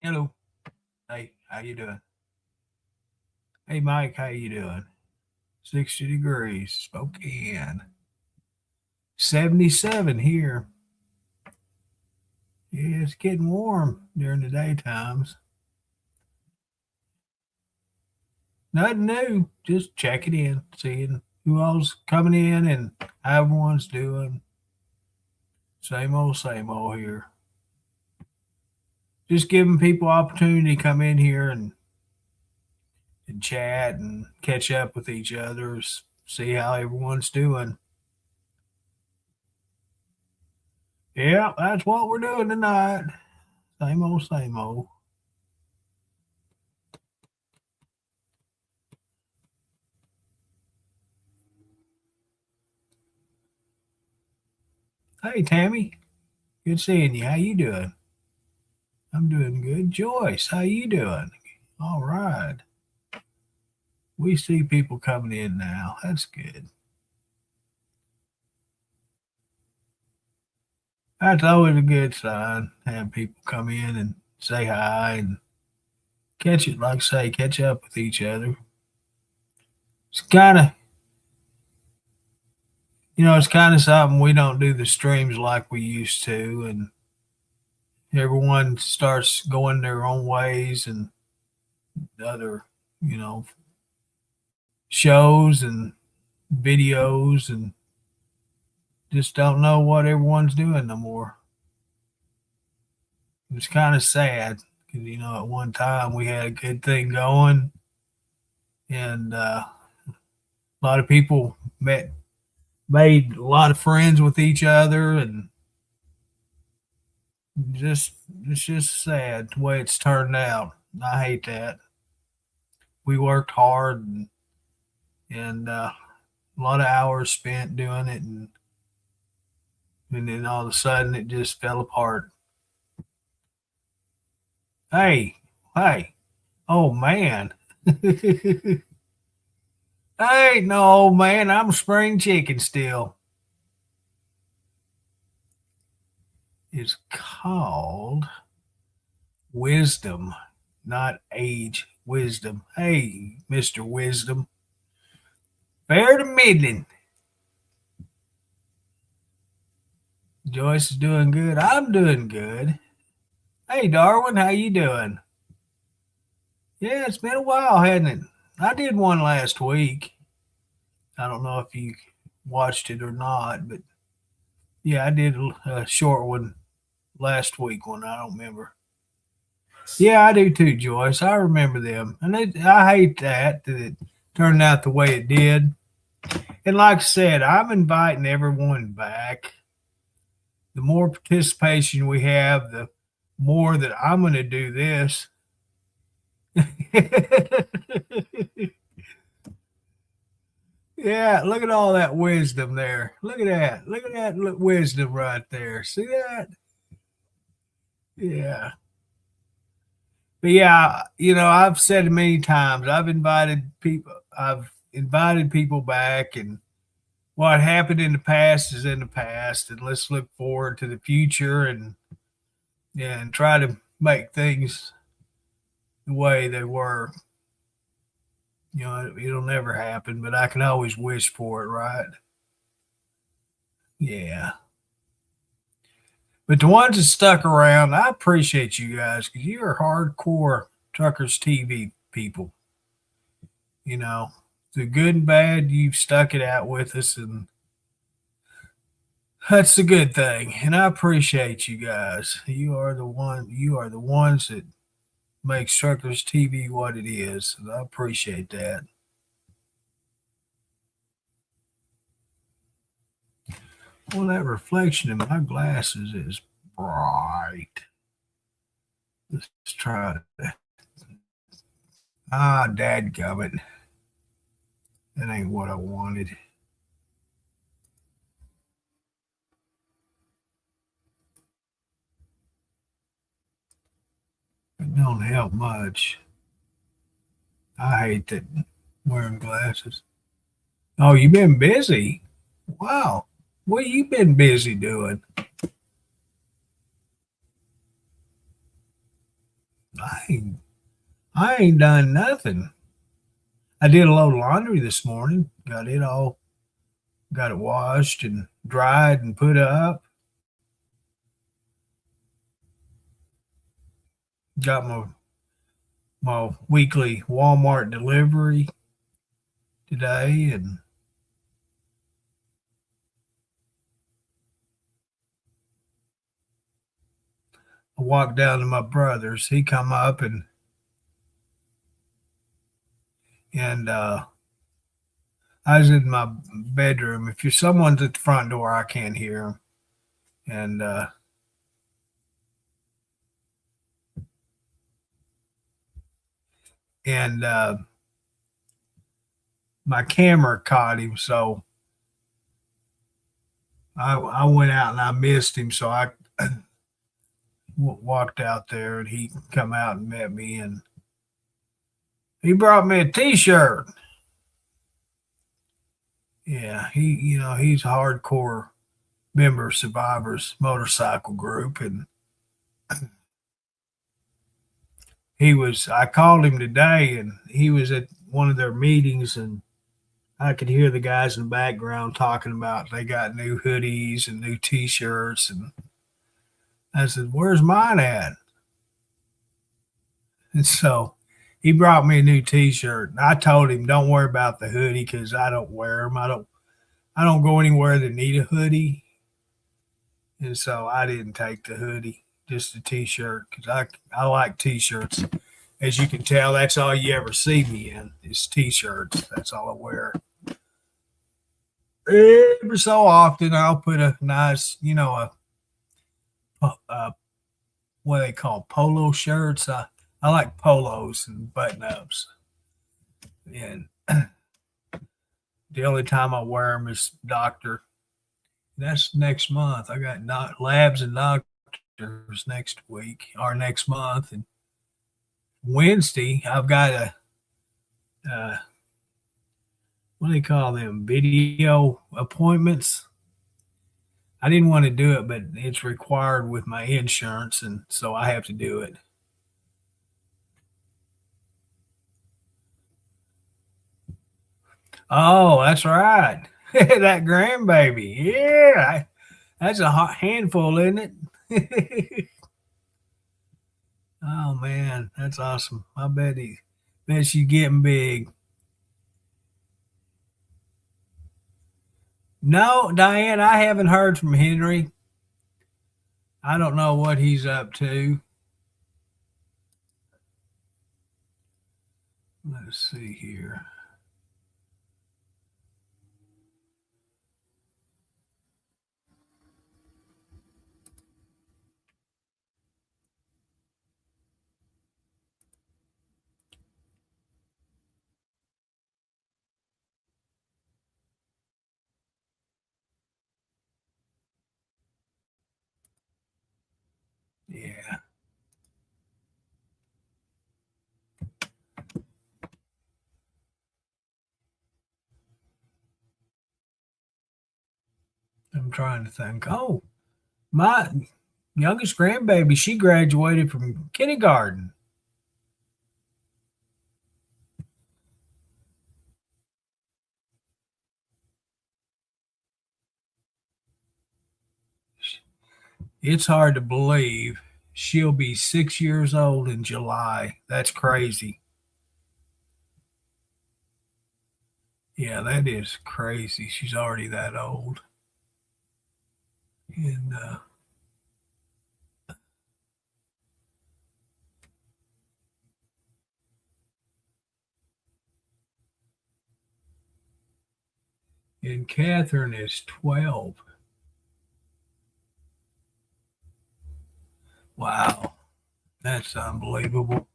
Hello. Hey, how you doing? Hey, Mike, how you doing? 60 degrees, Spokane. 77 here. Yeah, it's getting warm during the daytimes. Nothing new. Just checking in, seeing who all's coming in and how everyone's doing. Same old here. Just giving people opportunity to come in here and chat and catch up with each other, see how everyone's doing. Yeah, that's what we're doing tonight. Same old, same old. Hey, Tammy. Good seeing you. How you doing? I'm doing good. Joyce, how you doing? All right. We see people coming in now. That's good. That's always a good sign. Have people come in and say hi and catch it, like say, catch up with each other. It's kind of, it's kind of something we don't do the streams like we used to, and everyone starts going their own ways and other, you know, shows and videos and just don't know what everyone's doing no more. It's kind of sad because at one time we had a good thing going, and a lot of people made a lot of friends with each other, and just it's just sad the way it's turned out. I hate that. We worked hard and a lot of hours spent doing it, and then all of a sudden it just fell apart. Hey, hey, oh man. I ain't no old man. I'm a spring chicken still. It's called wisdom, not age. Wisdom. Hey, Mr. Wisdom. Fair to middling. Joyce is doing good. I'm doing good. Hey, Darwin, how you doing? Yeah, it's been a while, hasn't it? I did one last week. I don't know if you watched it or not, but yeah, I did a short one last week one. I don't remember. Yeah, I do too, Joyce. I remember them, and I hate that it turned out the way it did. And like I said, I'm inviting everyone back. The more participation we have, the more that I'm going to do this. Yeah, look at all that wisdom there. Look at that. Look at that wisdom right there. See that? Yeah. But yeah, I've said it many times. I've invited people back, and what happened in the past is in the past, and let's look forward to the future and try to make things the way they were. It'll never happen, but I can always wish for it, right? Yeah. But the ones that stuck around, I appreciate you guys because you're hardcore Truckers TV people. The good and bad, you've stuck it out with us, and that's the good thing. And I appreciate you guys. You are the one. You are the ones that makes Truckers TV what it is. And I appreciate that. Well, that reflection in my glasses is bright. Let's try it. Dadgummit. That ain't what I wanted. It don't help much. I hate that wearing glasses. Oh, you been busy? Wow. What you been busy doing? I ain't done nothing. I did a load of laundry this morning. Got it washed and dried and put up. Got my weekly Walmart delivery today, and I walked down to my brother's. He come up and I was in my bedroom. If you're someone's at the front door, I can't hear him. And my camera caught him, so I went out and I missed him. So I walked out there, and he come out and met me, and he brought me a T-shirt. Yeah, he's a hardcore member of Survivors motorcycle group, and I called him today, and he was at one of their meetings, and I could hear the guys in the background talking about they got new hoodies and new T-shirts, and I said, "Where's mine at?" And so he brought me a new T-shirt. And I told him, "Don't worry about the hoodie because I don't wear them. I don't go anywhere that need a hoodie." And so I didn't take the hoodie, just the T-shirt, because I like T-shirts. As you can tell, that's all you ever see me in is T-shirts. That's all I wear. Every so often, I'll put a nice, what they call polo shirts. I like polos and button ups, and the only time I wear them is doctor. That's next month. I got labs and doctors next week or next month, and Wednesday I've got what do they call them? Video appointments. I didn't want to do it, but it's required with my insurance, and so I have to do it. Oh, that's right. That grandbaby. Yeah. That's a hot handful, isn't it? Oh man, that's awesome. Bet she's getting big. No, Diane, I haven't heard from Henry. I don't know what he's up to. Let's see here. Yeah. I'm trying to think. Oh, my youngest grandbaby, she graduated from kindergarten. It's hard to believe she'll be 6 years old in July. That's crazy. Yeah, that is crazy. She's already that old. And and Catherine is 12. Wow, that's unbelievable.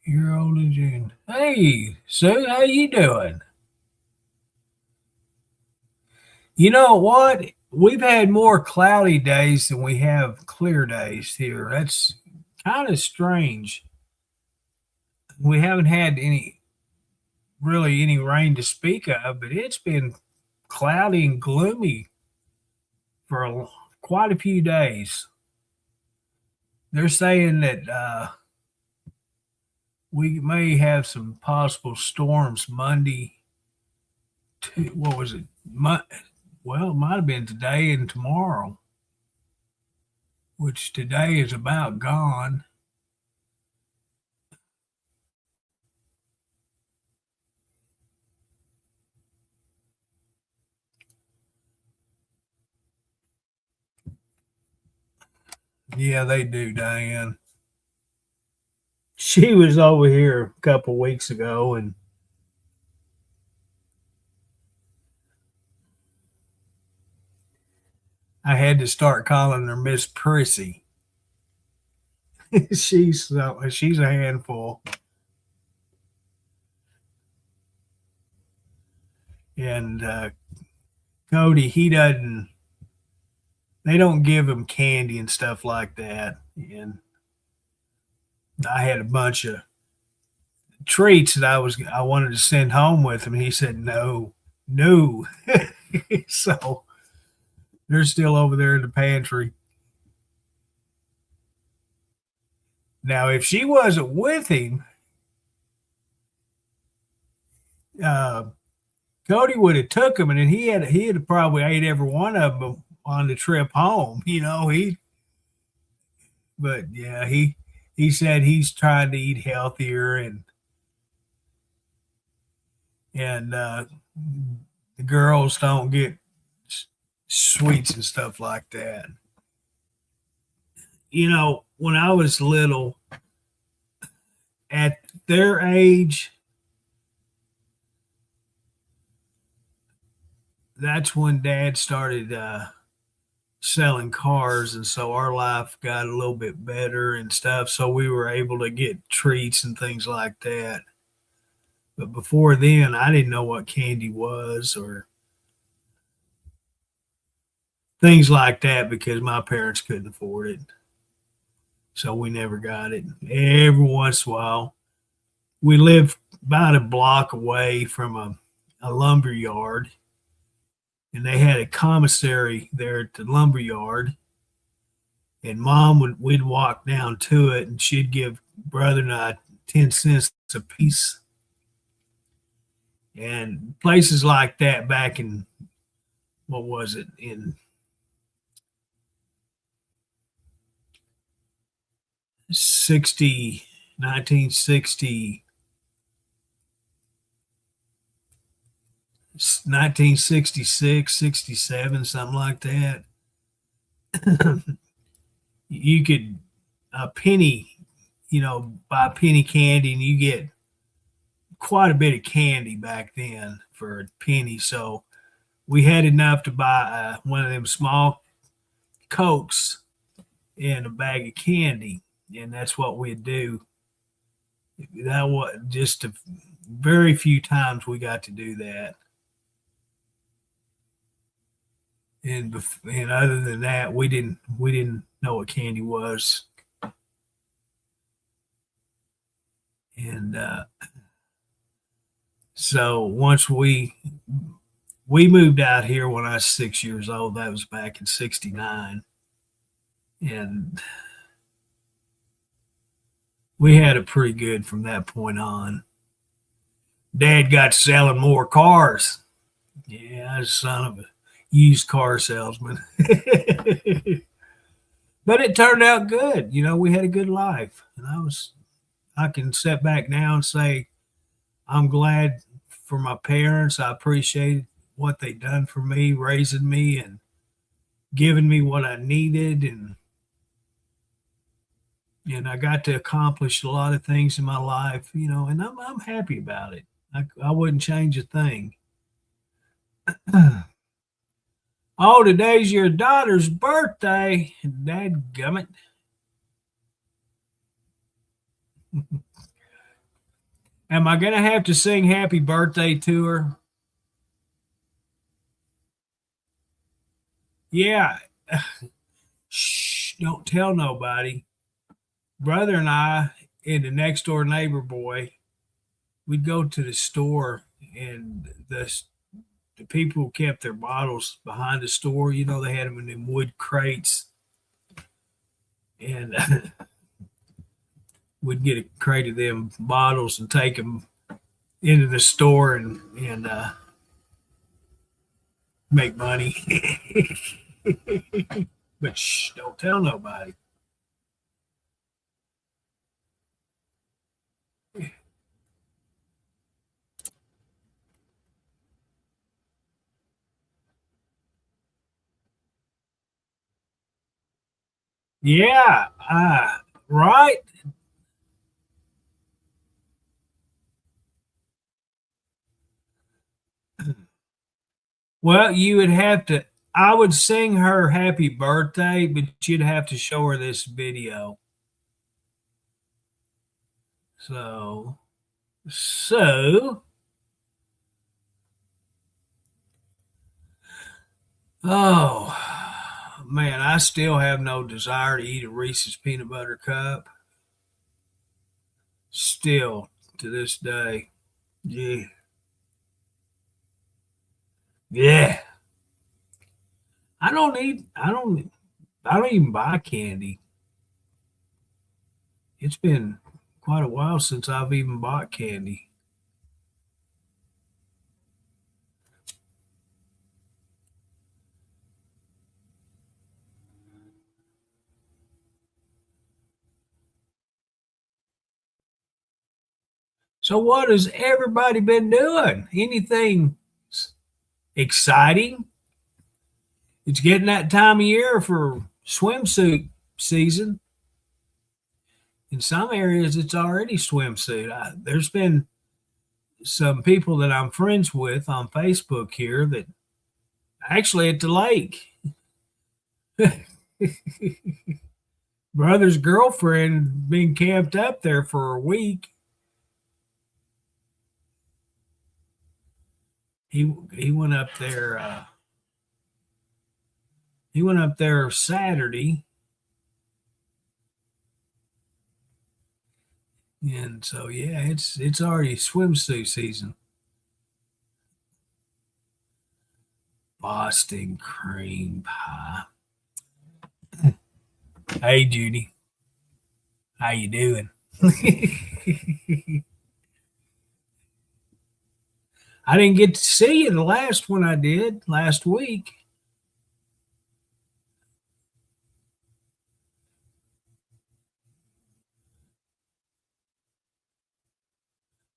You're old in June. Hey, Sue, how you doing? You know what? We've had more cloudy days than we have clear days here. That's kind of strange. We haven't had any rain to speak of, but it's been cloudy and gloomy for quite a few days. they're saying that we may have some possible storms Monday. What was it? Well, it might have been today and tomorrow, which today is about gone. Yeah, they do, Diane. She was over here a couple weeks ago, and I had to start calling her Miss Prissy. she's a handful, and Cody, he doesn't. They don't give him candy and stuff like that, and I had a bunch of treats that I wanted to send home with him. He said no, no. So they're still over there in the pantry. Now, if she wasn't with him, uh, Cody would have took him, and then he had probably ate every one of them on the trip home. But yeah, he said he's trying to eat healthier, and the girls don't get sweets and stuff like that. When I was little, at their age, that's when Dad started selling cars, and so our life got a little bit better and stuff. So we were able to get treats and things like that. But before then, I didn't know what candy was or things like that because my parents couldn't afford it. So we never got it. Every once in a while, we lived about a block away from a lumber yard, and they had a commissary there at the lumber yard. And we'd walk down to it, and she'd give brother and I 10 cents a piece. And places like that back in, what was it, in 1960, 1966, 67, something like that. You could a penny, buy penny candy, and you get quite a bit of candy back then for a penny. So we had enough to buy one of them small Cokes and a bag of candy, and that's what we'd do. That was just a very few times we got to do that. And other than that, we didn't know what candy was. And so once we moved out here when I was 6 years old. That was back in '69, and we had it pretty good from that point on. Dad got selling more cars. Yeah, I was son of a used car salesman. But it turned out good. We had a good life. And I can sit back now and say, I'm glad for my parents. I appreciate what they done for me, raising me and giving me what I needed. And I got to accomplish a lot of things in my life, and I'm happy about it. I wouldn't change a thing. Oh, today's your daughter's birthday. Dadgummit. Am I going to have to sing happy birthday to her? Yeah. Shh, don't tell nobody. Brother and I and the next door neighbor boy, we'd go to the store, and the people who kept their bottles behind the store, they had them in them wood crates. and we'd get a crate of them bottles and take them into the store and make money. But shh, don't tell nobody. Yeah, right. Well, you would have to. I would sing her happy birthday, but you'd have to show her this video. So, so, oh man, I still have no desire to eat a Reese's peanut butter cup. Still to this day. Yeah. Yeah. I don't even buy candy. It's been quite a while since I've even bought candy. So what has everybody been doing? Anything exciting? It's getting that time of year for swimsuit season. In some areas, it's already swimsuit. There's been some people that I'm friends with on Facebook here that actually at the lake. Brother's girlfriend been camped up there for a week. He went up there. He went up there Saturday, and so yeah, it's already swimsuit season. Boston cream pie. Hey Judy, how you doing? I didn't get to see you the last one I did last week.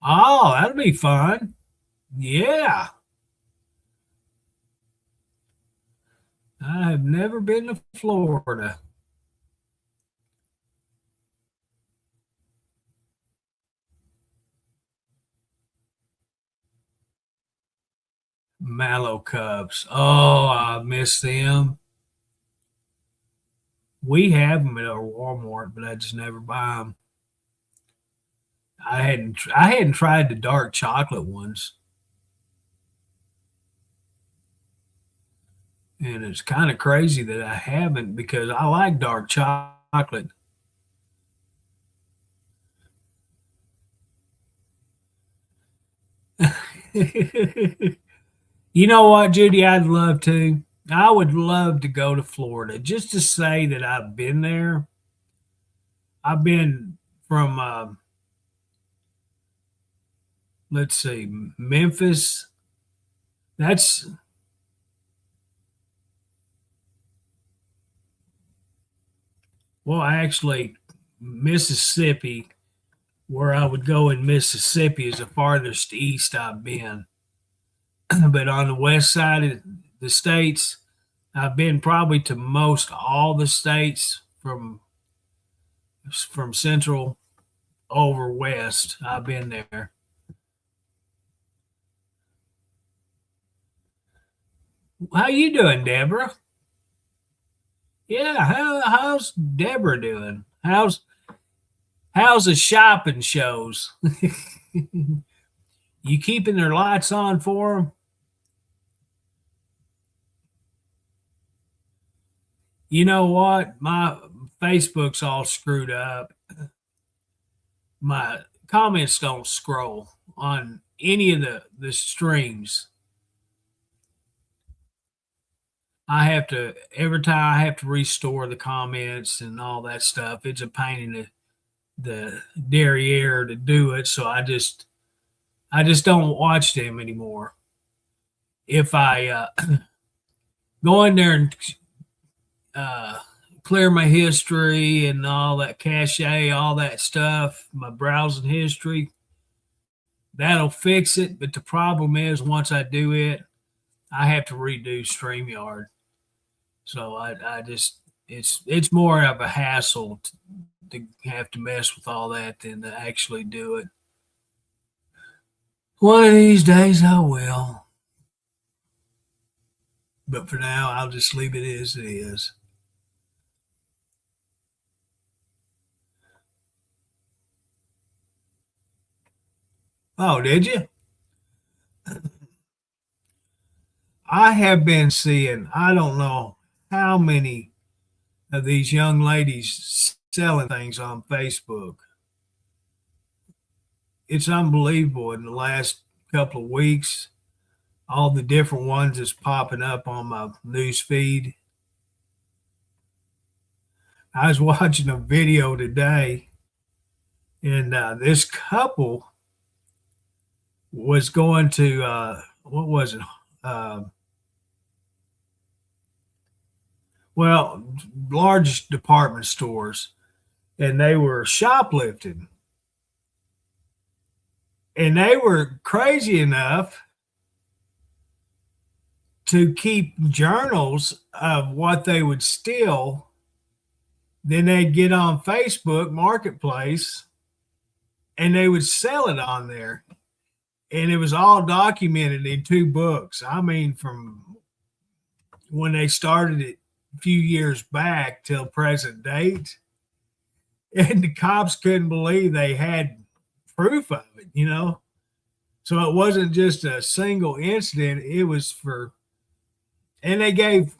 Oh, that'll be fun. Yeah. I have never been to Florida. Mallow cups. Oh, I miss them. We have them at our Walmart, but I just never buy them. I hadn't tried the dark chocolate ones, and it's kind of crazy that I haven't because I like dark chocolate. You know what, Judy? I'd love to. I would love to go to Florida just to say that I've been there. I've been from, let's see, Memphis. That's, well, actually, Mississippi, where I would go in Mississippi, is the farthest east I've been. But on the west side of the states, I've been probably to most all the states from central over west. I've been there. How you doing, Deborah? Yeah, how's Deborah doing? How's the shopping shows? You keeping their lights on for them? You know what? My Facebook's all screwed up. My comments don't scroll on any of the streams. I have to every time I have to restore the comments and all that stuff. It's a pain in the derriere to do it, so I just don't watch them anymore. If I go in there and uh, clear my history and all that cache, all that stuff, my browsing history, that'll fix it. But the problem is, once I do it, I have to redo StreamYard. So I just it's more of a hassle to have to mess with all that than to actually do it. One of these days I will, but for now I'll just leave it as it is. Oh, did you? I have been seeing, I don't know how many of these young ladies selling things on Facebook. It's unbelievable in the last couple of weeks, all the different ones that's popping up on my news feed. I was watching a video today, and this couple was going to, what was it? Uh, well, large department stores, and they were shoplifting. And they were crazy enough to keep journals of what they would steal. Then they'd get on Facebook Marketplace and they would sell it on there. And it was all documented in two books. I mean, from when they started it a few years back till present date. And the cops couldn't believe they had proof of it, you know? So it wasn't just a single incident, it was for, and they gave,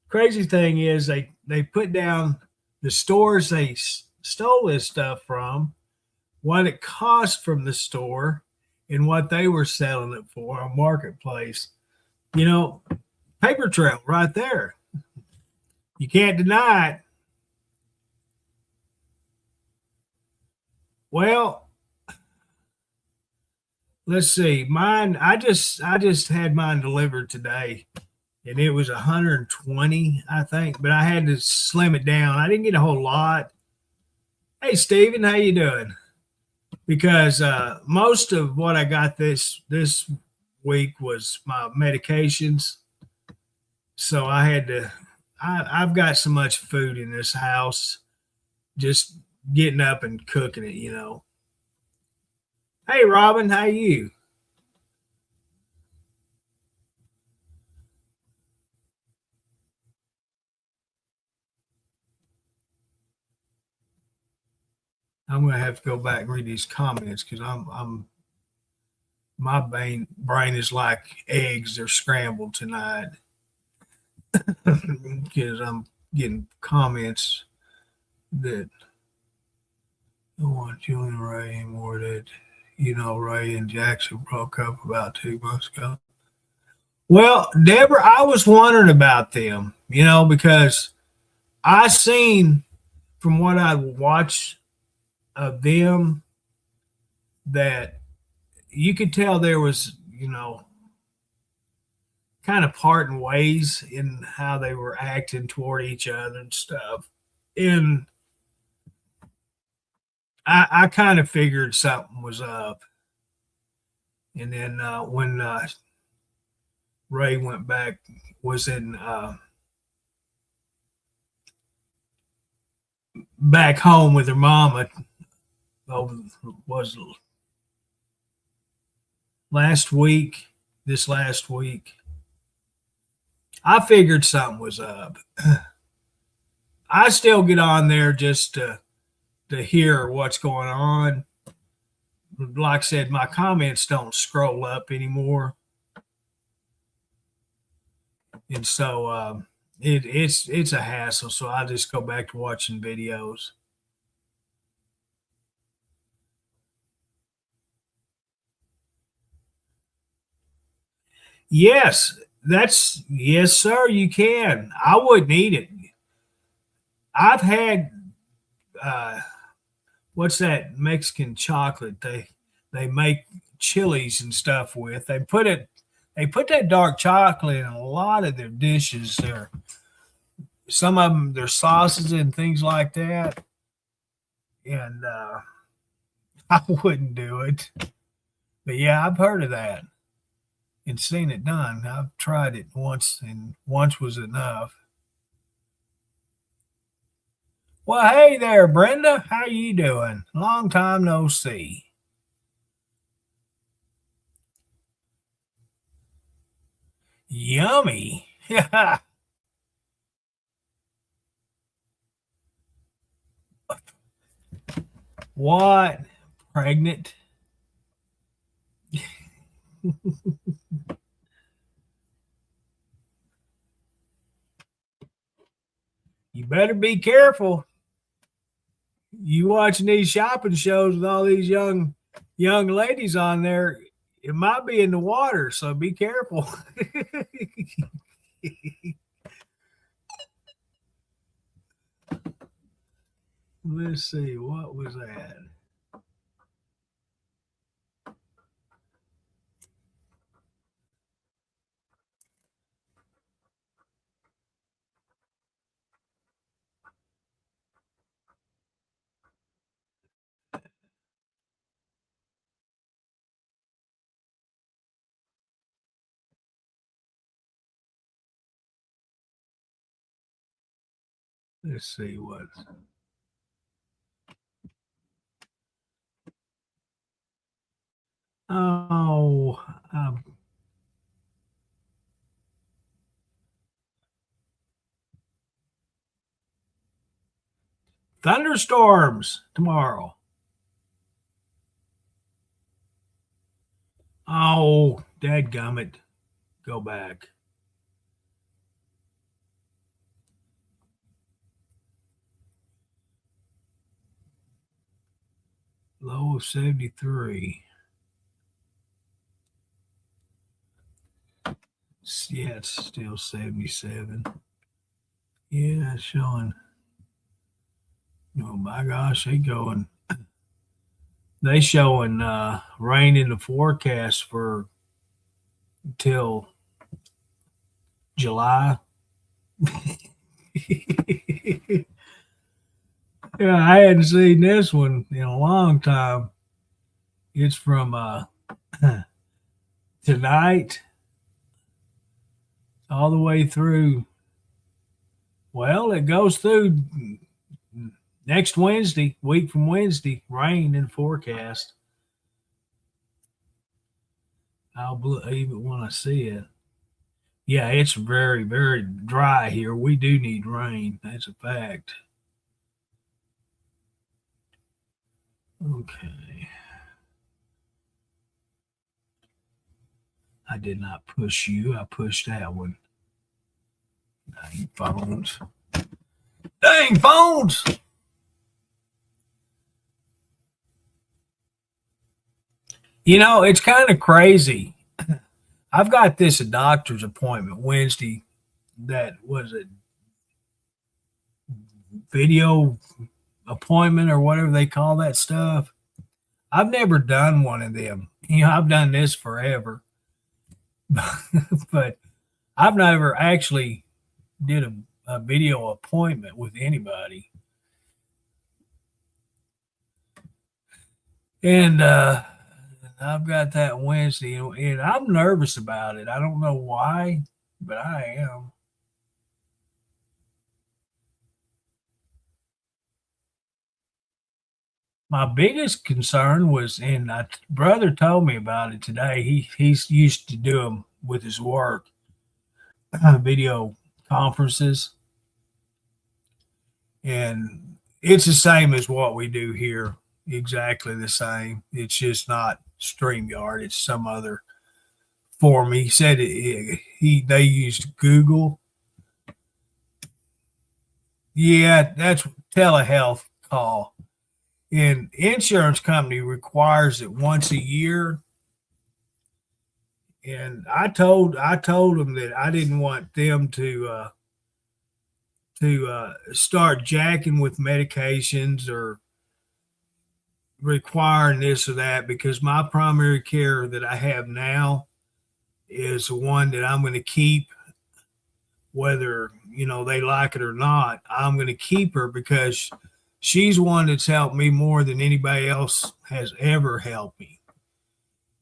crazy thing is they put down the stores they stole this stuff from, what it cost from the store, and what they were selling it for on Marketplace. You know, paper trail right there. You can't deny it. Well, let's see. Mine, I just had mine delivered today, and it was 120, I think, but I had to slim it down. I didn't get a whole lot. Hey, Steven, how you doing? Because most of what I got this week was my medications, so I had to. I've got so much food in this house, just getting up and cooking it, you know. Hey, Robin, how you? I'm gonna have to go back and read these comments because I'm my brain is like eggs. They're scrambled tonight because I'm getting comments that don't want Julian Ray anymore. That Ray and Jackson broke up about 2 months ago. Well, Deborah, I was wondering about them, because I seen from what I watched of them that you could tell there was, kind of parting ways in how they were acting toward each other and stuff. And I kind of figured something was up. And then when Ray went back, was in back home with her mama, was last week, this last week. I figured something was up. I still get on there just to hear what's going on. Like I said, my comments don't scroll up anymore, and so it's a hassle. So I just go back to watching videos. Yes, That's yes, sir. You can. I wouldn't eat it. I've had uh, what's that Mexican chocolate they make chilies and stuff with. They put that dark chocolate in a lot of their dishes. There, some of them their sauces and things like that. And I wouldn't do it. But yeah, I've heard of that and seen it done. I've tried it once, and once was enough. Well, hey there, Brenda. How you doing? Long time no see. Yummy. Yeah. What? Pregnant? You better be careful. You watching these shopping shows with all these young ladies on there, it might be in the water, so be careful. Let's see, what was that? Let's see what. Oh, thunderstorms tomorrow. Oh, dadgummit. Go back. Low of 73. Yeah, it's still 77. Yeah, it's showing. Oh my gosh, they showing rain in the forecast for till July. Yeah, I hadn't seen this one in a long time. It's from tonight all the way through. Well, it goes through next Wednesday, week from Wednesday, rain in forecast. I'll believe it when I see it. Yeah, it's very, very dry here. We do need rain. That's a fact. Okay. I did not push you. I pushed that one. Dang phones. Dang phones. You know, it's kind of crazy. I've got this doctor's appointment Wednesday that was a video appointment or whatever they call that stuff. I've never done one of them. You know, I've done this forever, but I've never actually did a video appointment with anybody. And I've got that Wednesday, and I'm nervous about it. I don't know why, but I am. My biggest concern was, and my brother told me about it today. He's used to do them with his work, video conferences, and it's the same as what we do here. Exactly the same. It's just not StreamYard. It's some other form. He said they used Google. Yeah, that's telehealth call. And insurance company requires it once a year, And I told them that I didn't want them to start jacking with medications or requiring this or that, because my primary care that I have now is the one that I'm going to keep, whether they like it or not. I'm going to keep her because she's one that's helped me more than anybody else has ever helped me.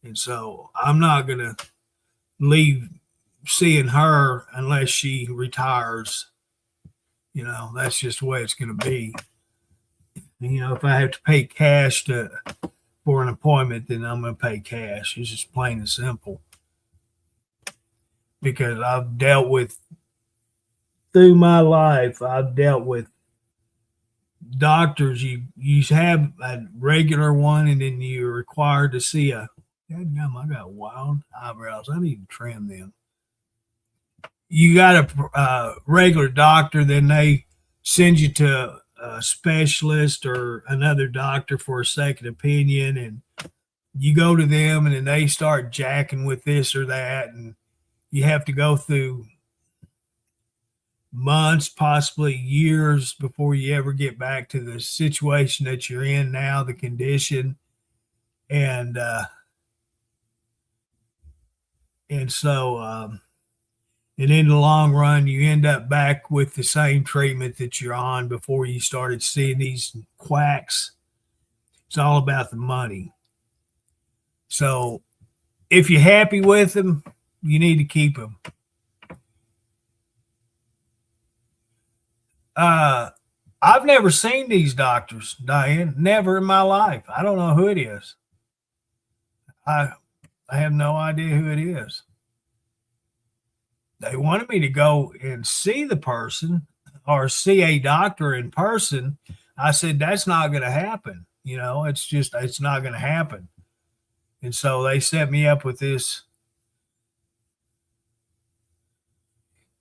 And so I'm not going to leave seeing her unless she retires. That's just the way it's going to be. If I have to pay cash for an appointment, then I'm going to pay cash. It's just plain and simple. Because through my life, I've dealt with doctors. You have a regular one, and then you're required to see a. Dadgum, I got wild eyebrows. I need to trim them. You got a regular doctor, then they send you to a specialist or another doctor for a second opinion, and you go to them, and then they start jacking with this or that, and you have to go through months, possibly years, before you ever get back to the situation that you're in now, the condition, and so and in the long run, you end up back with the same treatment that you're on before you started seeing these quacks. It's all about the money. So if you're happy with them, you need to keep them. I've never seen these doctors, Diane. Never in my life. I don't know who it is. I have no idea who it is. They wanted me to go and see the person or see a doctor in person. I said, that's not going to happen. It's not going to happen. And so they set me up with this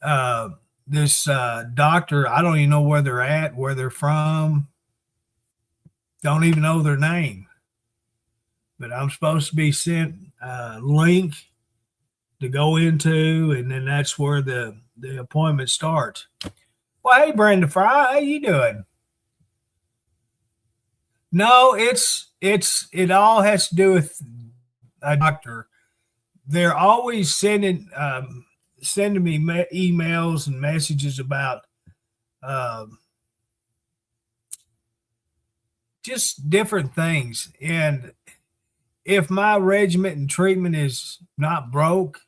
doctor. I don't even know where they're at, where they're from. Don't even know their name. But I'm supposed to be sent a link to go into, and then that's where the appointment starts. Well, hey, Brenda Fry, how you doing? No, it all has to do with a doctor. They're always sending me emails and messages about just different things. And if my regimen and treatment is not broke,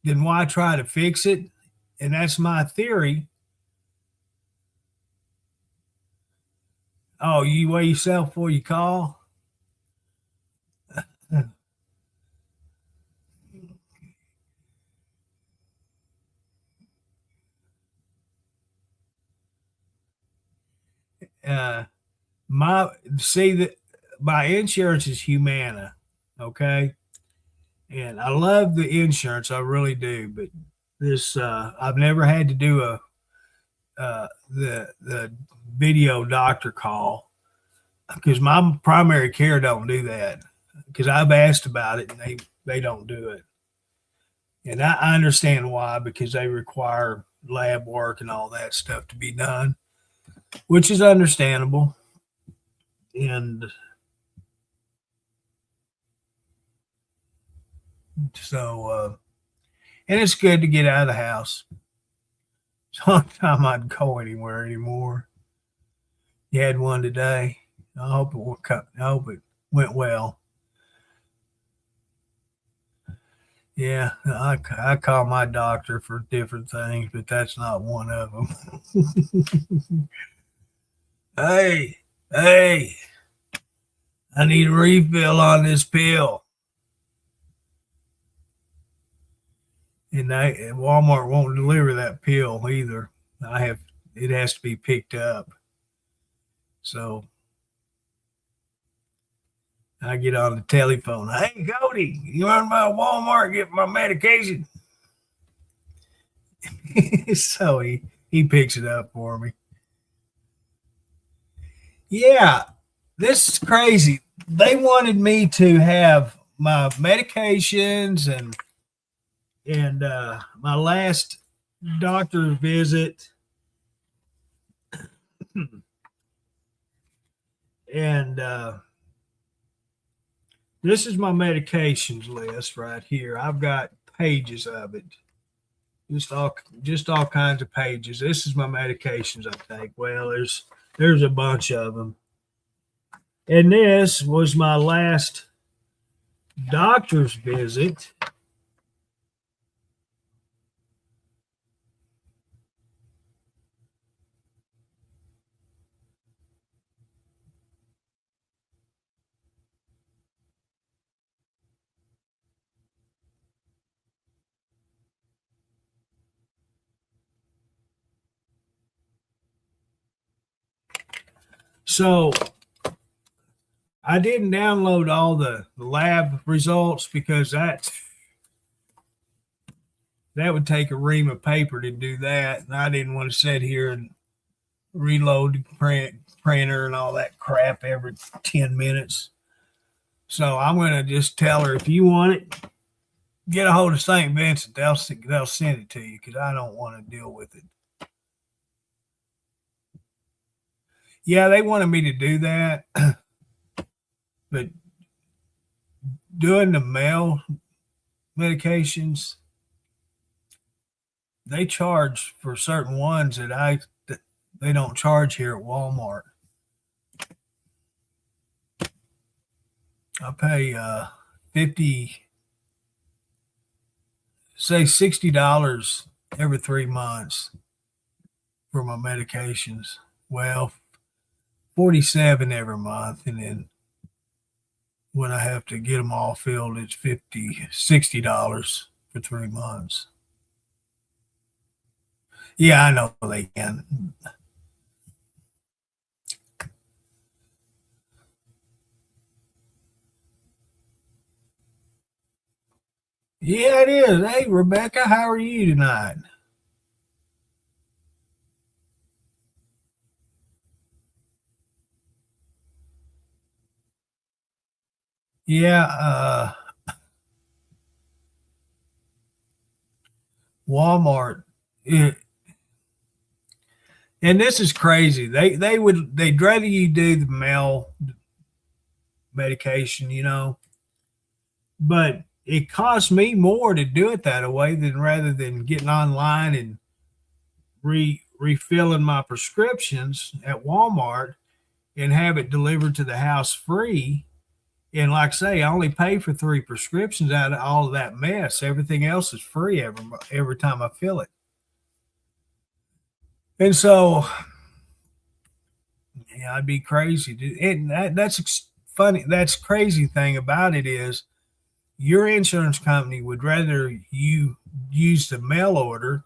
then why try to fix it? And that's my theory. Oh, you weigh yourself before you call? My insurance is Humana, okay? And I love the insurance, I really do. But this, I've never had to do the video doctor call, because my primary care don't do that. Because I've asked about it, and they don't do it. And I understand why, because they require lab work and all that stuff to be done, which is understandable. And so, and it's good to get out of the house. It's the only time I'd go anywhere anymore. You had one today. I hope it went well. Yeah, I call my doctor for different things, but that's not one of them. Hey, I need a refill on this pill. And Walmart won't deliver that pill either. It has to be picked up. So I get on the telephone. Hey, Cody, you run by Walmart, get my medication. So he picks it up for me. Yeah, this is crazy. They wanted me to have my medications and my last doctor visit, and this is my medications list right here. I've got pages of it, just all kinds of pages. This is my medications I take. Well, there's a bunch of them, and this was my last doctor's visit. So I didn't download all the lab results because that would take a ream of paper to do that, and I didn't want to sit here and reload the printer and all that crap every 10 minutes. So I'm going to just tell her, if you want it, get a hold of St. Vincent. They'll send it to you because I don't want to deal with it. Yeah, they wanted me to do that, but doing the mail medications, they charge for certain ones that they don't charge here at Walmart. I pay 50, say $60 every 3 months for my medications. Well, 47 every month, and then when I have to get them all filled, it's $60 for 3 months. Yeah, I know they can. Yeah, it is. Hey, Rebecca, how are you tonight? Yeah, Walmart. It, and this is crazy. They'd rather you do the mail medication, but it costs me more to do it that way than rather than getting online and refilling my prescriptions at Walmart and have it delivered to the house free. And like I say, I only pay for 3 prescriptions out of all of that mess. Everything else is free every time I fill it. And so, yeah, I'd be crazy. And that's funny. That's crazy thing about it is your insurance company would rather you use the mail order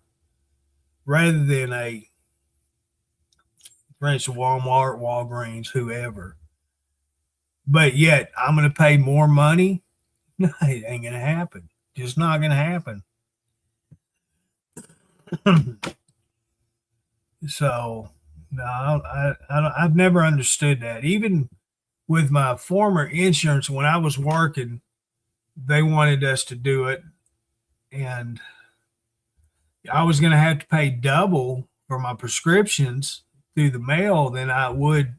rather than for instance, Walmart, Walgreens, whoever. But yet, I'm going to pay more money. No, it ain't going to happen. Just not going to happen. So, no, I've never understood that. Even with my former insurance, when I was working, they wanted us to do it, and I was going to have to pay double for my prescriptions through the mail than I would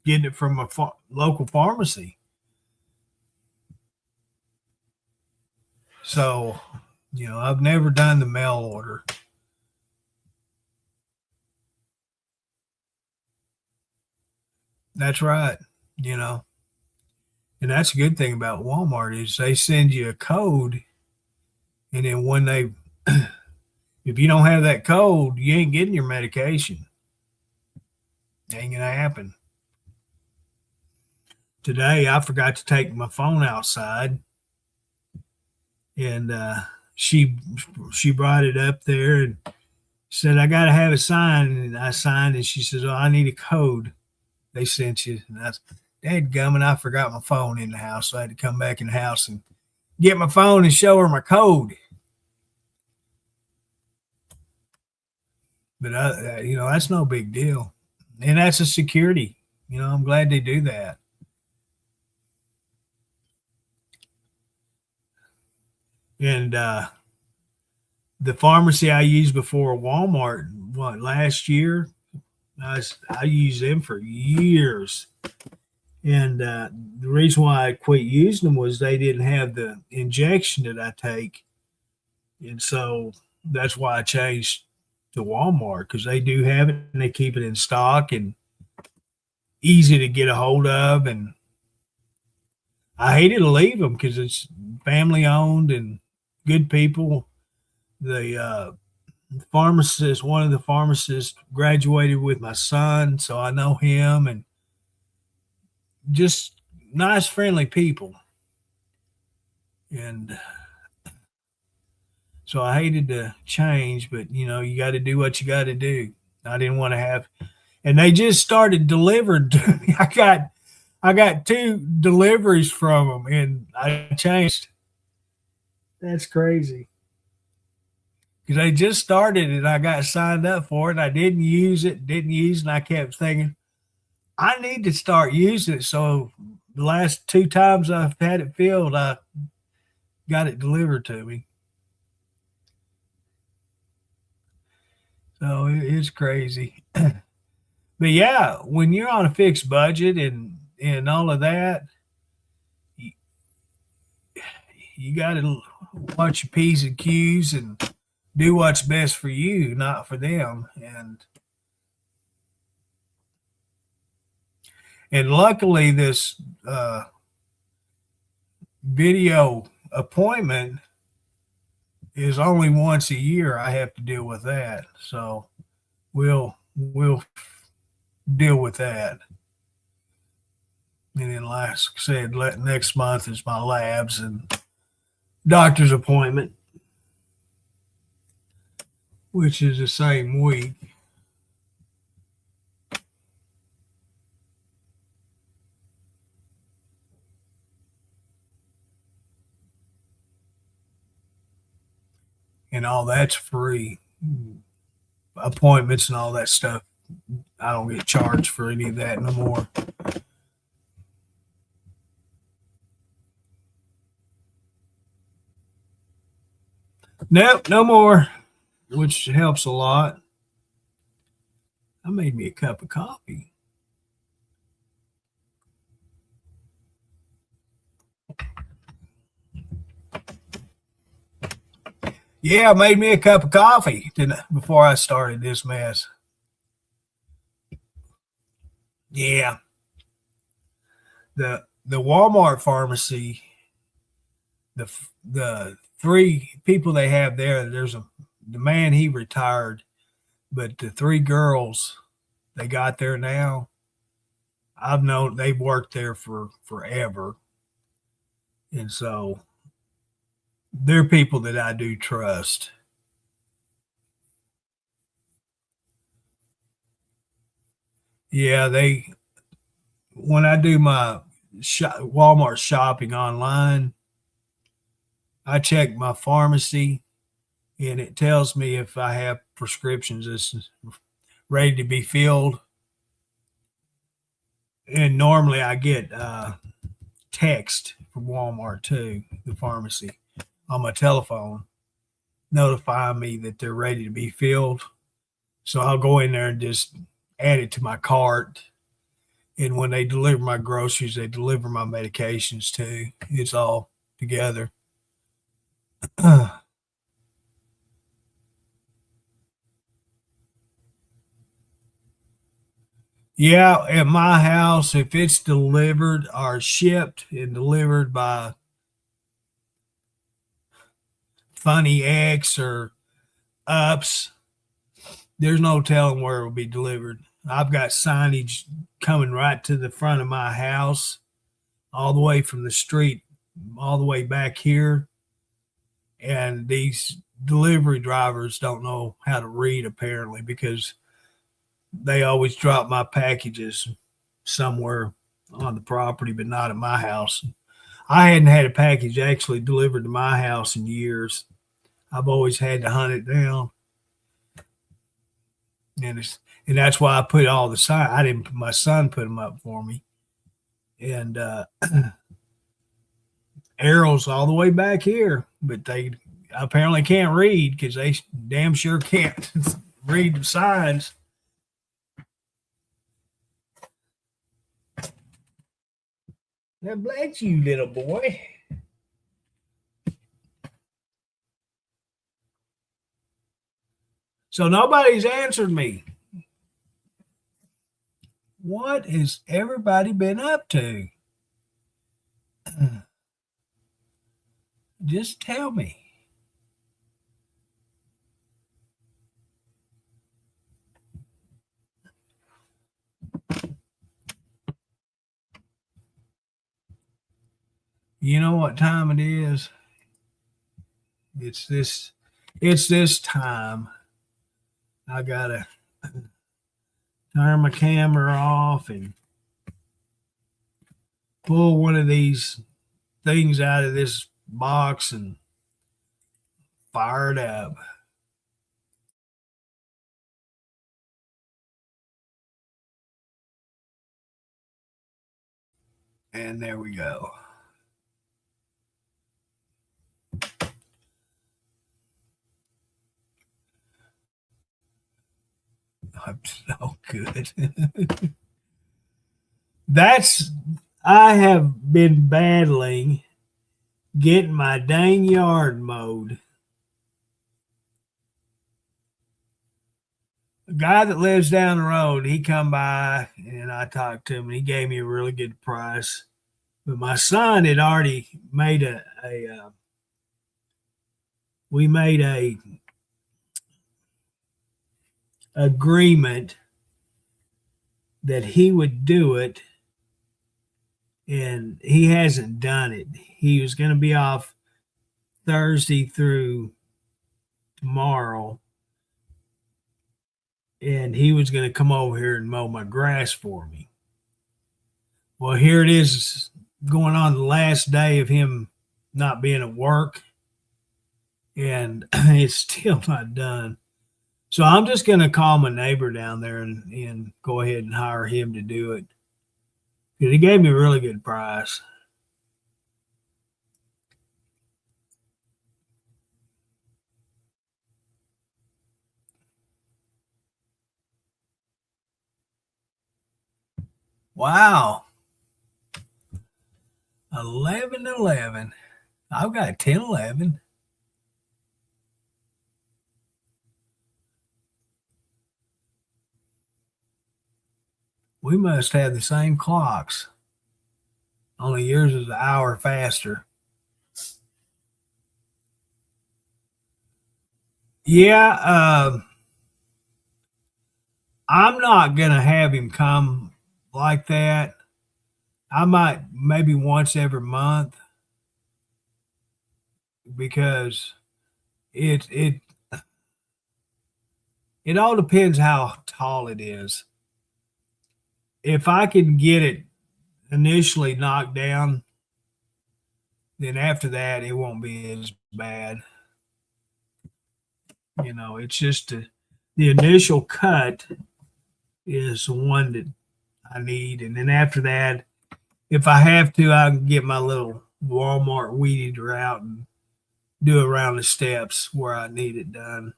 getting it from a local pharmacy. So, I've never done the mail order. That's right. You know, and that's a good thing about Walmart is they send you a code, and then when they, if you don't have that code, you ain't getting your medication. It ain't gonna happen. Today, I forgot to take my phone outside, and she brought it up there and said, "I got to have it signed." And I signed, and she says, "Oh, I need a code they sent you." And I said, "Dadgummit, I forgot my phone in the house, so I had to come back in the house and get my phone and show her my code." But that's no big deal, and that's a security. I'm glad they do that. And the pharmacy I used before Walmart, last year, I used them for years. And the reason why I quit using them was they didn't have the injection that I take. And so that's why I changed to Walmart, because they do have it and they keep it in stock and easy to get a hold of. And I hated to leave them because it's family owned and good people. The pharmacist, one of the pharmacists, graduated with my son, so I know him, and just nice, friendly people. And so I hated to change, but you got to do what you got to do. I didn't want to have, and they just started delivered to me. I got 2 deliveries from them, and I changed. That's crazy. Because they just started and I got signed up for it. And I didn't use it, and I kept thinking, I need to start using it. So the last 2 times I've had it filled, I got it delivered to me. So it's crazy. But yeah, when you're on a fixed budget and all of that, you got to watch your P's and Q's and do what's best for you, not for them. And luckily, this video appointment is only once a year. I have to deal with that, so we'll deal with that. And then, like I said, next month is my labs and doctor's appointment, which is the same week. And all that's free. Appointments and all that stuff, I don't get charged for any of that no more. Nope, no more, which helps a lot. I made me a cup of coffee. Yeah, I made me a cup of coffee before I started this mess. Yeah. The Walmart pharmacy, the 3 people they have there, the man, he retired, but the 3 girls they got there now, I've known they've worked there for forever. And so they're people that I do trust. Yeah, when I do my Walmart shopping online, I check my pharmacy and it tells me if I have prescriptions that's ready to be filled. And normally I get text from Walmart too, the pharmacy, on my telephone, notifying me that they're ready to be filled. So I'll go in there and just add it to my cart. And when they deliver my groceries, they deliver my medications too. It's all together. Yeah, at my house, if it's delivered or shipped and delivered by Funny X or Ups, there's no telling where it will be delivered. I've got signage coming right to the front of my house, all the way from the street, all the way back here. And these delivery drivers don't know how to read, apparently, because they always drop my packages somewhere on the property, but not at my house. I hadn't had a package actually delivered to my house in years. I've always had to hunt it down. And that's why I put all the sign. I didn't. My son put them up for me, and arrows all the way back here, but they apparently can't read because they damn sure can't read the signs. Now, bless you, little boy. So nobody's answered me. What has everybody been up to? Just tell me. You know what time it is? It's this time. I gotta turn my camera off and pull one of these things out of this box and fire it up. And there we go. I'm so good. I have been battling getting my dang yard mowed. A guy that lives down the road, he come by and I talked to him and he gave me a really good price. But my son had already made we made a agreement that he would do it, and he hasn't done it. He was going to be off Thursday through tomorrow, and he was going to come over here and mow my grass for me. Well, here it is going on the last day of him not being at work, and it's still not done. So I'm just going to call my neighbor down there and go ahead and hire him to do it. Because he gave me a really good price. Wow. 11-11. I've got 10-11. We must have the same clocks. Only yours is an hour faster. Yeah, I'm not going to have him come like that. I might maybe once every month because it all depends how tall it is. If I can get it initially knocked down, then after that it won't be as bad. You know, it's just the initial cut is the one that I need, and then after that, if I have to, I can get my little Walmart weed eater out and do around the steps where I need it done,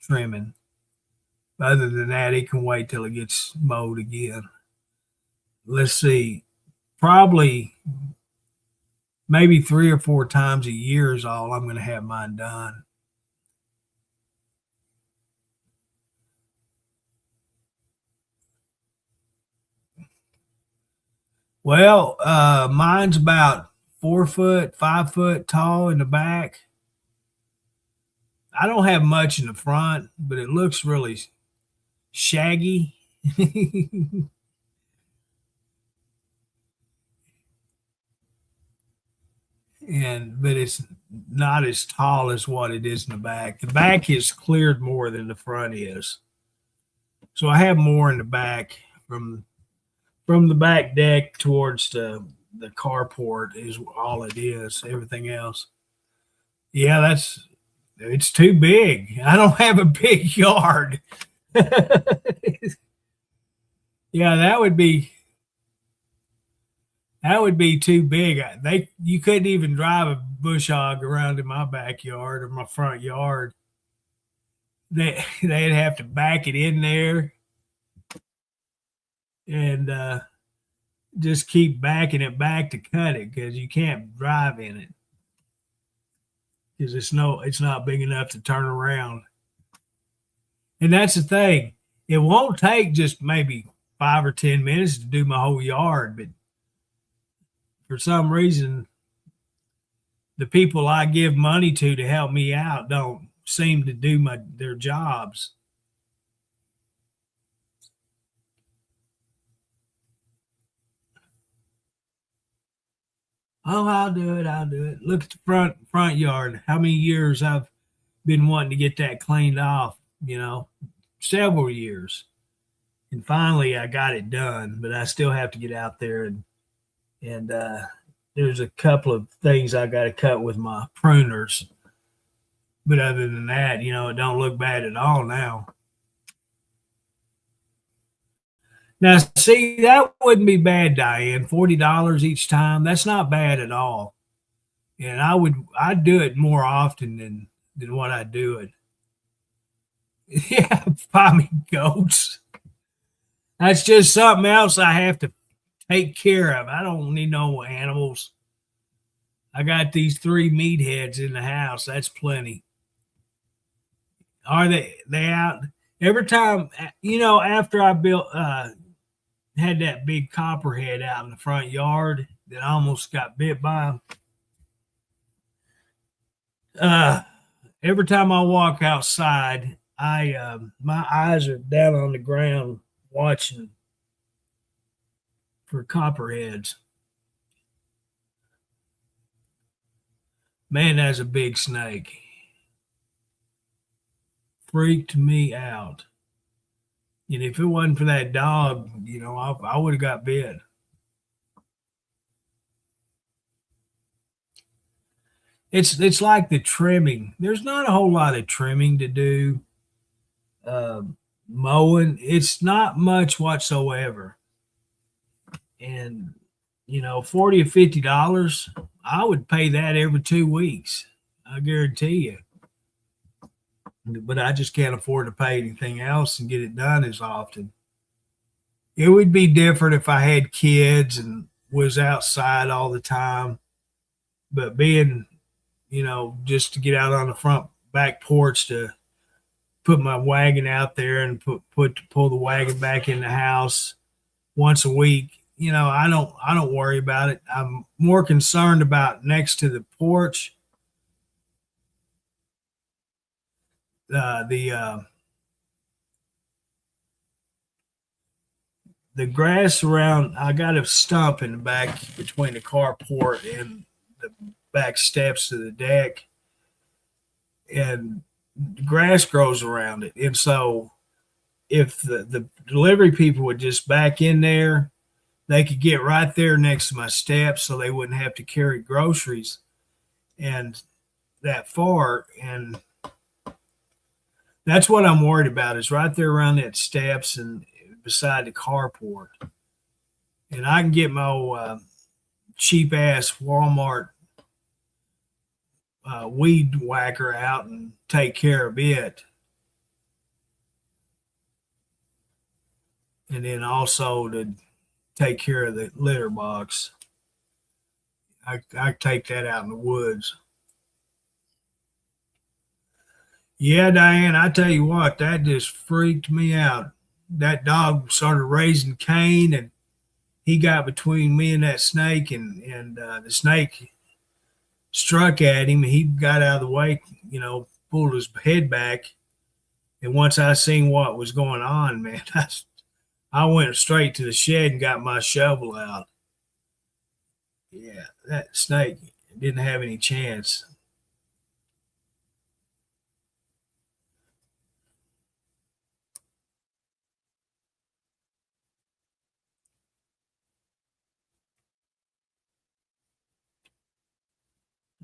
trimming. Other than that, it can wait till it gets mowed again. Let's see, probably maybe 3 or 4 times a year is all I'm going to have mine done. Well, mine's about 4 foot, 5 foot tall in the back. I don't have much in the front, but it looks really shaggy. But it's not as tall as what it is in the back. The back is cleared more than the front is. So I have more in the back from the back deck towards the carport is all it is. Everything else. Yeah, it's too big. I don't have a big yard. Yeah, that would be That would be too big. You couldn't even drive a bush hog around in my backyard or my front yard. They'd have to back it in there and just keep backing it back to cut it because you can't drive in it because it's not big enough to turn around. And that's the thing. It won't take just maybe 5 or 10 minutes to do my whole yard, but for some reason, the people I give money to help me out don't seem to do their jobs. Oh, I'll do it. I'll do it. Look at the front yard. How many years I've been wanting to get that cleaned off, several years. And finally I got it done, but I still have to get out there and there's a couple of things I got to cut with my pruners. But other than that, it don't look bad at all now. Now, see, that wouldn't be bad, Diane. $40 each time. That's not bad at all. And I'd do it more often than what I do it. Yeah, buy me goats. That's just something else I have to take care of. I don't need no animals. I got these 3 meatheads in the house. That's plenty. Are they out every time? After I built had that big copperhead out in the front yard that I almost got bit by. Every time I walk outside, my eyes are down on the ground watching for copperheads. Man, that's a big snake. Freaked me out. And if it wasn't for that dog, I would have got bit. It's like the trimming. There's not a whole lot of trimming to do. Mowing, it's not much whatsoever. And $40 or $50, I would pay that every 2 weeks. I guarantee you. But I just can't afford to pay anything else and get it done as often. It would be different if I had kids and was outside all the time. But being, just to get out on the front back porch to put my wagon out there and pull the wagon back in the house once a week, I don't worry about it. I'm more concerned about next to the porch. The grass around, I got a stump in the back between the carport and the back steps to the deck, and the grass grows around it. And so if the delivery people would just back in there, they could get right there next to my steps so they wouldn't have to carry groceries and that far. And that's what I'm worried about, is right there around that steps and beside the carport. And I can get my cheap ass Walmart weed whacker out and take care of it. And then also to take care of the litter box. I take that out in the woods. Yeah, Diane, I tell you what, that just freaked me out. That dog started raising Cain, and he got between me and that snake, and the snake struck at him. He got out of the way, pulled his head back. And once I seen what was going on, man, I went straight to the shed and got my shovel out. Yeah, that snake didn't have any chance.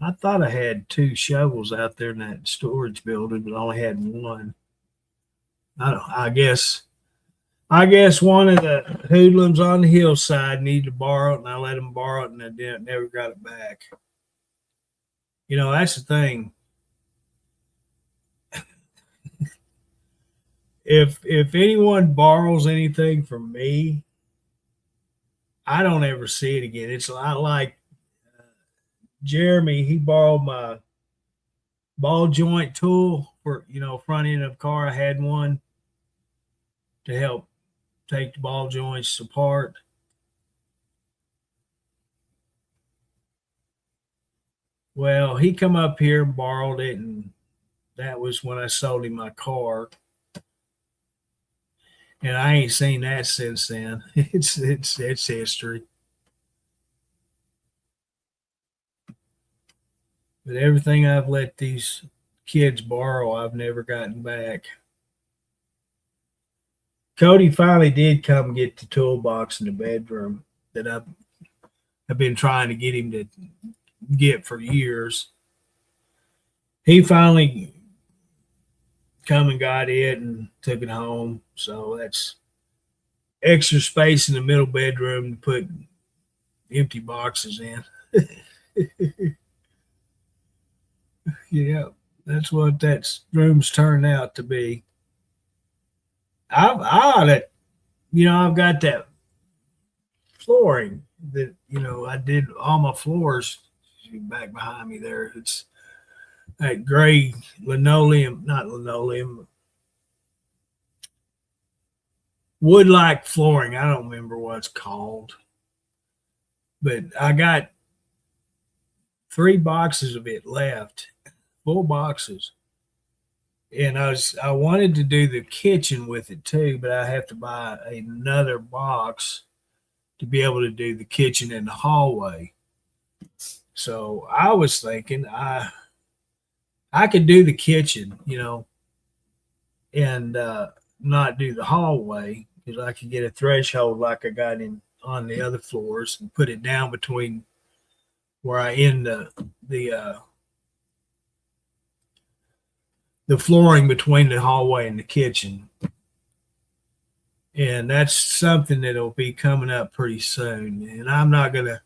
I thought I had 2 shovels out there in that storage building, but I only had one. I guess I guess one of the hoodlums on the hillside needed to borrow it, and I let him borrow it, and I didn't, never got it back. You know, that's the thing. If anyone borrows anything from me, I don't ever see it again. It's not like Jeremy. He borrowed my ball joint tool for front end of the car. I had one to help take the ball joints apart. Well, he come up here and borrowed it, and that was when I sold him my car. And I ain't seen that since then. It's history. But everything I've let these kids borrow, I've never gotten back. Cody finally did come get the toolbox in the bedroom that I've been trying to get him to get for years. He finally come and got it and took it home. So that's extra space in the middle bedroom to put empty boxes in. Yeah, that's what that room's turned out to be. I've got that flooring that I did all my floors back behind me there. It's that gray linoleum, not linoleum, wood like flooring. I don't remember what it's called, but I got 3 boxes of it left, 4 boxes. And I wanted to do the kitchen with it too, but I have to buy another box to be able to do the kitchen in the hallway. So I was thinking I could do the kitchen, and not do the hallway because I could get a threshold like I got in on the other floors and put it down between where I end the flooring between the hallway and the kitchen. And that's something that'll be coming up pretty soon. And I'm not gonna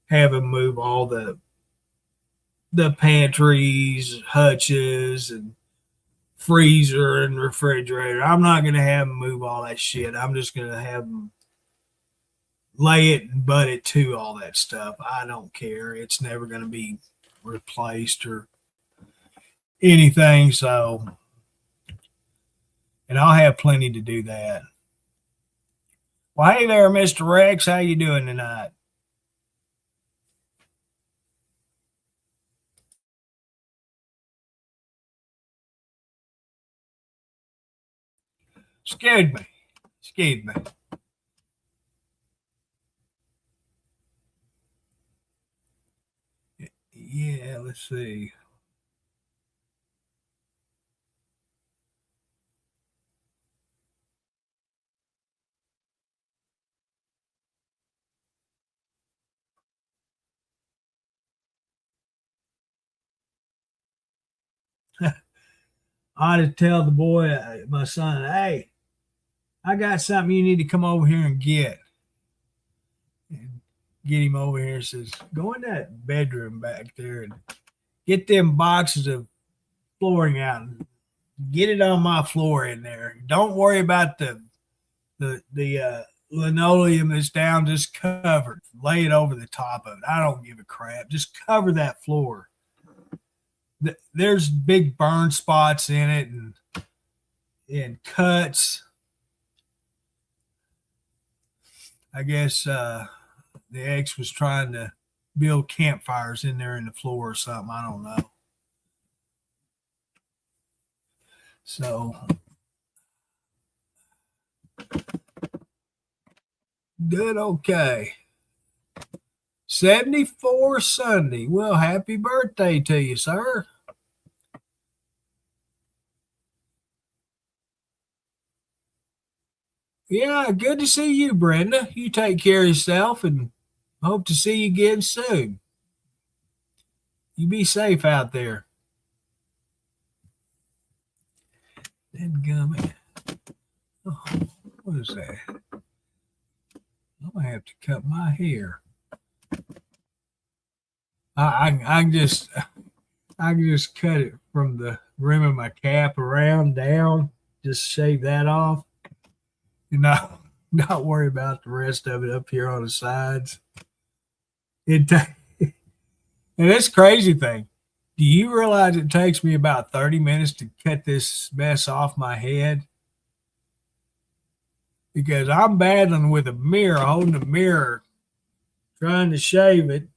have him move all the pantries, hutches, and freezer and refrigerator. I'm not gonna have him move all that shit. I'm just gonna have him lay it and butt it to all that stuff. I don't care. It's never gonna be replaced or anything. So, and I'll have plenty to do that. Well, hey there, Mr. Rex. How you doing tonight? Scared me. Scared me. Yeah, let's see. I ought to tell the boy, my son, hey, I got something you need to come over here and get. And get him over here and says, go in that bedroom back there and get them boxes of flooring out and get it on my floor in there. Don't worry about the linoleum that's down, just covered. Lay it over the top of it. I don't give a crap. Just cover that floor. There's big burn spots in it and cuts. I guess the ex was trying to build campfires in there in the floor or something. I don't know. So good. Okay. 74 Sunday. Well, happy birthday to you, sir. Yeah, good to see you, Brenda. You take care of yourself and hope to see you again soon. You be safe out there. That gummy. Oh, What is that? I'm gonna have to cut my hair. I can just cut it from the rim of my cap around down. Just shave that off, and not worry about the rest of it up here on the sides. It and this crazy thing. Do you realize it takes me about 30 minutes to cut this mess off my head? Because I'm battling with a mirror, holding a mirror, trying to shave it,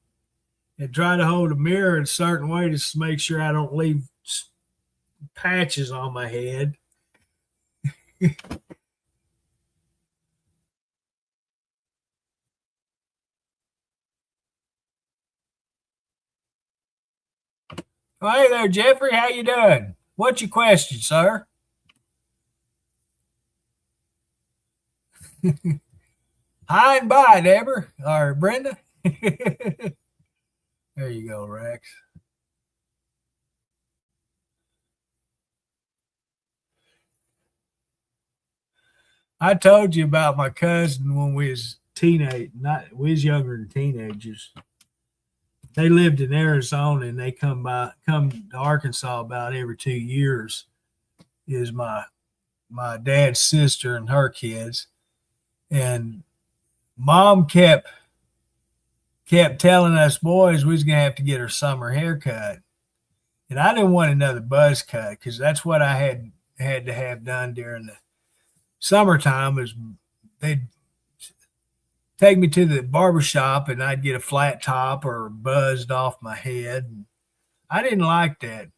and trying to hold a mirror in a certain way to make sure I don't leave patches on my head. Oh, hey there, Jeffrey. How you doing? What's your question, sir? Hi and bye, Deborah or Brenda. There you go, Rex. I told you about my cousin when we was not we was younger than teenagers. They lived in Arizona and they come to Arkansas about every 2 years. Is my dad's sister and her kids, and mom kept telling us boys we was gonna have to get her summer haircut, and I didn't want another buzz cut because that's what I had to have done during the summertime. Is they'd take me to the barber shop and I'd get a flat top or buzzed off my head. I didn't like that.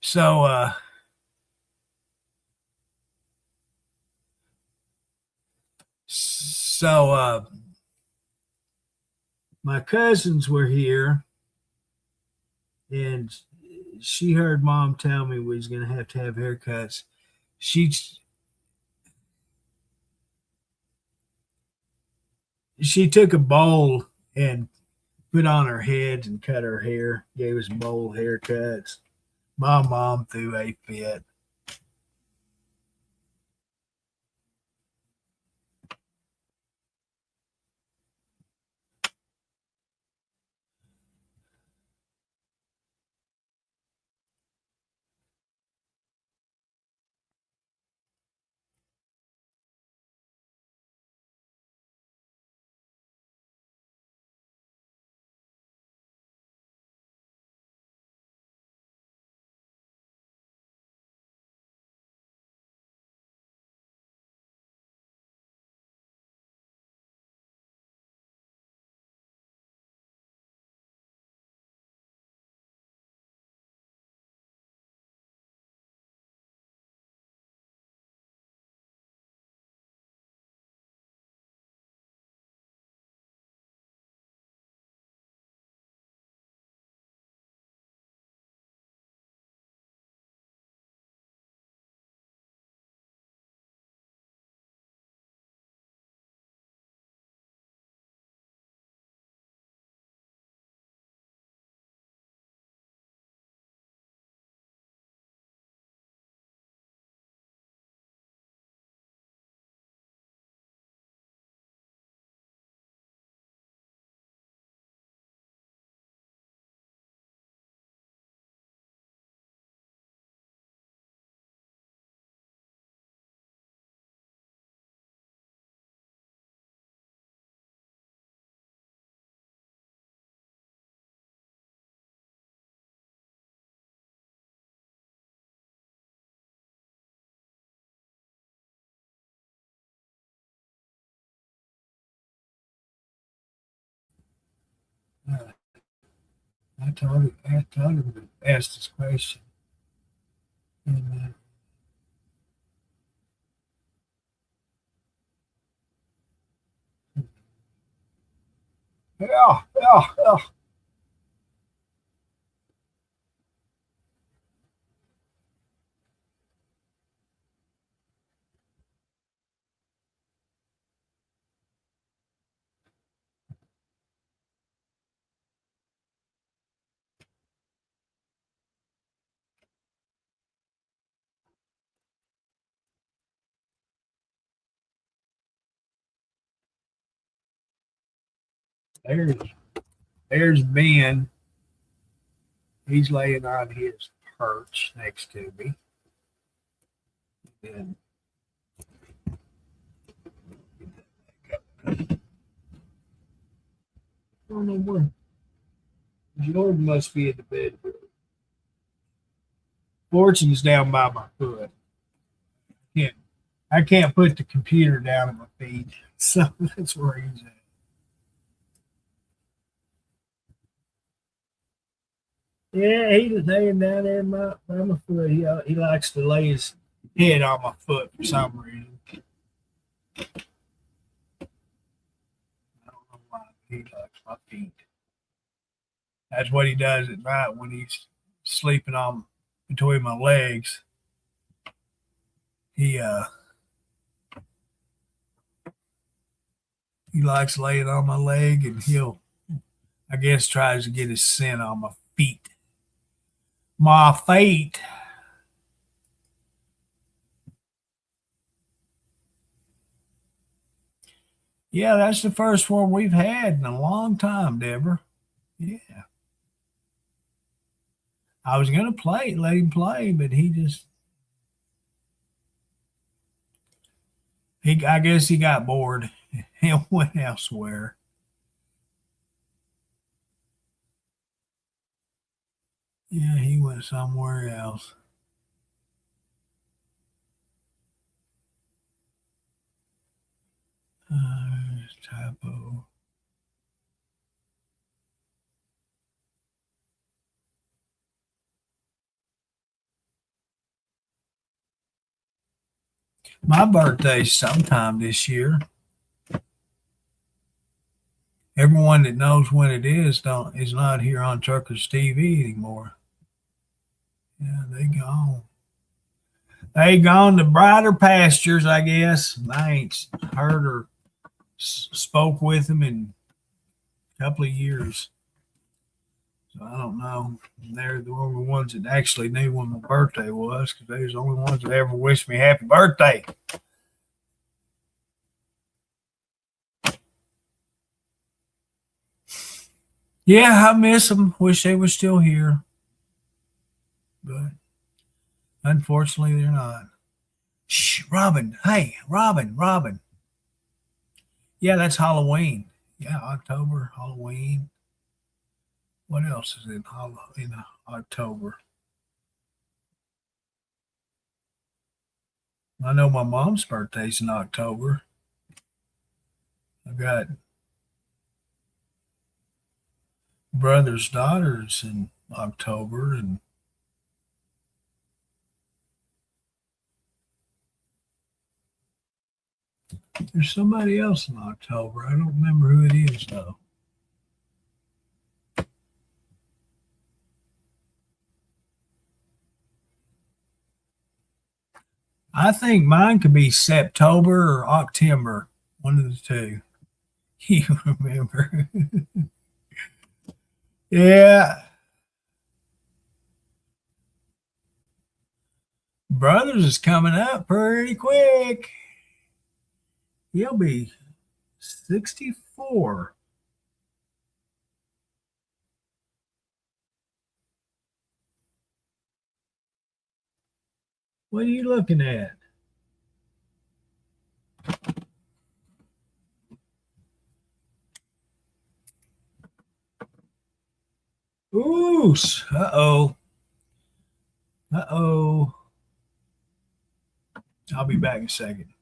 So so my cousins were here and she heard mom tell me we was gonna have to have haircuts. She she took a bowl and put on her heads and cut her hair, gave us bowl haircuts. My mom threw a fit. I told him to ask this question. And, yeah, yeah, yeah. There's there's Ben. He's laying on his perch next to me. And I don't know where Jordan must be in the bedroom. Fortune's down by my foot. Yeah, I can't put the computer down at my feet, so that's where he's at. Yeah, he's laying down there by my foot. He likes to lay his head on my foot for some reason. I don't know why he likes my feet. That's what he does at night when he's sleeping on between my legs. He he likes laying on my leg, and he'll, I guess, tries to get his scent on my feet. My feet. Yeah, that's the first one we've had in a long time, Deborah. Yeah. I was gonna play, let him play, but I guess he got bored and went elsewhere. Yeah, he went somewhere else. Typo. My birthday's sometime this year. Everyone that knows when it is not here on Truckers TV anymore. Yeah, they gone. They gone to brighter pastures, I guess. I ain't heard or spoke with them in a couple of years. So I don't know. They're the only ones that actually knew when my birthday was, because they was the only ones that ever wished me happy birthday. Yeah, I miss them. Wish they were still here, but unfortunately they're not. Shh, Robin. Hey, Robin. Yeah, that's Halloween. Yeah, October, Halloween. What else is in October? I know my mom's birthday's in October. I got brother's daughters in October, and there's somebody else in October. I don't remember who it is though. I think mine could be September or October, one of the two. You remember? Yeah, brothers is coming up pretty quick. He'll be 64. What are you looking at? Ooh, uh-oh. Uh-oh. I'll be back in a second.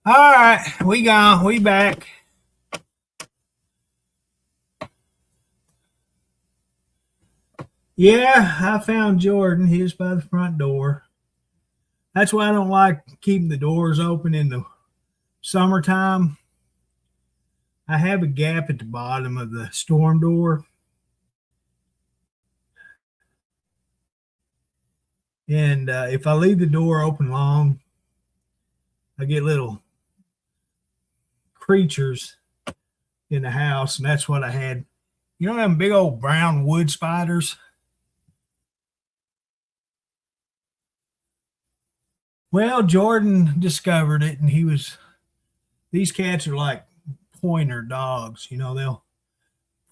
All right, we gone. We back. Yeah, I found Jordan. He was by the front door. That's why I don't like keeping the doors open in the summertime. I have a gap at the bottom of the storm door. And if I leave the door open long, I get little creatures in the house. And that's what I had. You know them big old brown wood spiders? Well, Jordan discovered it, and these cats are like pointer dogs. They'll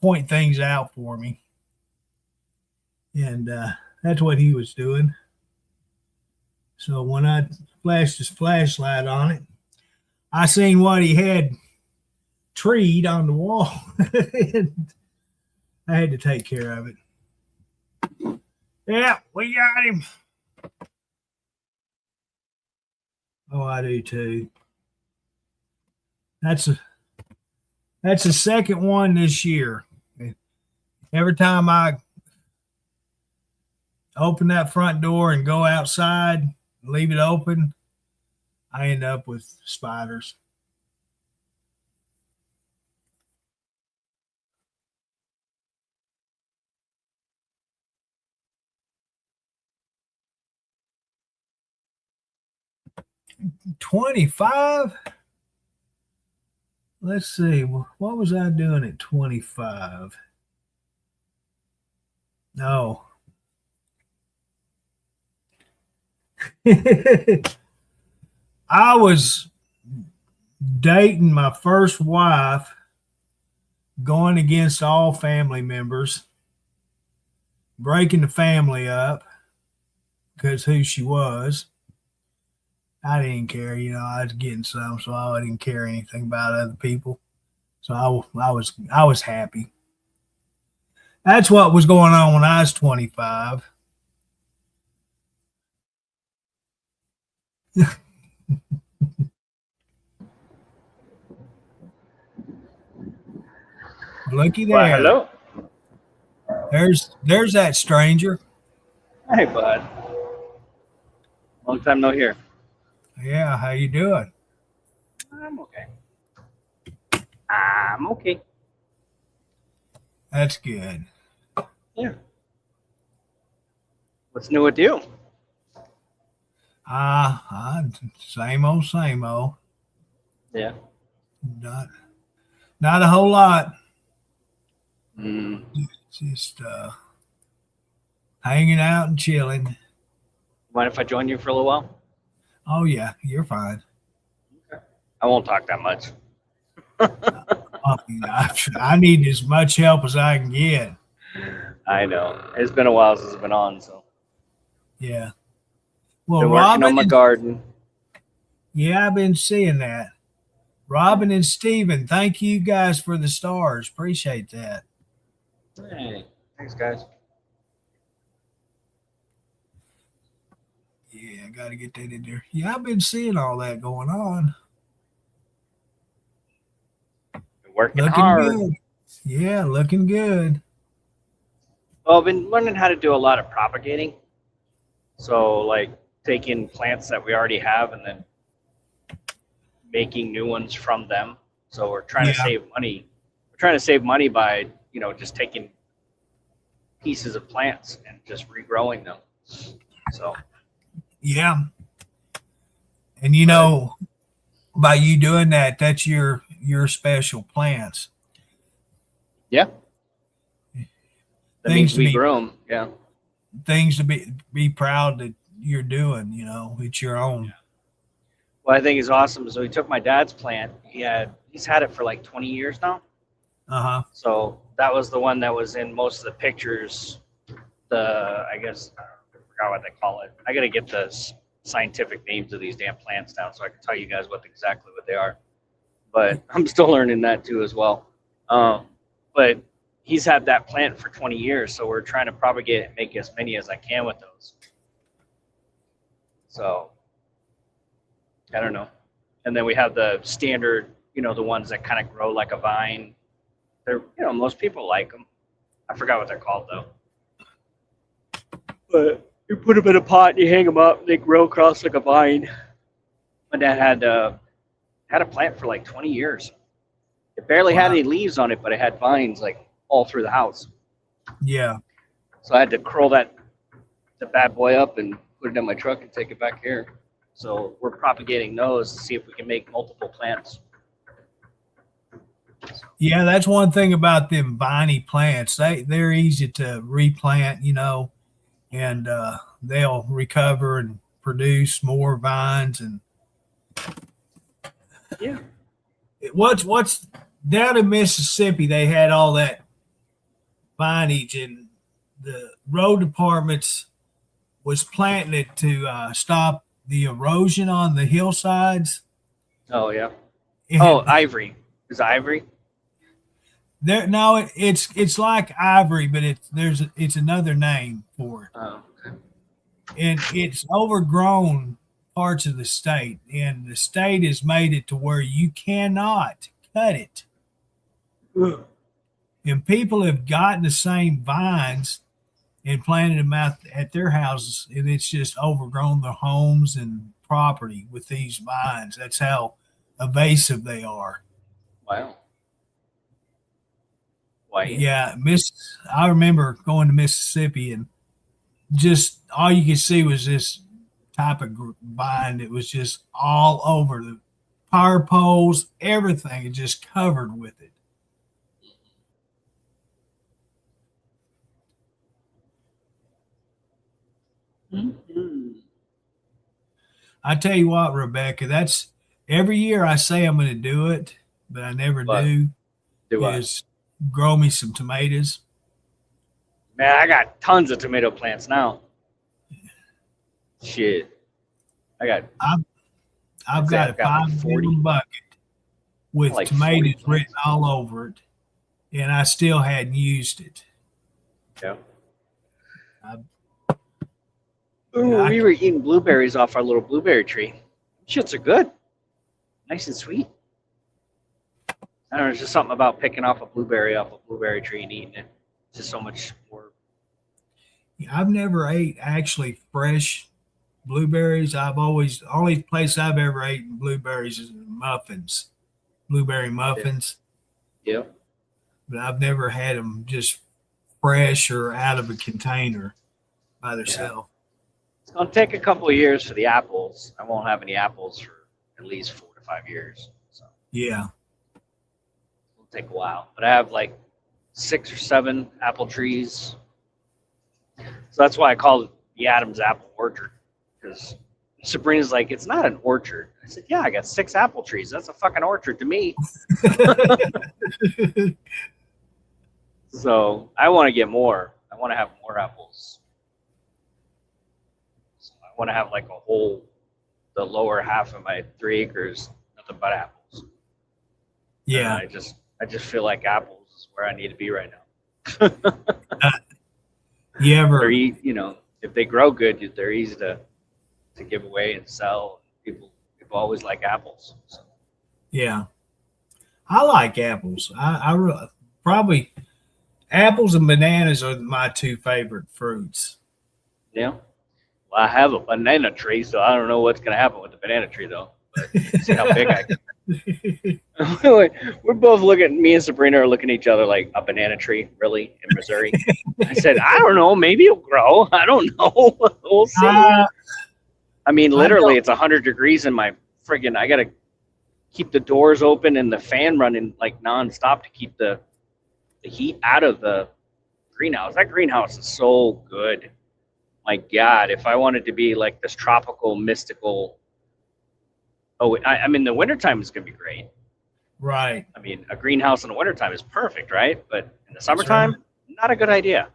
point things out for me. And that's what he was doing. So when I flashed his flashlight on it, I seen what he had treed on the wall. And I had to take care of it. Yeah, we got him. Oh, I do too. That's the second one this year. Every time I open that front door and go outside, leave it open, I end up with spiders. $25. Let's see. What was I doing at 25? No. I was dating my first wife, going against all family members, breaking the family up because who she was. I didn't care, I was getting some, so I didn't care anything about other people. So I was happy. That's what was going on when I was 25. Looky Well, there. hello. There's that stranger. Hey, bud. Long time no hear. Yeah, how you doing? I'm okay. I'm okay. That's good. Yeah. What's new with you? Same old, same old. Yeah. Not not a whole lot. Mm. Just hanging out and chilling. Mind if I join you for a little while? Oh yeah, you're fine. I won't talk that much. I need as much help as I can get. I know. It's been a while since I've been on, so. Yeah. Well, Been working on my garden. Yeah, I've been seeing that. Robin and Steven, thank you guys for the stars. Appreciate that. Hey, thanks, guys. Yeah, I got to get that in there. Yeah, I've been seeing all that going on. Been working Looking hard. good. Yeah, looking good. Well, I've been learning how to do a lot of propagating. So, like, taking plants that we already have and then making new ones from them. So we're trying to save money. We're trying to save money by, just taking pieces of plants and just regrowing them. So Yeah. And by you doing that, that's your special plants. yeah, that means we grow them. Yeah, things to be proud that you're doing. It's your own. What I think is awesome is we took my dad's plant. He's had it for like 20 years now. So that was the one that was in most of the pictures. I forgot what they call it. I got to get the scientific names of these damn plants down so I can tell you guys exactly what they are. But I'm still learning that too as well. But he's had that plant for 20 years, so we're trying to propagate and make as many as I can with those. So I don't know. And then we have the standard, the ones that kind of grow like a vine. They're, most people like them. I forgot what they're called though. But you put them in a pot and you hang them up. They grow across like a vine. My dad had a plant for like 20 years. It barely had any leaves on it, but it had vines like all through the house. Yeah. So I had to curl the bad boy up and put it in my truck and take it back here. So we're propagating those to see if we can make multiple plants. Yeah, that's one thing about them viney plants. They're easy to replant, and they'll recover and produce more vines. And yeah, what's down in Mississippi? They had all that vinage, and the road departments was planting it to stop the erosion on the hillsides. Oh yeah. And ivory. Is it ivory? It's like ivory, but it's another name for it. Oh, okay. And it's overgrown parts of the state, and the state has made it to where you cannot cut it. Ugh. And people have gotten the same vines and planted them out at their houses, and it's just overgrown their homes and property with these vines. That's how invasive they are. Wow. Why? Yeah, I remember going to Mississippi, and just all you could see was this type of vine that was just all over the power poles, everything, and just covered with it. Mm-hmm. I tell you what, Rebecca, that's every year I say I'm going to do it, but I never do. Is grow me some tomatoes. Man, I got tons of tomato plants now. Shit. I've got a 5-gallon bucket with like tomatoes written all over it, and I still hadn't used it. Yeah. We were eating blueberries off our little blueberry tree. Shits are good. Nice and sweet. I don't know, it's just something about picking off a blueberry tree and eating it. It's just so much more. I've never ate actually fresh blueberries. Only place I've ever eaten blueberries is muffins, blueberry muffins. Yeah. But I've never had them just fresh or out of a container by themselves. It's going to take a couple of years for the apples. I won't have any apples for at least 4 to 5 years. So yeah. It'll take a while. But I have like 6 or 7 apple trees. So that's why I call it the Adams Apple Orchard. Because Sabrina's like, it's not an orchard. I said, yeah, I got 6 apple trees. That's a fucking orchard to me. So I want to get more. I want to have more apples. So I want to have like the lower half of my 3 acres, nothing but apples. Yeah. And I just feel like apples is where I need to be right now. If they grow good, they're easy to give away and sell. People always like apples. So. Yeah. I like apples. I probably apples and bananas are my 2 favorite fruits. Yeah. Well, I have a banana tree, so I don't know what's going to happen with the banana tree, though. But see how big I can. We're both me and Sabrina are looking at each other like, a banana tree, really, in Missouri? I said, I don't know. Maybe it'll grow. I don't know. We'll see. I mean, literally, it's 100 degrees in my friggin', I got to keep the doors open and the fan running like nonstop to keep the heat out of the greenhouse. That greenhouse is so good. My God, if I wanted to be like this tropical, mystical. Oh, I mean, the wintertime is going to be great. Right. I mean, a greenhouse in the wintertime is perfect, right? But in the summertime, not a good idea.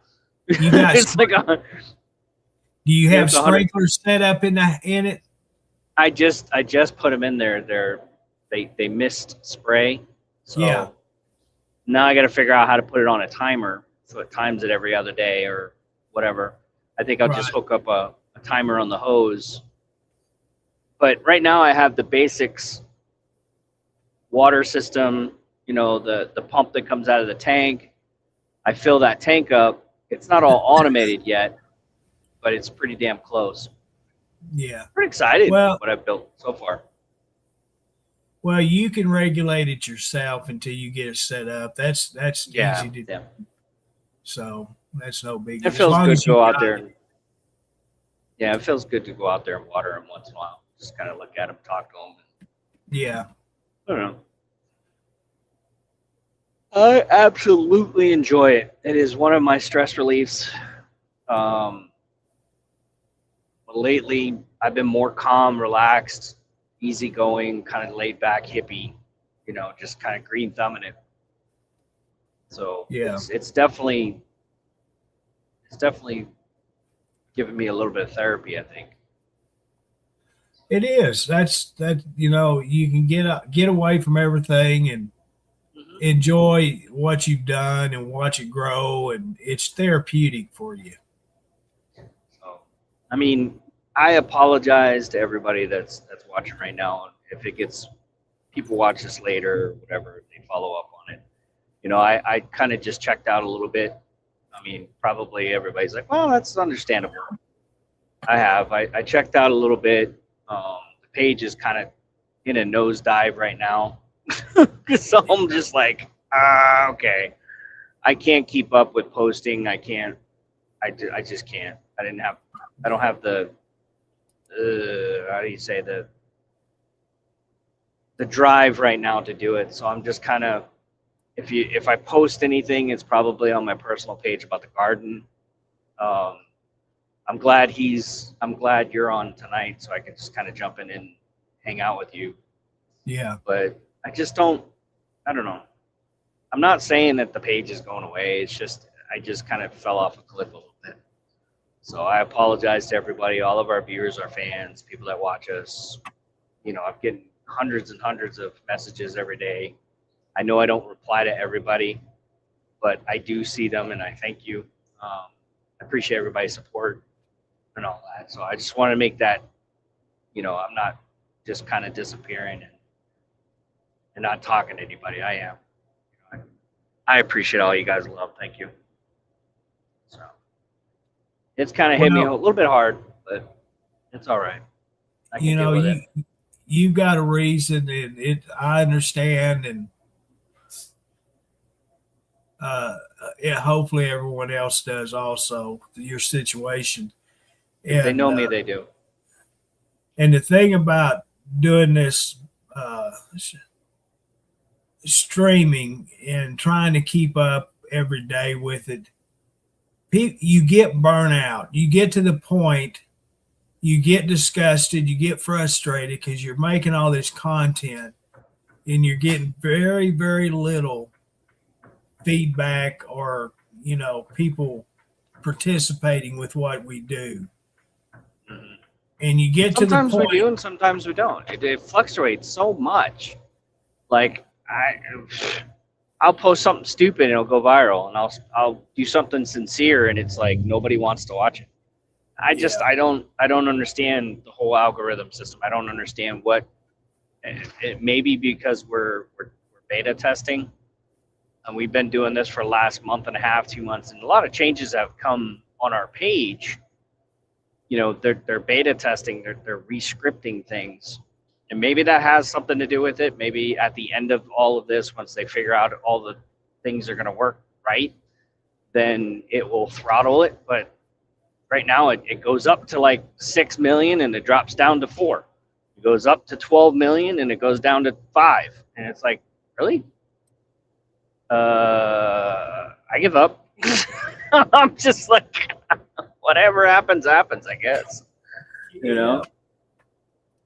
You guys, it's like do you have sprinklers set up in it? I just put them in there. They mist spray. So yeah. Now I got to figure out how to put it on a timer so it times it every other day or whatever. I think I'll just hook up a timer on the hose. But right now I have the basics water system, you know, the pump that comes out of the tank. I fill that tank up. It's not all automated yet, but it's pretty damn close. Yeah. Pretty excited Well, what I've built so far. Well, you can regulate it yourself until you get it set up. That's easy to do. So that's no big deal. It feels good to go out there. Yeah, it feels good to go out there and water them once in a while. Just kind of look at them, talk to them. Yeah. I don't know. I absolutely enjoy it. It is one of my stress reliefs. Lately, I've been more calm, relaxed, easygoing, kind of laid back, hippie, you know, just kind of green thumbing it. So yeah, it's definitely giving me a little bit of therapy, I think. It is. That you know, you can get away from everything and enjoy what you've done and watch it grow, and it's therapeutic for you. So, I mean, I apologize to everybody that's watching right now. If it gets people watch this later or whatever, they follow up on it. You know, I kind of just checked out a little bit. I mean, probably everybody's like, well, that's understandable. I checked out a little bit. The page is kind of in a nosedive right now. So I'm just like, okay. I can't keep up with posting. I just can't. I don't have the, how do you say, the drive right now to do it. So I'm just kind of, if I post anything, it's probably on my personal page about the garden. I'm glad you're on tonight, so I can just kind of jump in and hang out with you. Yeah. But I don't know. I'm not saying that the page is going away. It's just, I just kind of fell off a cliff a little bit. So I apologize to everybody, all of our viewers, our fans, people that watch us. You know, I'm getting hundreds and hundreds of messages every day. I know I don't reply to everybody, but I do see them and I thank you. I appreciate everybody's support and all that. So I just want to make that, you know, I'm not just kind of disappearing and not talking to anybody. I am. You know, I appreciate all you guys' love. Thank you. So it's kind of hit me a little bit hard, but it's all right. I can deal with it. You've got a reason, and I understand, and hopefully everyone else does also, your situation. If they know me, they do. And the thing about doing this streaming and trying to keep up every day with it, you get burnout. You get to the point, you get disgusted, you get frustrated because you're making all this content and you're getting very, very little feedback or, you know, people participating with what we do. Mm-hmm. And you get sometimes to the point. Sometimes we do and sometimes we don't. It fluctuates so much. Like I'll post something stupid and it'll go viral, and I'll do something sincere and it's like nobody wants to watch it. I don't understand the whole algorithm system. I don't understand what it may be because we're beta testing, and we've been doing this for the last month and a half, 2 months, and a lot of changes have come on our page. You know, they're beta testing, they're re-scripting things. And maybe that has something to do with it. Maybe at the end of all of this, once they figure out all the things are going to work right, then it will throttle it. But right now it goes up to like 6 million and it drops down to 4. It goes up to 12 million and it goes down to 5. And it's like, really? I give up. I'm just like, whatever happens, I guess. You know?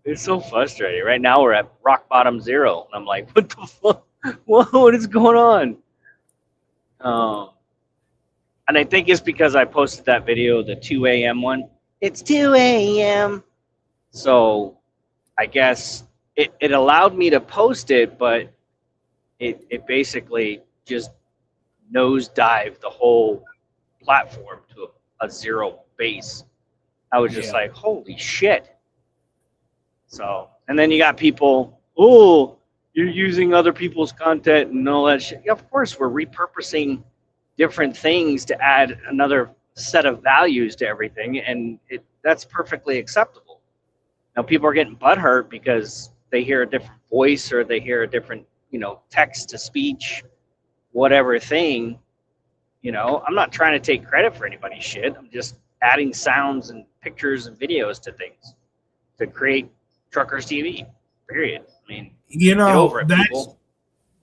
It's so frustrating. Right now we're at rock bottom 0. And I'm like, what the fuck? What is going on? And I think it's because I posted that video, the 2 a.m. one. It's 2 a.m. So I guess it allowed me to post it, but it basically just nosedived the whole platform to a 0 base. I was just like, holy shit. So, and then you got people, ooh, you're using other people's content and all that shit. Yeah, of course, we're repurposing different things to add another set of values to everything, and that's perfectly acceptable. Now, people are getting butthurt because they hear a different voice or they hear a different, text to speech, whatever thing. I'm not trying to take credit for anybody's shit. I'm just adding sounds and pictures and videos to things to create Truckers TV. Period. I mean, get over it, people.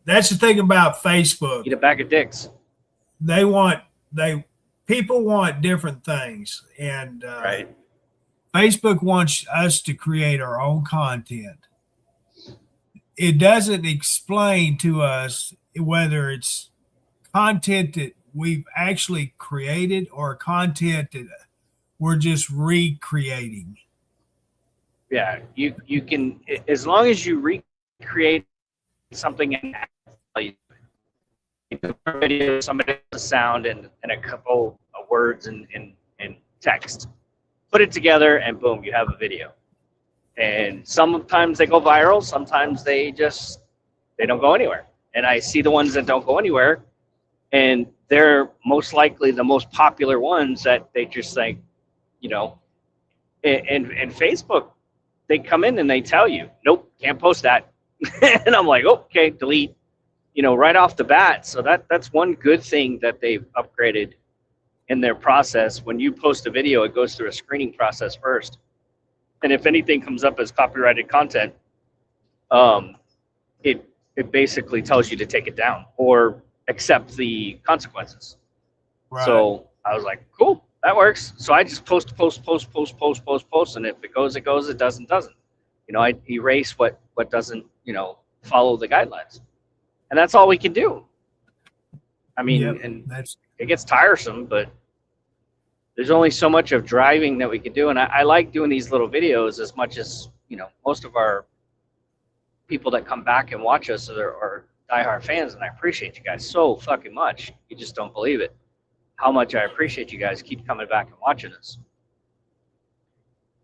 That's the thing about Facebook. Eat a bag of dicks. People want different things, and right. Facebook wants us to create our own content. It doesn't explain to us whether it's content that we've actually created or content that we're just recreating. Yeah, you can, as long as you recreate something and video, somebody else's sound and a couple of words and text, put it together, and boom, you have a video. And sometimes they go viral, sometimes they don't go anywhere. And I see the ones that don't go anywhere, and they're most likely the most popular ones that they just like, and Facebook, they come in and they tell you, nope, can't post that. And I'm like, oh, okay, delete, right off the bat. So that's one good thing that they've upgraded in their process. When you post a video, it goes through a screening process first. And if anything comes up as copyrighted content, it basically tells you to take it down or accept the consequences. Right. So I was like, cool, that works. So I just post, and if it goes, it goes. It doesn't. I erase what doesn't, follow the guidelines, and that's all we can do. I mean, it gets tiresome, but there's only so much of driving that we can do. And I like doing these little videos as much as, most of our people that come back and watch us are diehard fans, and I appreciate you guys so fucking much. You just don't believe it, how much I appreciate you guys keep coming back and watching us.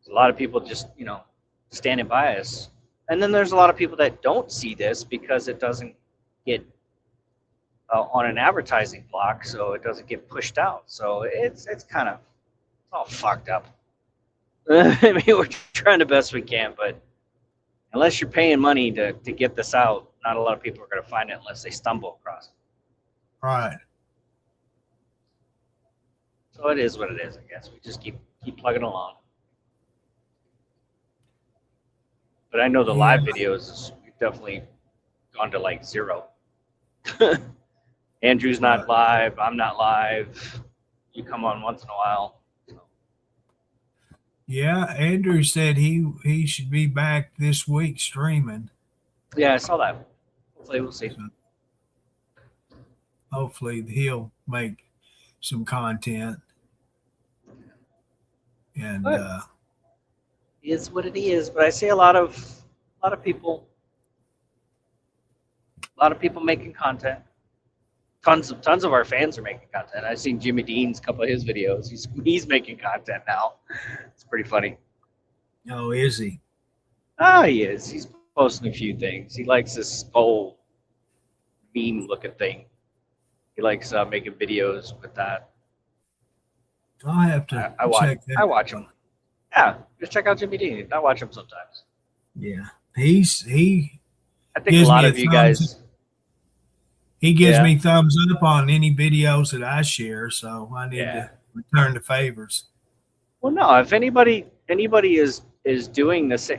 There's a lot of people just, standing by us. And then there's a lot of people that don't see this because it doesn't get on an advertising block, so it doesn't get pushed out. So it's kind of all fucked up. I mean, we're trying the best we can, but unless you're paying money to get this out, not a lot of people are going to find it unless they stumble across it. Right. So it is what it is, I guess. We just keep plugging along. But I know the live videos, we've definitely gone to like 0. Andrew's not live. I'm not live. You come on once in a while. So. Yeah, Andrew said he should be back this week streaming. Yeah, I saw that. Hopefully we'll see. Hopefully he'll make some content. And is what it is. But I see a lot of people making content. Tons of our fans are making content. I've seen Jimmy Dean's couple of his videos. He's making content now. It's pretty funny. Oh, is he? Oh, he is. He's posting a few things. He likes this skull meme looking thing. He likes making videos with that. I'll have to check that. I watch him. Yeah, just check out Jimmy Dean. I watch him sometimes. Yeah, I think a lot of you guys. He gives me thumbs up on any videos that I share, so I need to return the favors. Well, no, if anybody is doing this,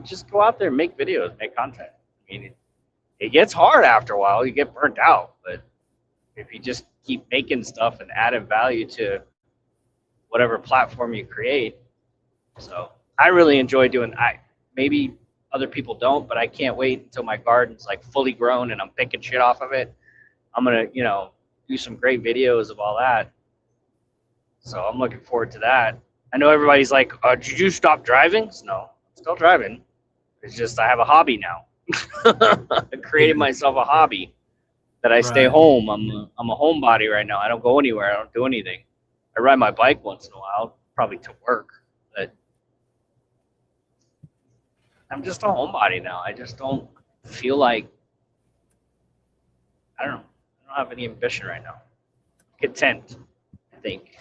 just go out there and make videos, make content. I mean, it gets hard after a while. You get burnt out, but if you just keep making stuff and adding value to whatever platform you create. So I really enjoy doing. Maybe other people don't, but I can't wait until my garden's like fully grown and I'm picking shit off of it. I'm gonna, do some great videos of all that. So I'm looking forward to that. I know everybody's like, did you stop driving? No, I'm still driving. It's just I have a hobby now. I created myself a hobby that I stay home. I'm a homebody right now. I don't go anywhere. I don't do anything. I ride my bike once in a while, probably to work, but I'm just a homebody now. I just don't feel like, I don't know. I don't have any ambition right now. Content, I think.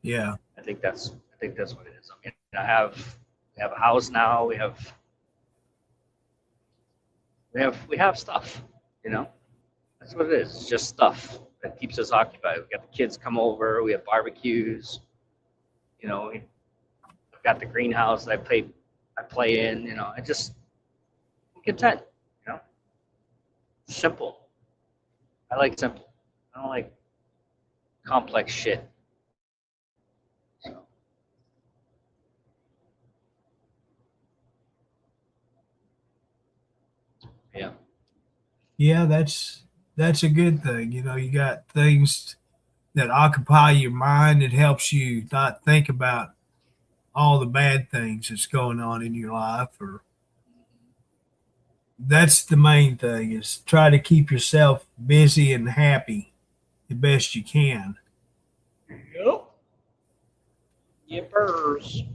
Yeah. I think that's what it is. I mean, we have a house now. We have stuff. You know, that's what it is. It's just stuff that keeps us occupied. We got the kids come over. We have barbecues. You know, we've got the greenhouse that I play in. You know, I'm content. You know, simple. I like simple. I don't like complex shit. So. Yeah. Yeah, that's a good thing. You know, you got things that occupy your mind. It helps you not think about all the bad things that's going on in your life. Or that's the main thing, is try to keep yourself busy and happy the best you can. Yep. Yippers.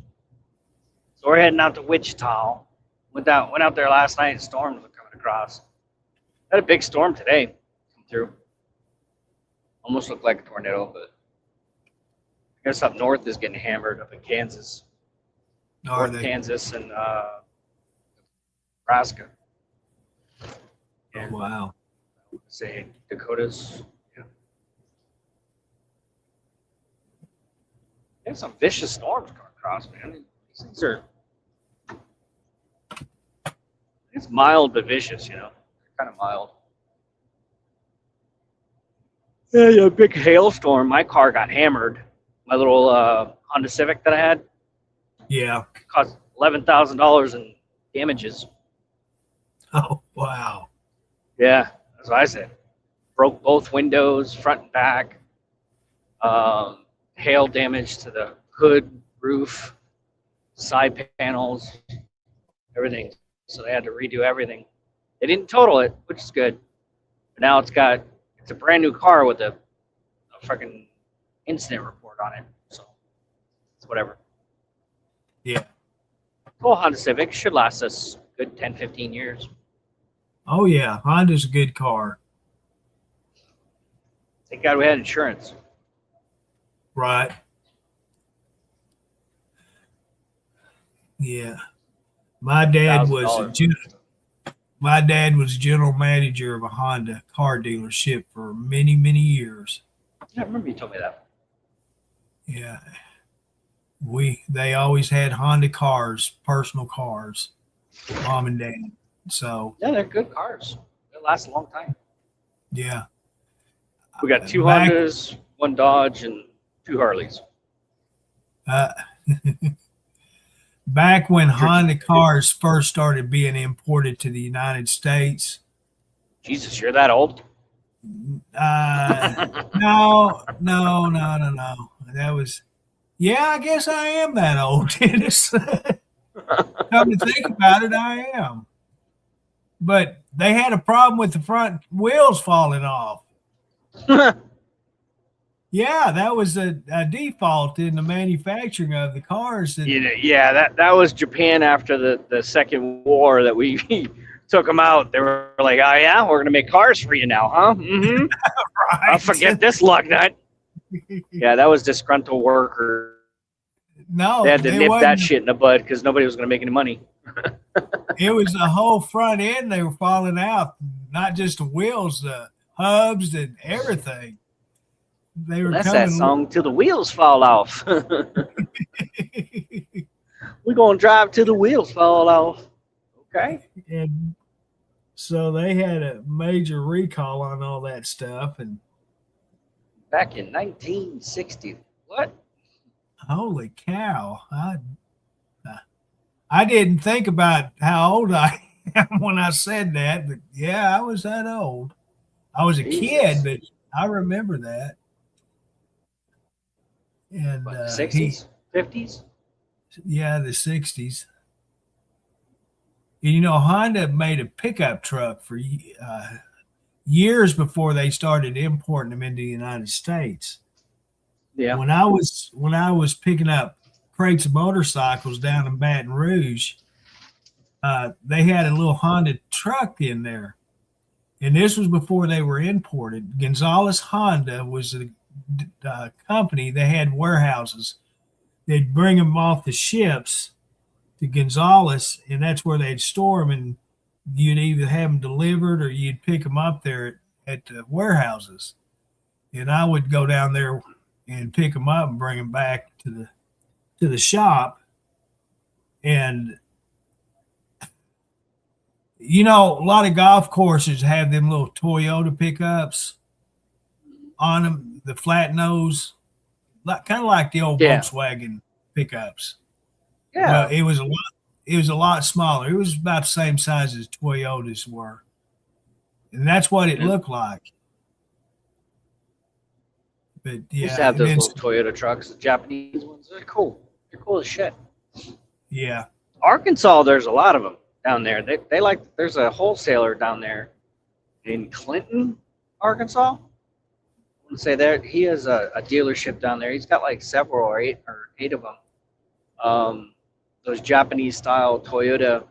So we're heading out to Wichita. Went out there last night. Storms were coming across. Had a big storm today come through. Almost looked like a tornado, but I guess up north is getting hammered up in Kansas. Are they? Kansas and Nebraska. And, wow. Say Dakotas. Yeah. There's some vicious storms going across, man. These things are. It's mild but vicious, you know. Kind of mild. Yeah, a big hailstorm. My car got hammered. My little Honda Civic that I had. Yeah. Cost $11,000 in damages. Oh, wow. Yeah, that's what I said. Broke both windows, front and back. Hail damage to the hood, roof, side panels, everything. So they had to redo everything. They didn't total it, which is good. But now it's a brand new car with a freaking incident report on it. So it's whatever. Yeah. Well, Honda Civic should last us a good 10, 15 years. Oh, yeah. Honda's a good car. Thank God we had insurance. Right. Yeah. My dad was general manager of a Honda car dealership for many, many years. I remember you told me that. Yeah. They always had Honda cars, personal cars, mom and dad. So yeah, they're good cars. They last a long time. Yeah. We got two Hondas, one Dodge, and two Harleys. Back when Honda cars first started being imported to the United States. Jesus, you're that old? No. That was, yeah, I guess I am that old, Dennis. Come to think about it, I am. But they had a problem with the front wheels falling off. Yeah, that was a default in the manufacturing of the cars. Yeah, that was Japan after the Second War that we took them out. They were like, oh, yeah, we're going to make cars for you now, huh? Mm-hmm. Right. I'll forget this lug nut. Yeah, that was disgruntled worker. No, they had to nip that shit in the bud because nobody was going to make any money. It was the whole front end they were falling out, not just the wheels, the hubs and everything. They were that's that song, Till the Wheels Fall Off. We're going to drive till the wheels fall off. Okay. And so they had a major recall on all that stuff. And back in 1960. What? Holy cow. I didn't think about how old I am when I said that, but yeah, I was that old. I was a kid, but I remember that. And what, 60s, 50s? Yeah, the 60s. And, you know, Honda made a pickup truck for years before they started importing them into the United States. Yeah. When I was picking up crates of motorcycles down in Baton Rouge, they had a little Honda truck in there. And this was before they were imported. Gonzalez Honda was a company. They had warehouses. They'd bring them off the ships to Gonzalez, and that's where they'd store them. And you'd either have them delivered or you'd pick them up there at the warehouses. And I would go down there and pick them up and bring them back to the shop. And a lot of golf courses have them little Toyota pickups on them, the flat nose, kind of like the old Volkswagen pickups. Yeah, well, it was a lot smaller. It was about the same size as Toyotas were, and that's what it looked like. But yeah, I used to have those little Toyota trucks, the Japanese ones. They're cool. They're cool as shit. Yeah, Arkansas, there's a lot of them down there. They like. There's a wholesaler down there in Clinton, Arkansas. I want to say there he has a dealership down there. He's got like several or eight of them. Those Japanese style Toyota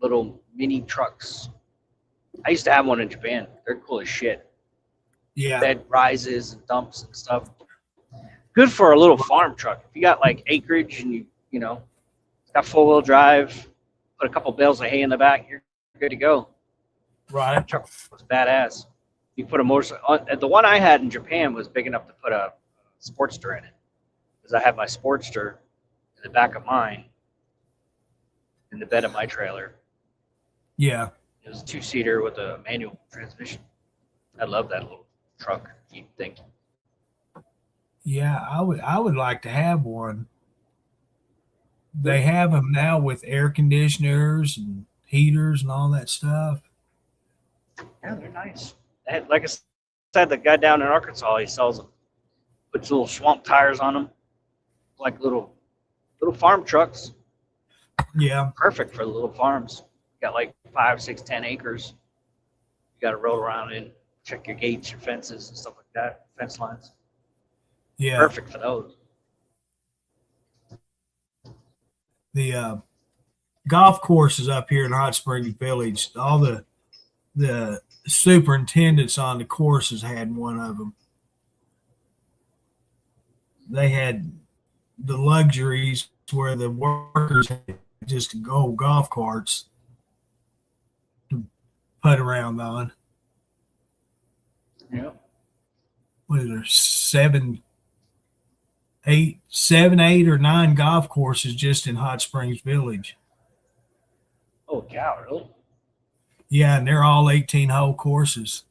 little mini trucks. I used to have one in Japan. They're cool as shit. Yeah. Bed rises and dumps and stuff. Good for a little farm truck. If you got like acreage and you know, it's got 4-wheel drive, put a couple bales of hay in the back, you're good to go. Right. That truck was badass. You put a motorcycle. The one I had in Japan was big enough to put a Sportster in it, because I had my Sportster in the back of mine, in the bed of my trailer. Yeah. It was a 2-seater with a manual transmission. I love that little truck Jeep thing. Yeah, I would like to have one. They have them now with air conditioners and heaters and all that stuff. Yeah, they're nice. Like I said, the guy down in Arkansas, he sells them. Puts little swamp tires on them, like little farm trucks. Yeah. Perfect for the little farms. You got like 5, 6, 10 acres. You got to roll around and check your gates, your fences, and stuff like that. Fence lines. Yeah. Perfect for those. The golf courses up here in Hot Springs Village, all the superintendents on the courses had one of them. They had the luxuries where the workers had just go golf carts to put around on. Yeah. What is there, 7, 8 or 9 golf courses just in Hot Springs Village. Oh, cow, really? Yeah, and they're all 18-hole courses.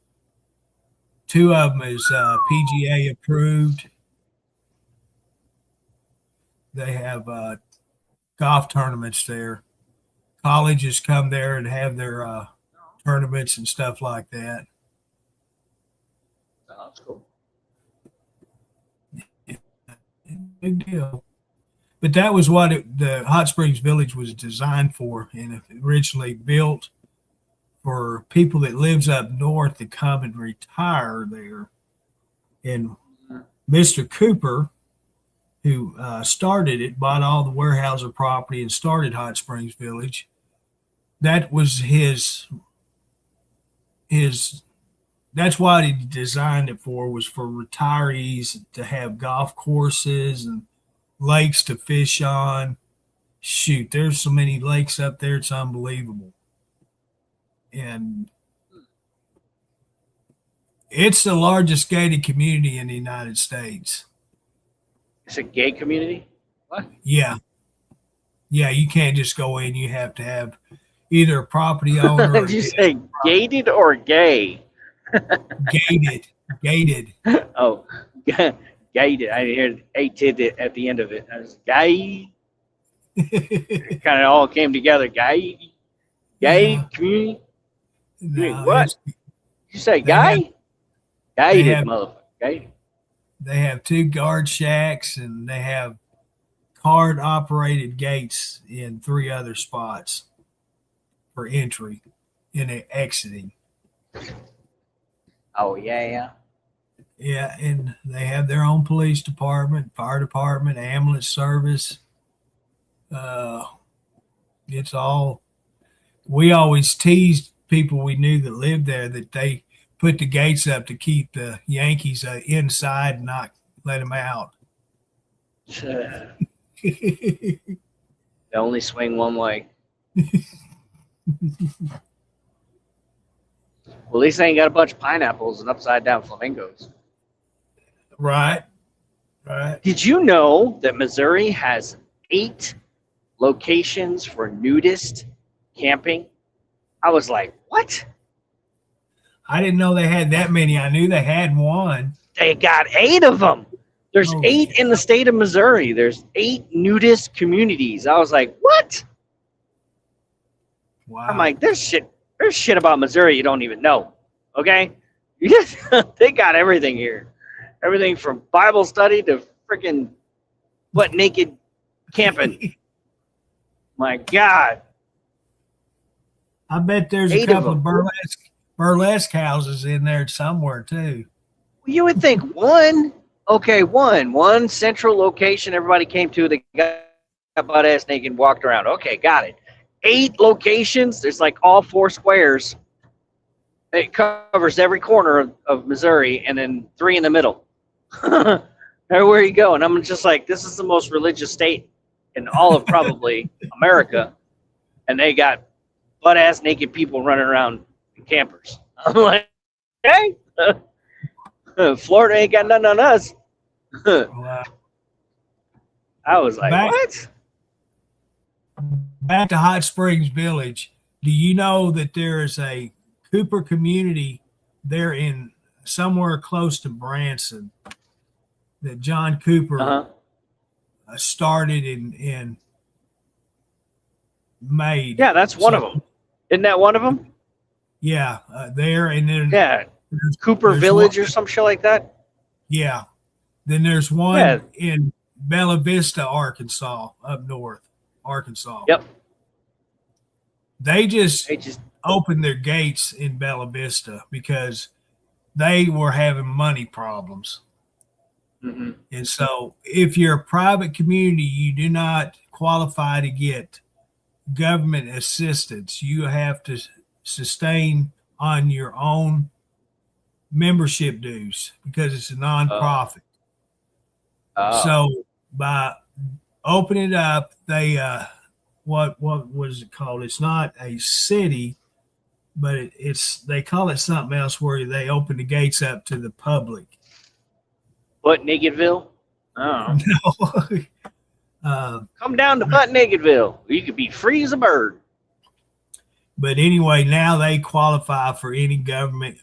2 of them is PGA approved. They have golf tournaments there. Colleges come there and have their tournaments and stuff like that. Oh, that's cool. Big deal. But that was what the Hot Springs Village was designed for, and originally built for people that lives up north to come and retire there. And Mr. Cooper, who started it, bought all the Weyerhaeuser property and started Hot Springs Village. That was his. That's what he designed it for, was for retirees to have golf courses and lakes to fish on. Shoot, there's so many lakes up there, it's unbelievable. And it's the largest gated community in the United States. It's a gay community? What? Yeah. Yeah, you can't just go in. You have to have either a property owner. Did you say gated or gay? Gated. Oh, gated. I heard A-tid at the end of it. I was gay. It kind of all came together. Gay community. No, what? You say gay? Gated, motherfucker. Gated. They have 2 guard shacks, and they have card-operated gates in 3 other spots for entry and exiting. Oh, yeah. Yeah, and they have their own police department, fire department, ambulance service. It's all we always teased people we knew that lived there that they put the gates up to keep the Yankees inside and not let them out. They only swing one way. Well, at least they ain't got a bunch of pineapples and upside down flamingos. Right. Did you know that Missouri has 8 locations for nudist camping? I was like, what? I didn't know they had that many. I knew they had one. They got 8 of them. There's 8 in the state of Missouri. There's 8 nudist communities. I was like, what? Wow. I'm like, there's shit about Missouri you don't even know. Okay? They got everything here. Everything from Bible study to freaking butt naked camping. My God. I bet there's a couple of burlesque houses in there somewhere too. Well, you would think one central location everybody came to, they got butt ass naked and walked around. Okay, got it. 8 locations, there's like all 4 squares. It covers every corner of Missouri and then 3 in the middle. Everywhere you go. And I'm just like, this is the most religious state in all of probably America. And they got butt ass naked people running around in campers. I'm like, hey, Florida ain't got nothing on us. Wow. I was like, what? Back to Hot Springs Village. Do you know that there is a Cooper community there in somewhere close to Branson that John Cooper started and made? Yeah, that's one of them. Isn't that one of them? Yeah, there. And then there's Cooper Village or some shit like that. Yeah. Then there's one in Bella Vista, Arkansas, up north, Arkansas. Yep. They just opened their gates in Bella Vista because they were having money problems. Mm-hmm. And so if you're a private community, you do not qualify to get government assistance. You have to sustain on your own membership dues because it's a nonprofit. So by opening it up, they what was it called? It's not a city, but it's they call it something else where they open the gates up to the public. Butt Nakedville? Oh. No. Come down to Butt Nakedville. You could be free as a bird. But anyway, now they qualify for any government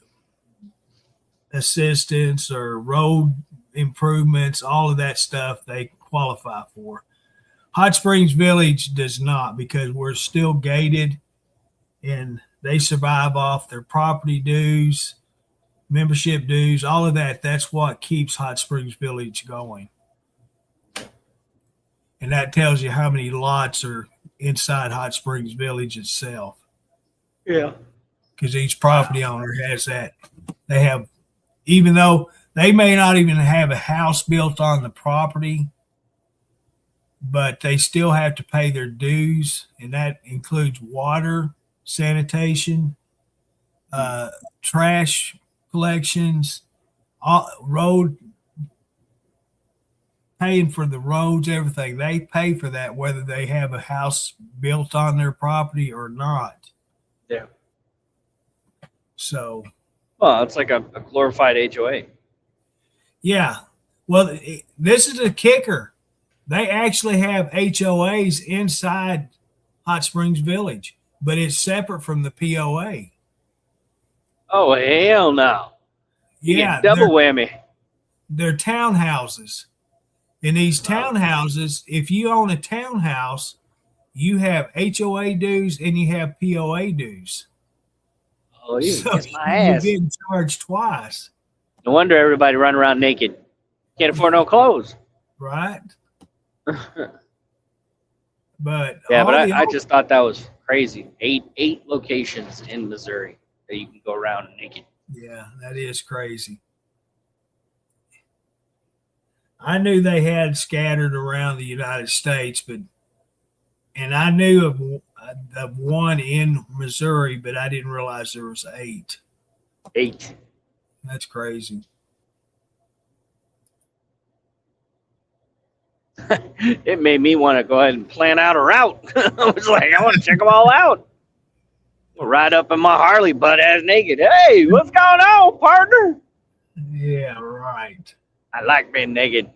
assistance or road improvements, all of that stuff they qualify for. Hot Springs Village does not because we're still gated and they survive off their property dues, membership dues, all of that. That's what keeps Hot Springs Village going. And that tells you how many lots are inside Hot Springs Village itself. Yeah. Because each property owner has that. They have, even though they may not even have a house built on the property, but they still have to pay their dues, and that includes water, sanitation, trash collections, road, paying for the roads, everything. They pay for that whether they have a house built on their property or not. Yeah. So. Well, it's like a glorified HOA. Yeah. Well, this is a kicker. They actually have HOAs inside Hot Springs Village, but it's separate from the POA. Oh, hell no. Yeah. Double whammy. They're townhouses. In these townhouses, if you own a townhouse, you have HOA dues and you have POA dues. Oh, you kiss my ass. You're getting charged twice. No wonder everybody run around naked. Can't afford no clothes. Right. But yeah, but I just thought that was crazy. Eight locations in Missouri that you can go around naked. Yeah, that is crazy. I knew they had scattered around the United States, and I knew of the one in Missouri, but I didn't realize there was 8. 8. That's crazy. It made me want to go ahead and plan out a route. I was like, I want to check them all out. We'll ride up in my Harley, butt ass naked. Hey, what's going on, partner? Yeah, right. I like being naked.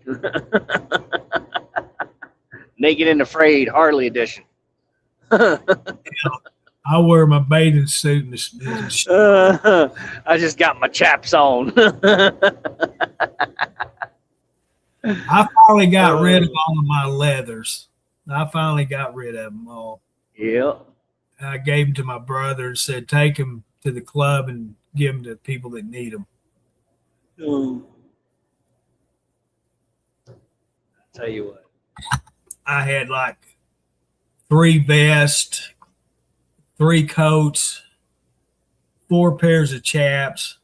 Naked and Afraid, Harley edition. I wear my bathing suit and I just got my chaps on. I finally got rid of all of my leathers. I finally got rid of them all. Yeah. I gave them to my brother and said, take them to the club and give them to people that need them. I'll tell you what. I had like 3 vests, 3 coats, 4 pairs of chaps.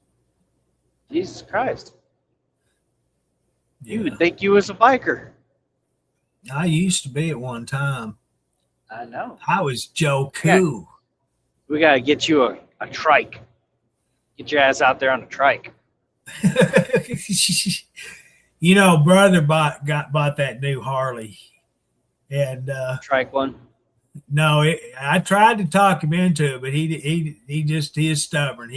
Jesus Christ. Yeah. You would think you was a biker. I used to be at one time. I know. I was Joe Cool. We got to get you a trike. Get your ass out there on a trike. You know, brother bought that new Harley. And Trike one? No, I tried to talk him into it, but he is stubborn.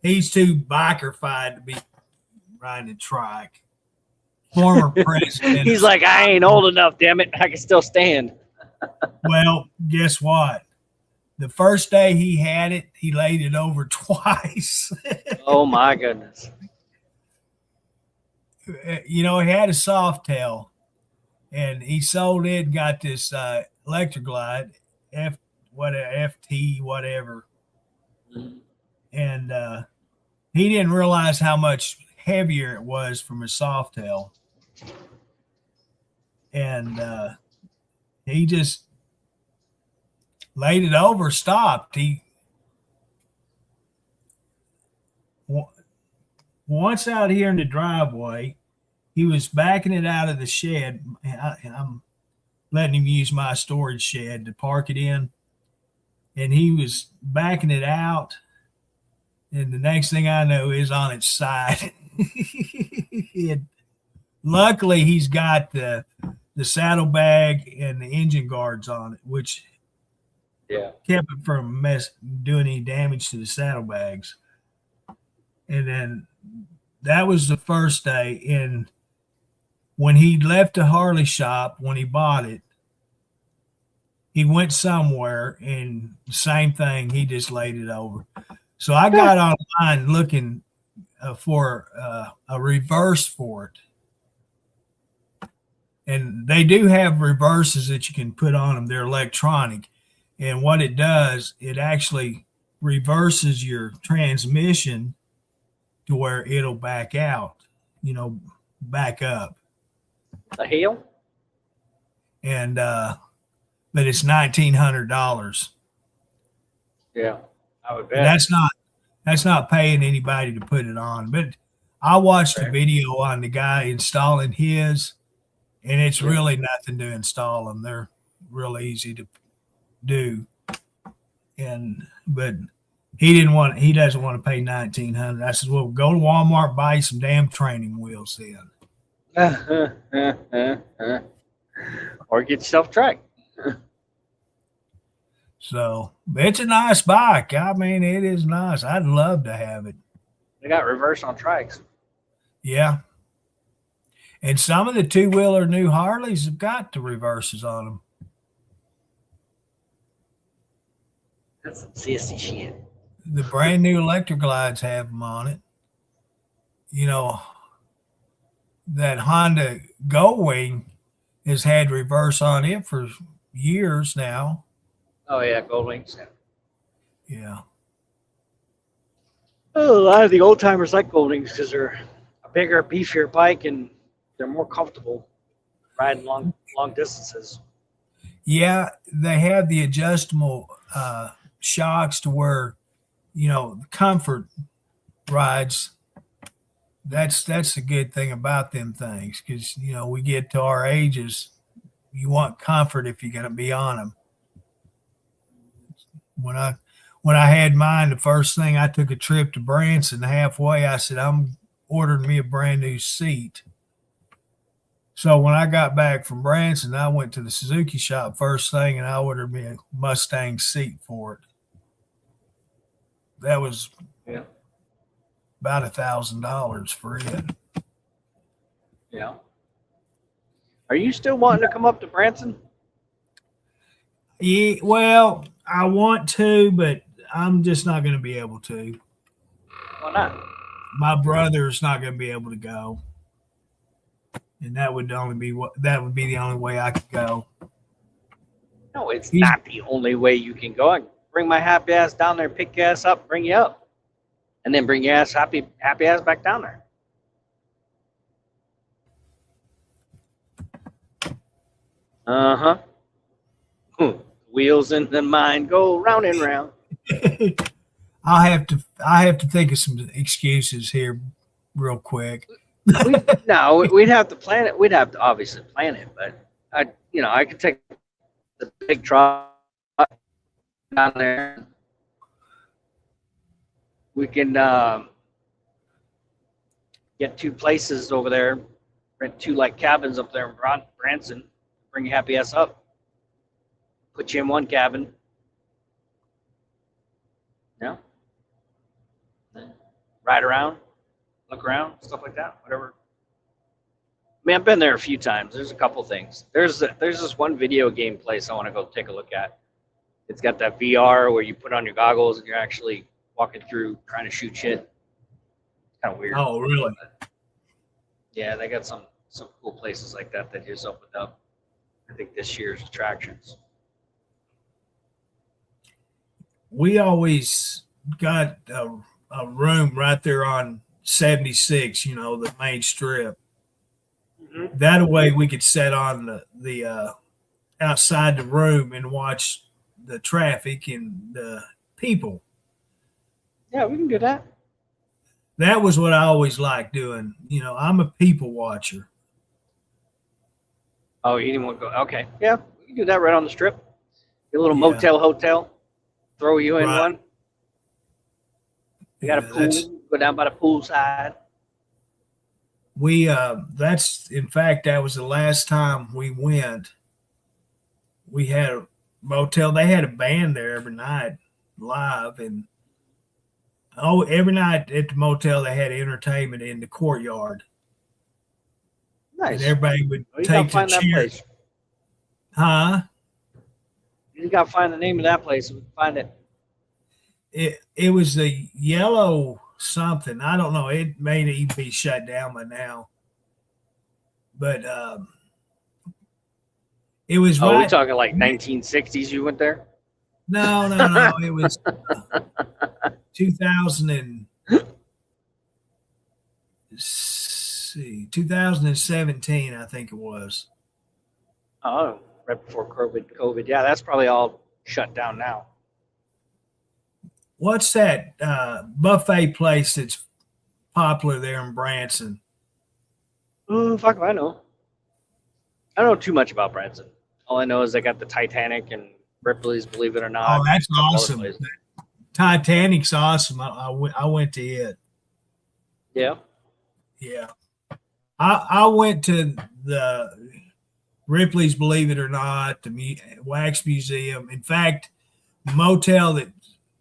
He's too biker-fied to be riding a trike. Former president. He's like, I ain't old enough, damn it. I can still stand. Well, guess what? The first day he had it, he laid it over twice. Oh, my goodness. You know, he had a Softail, and he sold it and got this Electroglide, FT, whatever. Mm-hmm. And he didn't realize how much heavier it was from a Softail. And he just laid it over, stopped. Once out here in the driveway, he was backing it out of the shed. I'm letting him use my storage shed to park it in. And he was backing it out. And the next thing I know is on its side. Luckily, he's got the saddlebag and the engine guards on it, which kept it from doing any damage to the saddlebags. And then that was the first day. And when he left the Harley shop, when he bought it, he went somewhere and same thing, he just laid it over. So I got online looking for a reverse for it. And they do have reverses that you can put on them. They're electronic. And what it does, it actually reverses your transmission to where it'll back out, back up. The hell? And, but it's $1,900. Yeah, I would bet. That's not paying anybody to put it on. But I watched a video on the guy installing his, and it's really nothing to install them. They're real easy to do. But he doesn't want to pay $1,900. I said, well, go to Walmart, buy some damn training wheels then. Or get yourself a trike. So it's a nice bike. I mean, it is nice. I'd love to have it. They got reverse on trikes. Yeah. And some of the 2-wheeler new Harleys have got the reverses on them. That's some sissy shit. The brand new Electroglides have them on it. That Honda Goldwing has had reverse on it for years now. Oh, yeah, Goldwings. Yeah. Oh, a lot of the old timers like Goldwings because they're a bigger, beefier bike and they're more comfortable riding long distances. Yeah, they have the adjustable shocks to where, comfort rides. That's the good thing about them things because, we get to our ages, you want comfort if you're going to be on them. When I had mine, the first thing I took a trip to Branson. Halfway, I said, I'm ordering me a brand new seat. So when I got back from Branson, I went to the Suzuki shop first thing, and I ordered me a Mustang seat for it. That was about $1,000 for it. Yeah. Are you still wanting to come up to Branson? Yeah, well, I want to, but I'm just not going to be able to. Why not? My brother's not going to be able to go, and that would be the only way I could go. No, it's not the only way you can go. I can bring my happy ass down there, pick your ass up, bring you up, and then bring your ass happy ass back down there. Wheels in the mind go round and round. I have to think of some excuses here, real quick. We'd have to plan it. We'd have to obviously plan it, but I could take the big truck down there. We can get 2 places over there, rent 2 like cabins up there in Branson, bring your happy ass up, put you in one cabin. Yeah. Ride around, look around, stuff like that, whatever. I mean, I've been there a few times. There's a couple things. There's this one video game place I want to go take a look at. It's got that VR where you put on your goggles and you're actually walking through trying to shoot shit. It's kind of weird. Oh, really? But yeah, they got some cool places like that just opened up. I think this year's attractions. We always got a room right there on 76, the main strip. Mm-hmm. That way we could sit on the outside the room and watch the traffic and the people. Yeah, we can do that. That was what I always liked doing. I'm a people watcher. Oh, you didn't want to go? Okay. Yeah, we can do that right on the strip. Get a little motel, hotel. Throw you in one. You got a pool. Go down by the pool side. That was the last time we went. We had a motel. They had a band there every night live, and every night at the motel they had entertainment in the courtyard. Nice. And everybody would take the chair. Huh? You just gotta find the name of that place. We can find it. It was the Yellow something. I don't know. It may even be shut down by now. But it was. Oh, we're talking like 1960s. You went there? No. It was 2017, I think it was. Oh, right before COVID. Yeah, that's probably all shut down now. What's that buffet place that's popular there in Branson? Fuck if I know. I don't know too much about Branson. All I know is they got the Titanic and Ripley's, believe it or not. Oh, that's awesome. Titanic's awesome. I went to it. Yeah. Yeah. I went to the Ripley's, believe it or not, the Wax Museum. In fact, the motel that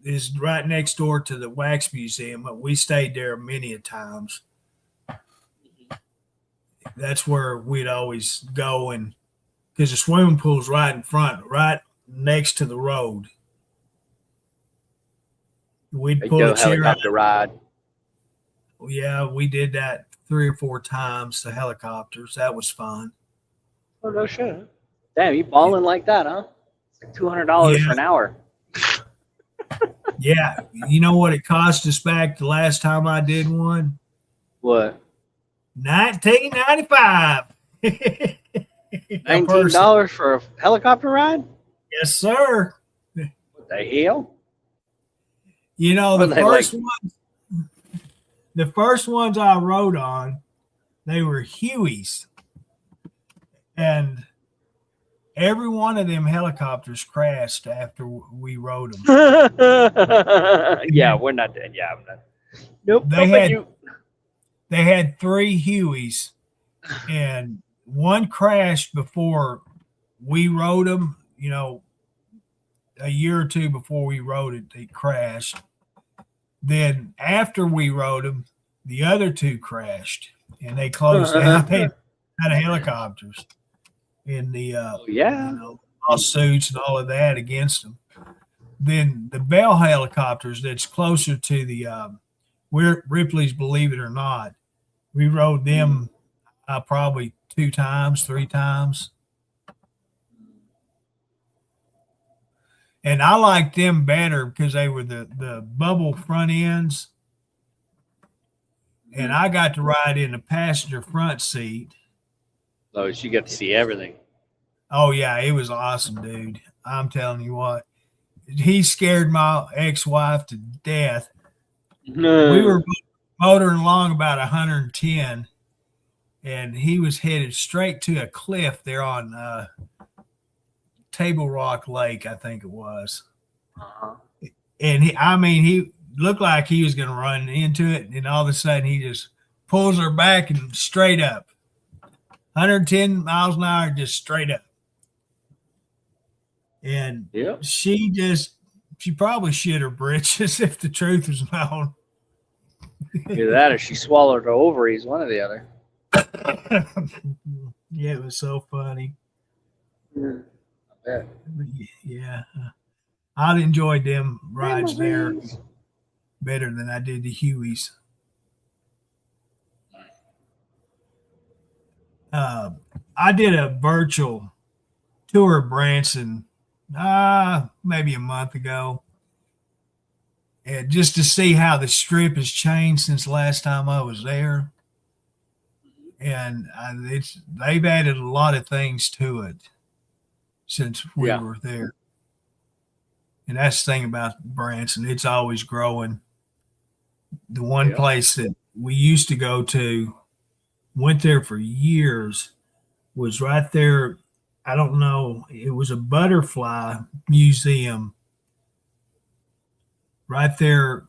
is right next door to the Wax Museum, but we stayed there many a times. That's where we'd always go, and because the swimming pool's right in front, right next to the road. We'd pull a chair helicopter ride. Yeah, we did that 3 or 4 times. The helicopters, that was fun. Oh no shit! Damn, you balling like that, huh? It's like $200 for an hour. Yeah, you know what it cost us back the last time I did one? What? $19.95. $19 for a helicopter ride? Yes, sir. What the hell? You know, the first ones I rode on, they were Hueys. And every one of them helicopters crashed after we rode them. Yeah, we're not dead. Yeah, I'm not. Nope. They had 3 Hueys, and one crashed before we rode them. You know, a year or two before we rode it, they crashed. Then after we rode them, the other 2 crashed, and they closed down. They had helicopters in the lawsuits and all of that against them. Then the Bell helicopters that's closer to the Ripley's, believe it or not, we rode them probably 2 times, 3 times. And I liked them better because they were the bubble front ends. And I got to ride in the passenger front seat. Oh, you got to see everything. Oh, yeah, it was awesome, dude. I'm telling you what. He scared my ex-wife to death. We were motoring along about 110, and he was headed straight to a cliff there on Table Rock Lake, I think it was. And he looked like he was going to run into it, and all of a sudden he just pulls her back and straight up. 110 miles an hour, just straight up. And she probably shit her britches if the truth was known. Either that or she swallowed her ovaries, one or the other. Yeah, it was so funny. Yeah. Yeah. I enjoyed them rides there better than I did the Hueys. I did a virtual tour of Branson maybe a month ago, and just to see how the strip has changed since last time I was there. And they've added a lot of things to it since we were there. And that's the thing about Branson. It's always growing. The one place that we used to go to, went there for years, was right there. I don't know. It was a butterfly museum right there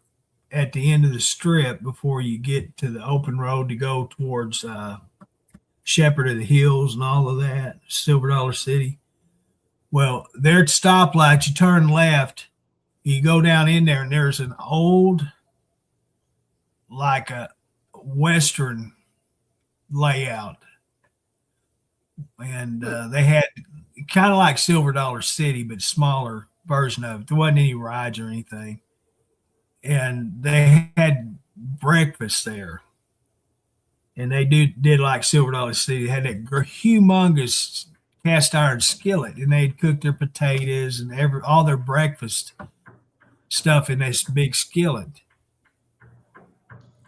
at the end of the strip before you get to the open road to go towards Shepherd of the Hills and all of that, Silver Dollar City. Well, there at stoplight, you turn left, you go down in there, and there's an old, like a Western layout. And they had kind of like Silver Dollar City, but smaller version of it. There wasn't any rides or anything. And they had breakfast there. And they did like Silver Dollar City. They had that humongous cast iron skillet, and they'd cook their potatoes and all their breakfast stuff in this big skillet.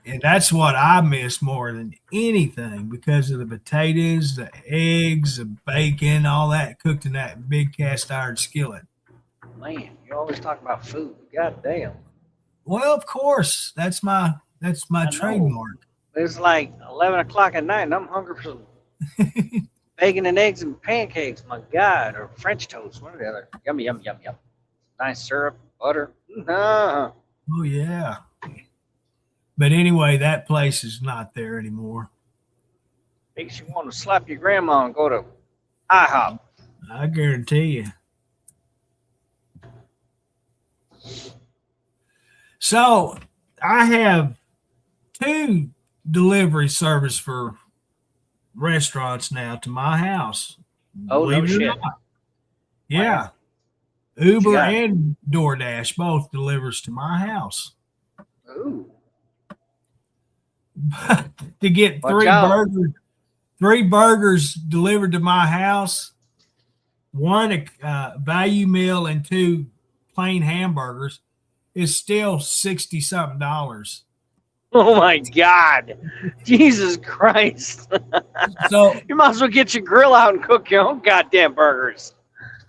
And that's what I miss more than anything, because of the potatoes, the eggs, the bacon, all that cooked in that big cast iron skillet. Man, you always talk about food. God damn. Well, of course, that's my trademark. It's like 11 o'clock at night, and I'm hungry for some bacon and eggs and pancakes. My God, or French toast, one or the other. Yum, yum, yum, yum. Nice syrup, butter. Oh yeah. But anyway, that place is not there anymore. Makes you want to slap your grandma and go to IHOP. I guarantee you. So I have 2 delivery service for restaurants now to my house. Oh, no shit. Yeah. Uber and DoorDash both delivers to my house. Ooh. To get 3 burgers delivered to my house, 1 value meal and 2 plain hamburgers, is still $60-something. Oh my God. Jesus Christ. So you might as well get your grill out and cook your own goddamn burgers.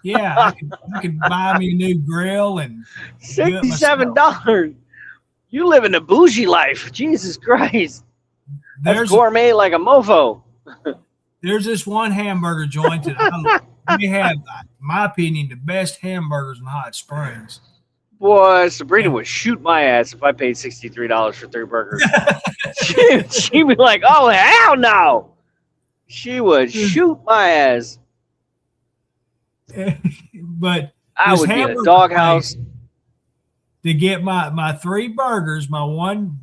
Yeah, I could buy me a new grill and $67. You live in a bougie life. Jesus Christ. That's gourmet like a mofo. There's this one hamburger joint that they have, in my opinion, the best hamburgers in Hot Springs. Boy, Sabrina would shoot my ass if I paid $63 for 3 burgers. She'd be like, "Oh hell no!" She would shoot my ass. But I would be in a doghouse to get my 3 burgers, my 1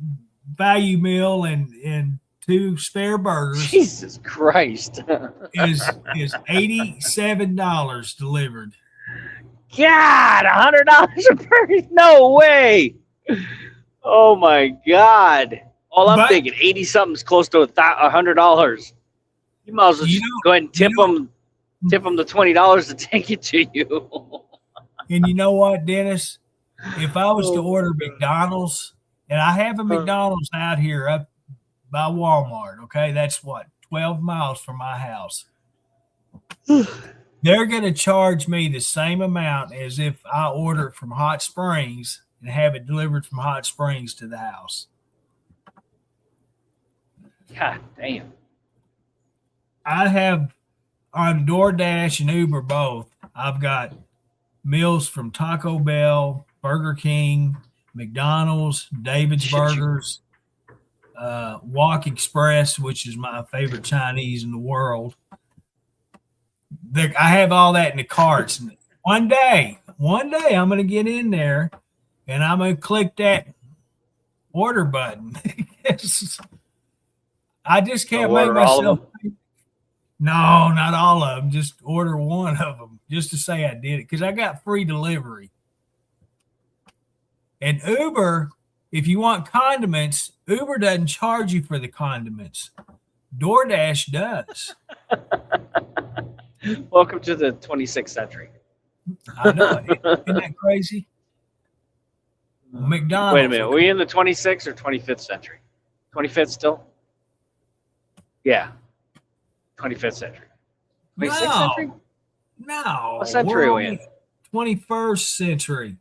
value meal, and 2 spare burgers. Jesus Christ! is $87 delivered. God, $100 a person? No way! Oh my God! All I'm thinking, 80 something's close to $100. You might as well just go ahead and tip them the $20 to take it to you. And you know what, Dennis? If I was to order McDonald's, and I have a McDonald's out here up by Walmart, okay, that's what, 12 miles from my house. They're going to charge me the same amount as if I order from Hot Springs and have it delivered from Hot Springs to the house. God damn. I have on DoorDash and Uber both. I've got meals from Taco Bell, Burger King, McDonald's, David's Burgers, Walk Express, which is my favorite Chinese in the world. I have all that in the carts. One day, I'm going to get in there and I'm going to click that order button. I just can't make myself. No, not all of them. Just order one of them just to say I did it because I got free delivery. And Uber, if you want condiments, Uber doesn't charge you for the condiments. DoorDash does. Welcome to the 26th century. I know. Isn't that crazy? McDonald's. Wait a minute. Are we in the 26th or 25th century? 25th still? Yeah. 25th century. 26th century? No. What century are we in? 21st century.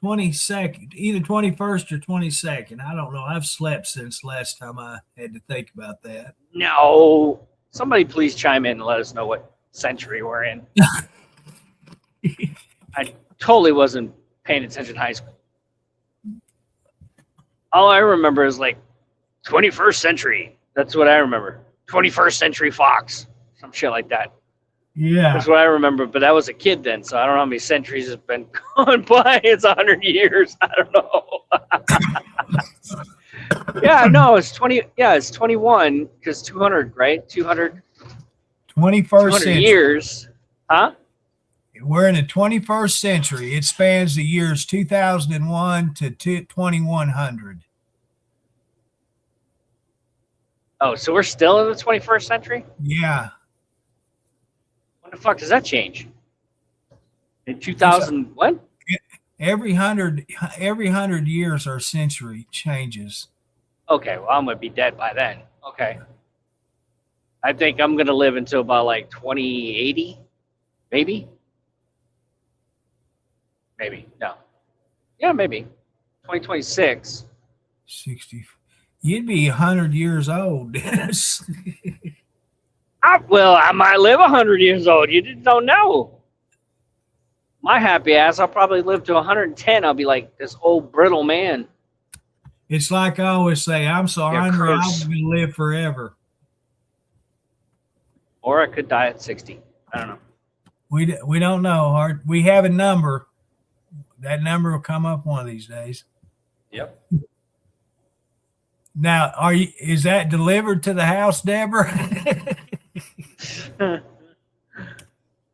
22nd. Either 21st or 22nd. I don't know. I've slept since last time I had to think about that. No. Somebody please chime in and let us know what century we're in. I totally wasn't paying attention in high school. All I remember is like 21st century. That's what I remember. 21st Century Fox. Some shit like that. Yeah. That's what I remember. But I was a kid then, so I don't know how many centuries has been gone by. It's 100 years. I don't know. Yeah, no, it's 20. Yeah, it's 21 because 200, right? 200. 21st century. Years. Huh? We're in the 21st century. It spans the years 2001 to 2100. Oh, so we're still in the 21st century? Yeah. When the fuck does that change? In 2000, what? Every 100 years our century changes. Okay, well, I'm going to be dead by then. Okay. I think I'm going to live until about like 2080, maybe? Maybe. No. Yeah, maybe. 2026. 60. You'd be 100 years old, Dennis. Well, I might live 100 years old. You just don't know. My happy ass, I'll probably live to 110. I'll be like this old brittle man. It's like I always say, I'm so hungry, I'm going to live forever. Or I could die at 60. I don't know. We don't know. We have a number. That number will come up one of these days. Yep. Now, is that delivered to the house, Deborah?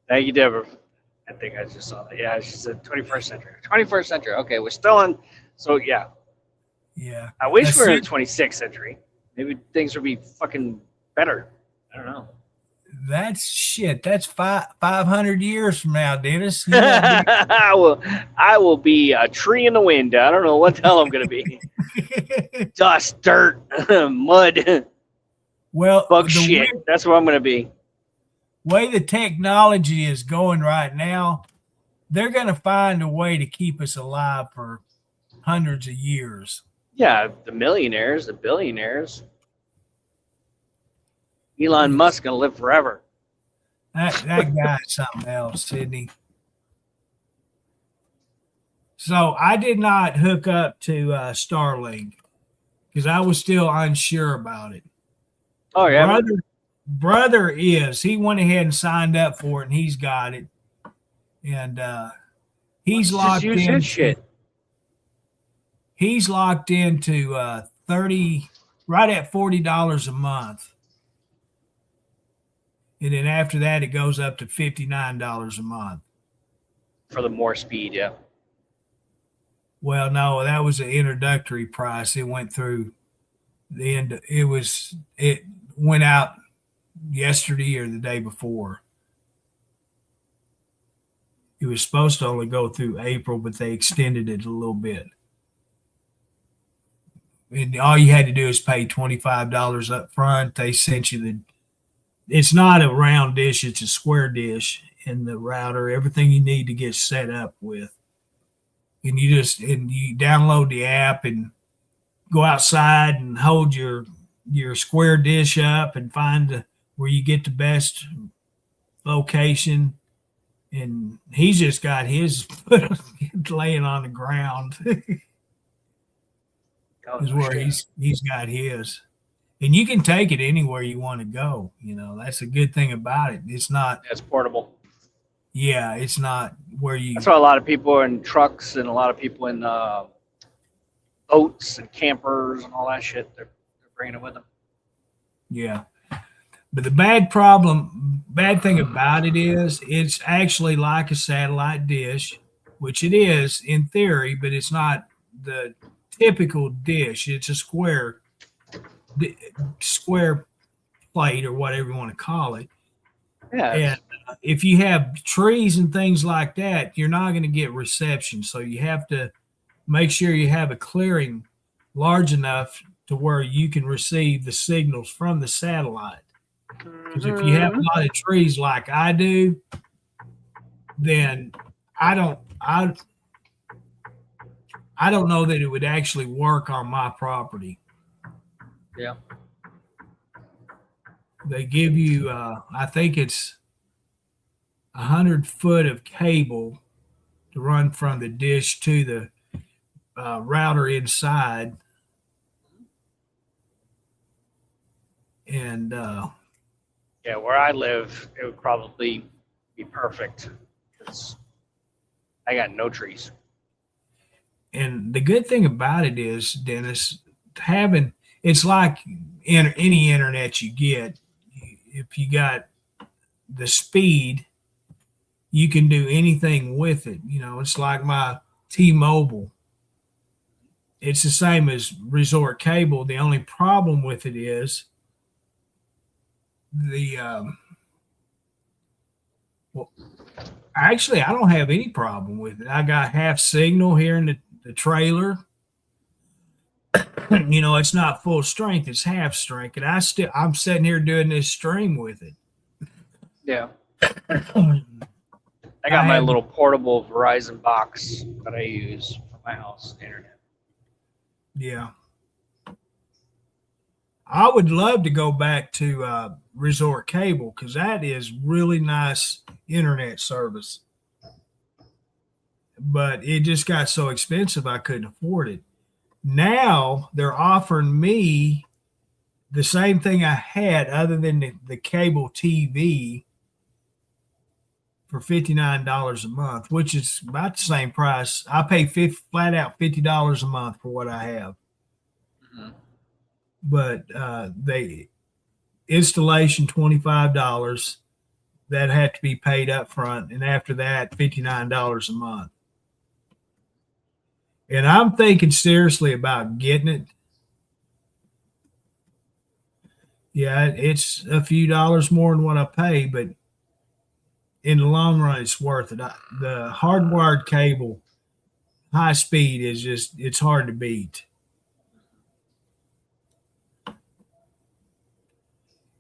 Thank you, Deborah. I think I just saw that. Yeah, she said 21st century. 21st century. Okay, we're still in. So, yeah. Yeah. I wish we were in the 26th century. Maybe things would be fucking better. I don't know. That's shit. That's 500 years from now, Dennis. I will be a tree in the wind. I don't know what the hell I'm going to be. Dust, dirt, mud. Well, bug shit. That's what I'm going to be. Way the technology is going right now, they're going to find a way to keep us alive for hundreds of years. Yeah, the millionaires, the billionaires. Elon Musk going to live forever. That guy's something else, Sydney. So I did not hook up to Starlink because I was still unsure about it. Oh yeah, brother is. He went ahead and signed up for it, and he's got it. And he's locked just use his shit. He's locked into 30, right at $40 a month. And then after that, it goes up to $59 a month. For the more speed, yeah. Well, no, that was an introductory price. It went through the end. It went out yesterday or the day before. It was supposed to only go through April, but they extended it a little bit. And all you had to do is pay $25 up front. They sent you it's not a round dish, it's a square dish in the router, everything you need to get set up with. And you download the app and go outside and hold your square dish up and find where you get the best location. And he's just got his laying on the ground. Is where he's got his. And you can take it anywhere you want to go. That's a good thing about it. It's not. It's portable. Yeah, it's not where you. That's why a lot of people are in trucks and a lot of people in boats and campers and all that shit. They're bringing it with them. Yeah. But the bad thing about it is it's actually like a satellite dish, which it is in theory, but it's not the typical dish. It's a square plate or whatever you want to call it. Yeah. And if you have trees and things like that, you're not going to get reception. So you have to make sure you have a clearing large enough to where you can receive the signals from the satellite. Because if you have a lot of trees like I do, then I don't know that it would actually work on my property. Yeah. They give you, I think it's 100 foot of cable to run from the dish to the router inside. And yeah, where I live, it would probably be perfect because I got no trees. And the good thing about it is, Dennis, it's like any internet you get. If you got the speed, you can do anything with it. It's like my T-Mobile. It's the same as Resort Cable. The only problem with it is actually, I don't have any problem with it. I got half signal here in the trailer. It's not full strength; it's half strength, and I'm sitting here doing this stream with it. Yeah. I got my little portable Verizon box that I use for my house internet. Yeah. I would love to go back to Resort Cable because that is really nice internet service. But it just got so expensive I couldn't afford it. Now they're offering me the same thing I had other than the cable TV for $59 a month, which is about the same price. I pay flat out $50 a month for what I have. Mm-hmm. But the installation $25 that had to be paid up front, and after that $59 a month. And I'm thinking seriously about getting it. Yeah, it's a few dollars more than what I pay, but in the long run, it's worth it. The hardwired cable, high speed it's hard to beat.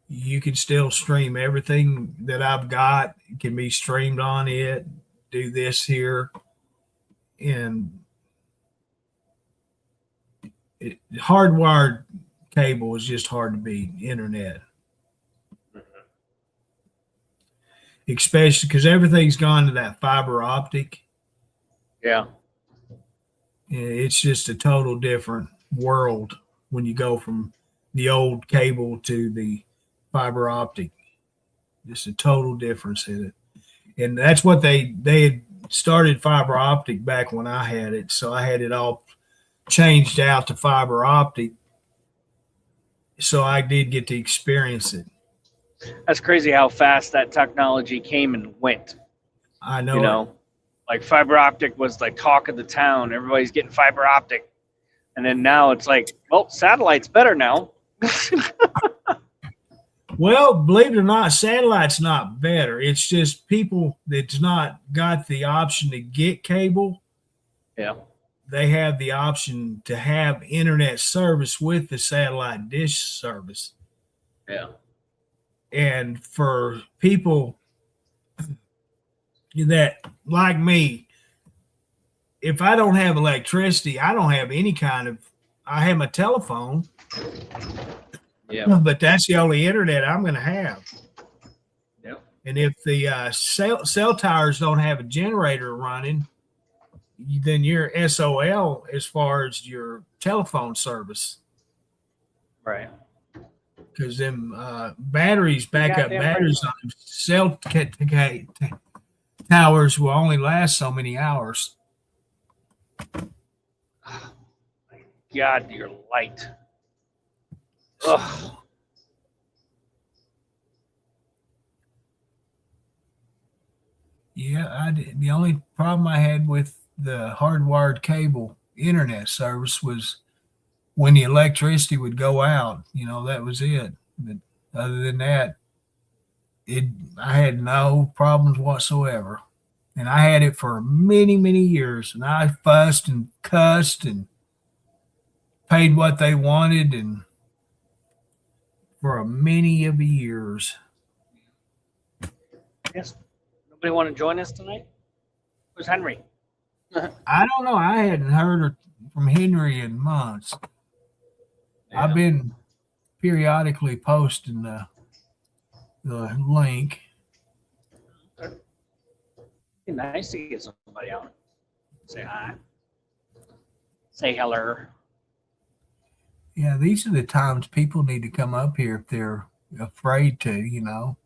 You can still stream everything that I've got. It can be streamed on it. Do this here. And hardwired cable is just hard to beat internet. especially because everything's gone to that fiber optic. Yeah. It's just a total different world when you go from the old cable to the fiber optic. Just a total difference in it. And that's what they had started fiber optic back when I had it. So I had it all changed out to fiber optic. So I did get to experience it. That's crazy how fast that technology came and went. I know. You know, like fiber optic was like talk of the town. Everybody's getting fiber optic. And then now it's like, well, satellite's better now. Well, believe it or not, satellite's not better. It's just people that's not got the option to get cable. Yeah. They have the option to have internet service with the satellite dish service. Yeah. And for people that, like me, if I don't have electricity, I don't have any kind of, I have my telephone. Yeah. But that's the only internet I'm going to have. Yep. And if the cell towers don't have a generator running, then you're SOL as far as your telephone service. Right. Because them batteries, backup batteries on cell towers will only last so many hours. God, your light. Ugh. Yeah, the only problem I had with the hardwired cable internet service was when the electricity would go out. You know, that was it. But other than that, I had no problems whatsoever. And I had it for many, many years. And I fussed and cussed and paid what they wanted and for many of years. Yes. Nobody want to join us tonight? Where's Henry? I don't know. I hadn't heard from Henry in months. Yeah. I've been periodically posting the link. It'd be nice to get somebody out. Say hi. Say hello. Yeah, these are the times people need to come up here if they're afraid to, you know.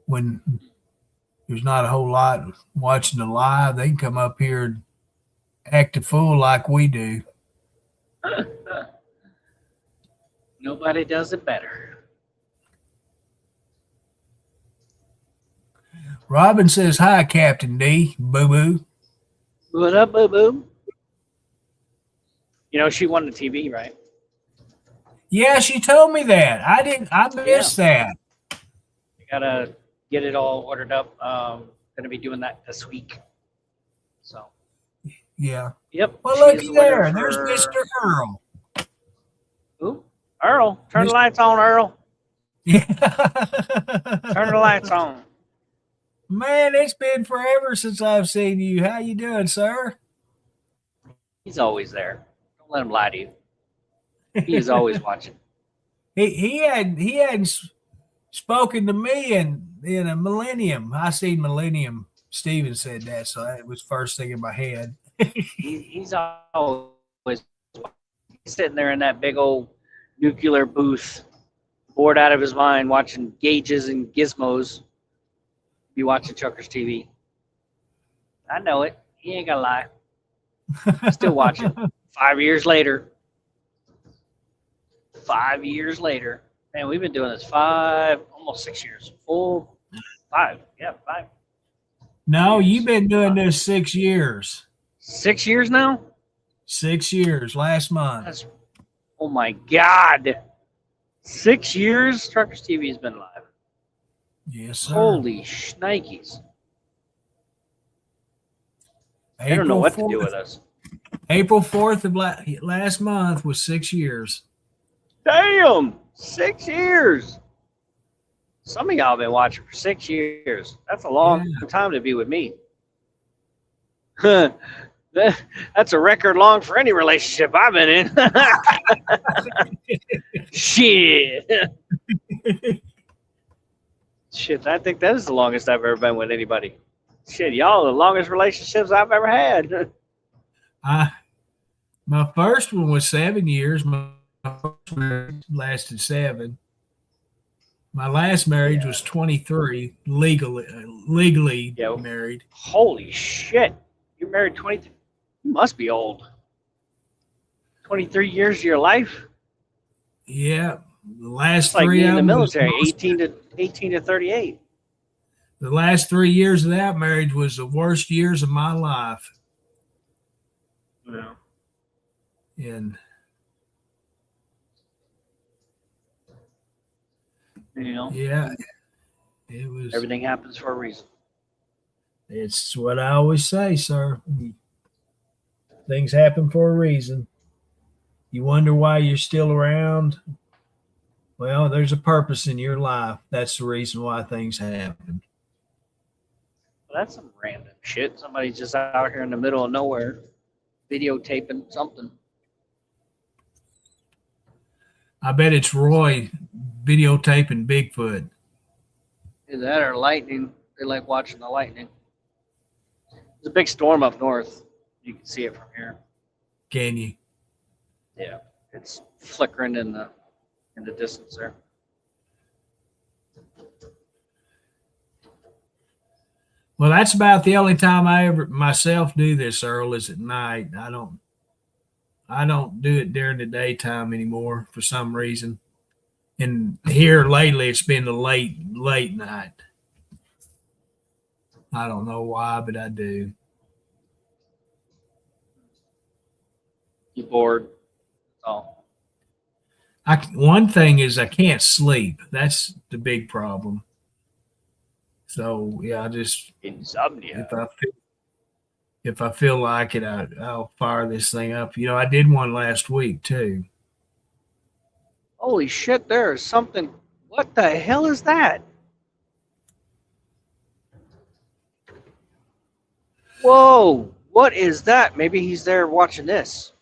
When there's not a whole lot watching the live, they can come up here and act a fool like we do. Nobody does it better. Robin says, hi, Captain D. Boo-boo. What up, boo-boo? You know, she won the TV, right? Yeah, she told me that. I missed that. You gotta get it all ordered up. Gonna be doing that this week. So. Yeah. Yep. Well, looky there. There's Mr. Earl. Ooh, Earl. Turn the lights on, Earl. Yeah. Turn the lights on. Man, it's been forever since I've seen you. How you doing, sir? He's always there. Don't let him lie to you. He is always watching. He hadn't spoken to me in a millennium. I seen millennium. Steven said that, so that was first thing in my head. He's always sitting there in that big old nuclear booth, bored out of his mind, watching gauges and gizmos. Be watching Truckers TV. I know it. He ain't gonna lie. Still watching. 5 years later. 5 years later. Man, we've been doing this almost 6 years. Full 5. Yeah, 5. No, you've been doing this 6 years. 6 years now? 6 years, last month. Oh my God. 6 years Truckers TV has been live. Yes, sir. Holy shnikes. I don't know what to do with us. April 4th of last month was 6 years. Damn! 6 years. Some of y'all have been watching for 6 years. That's a long time to be with me. That's a record long for any relationship I've been in. Shit. Shit, I think that is the longest I've ever been with anybody. Shit, y'all the longest relationships I've ever had. My first one was 7 years. My first marriage lasted 7. My last marriage was 23, legally married. Holy shit. You're married 23. You must be old. 23 years of your life? Yeah. The last it's like 3 in the military, 18 to 38. The last 3 years of that marriage was the worst years of my life. Yeah. And yeah, it was. Everything happens for a reason. It's what I always say, sir. Things happen for a reason. You wonder why you're still around. Well, there's a purpose in your life. That's the reason why things happen. Well, that's some random shit. Somebody's just out here in the middle of nowhere videotaping something. I bet it's Roy videotaping Bigfoot. Is that or lightning? They like watching the lightning. There's a big storm up north. You can see it from here. Can you? Yeah, it's flickering in the distance there. Well, that's about the only time I ever myself do this, Earl, is at night. I don't do it during the daytime anymore for some reason. And here lately, it's been the late night. I don't know why, but I do. You bored? Oh. One thing is I can't sleep. That's the big problem. So yeah, I just insomnia. If I feel like it, I'll fire this thing up. You know, I did one last week too. Holy shit! There is something. What the hell is that? Whoa! What is that? Maybe he's there watching this.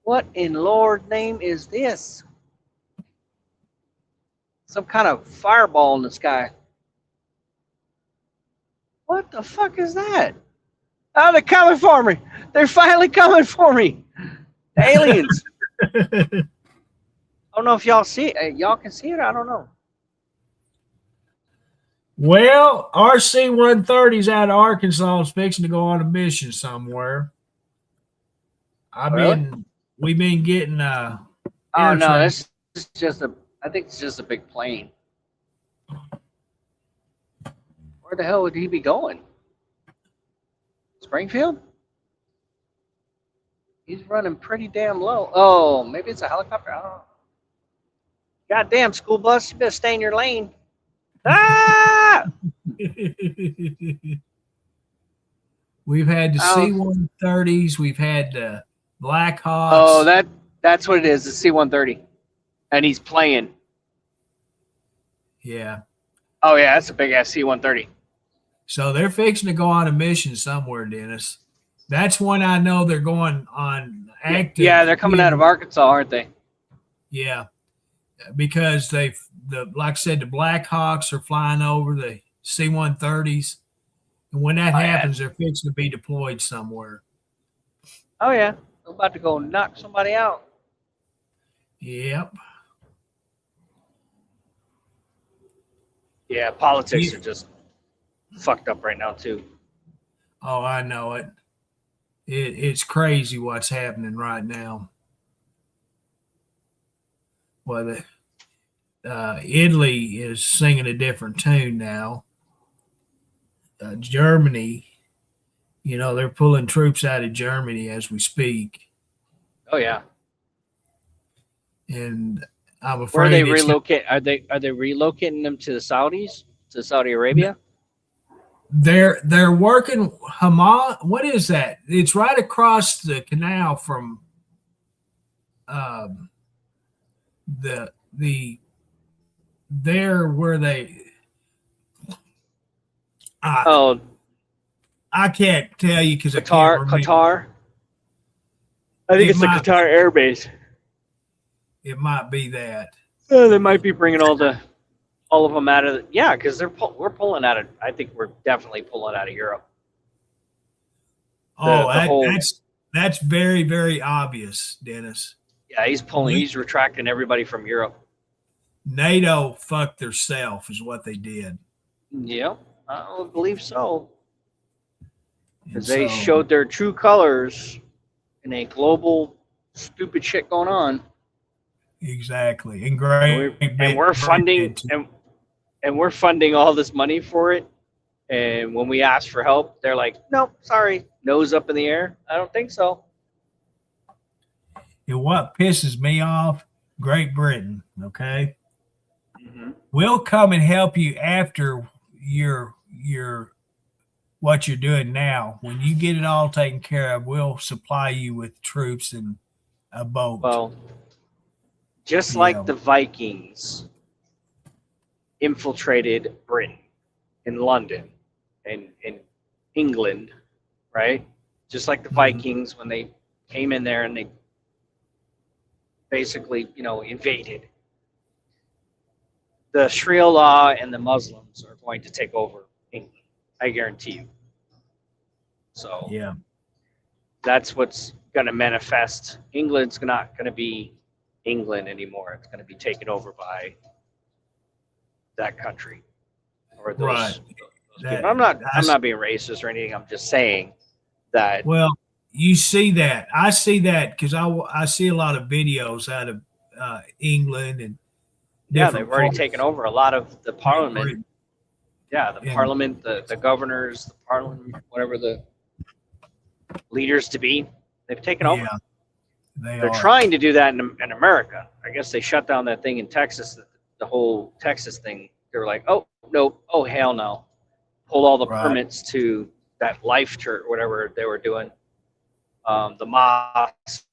What in Lord's name is this? Some kind of fireball in the sky. What the fuck is that? Oh, they're coming for me. They're finally coming for me. The aliens. I don't know if y'all see it. Y'all can see it? I don't know. Well, RC-130's out of Arkansas is fixing to go on a mission somewhere. We've been getting oh no, this is just I think it's just a big plane. Where the hell would he be going? Springfield? He's running pretty damn low. Oh, maybe it's a helicopter. I don't know. Goddamn, school bus, you better stay in your lane. Ah! We've had the C-130s. We've had the Black Hawks. Oh, that's what it is, the C-130. And he's playing. Yeah. Oh, yeah, that's a big-ass C-130. So they're fixing to go on a mission somewhere, Dennis. That's when I know they're going on active. Yeah, they're coming out of Arkansas, aren't they? Yeah, because like I said, the Black Hawks are flying over the C-130s. And when that happens, they're fixing to be deployed somewhere. Oh, yeah. They're about to go knock somebody out. Yep. Yeah, politics are just fucked up right now, too. Oh, I know it. It's crazy what's happening right now. Well, Italy is singing a different tune now. Germany, you know, they're pulling troops out of Germany as we speak. Oh, yeah. And I'm afraid where are they relocate? Are they relocating them to the Saudis, to Saudi Arabia? They're working Hamas. What is that? It's right across the canal from there where they. I can't tell you because Qatar. I think it's the Qatar Air Base. It might be that. They might be bringing all of them out of yeah, because we're pulling out of. I think we're definitely pulling out of Europe. That's very, very obvious, Dennis. Yeah, he's retracting everybody from Europe. NATO fucked theirself is what they did. Yeah, I believe so. Because they showed their true colors in a global stupid shit going on. Exactly. And we're funding and we're funding all this money for it. And when we ask for help, they're like, nope, sorry, nose up in the air. I don't think so. And what pisses me off, Great Britain, okay? Mm-hmm. We'll come and help you after your what you're doing now. When you get it all taken care of, we'll supply you with troops and a boat. Well, just like the Vikings infiltrated Britain in London and in England, right? Just like the Vikings when they came in there and they basically, invaded. The Sharia law and the Muslims are going to take over England. I guarantee you. So that's what's going to manifest. England's not going to be England anymore. It's going to be taken over by that country or those people. I'm not being racist or anything. I'm just saying that. Well, you see that. I see that because I see a lot of videos out of England and they've already taken over a lot of the parliament. Yeah, parliament, the governors, the parliament, whatever the leaders to be, they've taken over. They're trying to do that in America. I guess they shut down that thing in Texas, the whole Texas thing. They were like, oh, no, oh, hell no. Pulled all the permits to that Life Church, whatever they were doing, the mosque.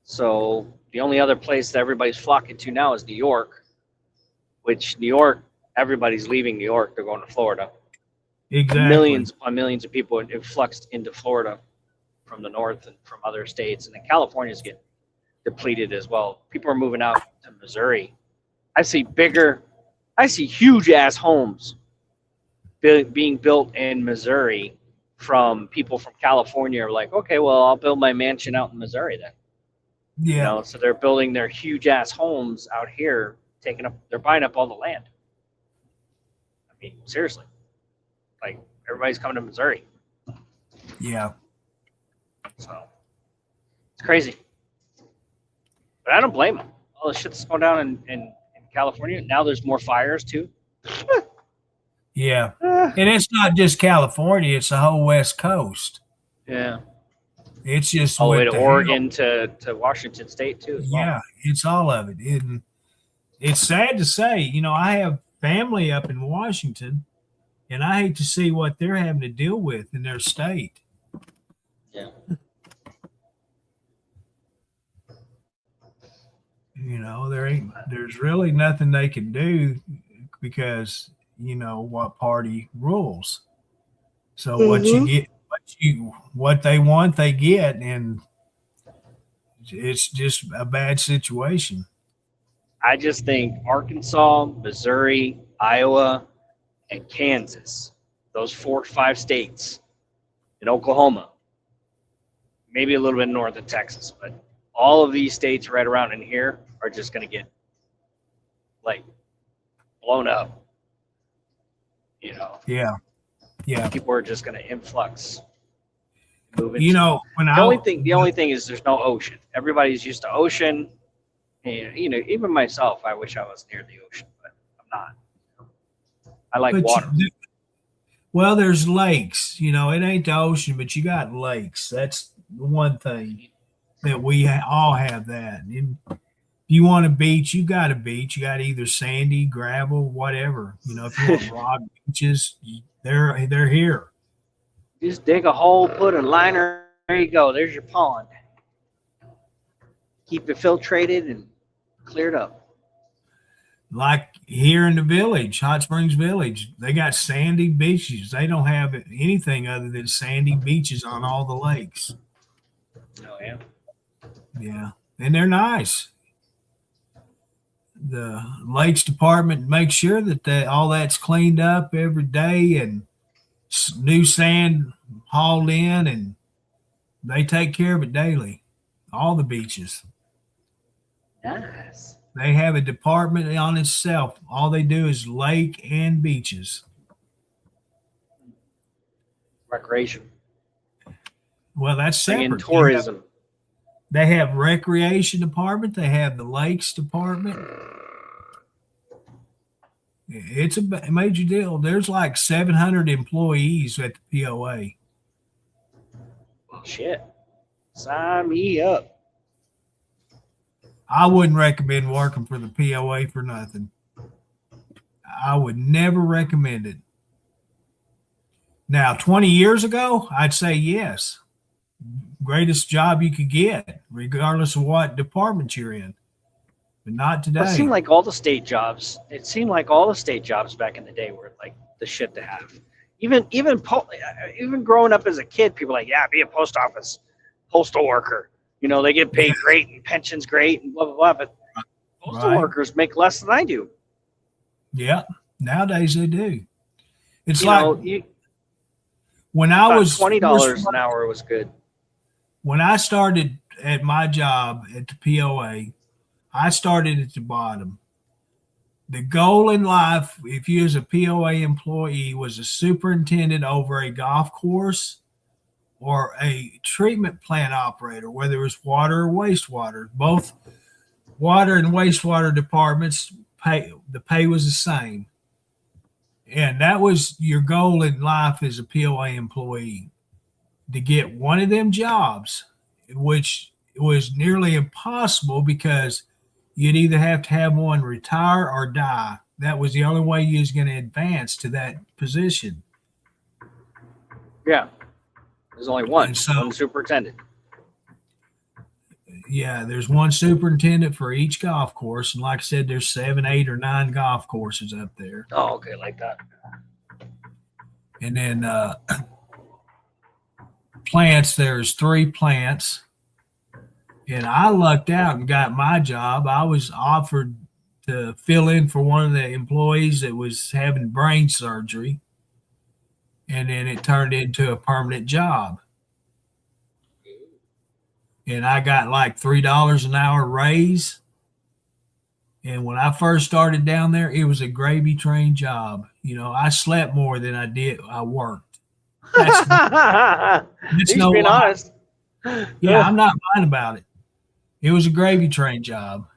So the only other place that everybody's flocking to now is New York, which New York, everybody's leaving New York. They're going to Florida. Exactly. Millions upon millions of people influxed into Florida from the north and from other states. And then California's getting depleted as well. People are moving out to Missouri. I see huge ass homes being built in Missouri from people from California are like, okay, well, I'll build my mansion out in Missouri then. Yeah. So they're building their huge ass homes out here, they're buying up all the land. I mean, seriously. Like, everybody's coming to Missouri. Yeah. So, it's crazy. But I don't blame them. All the shit that's going down in California. Now there's more fires, too. Yeah. And it's not just California. It's the whole West Coast. Yeah. It's just all the way to Oregon to Washington State, too. Yeah, it's all of it. It's sad to say, I have family up in Washington, and I hate to see what they're having to deal with in their state. Yeah. There's really nothing they can do because what party rules. So what you get, what they want, they get, and it's just a bad situation. I just think Arkansas, Missouri, Iowa, and Kansas, those 4 or 5 states, and Oklahoma, maybe a little bit north of Texas, but all of these states right around in here are just going to get blown up. Yeah. People are just going to influx. The only thing is there's no ocean. Everybody's used to ocean. And, even myself, I wish I was near the ocean, but I'm not. I like water. Well, there's lakes. It ain't the ocean, but you got lakes. That's the one thing that we all have that. And if you want a beach, you got a beach. You got either sandy, gravel, whatever. If you want rock beaches, they're here. Just dig a hole, put a liner. There you go. There's your pond. Keep it filtrated and cleared up. Like here in the village, Hot Springs Village, they got sandy beaches. They don't have anything other than sandy beaches on all the lakes. Oh, yeah. Yeah. And they're nice. the lakes department makes sure that all that's cleaned up every day and new sand hauled in, and they take care of it daily. All the beaches. Nice. They have a department on itself. All they do is lake and beaches. Recreation. Well, that's separate. And tourism. They have recreation department. They have the lakes department. It's a major deal. There's like 700 employees at the POA. Shit. Sign me up. I wouldn't recommend working for the POA for nothing. I would never recommend it. Now, 20 years ago, I'd say yes. Greatest job you could get, regardless of what department you're in. But not today. It seemed like all the state jobs. It seemed like all the state jobs back in the day were like the shit to have. Even growing up as a kid, people were like, yeah, be a postal worker. You know, they get paid great and pensions great and blah blah blah. But postal workers make less than I do. Yeah, nowadays they do. It's when I was $20 an hour was good. When I started at my job at the POA, I started at the bottom. The goal in life, if you as a POA employee, was a superintendent over a golf course or a treatment plant operator, whether it was water or wastewater. Both water and wastewater departments, the pay was the same. And that was your goal in life as a POA employee, to get one of them jobs, which was nearly impossible because you'd either have to have one retire or die. That was the only way you was going to advance to that position. Yeah. There's only one superintendent. Yeah, there's one superintendent for each golf course. And like I said, there's 7, 8, or 9 golf courses up there. Oh, okay, like that. And then plants, there's 3 plants. And I lucked out and got my job. I was offered to fill in for one of the employees that was having brain surgery. And then it turned into a permanent job. And I got like $3 an hour raise. And when I first started down there, it was a gravy train job. You know, I slept more than I worked. That's no being honest. Yeah, I'm not lying about it. It was a gravy train job.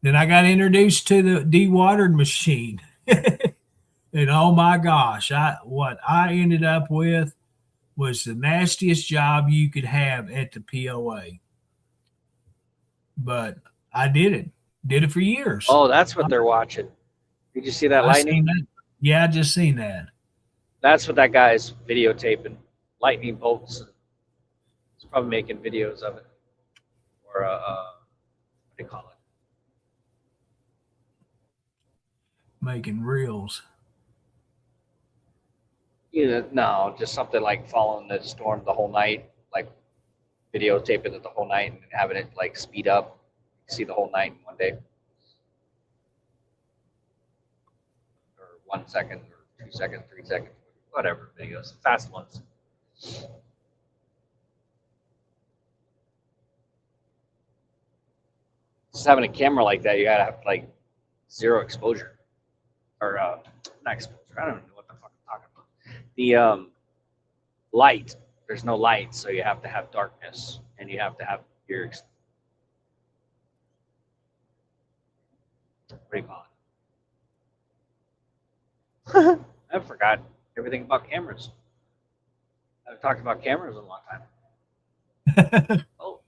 Then I got introduced to the dewatering machine. And oh my gosh, what I ended up with was the nastiest job you could have at the POA. But I did it for years. Oh, that's what they're watching. Did you see that lightning? That. Yeah, I just seen that. That's what that guy's videotaping. Lightning bolts. He's probably making videos of it. Or what do you call it? Making reels. No, just something like following the storm the whole night, like videotaping it the whole night and having it like speed up, see the whole night in one day, or 1 second, or 2 seconds, 3 seconds, whatever videos, fast ones. Just having a camera like that, you gotta have like 0 exposure, or not exposure. I don't know what the fuck I'm talking about. The light, there's no light, so you have to have darkness, and you have to have your what do you call it? I forgot everything about cameras. I've talked about cameras in a long time. Oh,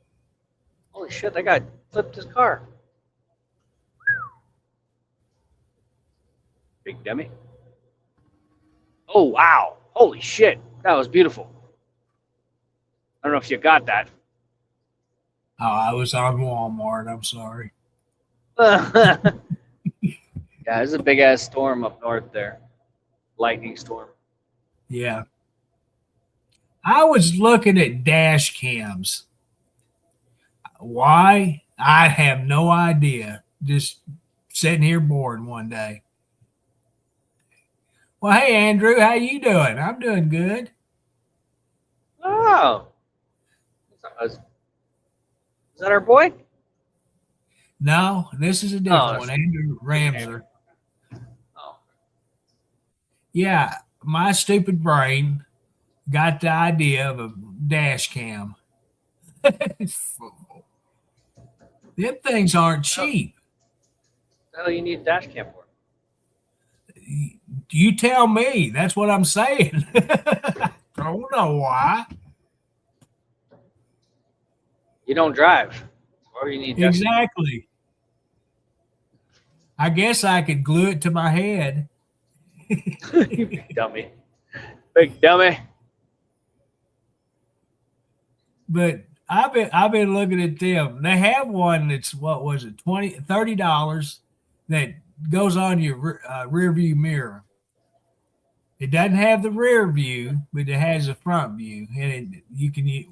holy shit! That guy flipped his car. Big dummy. Oh, wow. Holy shit. That was beautiful. I don't know if you got that. Oh, I was on Walmart. I'm sorry. Yeah, there's a big-ass storm up north there. Lightning storm. Yeah. I was looking at dash cams. Why? I have no idea. Just sitting here bored one day. Well, hey, Andrew, how you doing? I'm doing good. Oh. Is that our boy? No, this is a different one. Andrew Ramsler. Oh. Yeah, my stupid brain got the idea of a dash cam. Them things aren't cheap. What the hell you need a dash cam for? You tell me. That's what I'm saying. I don't know why. You don't drive. Or you need Exactly. I guess I could glue it to my head. You big dummy. Big dummy. But I've been looking at them. They have one that's what was it, $30 that goes on your rear view mirror. It doesn't have the rear view, but it has a front view, and you can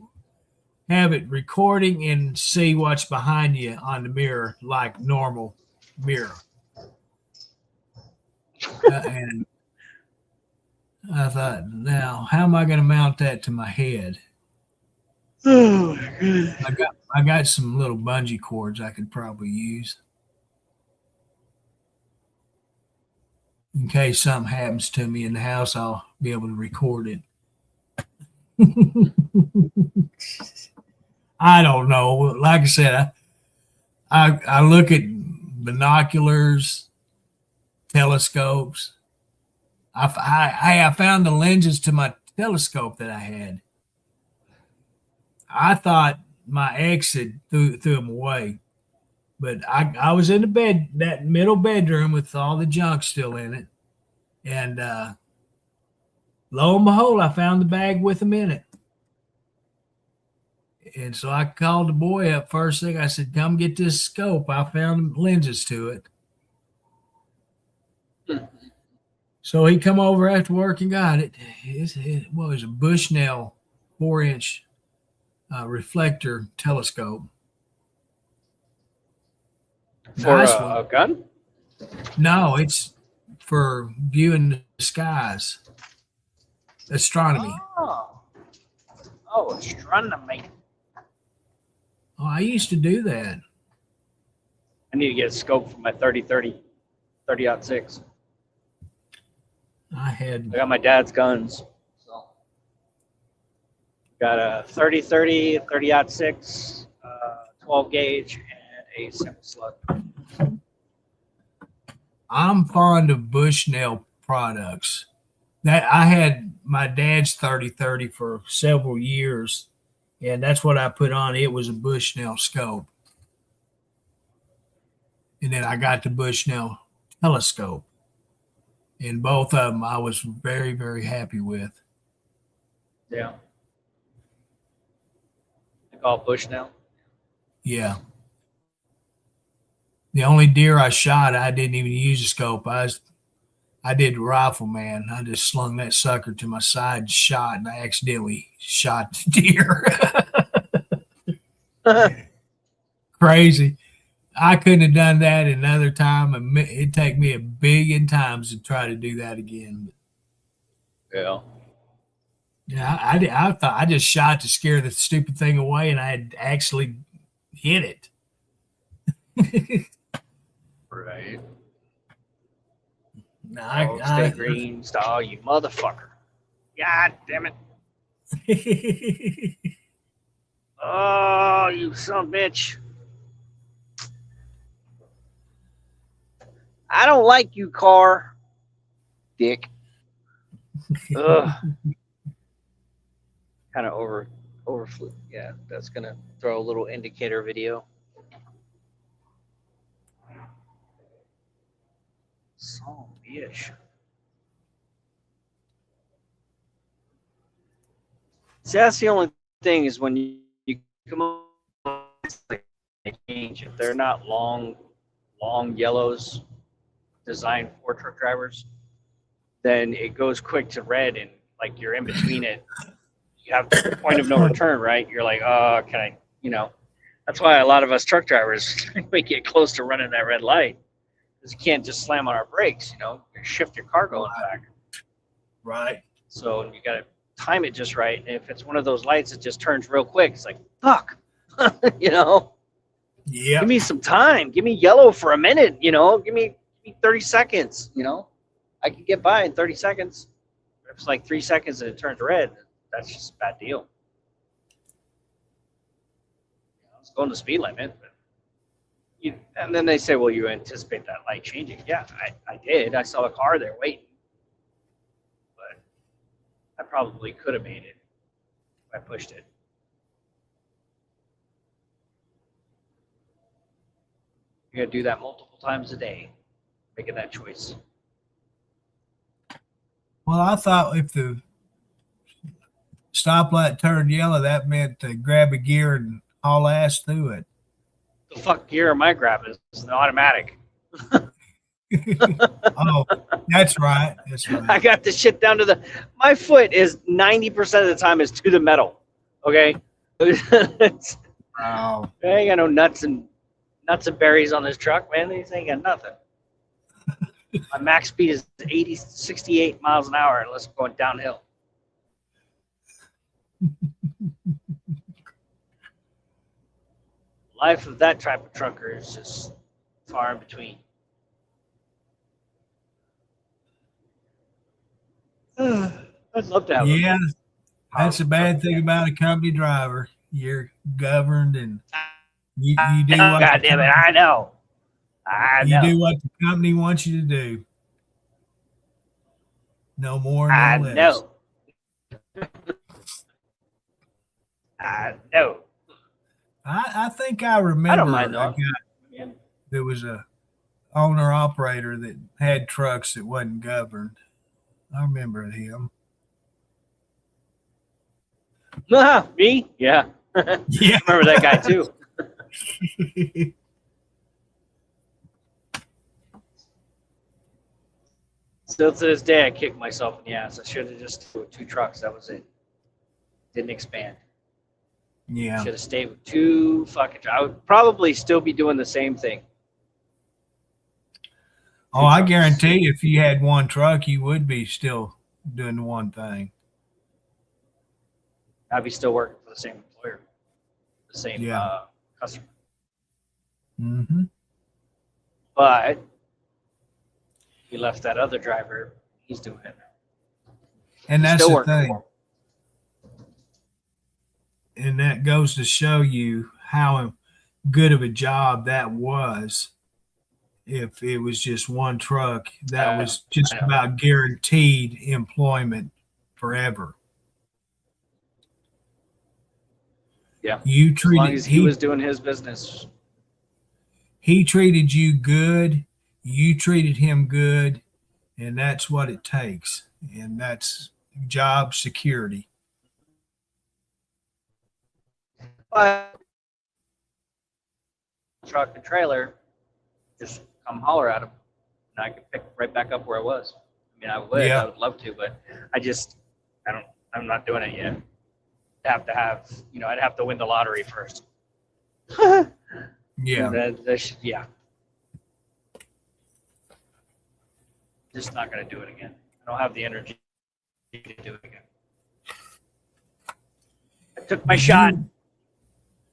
have it recording and see what's behind you on the mirror like normal mirror. And I thought, now how am I going to mount that to my head? Oh, I got some little bungee cords I could probably use in case something happens to me in the house. I'll be able to record it. I don't know. Like I said, I look at binoculars, telescopes. I found the lenses to my telescope that I had. I thought my ex had threw them away, but I was in the bed, that middle bedroom with all the junk still in it, and lo and behold, I found the bag with them in it. And so I called the boy up first thing. I said, "Come get this scope. I found lenses to it." So he come over after work and got it. It was a Bushnell 4-inch reflector telescope. For nice a gun? No, it's for viewing the skies. Astronomy. Oh, astronomy. Oh, I used to do that. I need to get a scope for my 30-06. I got my dad's guns. So got a 30-30, 30-06, 12 gauge, and a simple slug. I'm fond of Bushnell products. That I had my dad's 30-30 for several years, and that's what I put on. It was a Bushnell scope. And then I got the Bushnell telescope. And both of them I was very, very happy with. Yeah. They call it Bushnell? Yeah. The only deer I shot, I didn't even use a scope. I did rifle, man. I just slung that sucker to my side and shot, and I accidentally shot the deer. Crazy. I couldn't have done that another time. It'd take me a billion times to try to do that again. Yeah. Yeah, I thought I just shot to scare the stupid thing away, and I had actually hit it. Right. No, stay green, stall, you motherfucker. God damn it. Oh, you son of a bitch. I don't like you, car. Dick. Ugh. Kind of overflew. Yeah, that's going to throw a little indicator video. So, bitch. See, that's the only thing is when you come up like change. If they're not long yellows designed for truck drivers, then it goes quick to red, and like you're in between it. You have the point of no return, right? You're like, oh, can I, that's why a lot of us truck drivers, we get close to running that red light. because you can't just slam on our brakes. You shift your car going back. Right. So you got to time it just right. And if it's one of those lights that just turns real quick, it's like, fuck, Yeah. Give me some time. Give me yellow for a minute, give me 30 seconds, I can get by in 30 seconds. If it's like 3 seconds and it turns red, that's just a bad deal. It's going the speed limit. But and then they say, well, you anticipate that light changing. Yeah, I did. I saw a car there waiting. But I probably could have made it if I pushed it. You're going to do that multiple times a day, making that choice. Well, I thought if the stoplight turned yellow, that meant to grab a gear and haul ass through it. The fuck gear am I grabbing? It's an automatic. Oh, that's right. That's right. I got this shit down to my foot is 90% of the time is to the metal. Okay. Wow. I ain't got no nuts and berries on this truck, man. These ain't got nothing. My max speed is 68 miles an hour unless I'm going downhill. Life of that type of trucker is just far in between. I'd love to have Yeah, that's a bad thing about a company driver. You're governed and you do what God damn it, I know. You do what the company wants you to do. No more, no I less. know. I know. I think I remember I don't mind a guy. There was a owner operator that had trucks that wasn't governed. I remember him. Me? Yeah. Yeah. I remember that guy too. Still to this day, I kick myself in the ass. I should have just done 2 trucks. That was it. Didn't expand. Yeah. Should have stayed with 2 fucking trucks. I would probably still be doing the same thing. Oh, I guarantee if you had one truck, you would be still doing the one thing. I'd be still working for the same employer, the same customer. Mm-hmm. But he left that other driver. He's doing it now. And that's the thing. And that goes to show you how good of a job that was. If it was just one truck, that was just about guaranteed employment forever. Yeah. You treated, as long as he was doing his business. He treated you good. You treated him good. And that's what it takes. And that's job security. But truck and trailer, just come holler at him, and I could pick right back up where I was. I mean, I would love to, but I'm not doing it yet. I'd have to have, I'd have to win the lottery first. Yeah. Yeah. Just not going to do it again. I don't have the energy to do it again. I took my shot.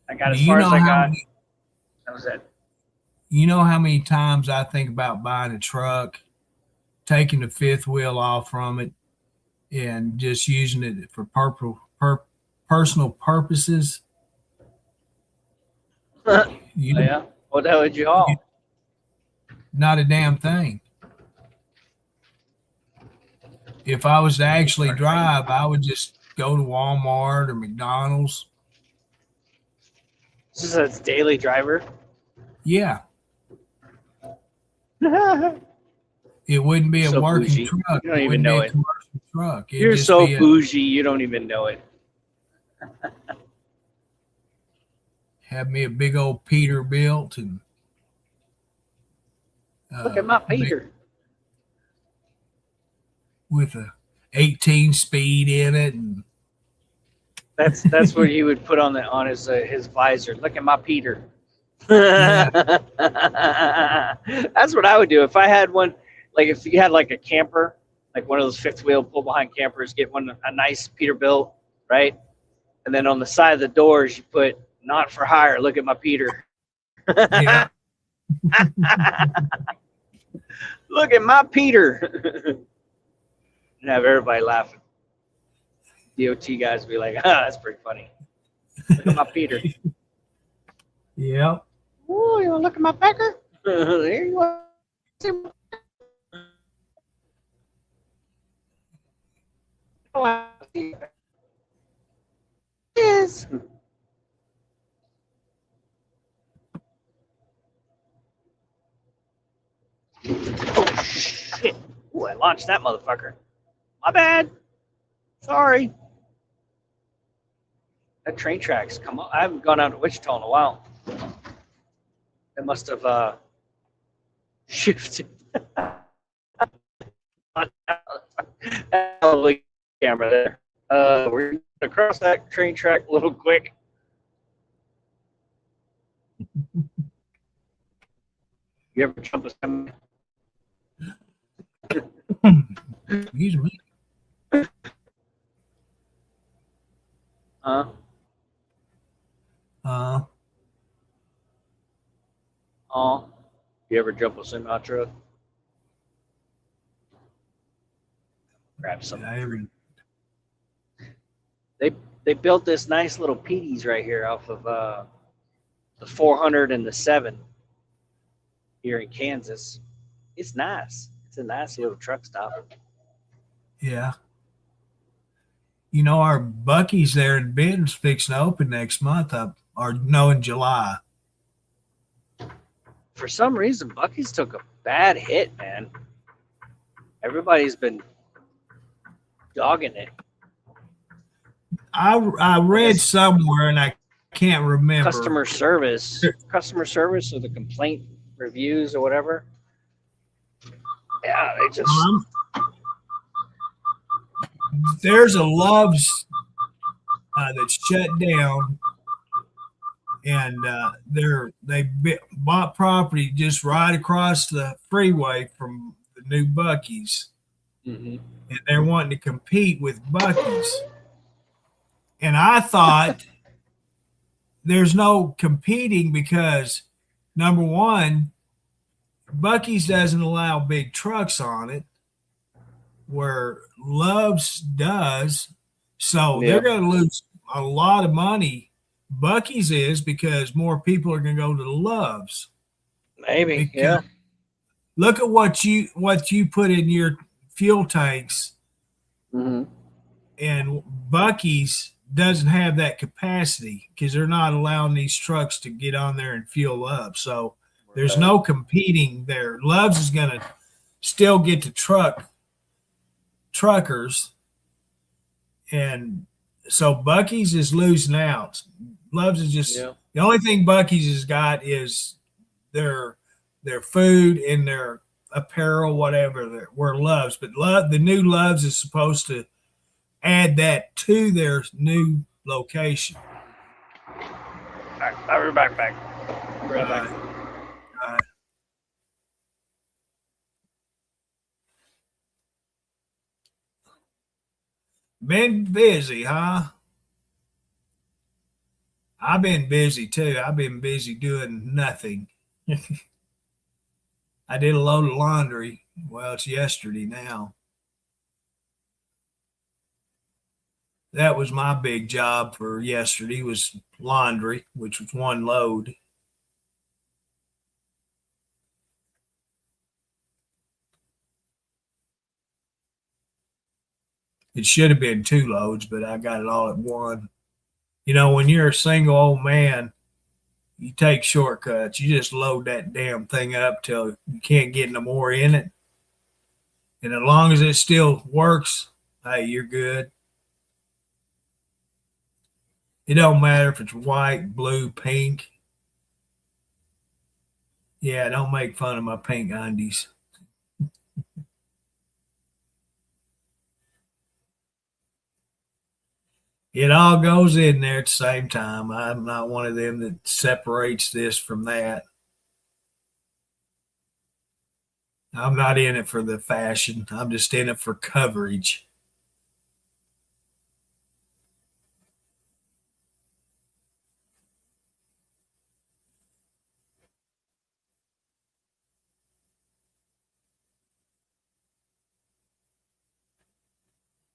I got as far as I got. That was it. You know how many times I think about buying a truck, taking the fifth wheel off from it, and just using it for personal purposes? Yeah. What the hell did you haul? Not a damn thing. If I was to actually drive, I would just go to Walmart or McDonald's. This is a daily driver? Yeah. It wouldn't be a working bougie. truck. You don't even know it. Truck. You're so bougie, you don't even know it. Have me a big old Peterbilt and look at my Peter with a 18 speed in it, and that's what he would put on his visor. Look at my Peter. Yeah. That's what I would do if I had one. Like if you had like a camper, like one of those fifth wheel pull behind campers, get one a nice Peterbilt, right? And then on the side of the doors you put "Not for hire." Look at my Peter. Yeah. Look at my Peter. And have everybody laughing. DOT guys be like, that's pretty funny. Look at my Peter. Yeah. Oh, you want to look at my pecker? There you are. Yes. Oh shit! Ooh, I launched that motherfucker. My bad. Sorry. That train tracks come on. I haven't gone out to Wichita in a while. It must have shifted. Camera there. We're gonna cross that train track a little quick. You ever jump a semi? Excuse me. You ever jump a semi truck? Grab some. They built this nice little Petey's right here off of the 400 and the 7 here in Kansas. It's nice. It's a nice little truck stop. Yeah. You know, our Buc-ee's there in Benton's fixing to open next month, or no, in July. For some reason, Buc-ee's took a bad hit, man. Everybody's been dogging it. I read somewhere, and I can't remember. Customer service or the complaint reviews or whatever. Yeah, they just. There's a Love's that's shut down, and they bought property just right across the freeway from the new Buc-ee's, and they're wanting to compete with Buc-ee's. And I thought there's no competing because, number one, Buc-ee's doesn't allow big trucks on it, where Love's does. So they're going to lose a lot of money. Buc-ee's is because more people are going to go to the Love's. Maybe, because yeah. Look at what you put in your fuel tanks, and Buc-ee's doesn't have that capacity because they're not allowing these trucks to get on there and fuel up. So there's no competing there. Love's is going to still get the truckers, and so Buc-ee's is losing out. Love's is just the only thing Buc-ee's has got is their food and their apparel, whatever. Where Love's, but the new Love's is supposed to add that to their new location. I'll be back. Right back. Been busy, huh? I've been busy too. I've been busy doing nothing. I did a load of laundry. Well, it's yesterday now. That was my big job for yesterday, was laundry, which was one load. It should have been 2 loads, but I got it all at one. You know, when you're a single old man, you take shortcuts. You just load that damn thing up till you can't get no more in it. And as long as it still works, hey, you're good. It don't matter if it's white, blue, pink. Yeah, don't make fun of my pink undies. It all goes in there at the same time. I'm not one of them that separates this from that. I'm not in it for the fashion. I'm just in it for coverage.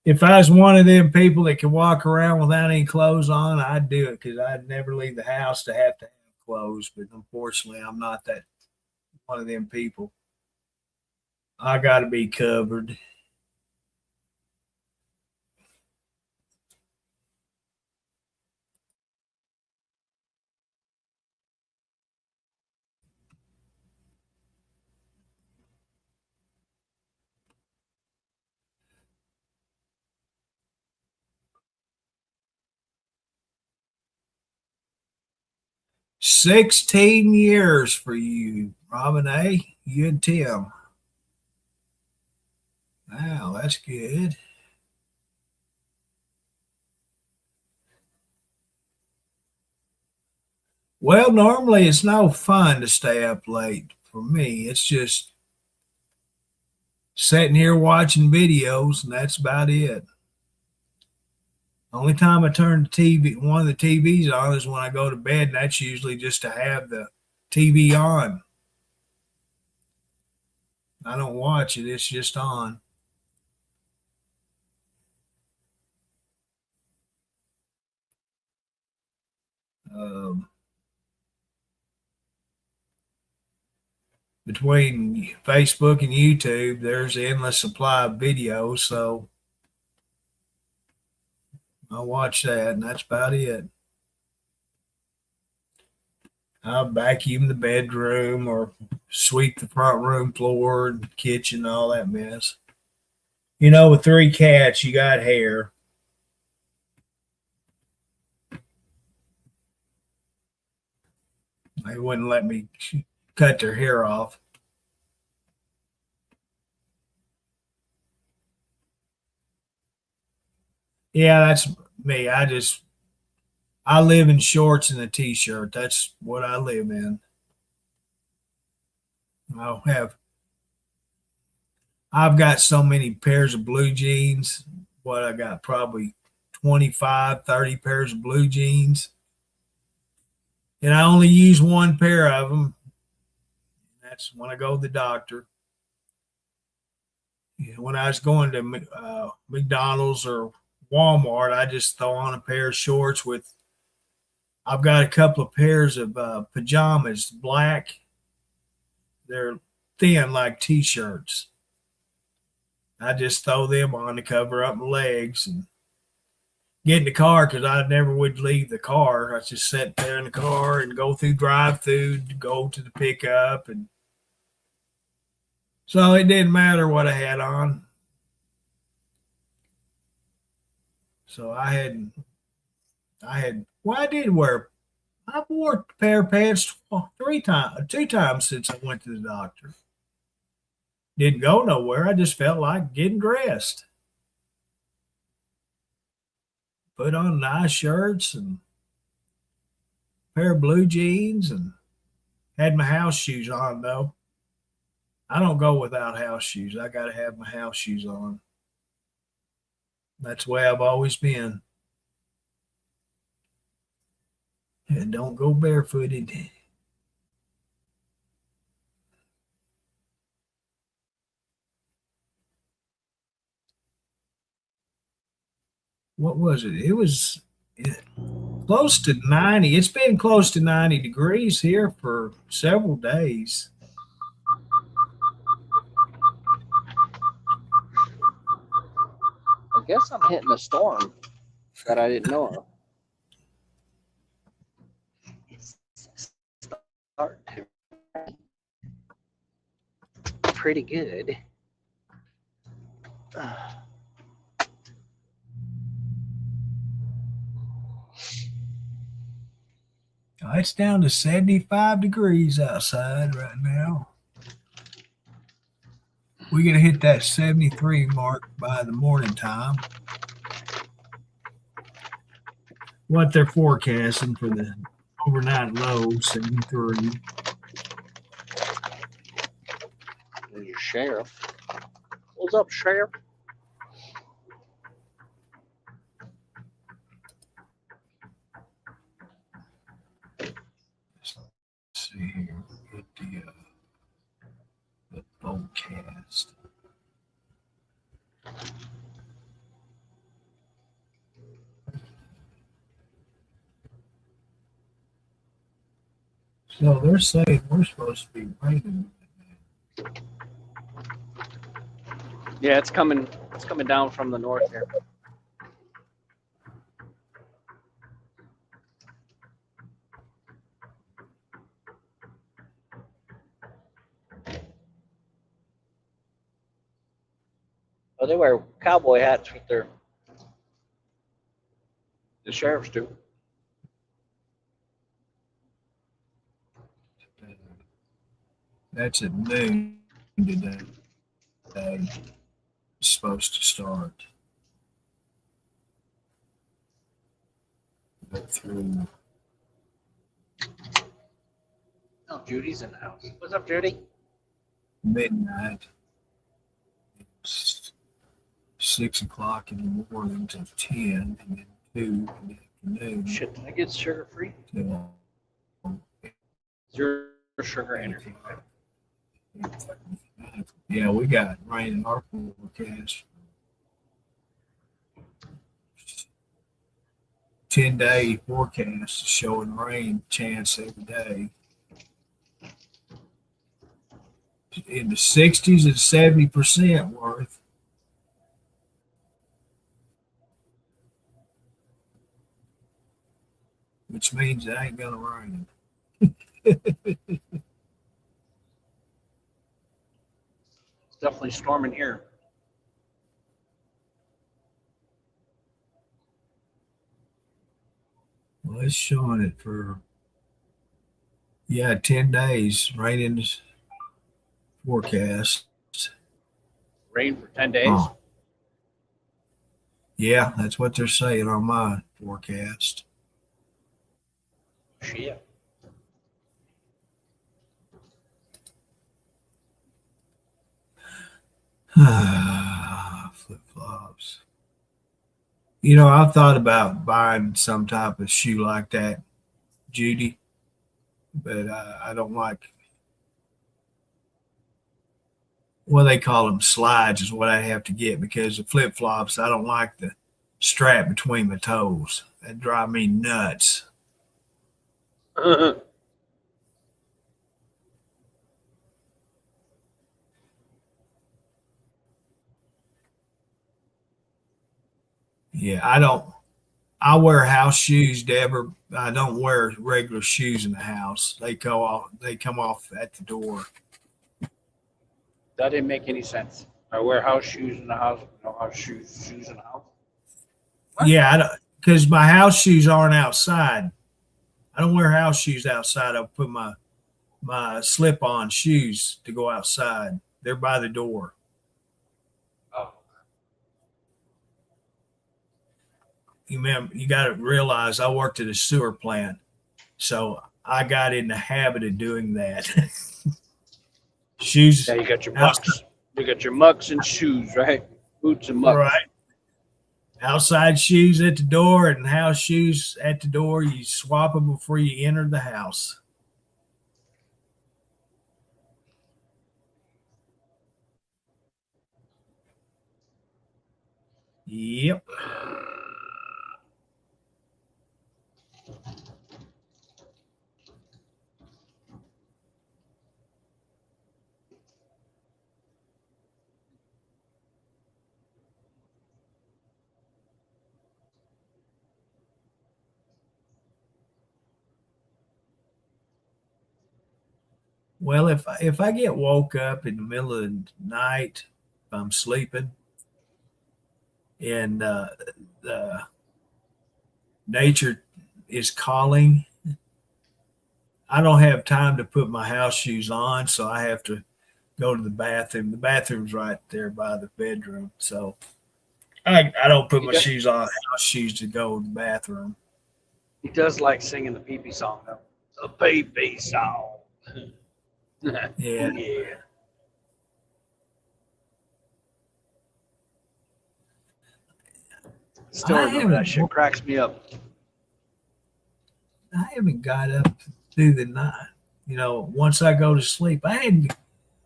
If I was one of them people that could walk around without any clothes on, I'd do it because I'd never leave the house to have clothes. But unfortunately, I'm not that one of them people. I got to be covered. $16 for you, Robin A. You and Tim. Wow, that's good. Well, normally it's no fun to stay up late for me. It's just sitting here watching videos, and that's about it. Only time I turn the TV, one of the TVs on, is when I go to bed, and that's usually just to have the TV on. I don't watch it; it's just on. Between Facebook and YouTube, there's an endless supply of videos, so I watch that, and that's about it. I'll vacuum the bedroom or sweep the front room floor and kitchen, all that mess. You know, with 3 cats, you got hair. They wouldn't let me cut their hair off. Yeah, that's me. I live in shorts and a t-shirt. That's what I live in. I've got so many pairs of blue jeans. What I got probably 25, 30 pairs of blue jeans. And I only use one pair of them. That's when I go to the doctor. When I was going to McDonald's or Walmart, I just throw on a pair of shorts with. I've got a couple of pairs of pajamas, black. They're thin like t-shirts. I just throw them on to cover up my legs and get in the car because I never would leave the car. I just sit there in the car and go through drive-through, go to the pickup, and so it didn't matter what I had on. So I wore a pair of pants 2 times since I went to the doctor. Didn't go nowhere. I just felt like getting dressed. Put on nice shirts and a pair of blue jeans and had my house shoes on though. I don't go without house shoes. I got to have my house shoes on. That's the way I've always been. And don't go barefooted. What was it? It was close to 90. It's been close to 90 degrees here for several days. I guess I'm hitting a storm that I didn't know of. It's starting pretty good. It's down to 75 degrees outside right now. We're going to hit that 73 mark by the morning time. what they're forecasting for the overnight low, 73. There's your sheriff. What's up, sheriff? Let's see here. Get the forecast. So they're saying we're supposed to be raining. Yeah, it's coming. It's coming down from the north here. Oh, they wear cowboy hats with their. The sheriffs do. That's at noon today. It's supposed to start. Go through. Oh, Judy's in the house. What's up, Judy? Midnight. It's 6 o'clock in the morning to 10, and then 2 in the afternoon. Shit, did I get sugar free? Till Zero sugar energy. yeah, we got rain in our forecast. 10-day forecast showing rain chance every day. In the 60s and 70% worth. Which means it ain't gonna rain. It's definitely storming here. Well, it's showing it for 10 days rain in the forecast. Rain for 10 days. Oh. Yeah, that's what they're saying on my forecast. Shit. Flip flops. You know, I've thought about buying some type of shoe like that, Judy, but I don't like. Well, they call them slides is what I have to get because the flip flops, I don't like the strap between my toes. That drive me nuts. Yeah, I wear house shoes, Deborah. I don't wear regular shoes in the house. They come off at the door. That didn't make any sense. I wear house shoes in the house. No house shoes in the house. What? Yeah, because my house shoes aren't outside. I don't wear house shoes outside. I put my slip-on shoes to go outside. They're by the door. Oh. You got to realize I worked at a sewer plant, so I got in the habit of doing that. Shoes. Yeah, you got your mucks. You got your mucks and shoes, right? Boots and mucks. Right. Outside shoes at the door and house shoes at the door. You swap them before you enter the house. Yep. Well, if I get woke up in the middle of the night, if I'm sleeping, and the nature is calling, I don't have time to put my house shoes on, so I have to go to the bathroom. The bathroom's right there by the bedroom, so I don't put my shoes on, house shoes to go to the bathroom. He does like singing the pee-pee song, though. The pee-pee song. Yeah. Yeah. Still remember that shit. Cracks me up. I haven't got up through the night. You know, once I go to sleep,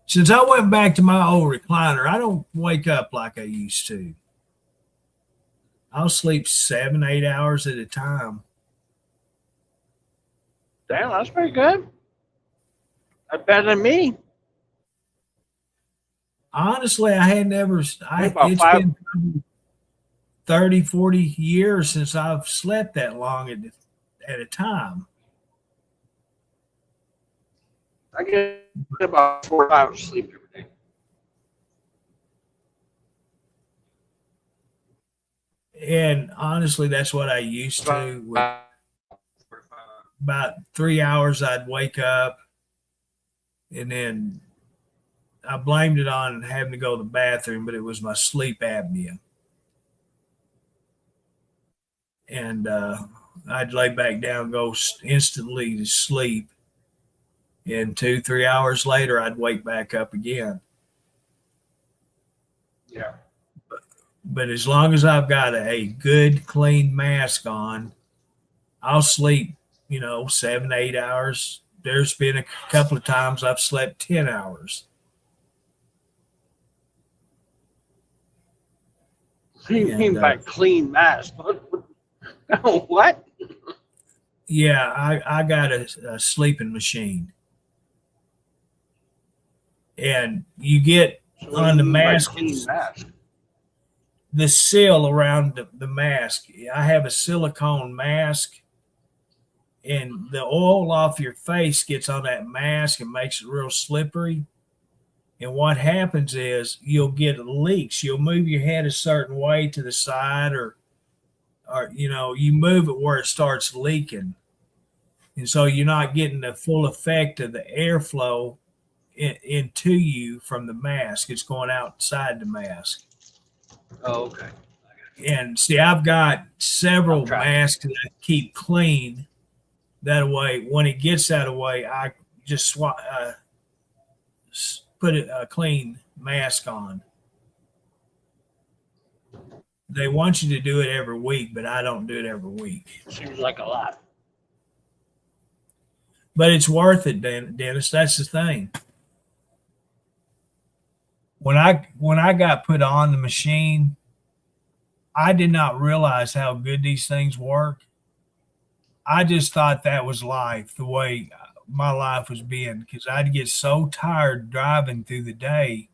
since I went back to my old recliner, I don't wake up like I used to. I'll sleep 7, 8 hours at a time. Damn, that's pretty good. That's better than me. Honestly, I had never. It's been 30, 40 years since I've slept that long at a time. I get about 4 hours sleep every day. And honestly, that's what I used to. About 3 hours, I'd wake up, and then I blamed it on having to go to the bathroom, but it was my sleep apnea. And I'd lay back down, go instantly to sleep. And 2, 3 hours later, I'd wake back up again. Yeah. But as long as I've got a good, clean mask on, I'll sleep, 7, 8 hours. There's been a couple of times I've slept 10 hours. What do you mean by clean mask? What? Yeah, I got a sleeping machine. And you get on the mask, the seal around the mask. I have a silicone mask, and the oil off your face gets on that mask and makes it real slippery. And what happens is you'll get leaks. You'll move your head a certain way to the side, or you move it where it starts leaking. And so you're not getting the full effect of the airflow into you from the mask. It's going outside the mask. Oh, okay. And see, I've got several masks that I keep clean. That way, when it gets that way, I just put a clean mask on. They want you to do it every week, but I don't do it every week. Seems like a lot. But it's worth it, Dennis. That's the thing. When I got put on the machine, I did not realize how good these things work. I just thought that was life, the way my life was being, because I'd get so tired driving through the day,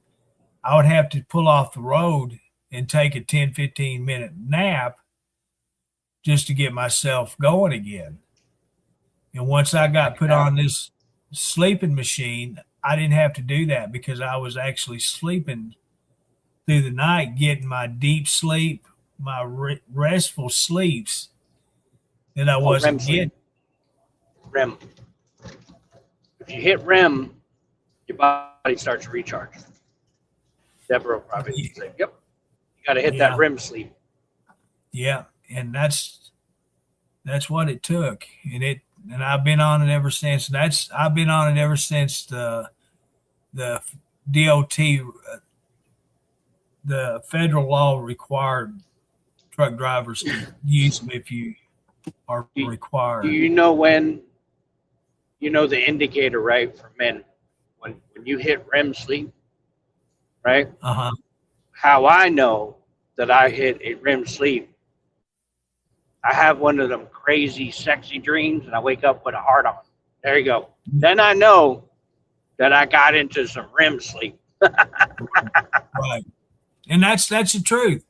I would have to pull off the road and take a 10, 15-minute nap just to get myself going again. And once I got put on this sleeping machine, I didn't have to do that because I was actually sleeping through the night, getting my deep sleep, my restful sleeps that I wasn't getting. REM. If you hit REM, your body starts to recharge. Deborah probably say, yep, you got to hit that REM sleep. Yeah, and that's what it took, and I've been on it ever since. I've been on it ever since the DOT, the federal law required truck drivers to use them if you are required. Do you know when? You know the indicator, right, for men when you hit REM sleep, right? How I know that I hit a REM sleep, I have one of them crazy sexy dreams and I wake up with a heart on. There you go. Then I know that I got into some REM sleep. Right. And that's the truth.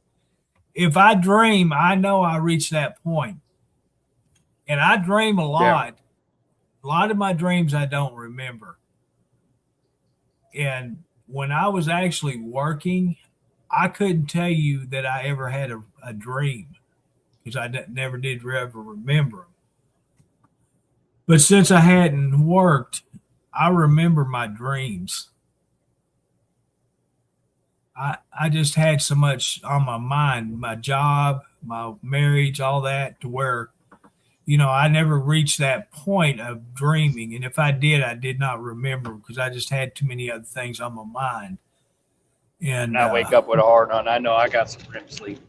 If I dream, I know I reach that point. And I dream a lot. Yeah. A lot of my dreams I don't remember. And when I was actually working, I couldn't tell you that I ever had a dream because I never did ever remember them. But since I hadn't worked, I remember my dreams. I just had so much on my mind, my job, my marriage, all that, to where I never reached that point of dreaming. And if I did not remember because I just had too many other things on my mind. And I wake up with a hard on. I know I got some REM sleep.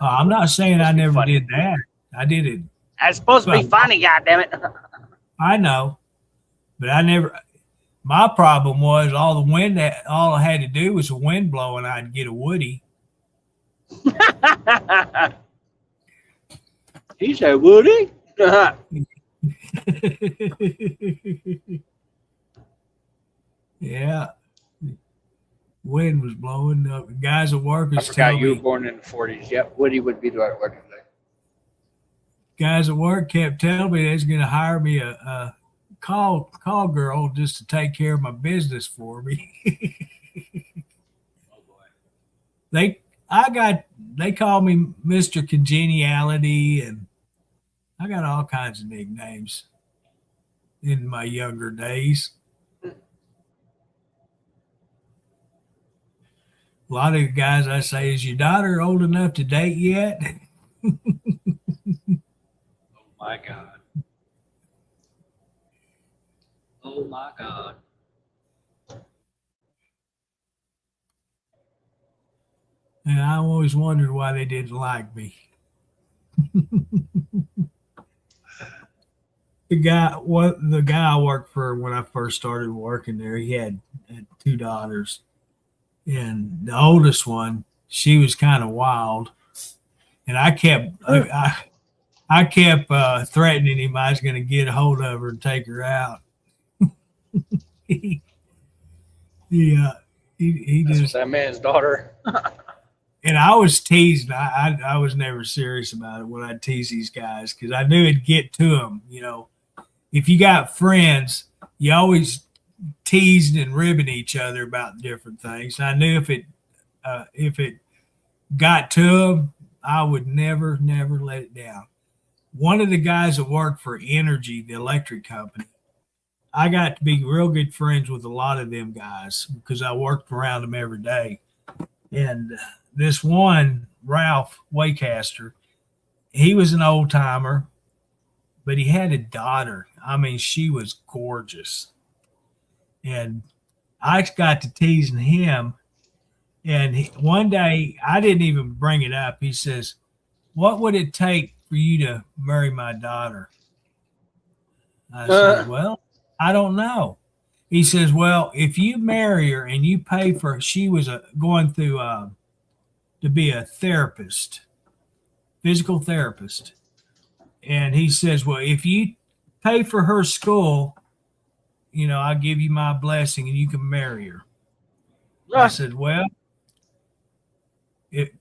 I'm not saying I never did that. I did it. It's supposed to be funny, goddammit. I know, but I never. My problem was all the wind. All I had to do was the wind blowing. I'd get a Woody. He said, Woody? Yeah. Wind was blowing. The guys at work was I forgot you were born in the 40s. Yep, Woody would be the right word today. Guys at work kept telling me they was going to hire me a call girl just to take care of my business for me. Oh boy. They call me Mr. Congeniality, and I got all kinds of nicknames in my younger days. A lot of the guys I say, is your daughter old enough to date yet? Oh my God. Oh my God. And I always wondered why they didn't like me. The guy I worked for when I first started working there, he had 2 daughters. And the oldest one, she was kind of wild. And I kept threatening him I was going to get a hold of her and take her out. he just that man's daughter. And I was teased. I was never serious about it when I tease these guys because I knew it'd get to them. If you got friends, you always teased and ribbing each other about different things. I knew if it got to them, I would never let it down. One of the guys that worked for Energy, the electric company, I got to be real good friends with a lot of them guys because I worked around them every day. And this one, Ralph Waycaster, he was an old timer, but he had a daughter. I mean, she was gorgeous. And I got to teasing him. And one day, I didn't even bring it up. He says, what would it take for you to marry my daughter? I said, well, I don't know. He says, well, if you marry her and you pay for her, she was going through to be a therapist, physical therapist. And he says, well, if you pay for her school, I'll give you my blessing and you can marry her. I said, well,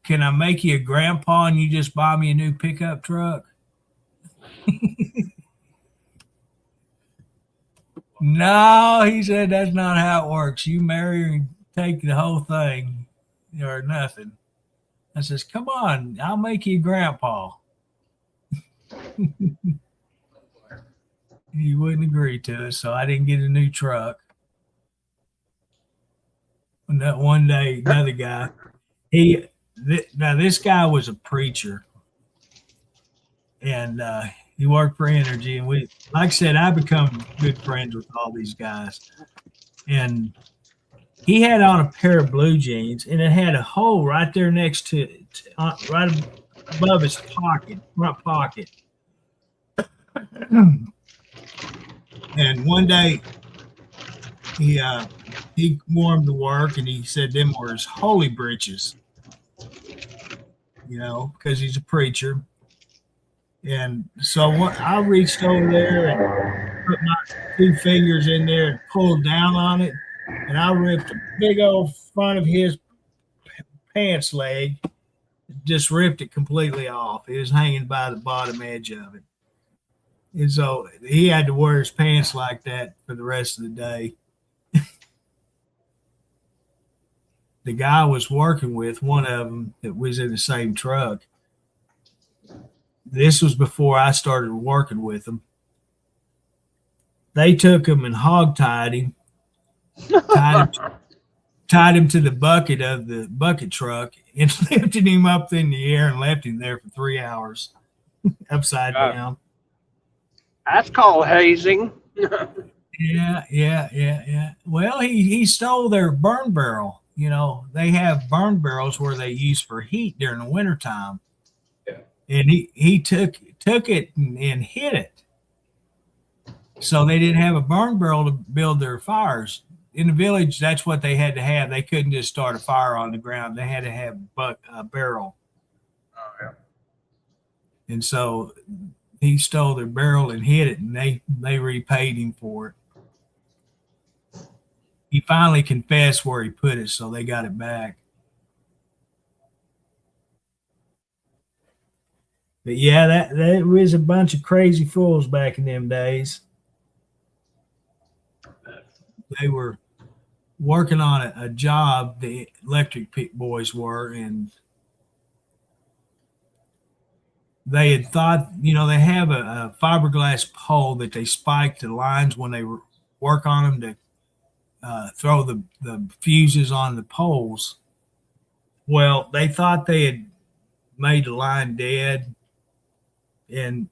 can I make you a grandpa and you just buy me a new pickup truck? No, he said, that's not how it works. You marry her and take the whole thing or nothing. I says, come on, I'll make you a grandpa. He wouldn't agree to it, so I didn't get a new truck. And that one day, another guy, now this guy was a preacher, and he worked for Energy, and like I said, I become good friends with all these guys. And he had on a pair of blue jeans, and it had a hole right there next to right above his front pocket. And one day, he wore them to work, and he said them were his holy breeches, because he's a preacher. And so I reached over there and put my 2 fingers in there and pulled down on it, and I ripped a big old front of his pants leg, just ripped it completely off. It was hanging by the bottom edge of it. And so he had to wear his pants like that for the rest of the day. The guy I was working with, one of them that was in the same truck, this was before I started working with them. They took him and hog-tied him, tied him to the bucket of the bucket truck and lifted him up in the air and left him there for 3 hours upside down. That's called hazing. Yeah. Well, he stole their burn barrel. You know, they have burn barrels where they use for heat during the wintertime. Yeah. And he took it and hid it. So they didn't have a burn barrel to build their fires. In the village, that's what they had to have. They couldn't just start a fire on the ground. They had to have a barrel. Oh, yeah. And so he stole their barrel and hid it, and they repaid him for it. He finally confessed where he put it, so they got it back. But yeah, that was a bunch of crazy fools back in them days. They were working on a job, the electric boys were, and they had thought, you know, they have a fiberglass pole that they spike the lines when they work on them to throw the fuses on the poles. Well, they thought they had made the line dead, and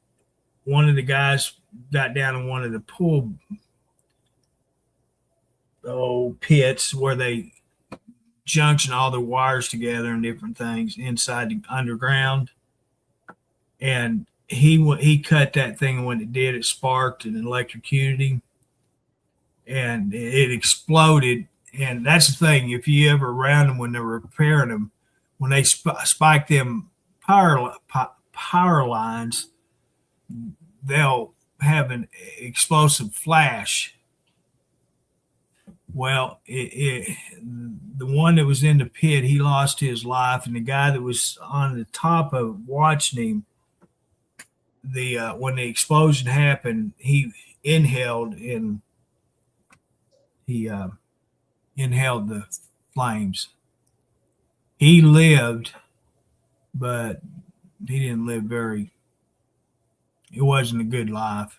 one of the guys got down in one of the pool pits where they junction all the wires together and different things inside the underground. And he cut that thing, and when it did, it sparked and electrocuted him, and it exploded. And that's the thing, if you ever around them when they're repairing them, when they spike them power lines, they'll have an explosive flash. Well, the one that was in the pit, he lost his life, and the guy that was on the top of watching him, when the explosion happened, he inhaled the flames. He lived, but he didn't live it wasn't a good life.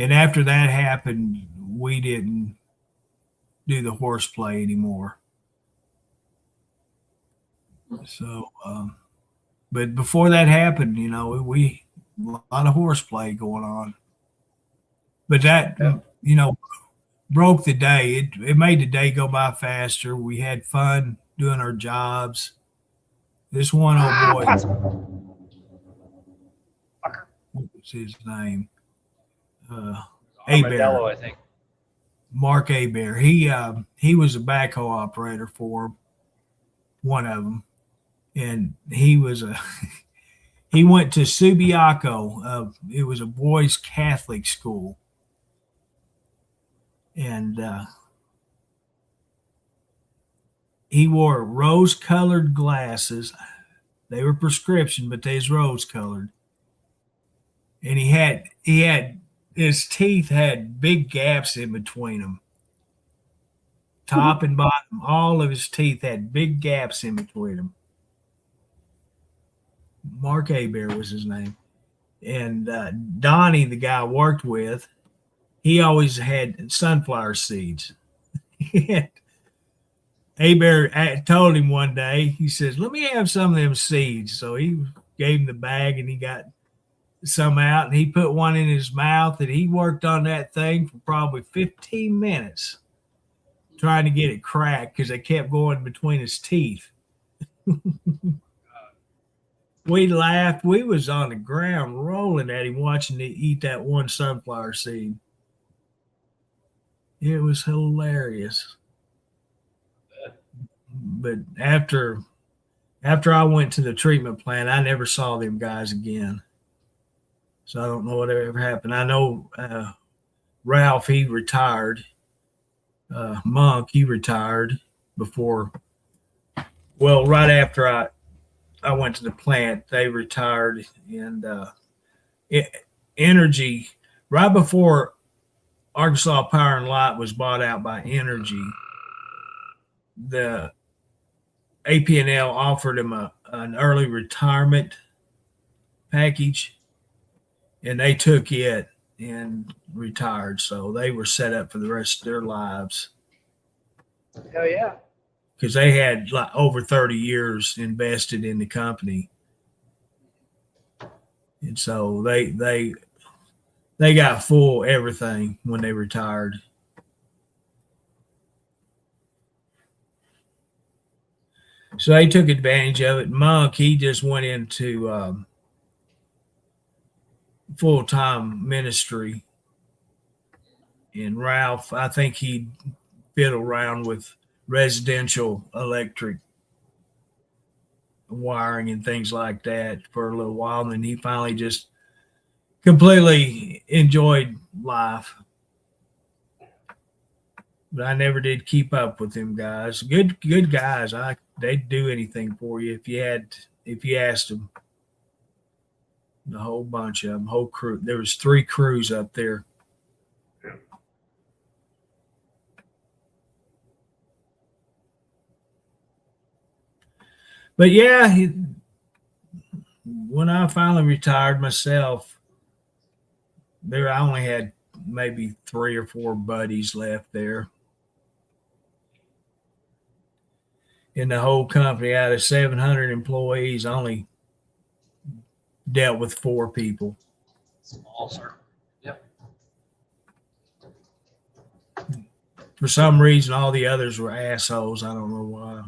And after that happened, we didn't do the horseplay anymore. So, but before that happened, you know, a lot of horseplay going on. But that, you know, broke the day. It made the day go by faster. We had fun doing our jobs. This one old boy, what was his name? Armadillo, I think. Mark Abear. He was a backhoe operator for one of them, and he went to Subiaco. It was a boys' Catholic school, and he wore rose-colored glasses. They were prescription, but they was rose-colored, and he had his teeth had big gaps in between them. Top and bottom, all of his teeth had big gaps in between them. Mark Abear was his name. And Donnie, the guy I worked with, he always had sunflower seeds. Abear told him one day, he says, "Let me have some of them seeds." So he gave him the bag, and he got some out, and he put one in his mouth, and he worked on that thing for probably 15 minutes trying to get it cracked because they kept going between his teeth. We laughed. We was on the ground rolling at him watching him eat that one sunflower seed. It was hilarious. But after I went to the treatment plant, I never saw them guys again. So I don't know what ever happened. I know Ralph, he retired. Monk, he retired before. Well, right after I went to the plant, they retired. And Energy, right before Arkansas Power and Light was bought out by Energy, the APNL offered him an early retirement package, and they took it and retired. So they were set up for the rest of their lives. Hell yeah. because they had like over 30 years invested in the company, and so they got full everything when they retired. So they took advantage of it. Monk, he just went into full-time ministry. And Ralph, I think he fiddled around with residential electric wiring and things like that for a little while. And then he finally just completely enjoyed life. But I never did keep up with them guys. Good guys. They'd do anything for you if you asked them. The whole bunch of them, whole crew. There was 3 crews up there. But yeah, when I finally retired myself, I only had maybe 3 or 4 buddies left there. In the whole company, out of 700 employees, I only dealt with 4 people. Small circle. Yep. For some reason, all the others were assholes. I don't know why.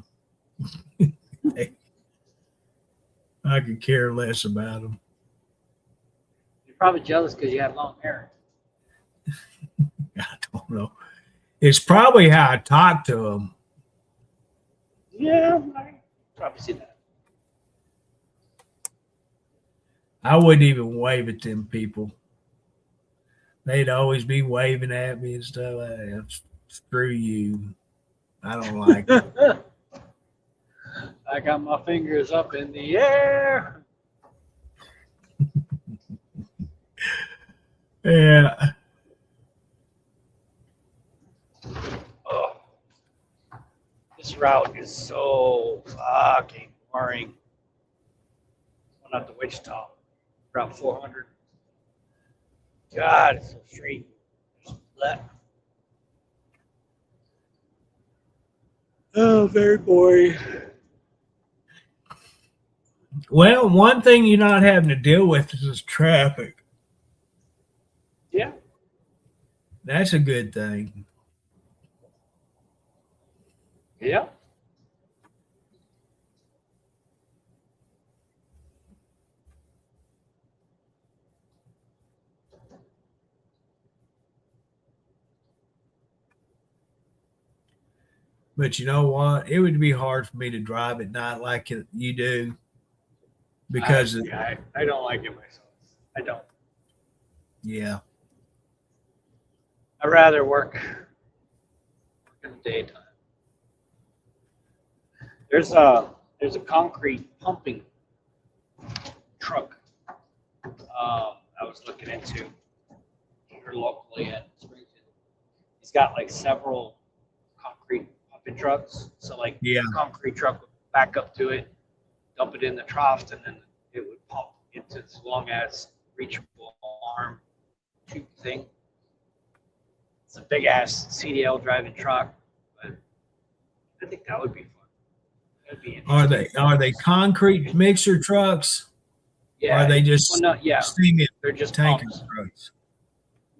I could care less about them. You're probably jealous because you have long hair. I don't know. It's probably how I talk to them. Yeah, I probably see that. I wouldn't even wave at them people. They'd always be waving at me and stuff. Screw you. I don't like it. I got my fingers up in the air. Yeah. Oh, this route is so fucking boring. Went out to Wichita, Route 400. God, it's so straight. Just left. Oh, very boring. Well, one thing you're not having to deal with is traffic. Yeah. That's a good thing. Yeah. But you know what? It would be hard for me to drive at night like you do. Because I don't like it myself. I don't. Yeah. I'd rather work in the daytime. There's a concrete pumping truck I was looking into here locally at Springfield. He's got like several concrete pumping trucks. So like Yeah. the concrete truck would back up to it, dump it in the trough, and then it would pump into this long as reachable arm tube thing. It's a big ass CDL driving truck, but I think that would be fun. That'd be interesting. Are they concrete mixer trucks? Yeah. Or are they just Well, no, yeah. steam They're just tanker pumps. trucks?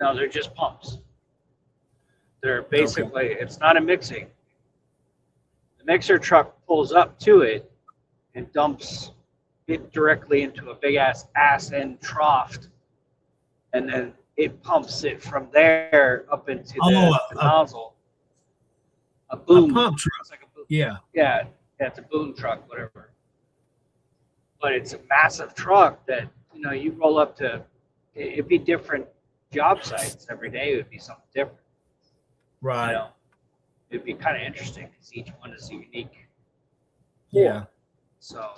No, they're just pumps. They're basically, it's not a mixing. The mixer truck pulls up to it and dumps it directly into a big ass end trough, and then it pumps it from there up into the nozzle. A boom. A pump truck. It's like a boom. Yeah. Yeah, it's a boom truck, whatever. But it's a massive truck that, you know, you roll up to, it'd be different job sites every day. It would be something different. Right. You know? It'd be kind of interesting because each one is a unique. Yeah. So.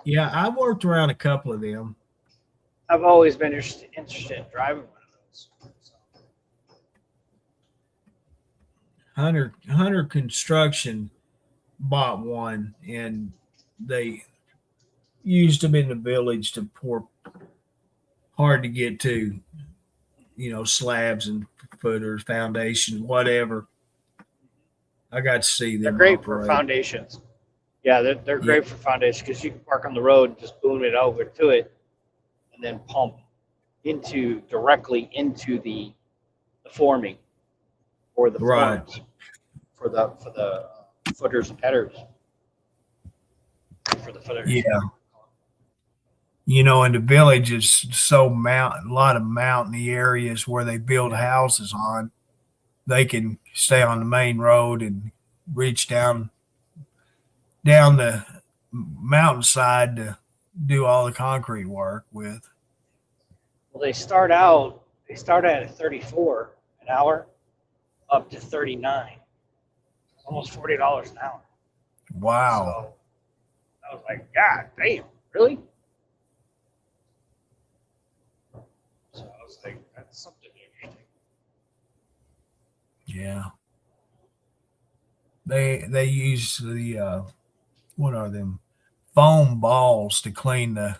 Yeah, I worked around a couple of them. I've always been interested in driving one of those. So. Hunter Construction bought one, and they used them in the village to pour hard to get to, you know, slabs and footers, foundations, whatever. I got to see them. They're great operate. for foundations. Yeah, they're great for foundations because you can park on the road and just boom it over to it, and then pump directly into the forming or the forms for the footers and headers. For the footers. Yeah. You know, in the village, it's a lot of mountainy areas where they build houses on. They can stay on the main road and reach down the mountainside to do all the concrete work with. Well, they start out at 34 an hour up to 39, almost $40 an hour. Wow. So I was like, God damn, really? So I was like, that's something interesting. Yeah. They use the what are them foam balls to clean the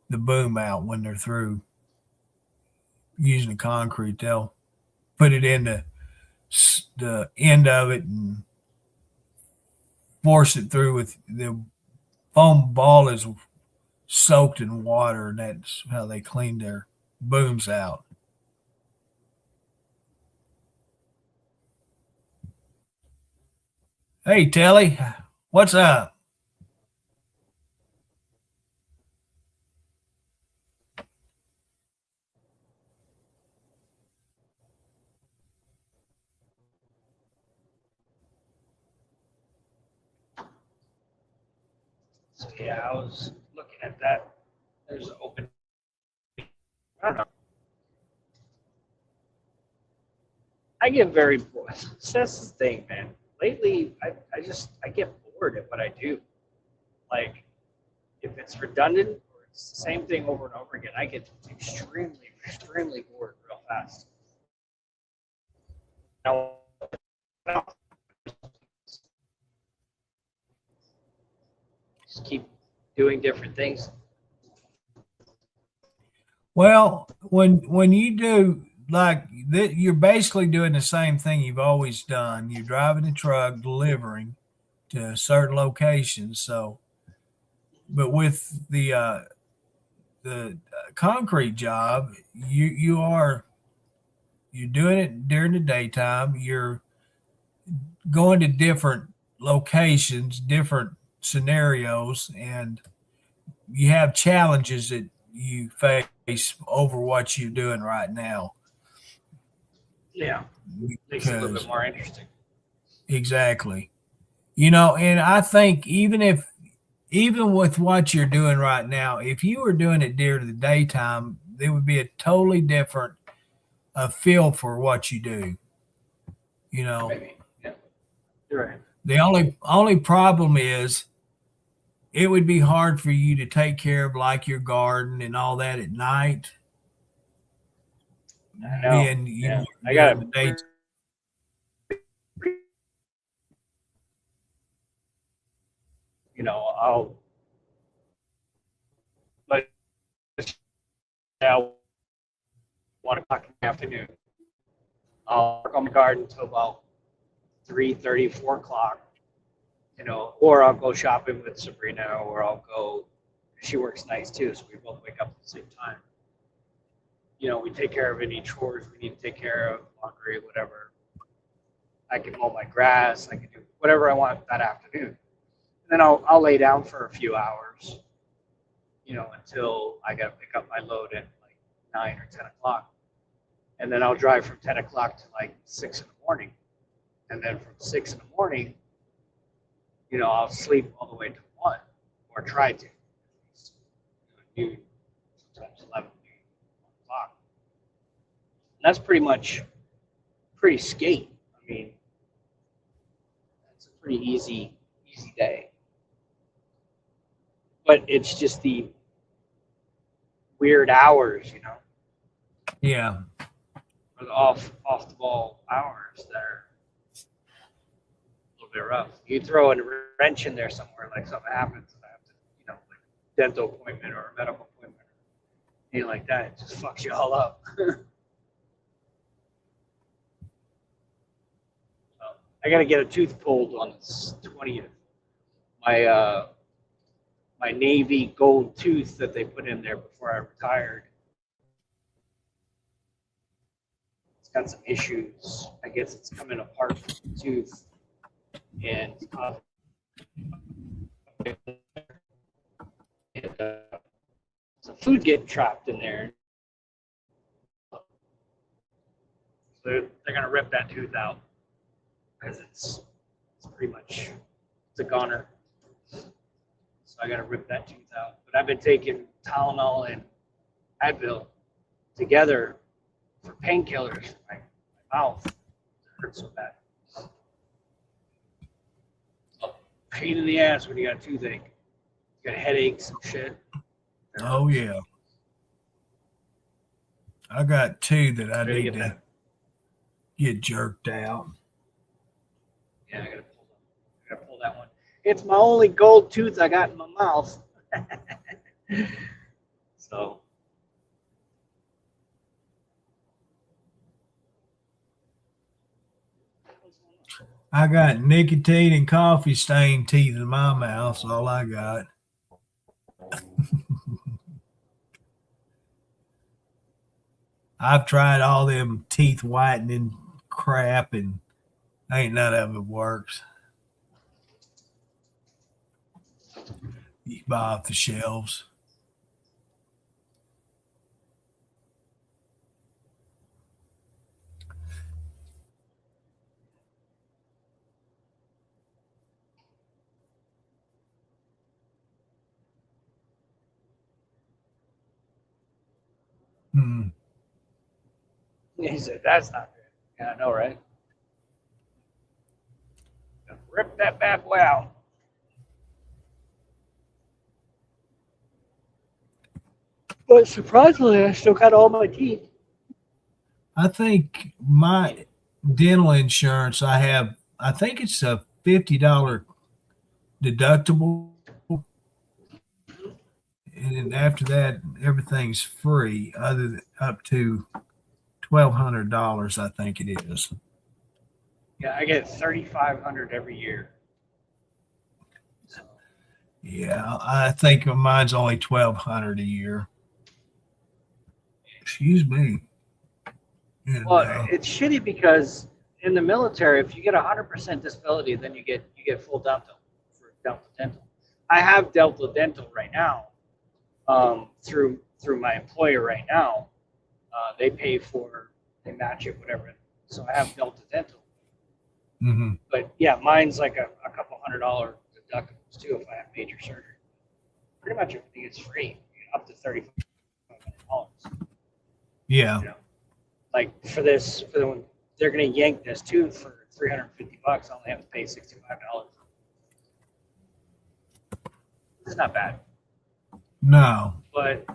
boom out when they're through using the concrete. They'll put it in the end of it and force it through with the foam ball is soaked in water, and that's how they clean their booms out. Hey, Telly, what's up? So yeah, I was looking at that. There's an open. I don't know. I get very bored. That's the thing, man. Lately, I get bored at what I do. Like, if it's redundant or it's the same thing over and over again, I get extremely bored real fast. Now, just keep doing different things. Well, when you do like that, you're basically doing the same thing you've always done. You're driving a truck, delivering to certain locations. So, but with the concrete job, you're doing it during the daytime. You're going to different locations, different scenarios, and you have challenges that you face over what you're doing right now. Yeah, makes it a little bit more interesting. Exactly. You know, and I think even with what you're doing right now, if you were doing it during the daytime, there would be a totally different feel for what you do. You know, Maybe. Yeah, you're right. the only problem is it would be hard for you to take care of like your garden and all that at night. I know. Being, yeah. I got the day. You know, I'll like now 1 o'clock in the afternoon. I'll work on the garden till about 3:30, 4 o'clock. You know, or I'll go shopping with Sabrina, or I'll go. She works nights too, so we both wake up at the same time. You know, we take care of any chores we need to take care of, laundry, whatever. I can mow my grass. I can do whatever I want that afternoon. And then I'll lay down for a few hours, you know, until I got to pick up my load at like 9 or 10 o'clock. And then I'll drive from 10 o'clock to like 6 in the morning. And then from 6 in the morning, you know, I'll sleep all the way to 1, or try to. Noon, sometimes 11, 1 o'clock. And that's pretty skate. I mean, it's a pretty easy day. But it's just the weird hours, you know. Yeah. Or the off the ball hours that are a little bit rough. You throw a wrench in there somewhere, like something happens, and I have to, you know, like dental appointment or a medical appointment, or anything like that. It just fucks you all up. So I got to get a tooth pulled on the 20th. My my navy gold tooth that they put in there before I retired. It's got some issues. I guess it's coming apart from the tooth, and some food getting trapped in there. So they're gonna rip that tooth out because it's pretty much it's a goner. So I gotta rip that tooth out. But I've been taking Tylenol and Advil together for painkillers for my mouth. It hurts so bad. Pain in the ass when you got a toothache. You got headaches and shit. Oh yeah. I got two that I need to get jerked out. Yeah, I gotta pull that one. It's my only gold tooth I got in my mouth. So. I got nicotine and coffee stained teeth in my mouth. That's all I got. I've tried all them teeth whitening crap and ain't none of it works. You buy off the shelves. Hmm. He said, that's not good. Yeah, I know, right? Rip that bad boy out. But surprisingly, I still got all my teeth. I think my dental insurance, I think it's a $50 deductible. And then after that, everything's free other than up to $1,200, I think it is. Yeah, I get $3,500 every year. So. Yeah, I think mine's only $1,200 a year. Excuse me. And, well, it's shitty because in the military, if you get 100% disability, then you get full dental for Delta Dental. I have Delta Dental right now through my employer right now. They pay for, they match it, whatever. So I have Delta Dental. Mm-hmm. But yeah, mine's like a couple $100 deductibles too if I have major surgery. Pretty much everything is free, up to $3,500. Yeah. You know, like for the one they're gonna yank this tooth for $350. I only have to pay $65. It's not bad. No. But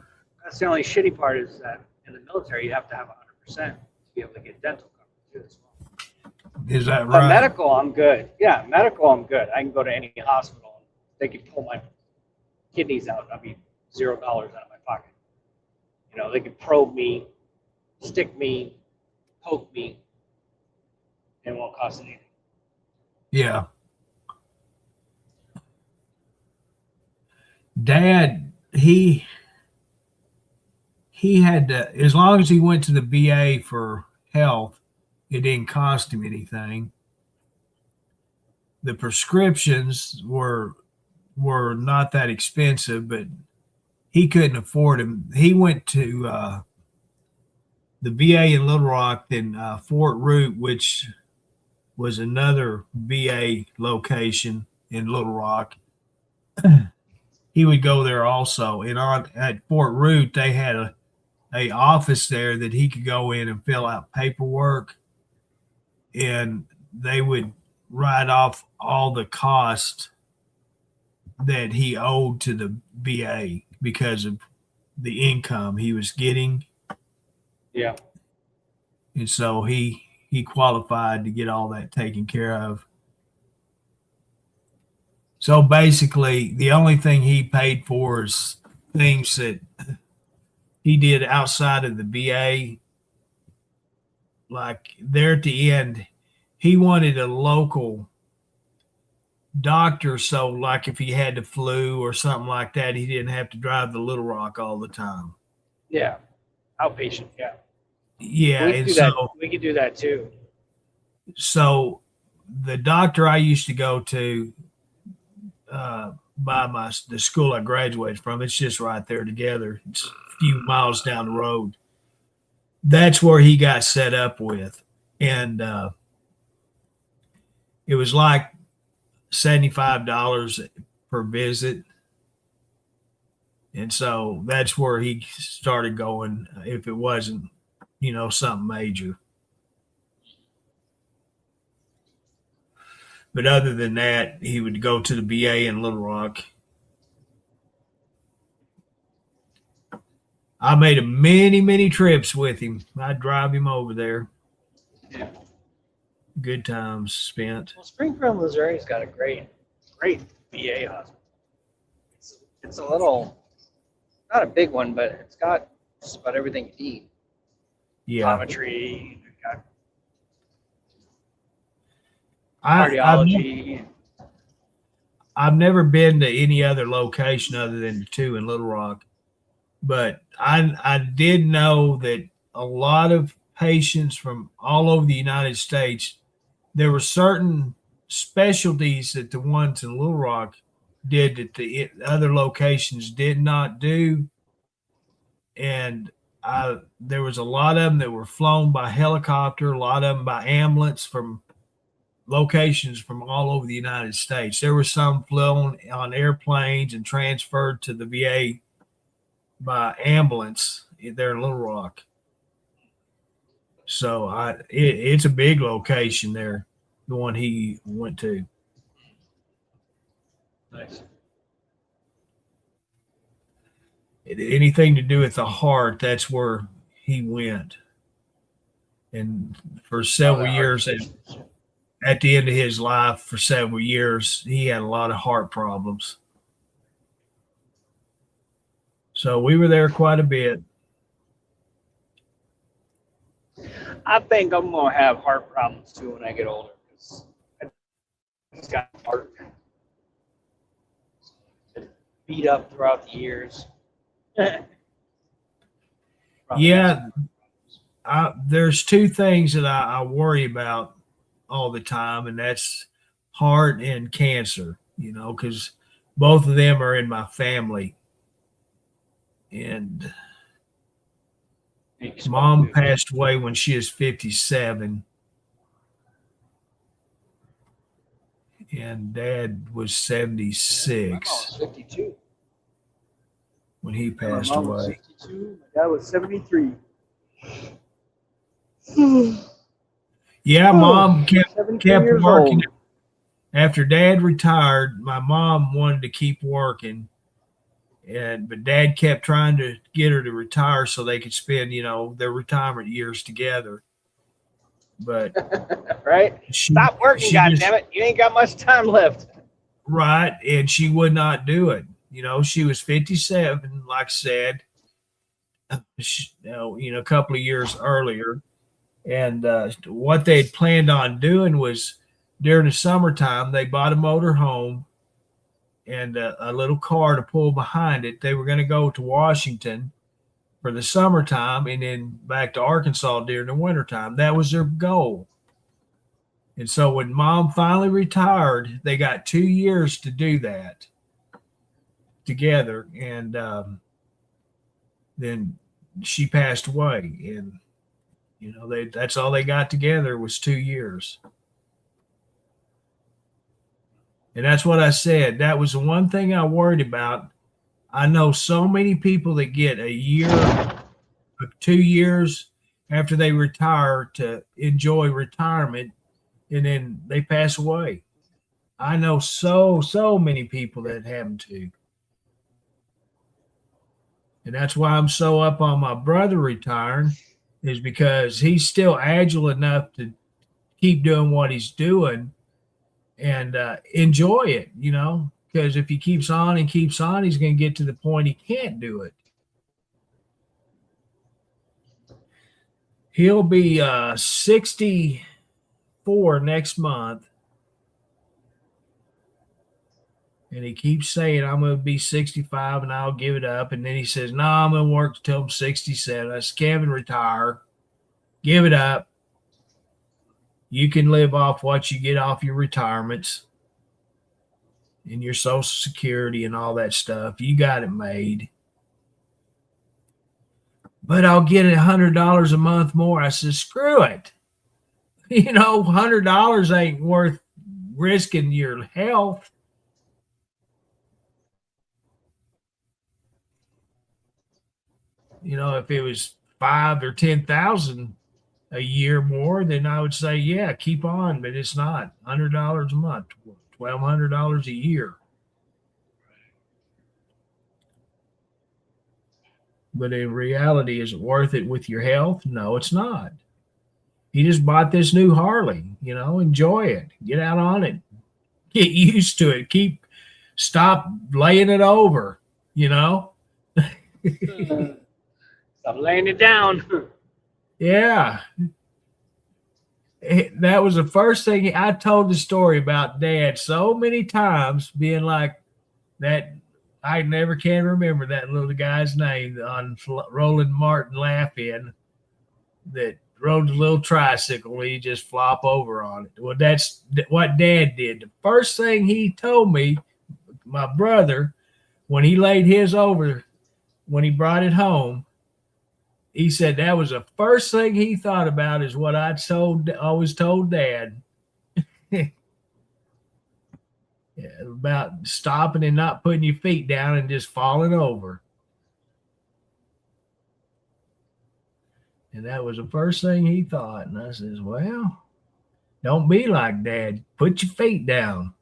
that's the only shitty part is that in the military you have to have 100% to be able to get dental coverage too as well. Is that But right? medical, I'm good. Yeah, medical, I'm good. I can go to any hospital and they can pull my kidneys out. I'll be $0 out of my pocket. You know, they can probe me, stick me, poke me, and it won't cost anything. Yeah. Dad, he had to, as long as he went to the VA for health, it didn't cost him anything. The prescriptions were not that expensive, but he couldn't afford them. He went to the VA in Little Rock, then Fort Root, which was another VA location in Little Rock. He would go there also. And at Fort Root, they had a office there that he could go in and fill out paperwork, and they would write off all the cost that he owed to the VA because of the income he was getting. Yeah. And so he qualified to get all that taken care of. So basically, the only thing he paid for is things that he did outside of the VA. Like there at the end, he wanted a local doctor, so like if he had the flu or something like that, he didn't have to drive to Little Rock all the time. Yeah, outpatient. Yeah, Yeah, we could and do that. We could do that too. So the doctor I used to go to by the school I graduated from, it's just right there together. It's a few miles down the road. That's where he got set up with, and it was like $75 per visit. And so that's where he started going if it wasn't, something major. But other than that, he would go to the VA in Little Rock. I made many, many trips with him. I'd drive him over there. Yeah. Good times spent. Well, Springfield, Missouri's got a great VA hospital. It's a little, not a big one, but it's got just about everything you need. Yeah. Optometry, cardiology. I've never been to any other location other than the two in Little Rock, but I did know that a lot of patients from all over the United States, there were certain specialties that the ones in Little Rock did that the other locations did not do. And there was a lot of them that were flown by helicopter, a lot of them by ambulance from locations from all over the United States. There were some flown on airplanes and transferred to the VA by ambulance there in Little Rock. So it's a big location there, the one he went to. Nice. Anything to do with the heart, that's where he went. And for several years, at the end of his life, for several years, he had a lot of heart problems. So we were there quite a bit. I think I'm going to have heart problems too when I get older because I just got heart beat up throughout the years. Yeah, there's two things that I worry about all the time, and that's heart and cancer, because both of them are in my family. And Mom passed away when she was 57, and Dad was 76. My mom was 52 when he passed away. My mom was 62. My dad was 73. Yeah, Mom kept working. Old. After Dad retired, my mom wanted to keep working, but Dad kept trying to get her to retire so they could spend, their retirement years together. But right, stop working, goddammit! You ain't got much time left. Right, and she would not do it. She was 57, like I said, a couple of years earlier. And what they had planned on doing was during the summertime, they bought a motor home and a little car to pull behind it. They were going to go to Washington for the summertime and then back to Arkansas during the wintertime. That was their goal. And so when Mom finally retired, they got 2 years to do that together. And then she passed away. And, that's all they got together was 2 years. And that's what I said. That was the one thing I worried about. I know so many people that get a year, 2 years after they retire to enjoy retirement, and then they pass away. I know so many people that happen to. And that's why I'm so up on my brother retiring, is because he's still agile enough to keep doing what he's doing and enjoy it, because if he keeps on and keeps on, he's going to get to the point he can't do it. He'll be 64 64 next month. And he keeps saying, I'm going to be 65 and I'll give it up. And then he says, no, I'm going to work until I'm 67. I said, Kevin, retire. Give it up. You can live off what you get off your retirements and your Social Security and all that stuff. You got it made. But I'll get $100 a month more. I said, screw it. You know, $100 ain't worth risking your health. You know, if it was 5 or 10,000 a year more, then I would say, yeah, keep on. But it's not. $100 a month, $1,200 a year. But in reality, is it worth it with your health? No, it's not. You just bought this new Harley, you know, enjoy it. Get out on it. Get used to it. Stop laying it over, you know. Stop laying it down. Yeah. That was the first thing I told the story about Dad so many times, being like that. I never can remember that little guy's name on Roland Martin Laugh-In that rode a little tricycle where you just flop over on it. Well, that's what Dad did. The first thing he told me, my brother, when he laid his over, when he brought it home, he said that was the first thing he thought about is what I always told Dad. Yeah, about stopping and not putting your feet down and just falling over. And that was the first thing he thought. And I says, well, don't be like Dad. Put your feet down.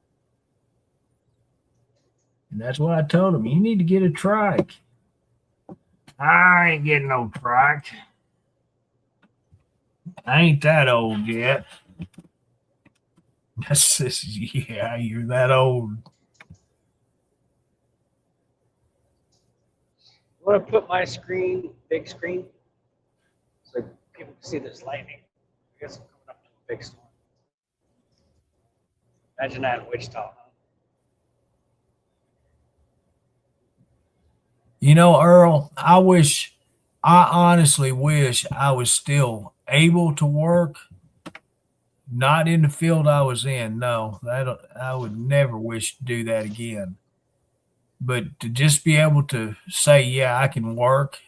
And that's what I told him. You need to get a trike. I ain't getting no trike. I ain't that old yet. Yeah, you're that old. I want to put my big screen, so people can see this lightning. I guess I'm coming up to a big storm. Imagine that in Wichita. You know, Earl, I honestly wish I was still able to work. Not in the field I was in. No, I would never wish to do that again. But to just be able to say, yeah, I can work,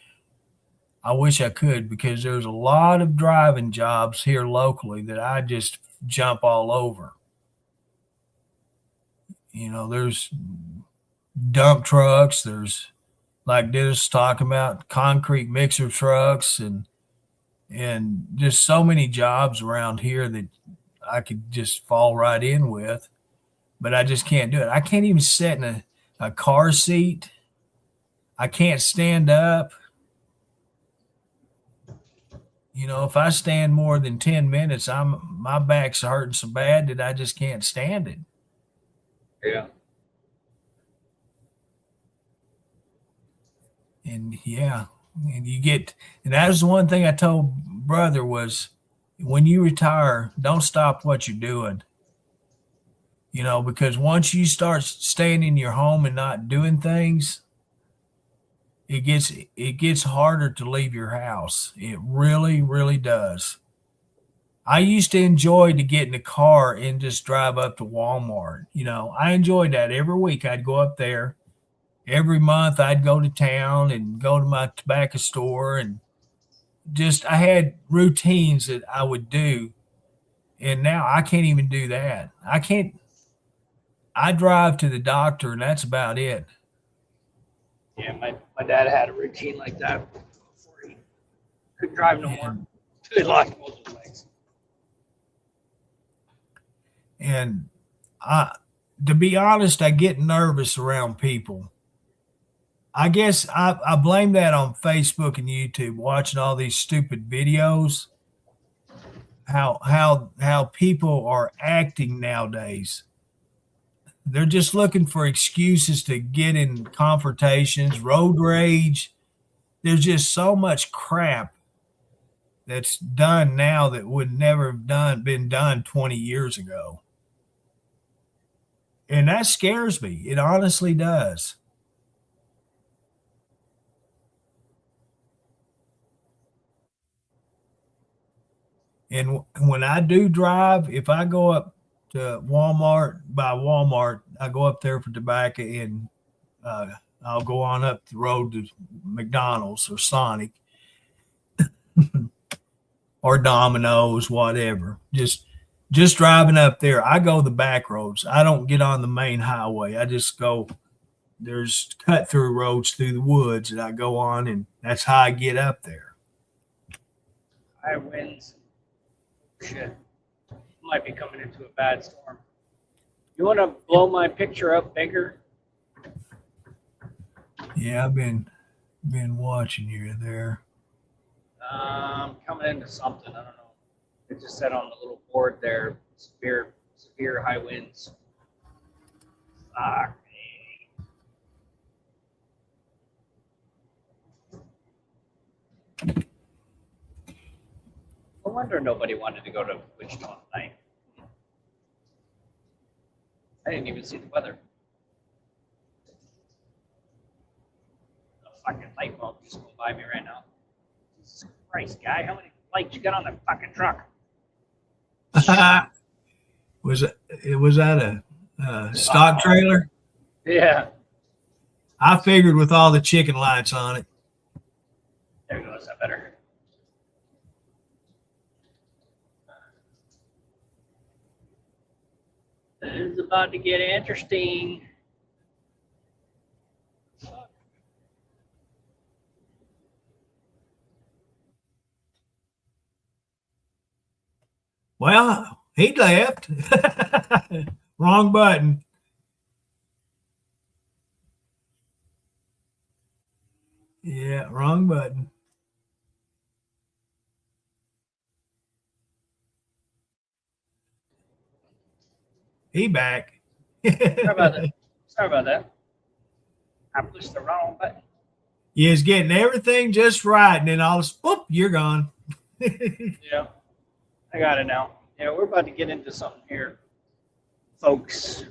I wish I could, because there's a lot of driving jobs here locally that I just jump all over. You know, there's dump trucks, there's, like Dennis talking about, concrete mixer trucks, and just so many jobs around here that I could just fall right in with, but I just can't do it. I can't even sit in a car seat. I can't stand up. You know, if I stand more than 10 minutes, my back's hurting so bad that I just can't stand it. Yeah. And yeah, and that was the one thing I told brother was, when you retire, don't stop what you're doing. You know, because once you start staying in your home and not doing things, it gets harder to leave your house. It really, really does. I used to enjoy to get in the car and just drive up to Walmart. You know, I enjoyed that. Every week I'd go up there. Every month I'd go to town and go to my tobacco store, and I had routines that I would do. And now I can't even do that. I drive to the doctor and that's about it. Yeah, my dad had a routine like that before he couldn't drive no more. He lost both his legs. And to be honest, I get nervous around people. I guess I blame that on Facebook and YouTube, watching all these stupid videos, how people are acting nowadays. They're just looking for excuses to get in confrontations, road rage. There's just so much crap that's done now that would never have been done 20 years ago. And that scares me. It honestly does. And when I do drive, if I go up to Walmart, by Walmart, I go up there for tobacco, and I'll go on up the road to McDonald's or Sonic or Domino's, whatever. Just driving up there. I go the back roads. I don't get on the main highway. I just go, there's cut through roads through the woods that I go on, and that's how I get up there. High winds. Shit. Might be coming into a bad storm. You want to blow my picture up bigger? Yeah, I've been watching you there. Coming into something. I don't know. It just said on the little board there, severe high winds. Fuck me. No wonder nobody wanted to go to Wichita tonight. I didn't even see the weather. The fucking light bulb just go by me right now. Jesus Christ, guy, how many lights you got on the fucking truck? Was that a stock trailer? Yeah. I figured with all the chicken lights on it. There goes that better. It's about to get interesting. Well, he left. Wrong button. Yeah, wrong button. He back. Sorry about that. I pushed the wrong button. You was getting everything just right, and then all of a sudden, whoop, you're gone. Yeah, I got it now. Yeah, we're about to get into something here, folks.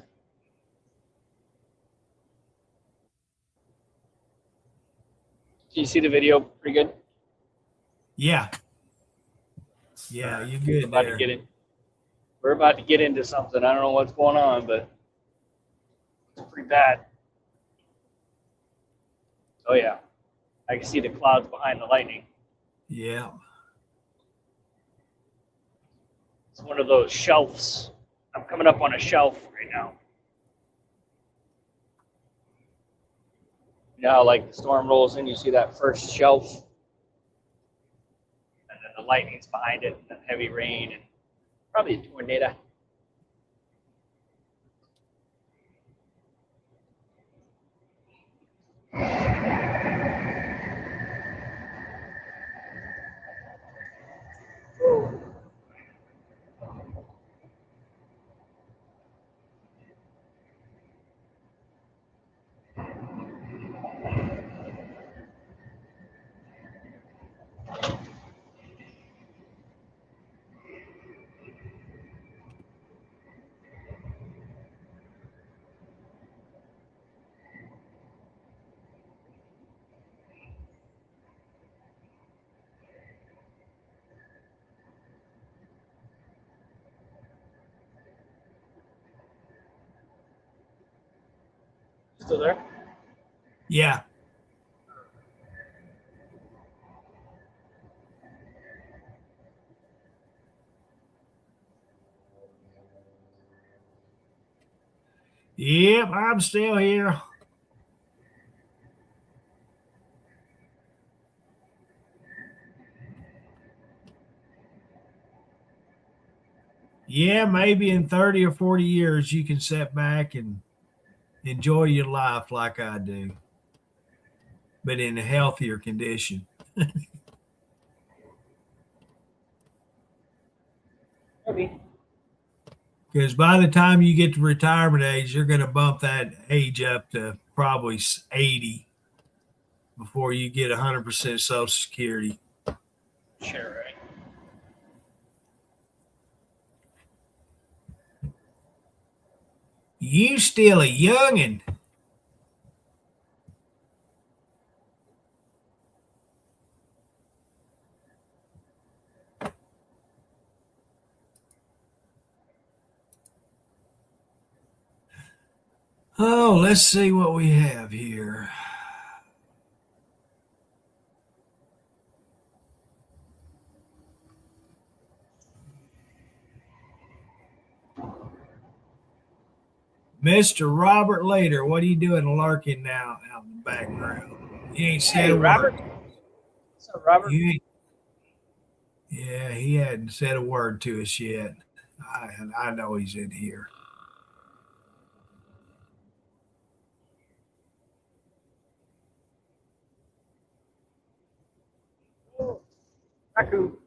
Can you see the video pretty good? Yeah. Yeah, you're good About there. to get in. We're about to get into something. I don't know what's going on, but it's pretty bad. Oh yeah, I can see the clouds behind the lightning. Yeah. It's one of those shelves. I'm coming up on a shelf right now. You know how like the storm rolls in, you see that first shelf? And then the lightning's behind it, and then heavy rain, and probably a tornado. Still there? Yeah. Yep, I'm still here. Yeah, maybe in 30 or 40 years you can sit back and enjoy your life like I do, but in a healthier condition. Maybe. Because by the time you get to retirement age, you're going to bump that age up to probably 80 before you get 100% Social Security. Sure, right. You still a youngin'. Oh, let's see what we have here. Mr. Robert Lader, what are you doing lurking now out in the background? You ain't said Hey, a word. Robert. What's up, Robert? You ain't, yeah, he hadn't said a word to us yet. I know he's in here. Oh, raccoon.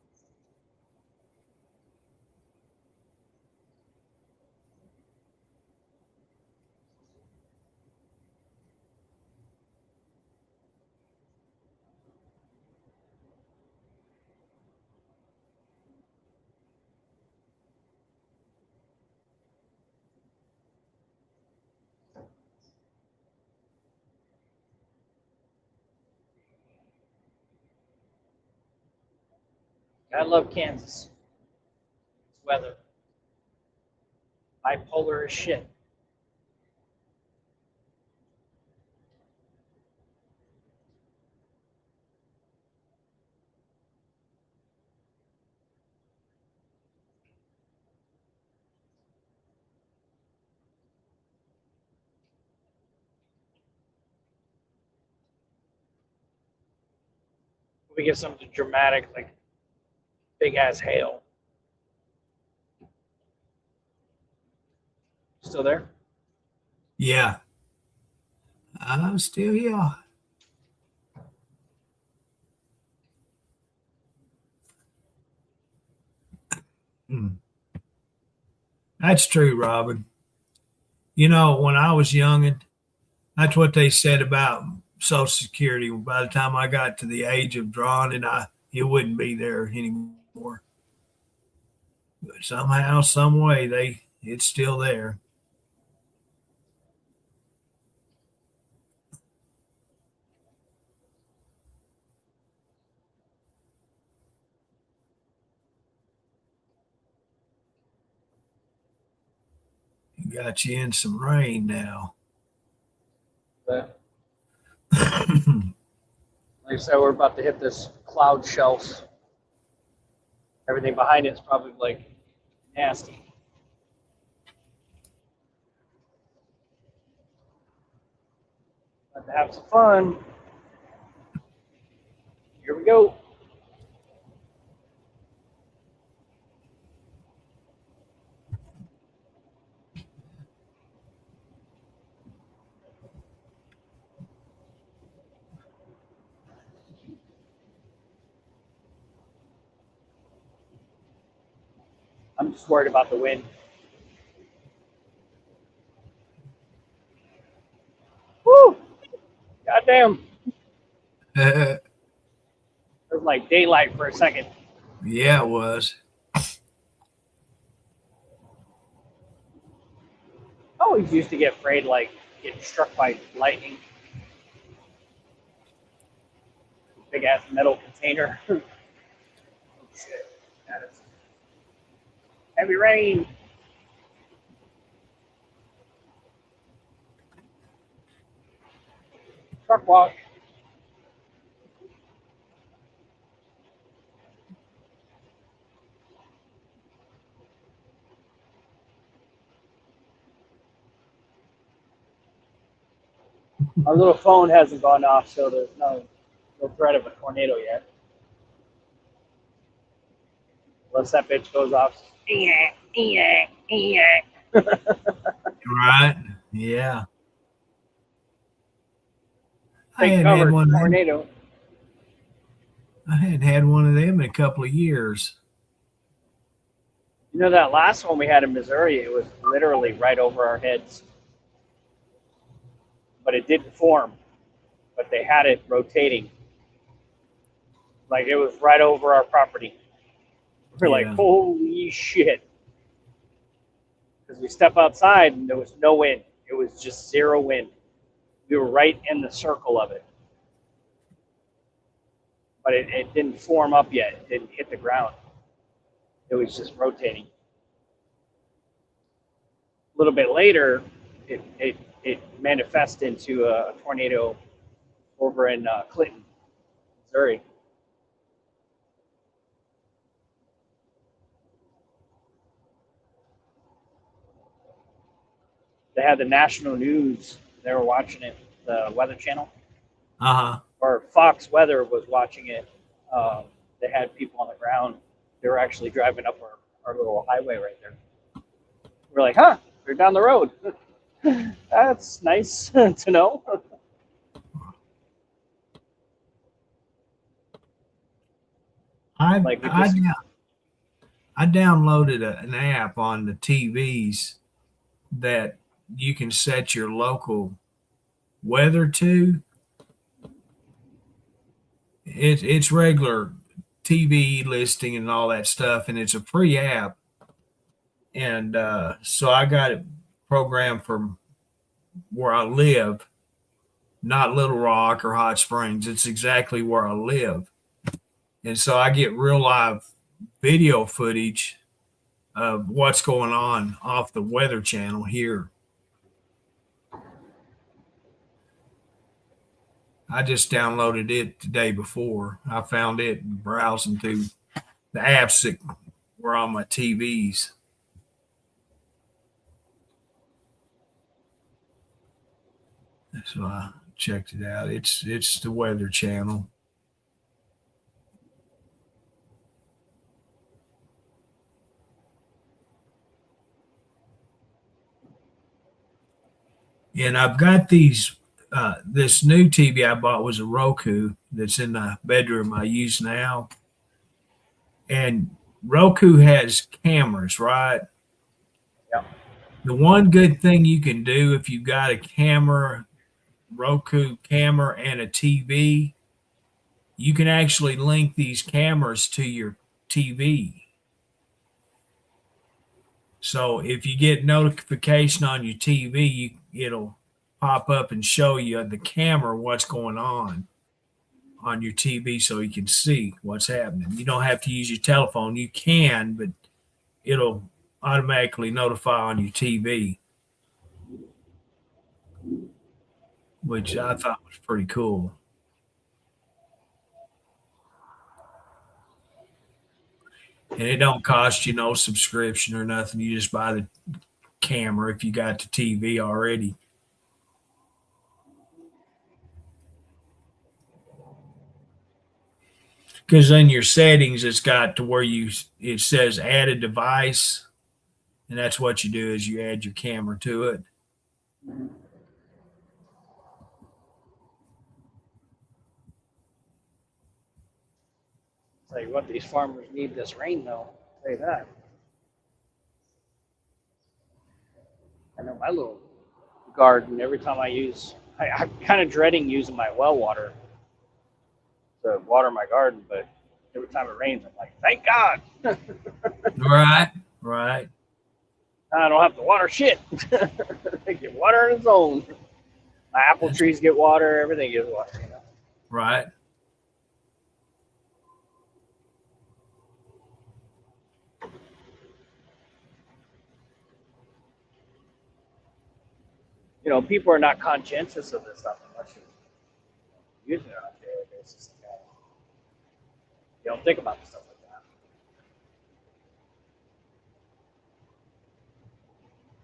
I love Kansas. It's weather. Bipolar as shit. We get something dramatic like big ass hail. Still there? Yeah. I'm still here. That's true, Robin. You know, when I was youngin', that's what they said about Social Security. By the time I got to the age of drawing it, it wouldn't be there anymore. But somehow, some way, it's still there. Got you in some rain now. But like I said, we're about to hit this cloud shelf. Everything behind it is probably like nasty. About to have some fun. Here we go. I'm just worried about the wind. Woo! Goddamn. It was like daylight for a second. Yeah, it was. I always used to get afraid, like, getting struck by lightning. Big ass metal container. Oh, shit. That is heavy rain. Truck wash. Our little phone hasn't gone off, so there's no threat of a tornado yet. Unless that bitch goes off. Right? Yeah. Take cover, tornado. I hadn't had one of them in a couple of years. You know, that last one we had in Missouri, it was literally right over our heads. But it didn't form. But they had it rotating. Like it was right over our property. We're like, holy shit. because we step outside and there was no wind. It was just zero wind. We were right in the circle of it. But it didn't form up yet. It didn't hit the ground. It was just rotating. A little bit later, it manifested into a tornado over in Clinton, Missouri. They had the national news. They were watching it, the Weather Channel. Or Fox Weather was watching it. They had people on the ground. They were actually driving up our little highway right there. We're like, huh, we're down the road. That's nice to know. I downloaded an app on the TVs that you can set your local weather to. It's regular TV listing and all that stuff, and it's a free app. And so I got it programmed from where I live, not Little Rock or Hot Springs. It's exactly where I live. And so I get real live video footage of what's going on off the Weather Channel here. I just downloaded it the day before. I found it browsing through the apps that were on my TVs. So I checked it out. It's the Weather Channel. And I've got these. This new TV I bought was a Roku that's in the bedroom I use now. And Roku has cameras, right? Yeah. The one good thing you can do if you've got a camera, Roku camera, and a TV, you can actually link these cameras to your TV. So if you get notification on your TV, it'll pop up and show you the camera what's going on your TV so you can see what's happening. You don't have to use your telephone. You can, but it'll automatically notify on your TV, which I thought was pretty cool. And it don't cost you no subscription or nothing. You just buy the camera if you got the TV already. Because in your settings, it's got to where it says add a device, and that's what you do is you add your camera to it. Tell you what, these farmers need this rain, though. I'll tell you that. I know my little garden, every time I'm kind of dreading using my well water to water my garden, but every time it rains, I'm like, thank God. Right. I don't have to water shit. They get water on its own. My apple trees get water, everything gets water, you know? Right. You know, people are not conscientious of this stuff unless you're using it on a daily basis. You don't think about stuff like that.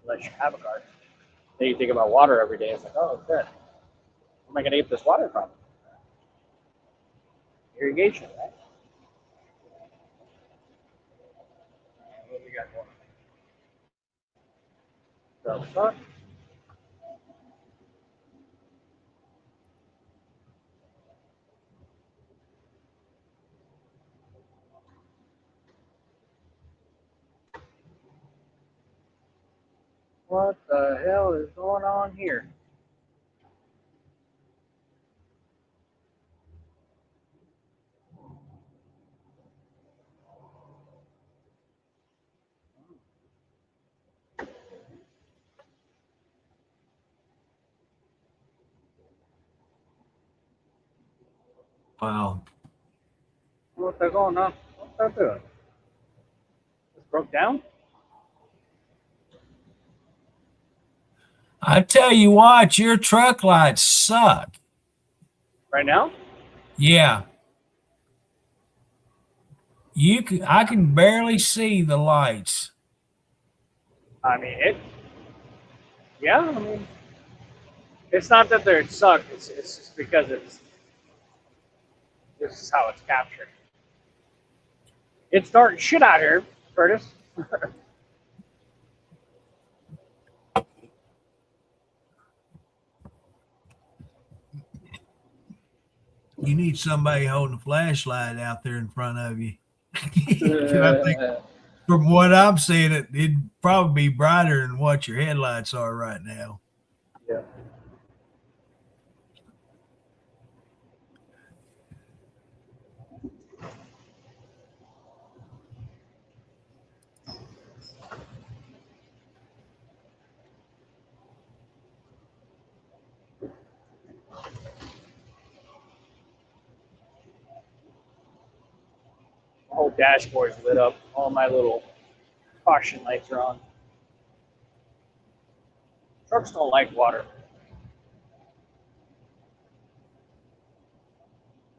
Unless you have a garden. Then you think about water every day. It's like, oh, good. Where am I going to get this water from? Irrigation, right? What we got going? The fuck? What the hell is going on here? Wow. What they're going on? What's that doing? Just broke down? I tell you what, your truck lights suck. Right now? Yeah. I can barely see the lights. I mean, it's not that they suck. It's just because this is how it's captured. It's dark as shit out here, Curtis. You need somebody holding a flashlight out there in front of you. 'Cause I think from what I'm seeing, it'd probably be brighter than what your headlights are right now. Yeah. The whole dashboard's lit up. All my little caution lights are on. Trucks don't like water.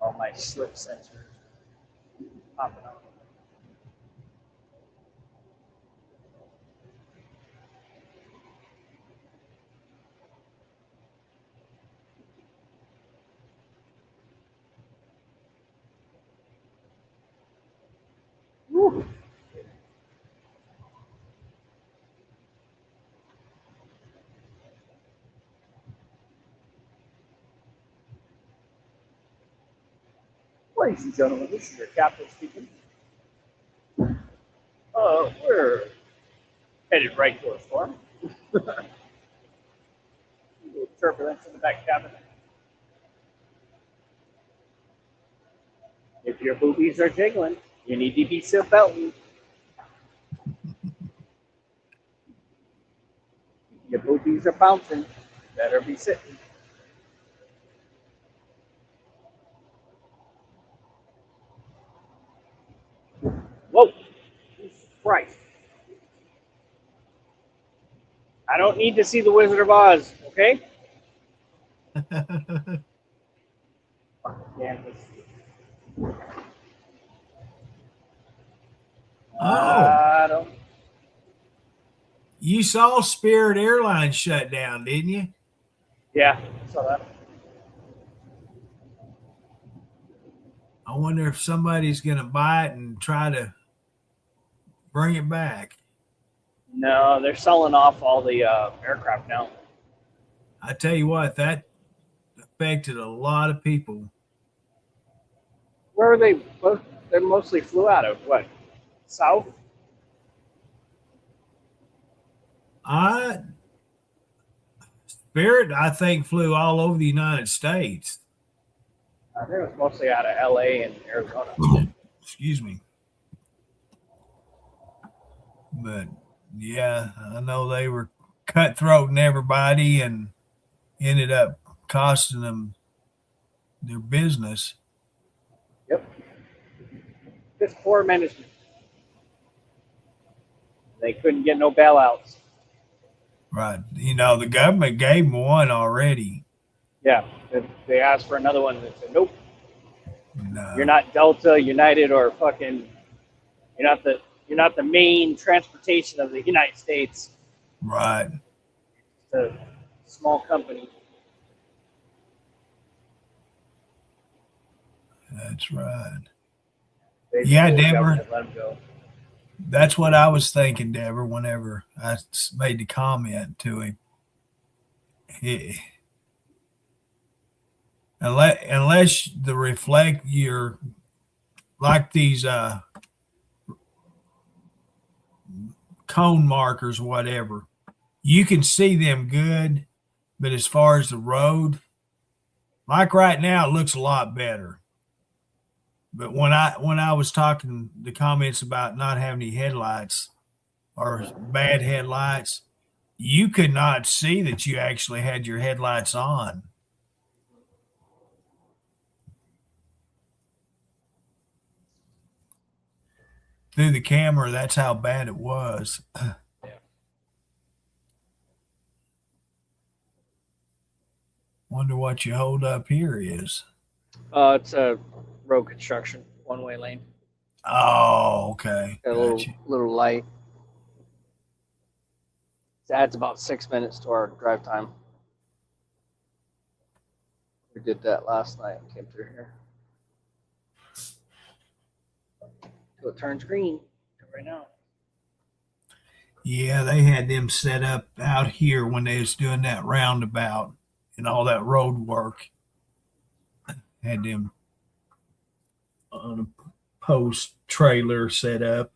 All my slip sensors popping up. Woo. Ladies and gentlemen, this is your captain speaking. We're headed right to a storm. A little turbulence in the back cabin. If your boobies are jiggling, you need to be seatbelting. Your boobies are bouncing. Better be sitting. Whoa! Jesus Christ. I don't need to see the Wizard of Oz, okay? Kansas. I don't. You saw Spirit Airlines shut down, didn't you? Yeah, I saw that. I wonder if somebody's going to buy it and try to bring it back. No, they're selling off all the aircraft now. I tell you what, that affected a lot of people. Where are they? They mostly flew out of what? South? Spirit, I think, flew all over the United States. I think it was mostly out of LA and Arizona. Excuse me. But yeah, I know they were cutthroating everybody and ended up costing them their business. Yep. Just poor management. They couldn't get no bailouts. Right. You know, the government gave them one already. Yeah. They asked for another one and they said, nope. No. You're not Delta, United, or fucking you're not the main transportation of the United States. Right. It's a small company. That's right. Yeah, Denver. Let them go. That's what I was thinking, Deborah, whenever I made the comment to him. Unless the reflect your like these cone markers, whatever, you can see them good, but as far as the road, like right now, it looks a lot better. But when I was talking the comments about not having any headlights or bad headlights, you could not see that you actually had your headlights on. through the camera, that's how bad it was. Yeah. Wonder what you hold up here is. It's a road construction, one-way lane. Oh, okay. Got a little light. It adds about 6 minutes to our drive time. We did that last night. Came through here. Till it turns green right now. Yeah, they had them set up out here when they was doing that roundabout and all that road work. Had them on a post trailer set up.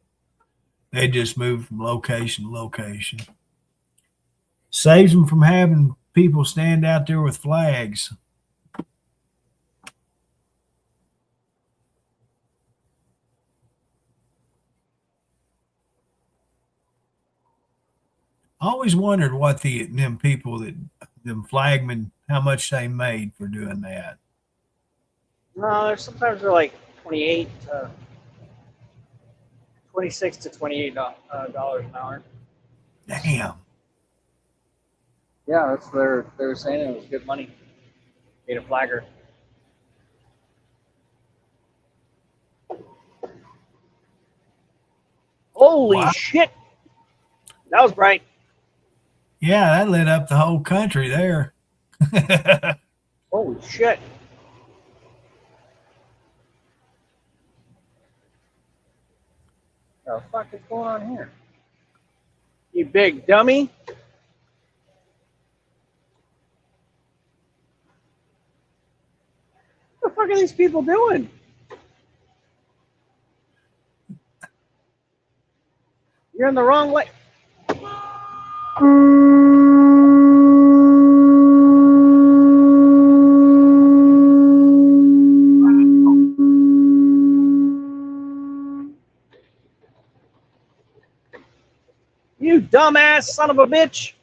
They just moved from location to location. Saves them from having people stand out there with flags. I always wondered what them people them flagmen, how much they made for doing that. No, sometimes they're like 26 to $28 an hour. Damn. Yeah, that's what they were saying. It was good money. Made a flagger. Holy Wow. shit! That was bright. Yeah, that lit up the whole country there. Holy shit! What the fuck is going on here? You big dummy! What the fuck are these people doing? You're in the wrong way. You dumbass son of a bitch!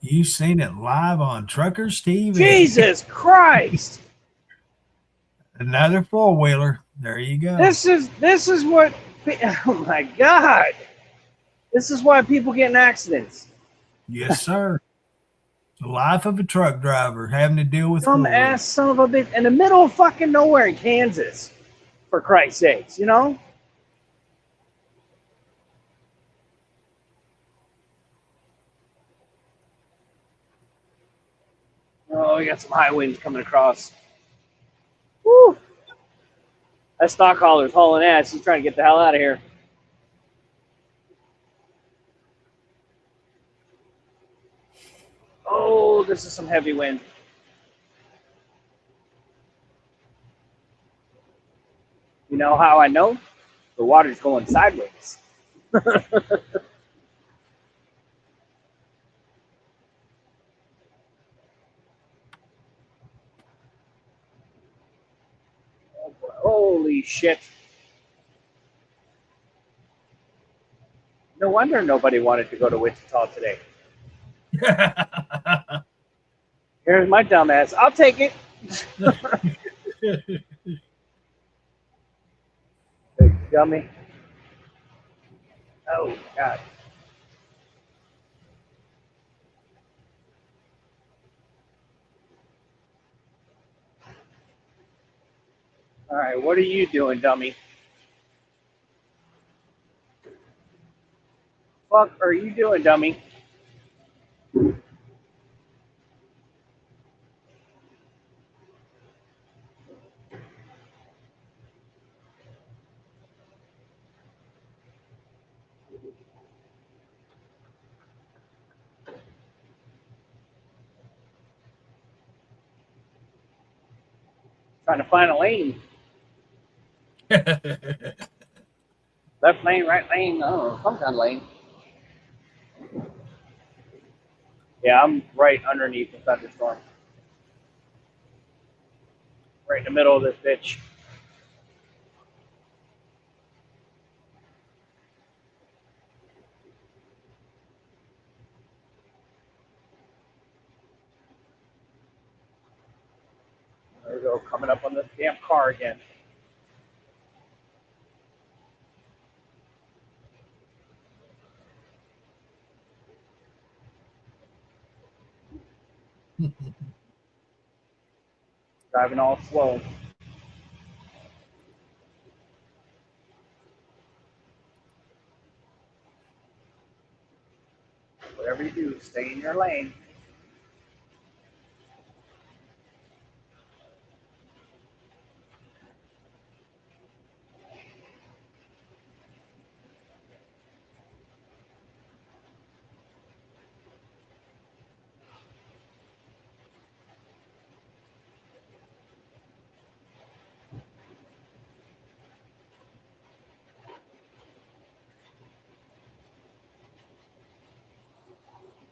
You seen it live on Truckers TV. Jesus Christ! Another four-wheeler. There you go. This is what. Oh my God! This is why people get in accidents. Yes, sir. The life of a truck driver having to deal with Dumbass son of a bitch in the middle of fucking nowhere in Kansas. For Christ's sakes, you know? Oh, we got some high winds coming across. Woo! That stock hauler's hauling ass. He's trying to get the hell out of here. Oh, this is some heavy wind. You know how I know? The water's going sideways. Holy shit. No wonder nobody wanted to go to Wichita today. Here's my dumbass. I'll take it. Big dummy. Oh, God. All right, what are you doing, dummy? Fuck are you doing, dummy? Trying to find a lane. Left lane, right lane, I don't know, some kind of lane. Yeah, I'm right underneath the thunderstorm. Right in the middle of this bitch. There we go, coming up on this damn car again. Driving all slow. Whatever you do, stay in your lane.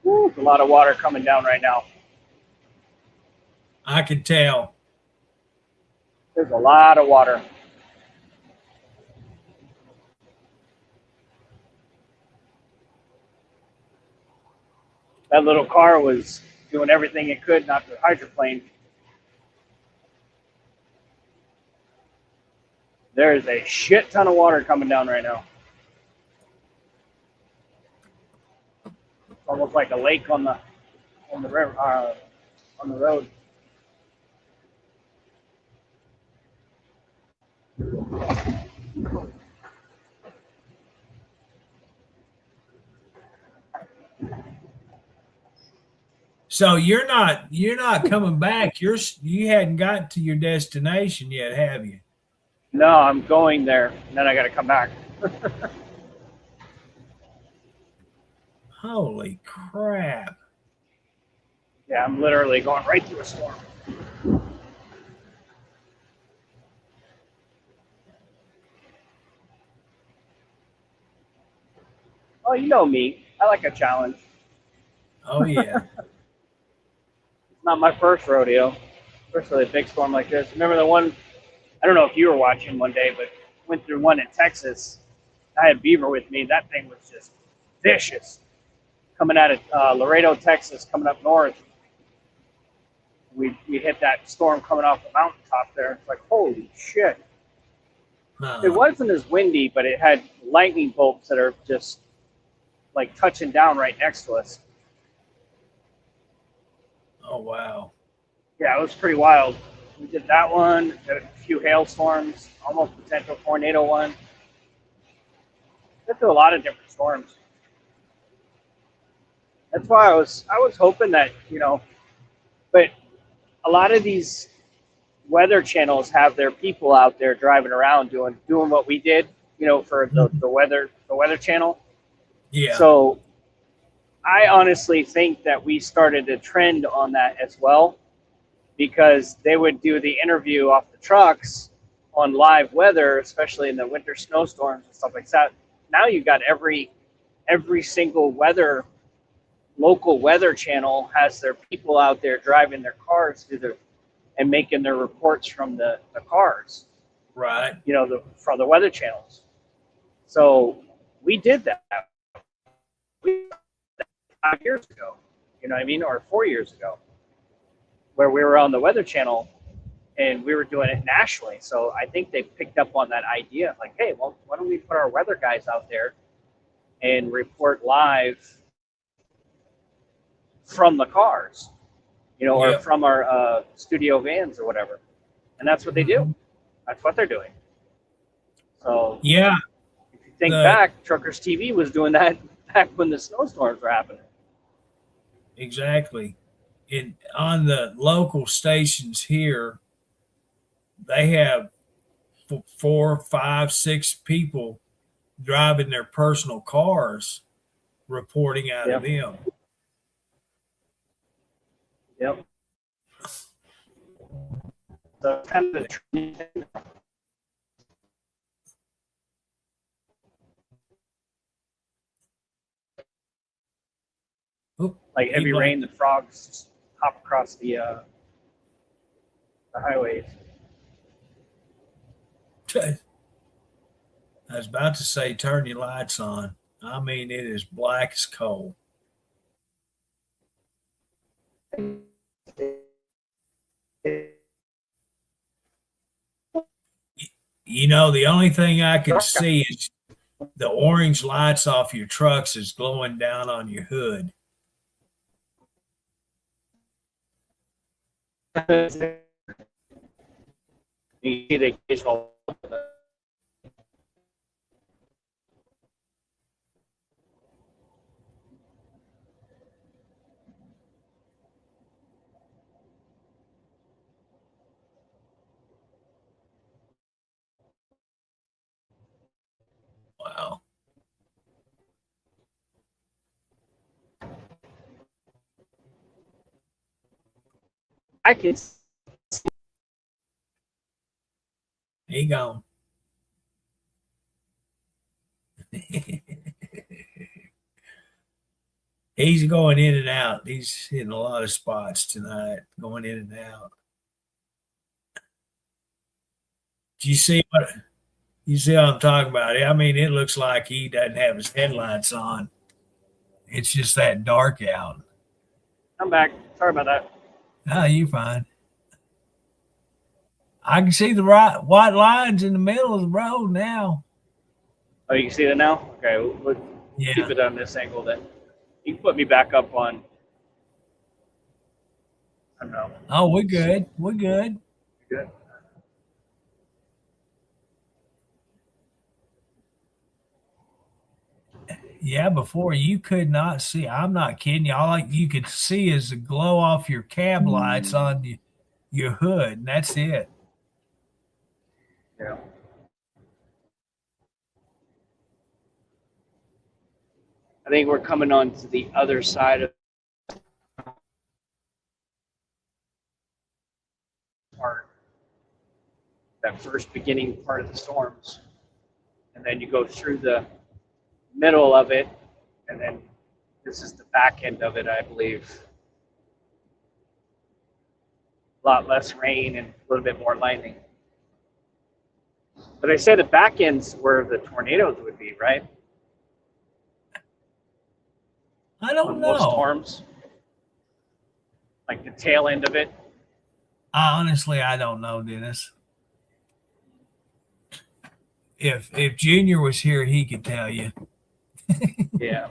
Woo, a lot of water coming down right now. I can tell. There's a lot of water. That little car was doing everything it could not to hydroplane. There is a shit ton of water coming down right now. It's almost like a lake on the river, on the road. So you're not coming back. You hadn't gotten to your destination yet, have you? No, I'm going there, and then I got to come back. Holy crap. Yeah, I'm literally going right through a storm. Oh, you know me. I like a challenge. Oh, yeah. It's not my first rodeo. First really big storm like this. Remember the one, I don't know if you were watching one day, but went through one in Texas. I had Beaver with me. That thing was just vicious. Coming out of Laredo, Texas, coming up north. We hit that storm coming off the mountaintop there. It's like, holy shit. It wasn't as windy, but it had lightning bolts that are just like touching down right next to us. Oh, wow. Yeah, it was pretty wild. We did that one, did a few hailstorms, almost potential tornado one. Been through a lot of different storms. That's why I was hoping that, but a lot of these weather channels have their people out there driving around doing what we did, for the weather channel. Yeah. So I honestly think that we started a trend on that as well, because they would do the interview off the trucks on live weather, especially in the winter snowstorms and stuff like that. Now you've got every single local weather channel has their people out there driving their cars and making their reports from the cars. Right. From the weather channels. So we did that 5 years ago, or 4 years ago, where we were on the Weather Channel and we were doing it nationally. So I think they picked up on that idea, like, hey, well, why don't we put our weather guys out there and report live from the cars, or from our studio vans or whatever. And that's what they do. That's what they're doing. So yeah, if you think back, Truckers TV was doing that back when the snowstorms were happening. Exactly. On the local stations here, they have 4, 5, 6 people driving their personal cars, reporting out of them. Yep. So kind of the like heavy rain, the frogs just hop across the highways. I was about to say, turn your lights on. I mean, it is black as coal. The only thing I can see is the orange lights off your trucks is glowing down on your hood. You see the occasional. Wow. I can. He gone. He's going in and out. He's hitting a lot of spots tonight, going in and out. Do you see what I'm talking about? I mean, it looks like he doesn't have his headlights on. It's just that dark out. I'm back. Sorry about that. Oh, you fine. I can see the white lines in the middle of the road now. Oh, you can see that now? Okay, we'll keep it on this angle then. You can put me back up on. I don't know. Oh, we're good. We're good. Good. Yeah, before you could not see. I'm not kidding you. All you could see is the glow off your cab lights on your hood, and that's it. Yeah. I think we're coming on to the other side of part, that first beginning part of the storms, and then you go through the middle of it, and then this is the back end of it, I believe. A lot less rain and a little bit more lightning. But I say the back end's where the tornadoes would be, right? I don't know. Most storms, like the tail end of it. Honestly, I don't know, Dennis. If Junior was here, he could tell you. Yeah.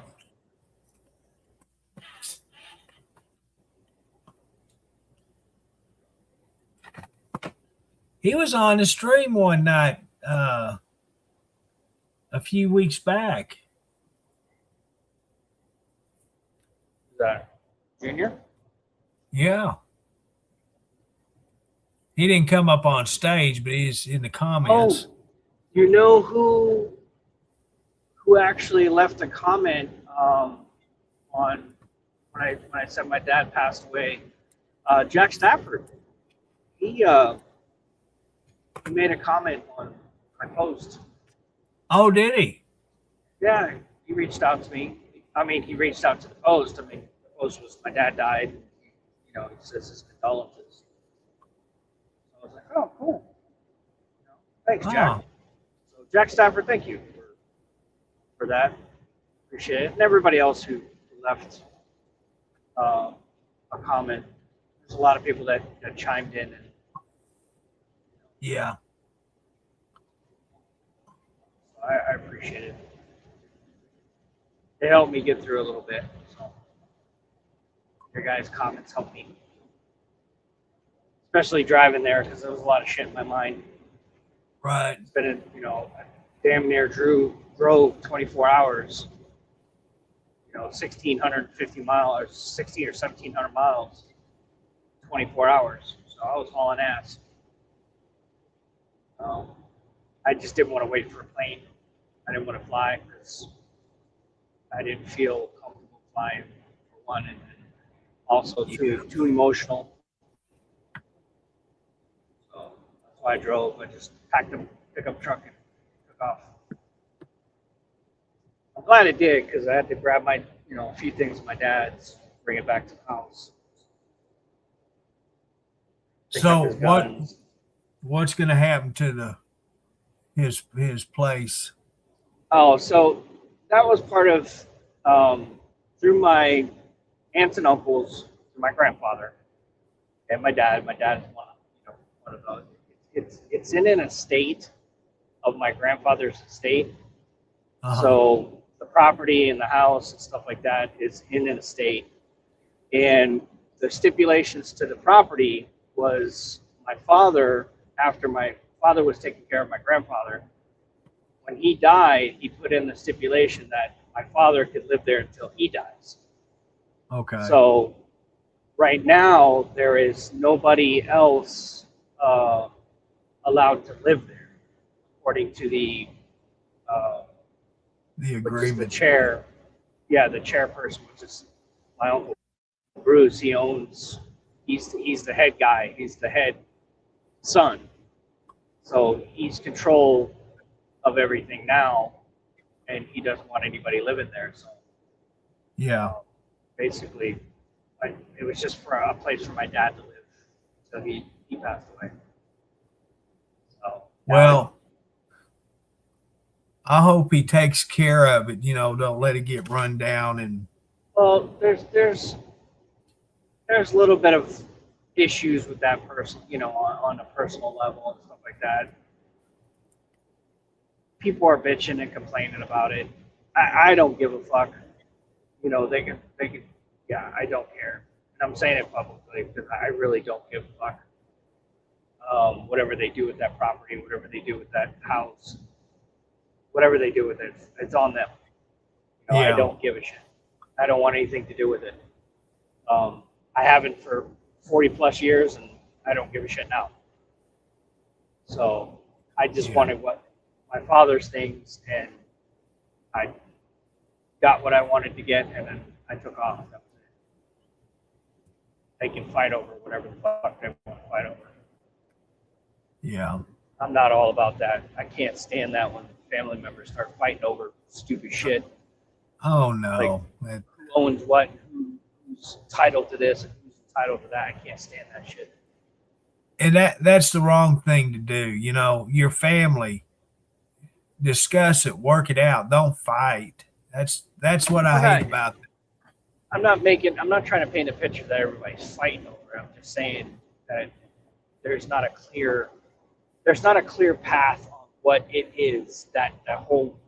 He was on the stream one night a few weeks back. Is that Junior? Yeah. He didn't come up on stage, but he's in the comments. Oh, you know who actually left a comment on when I said my dad passed away? Jack Stafford. He made a comment on my post. Oh, did he? Yeah, he reached out to me. I mean, he reached out to the post. I mean, the post was my dad died. You know, he says his condolences. So I was like, oh, cool. You know, thanks, Jack. So Jack Stafford, thank you for that. Appreciate it. And everybody else who left a comment. There's a lot of people that chimed in. And, yeah. I appreciate it. It helped me get through a little bit. So your guys' comments helped me, especially driving there, because there was a lot of shit in my mind. Right. It's been, I damn near drove 24 hours. 1,650 miles, or 16 or 1,700 miles, 24 hours. So I was hauling ass. I just didn't want to wait for a plane. I didn't want to fly because I didn't feel comfortable flying, for one, and also too emotional. So that's why I drove. I just packed a pickup truck and took off. I'm glad I did, because I had to grab my, a few things of my dad's, bring it back to the house. So what's going to happen to his place? Oh, so that was part of through my aunts and uncles, my grandfather, and my dad. My dad is one of those. It's in an estate of my grandfather's estate. Uh-huh. So the property and the house and stuff like that is in an estate, and the stipulations to the property was my father, after my father was taking care of my grandfather, when he died, he put in the stipulation that my father could live there until he dies. Okay. So right now, there is nobody else allowed to live there, according to the agreement. the chair. Yeah, the chairperson, which is my uncle Bruce. He owns. He's the head guy. He's the head son. So he's control of everything now, and he doesn't want anybody living there. So yeah, basically, it was just for a place for my dad to live until he passed away. So well, I hope he takes care of it. You know, don't let it get run down. And well, there's a little bit of issues with that person, you know, on a personal level and stuff like that. People are bitching and complaining about it. I don't give a fuck. You know, they can, yeah, I don't care. And I'm saying it publicly because I really don't give a fuck. Whatever they do with that property, whatever they do with that house, whatever they do with it, it's on them. You know, yeah. I don't give a shit. I don't want anything to do with it. I haven't for 40 plus years, and I don't give a shit now. So I just wanted what my father's things, and I got what I wanted to get, and then I took off. That was it. They can fight over whatever the fuck they want to fight over. Yeah. I'm not all about that. I can't stand that when family members start fighting over stupid shit. Oh no. Like, who owns what? Who's entitled to this and who's entitled to that? I can't stand that shit. And that's the wrong thing to do. You know, your family, discuss it, work it out. Don't fight. That's what I hate about it. I'm not trying to paint a picture that everybody's fighting over. I'm just saying that there's not a clear path on what it is, that whole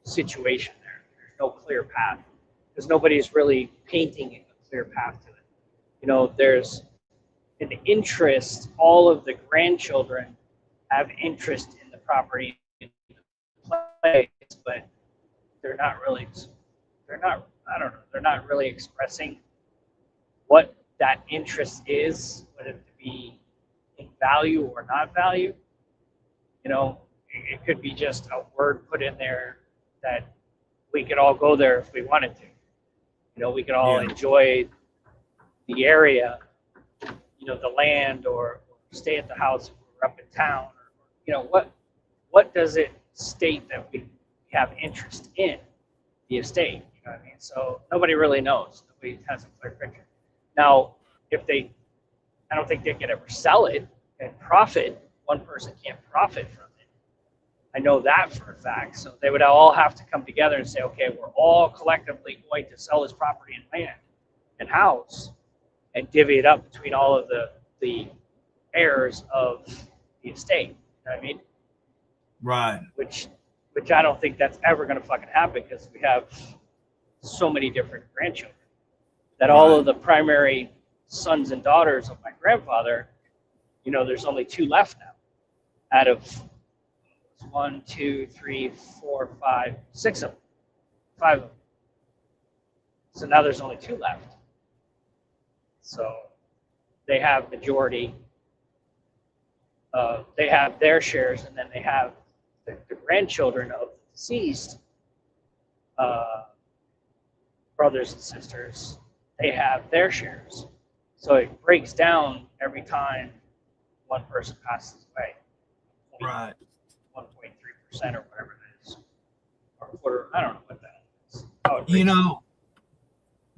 situation there. There's no clear path because nobody's really painting a clear path to it. You know, there's an interest. All of the grandchildren have interest in the property, in the place, but they're not really expressing what that interest is, whether it be in value or not value. You know, it could be just a word put in there that we could all go there if we wanted to. You know, we could all enjoy the area, you know, the land, or stay at the house if we're up in town. Or, you know, what does it state that we have interest in the estate? You know what I mean? So nobody really knows. Nobody has a clear picture. Now, I don't think they could ever sell it and profit. One person can't profit from it. I know that for a fact. So they would all have to come together and say, okay, we're all collectively going to sell this property and land and house and divvy it up between all of the heirs of the estate. You know what I mean? Right. Which I don't think that's ever going to fucking happen because we have so many different grandchildren that all of the primary sons and daughters of my grandfather, you know, there's only 2 left now out of 1, 2, 3, 4, 5, 6 of them, 5 of them. So now there's only 2 left. So they have majority. They have their shares, and then they have the grandchildren of the deceased brothers and sisters. They have their shares. So it breaks down every time one person passes away. Right. 1.3% or whatever it is. Or quarter, I don't know what that is. You know,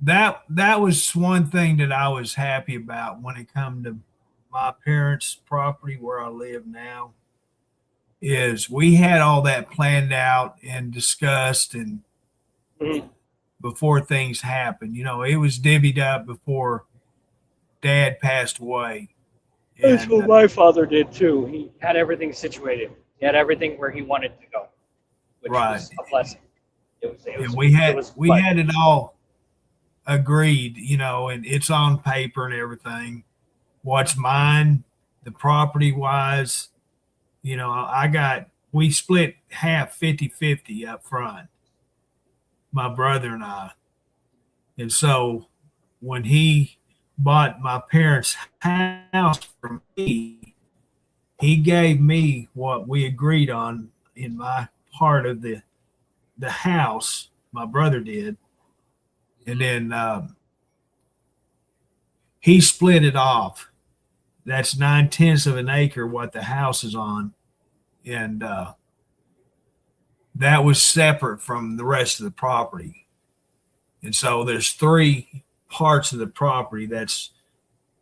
that was one thing that I was happy about when it come to my parents' property where I live now, is we had all that planned out and discussed and before things happened. You know, it was divvied up before Dad passed away. That's what my father did too. He had everything situated. He had everything where he wanted to go, which was a blessing. We had it all agreed, you know, and it's on paper and everything what's mine, the property wise, we split half 50-50 up front, my brother and I. And so when he bought my parents' house from me, he gave me what we agreed on in my part of the house. My brother did. And then he split it off. That's 9/10 of an acre what the house is on. And that was separate from the rest of the property. And so there's 3 parts of the property. That's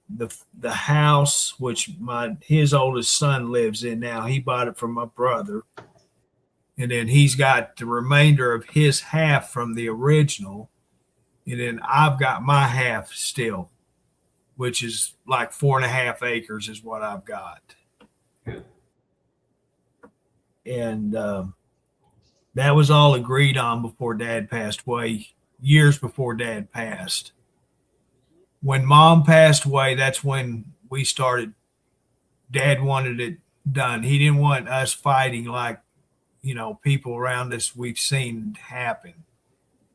the house, which his oldest son lives in now. He bought it from my brother. And then he's got the remainder of his half from the original. And then I've got my half still, which is like 4.5 acres is what I've got. And that was all agreed on before Dad passed away, years before Dad passed. When Mom passed away, that's when we started. Dad wanted it done. He didn't want us fighting like, people around us we've seen happen.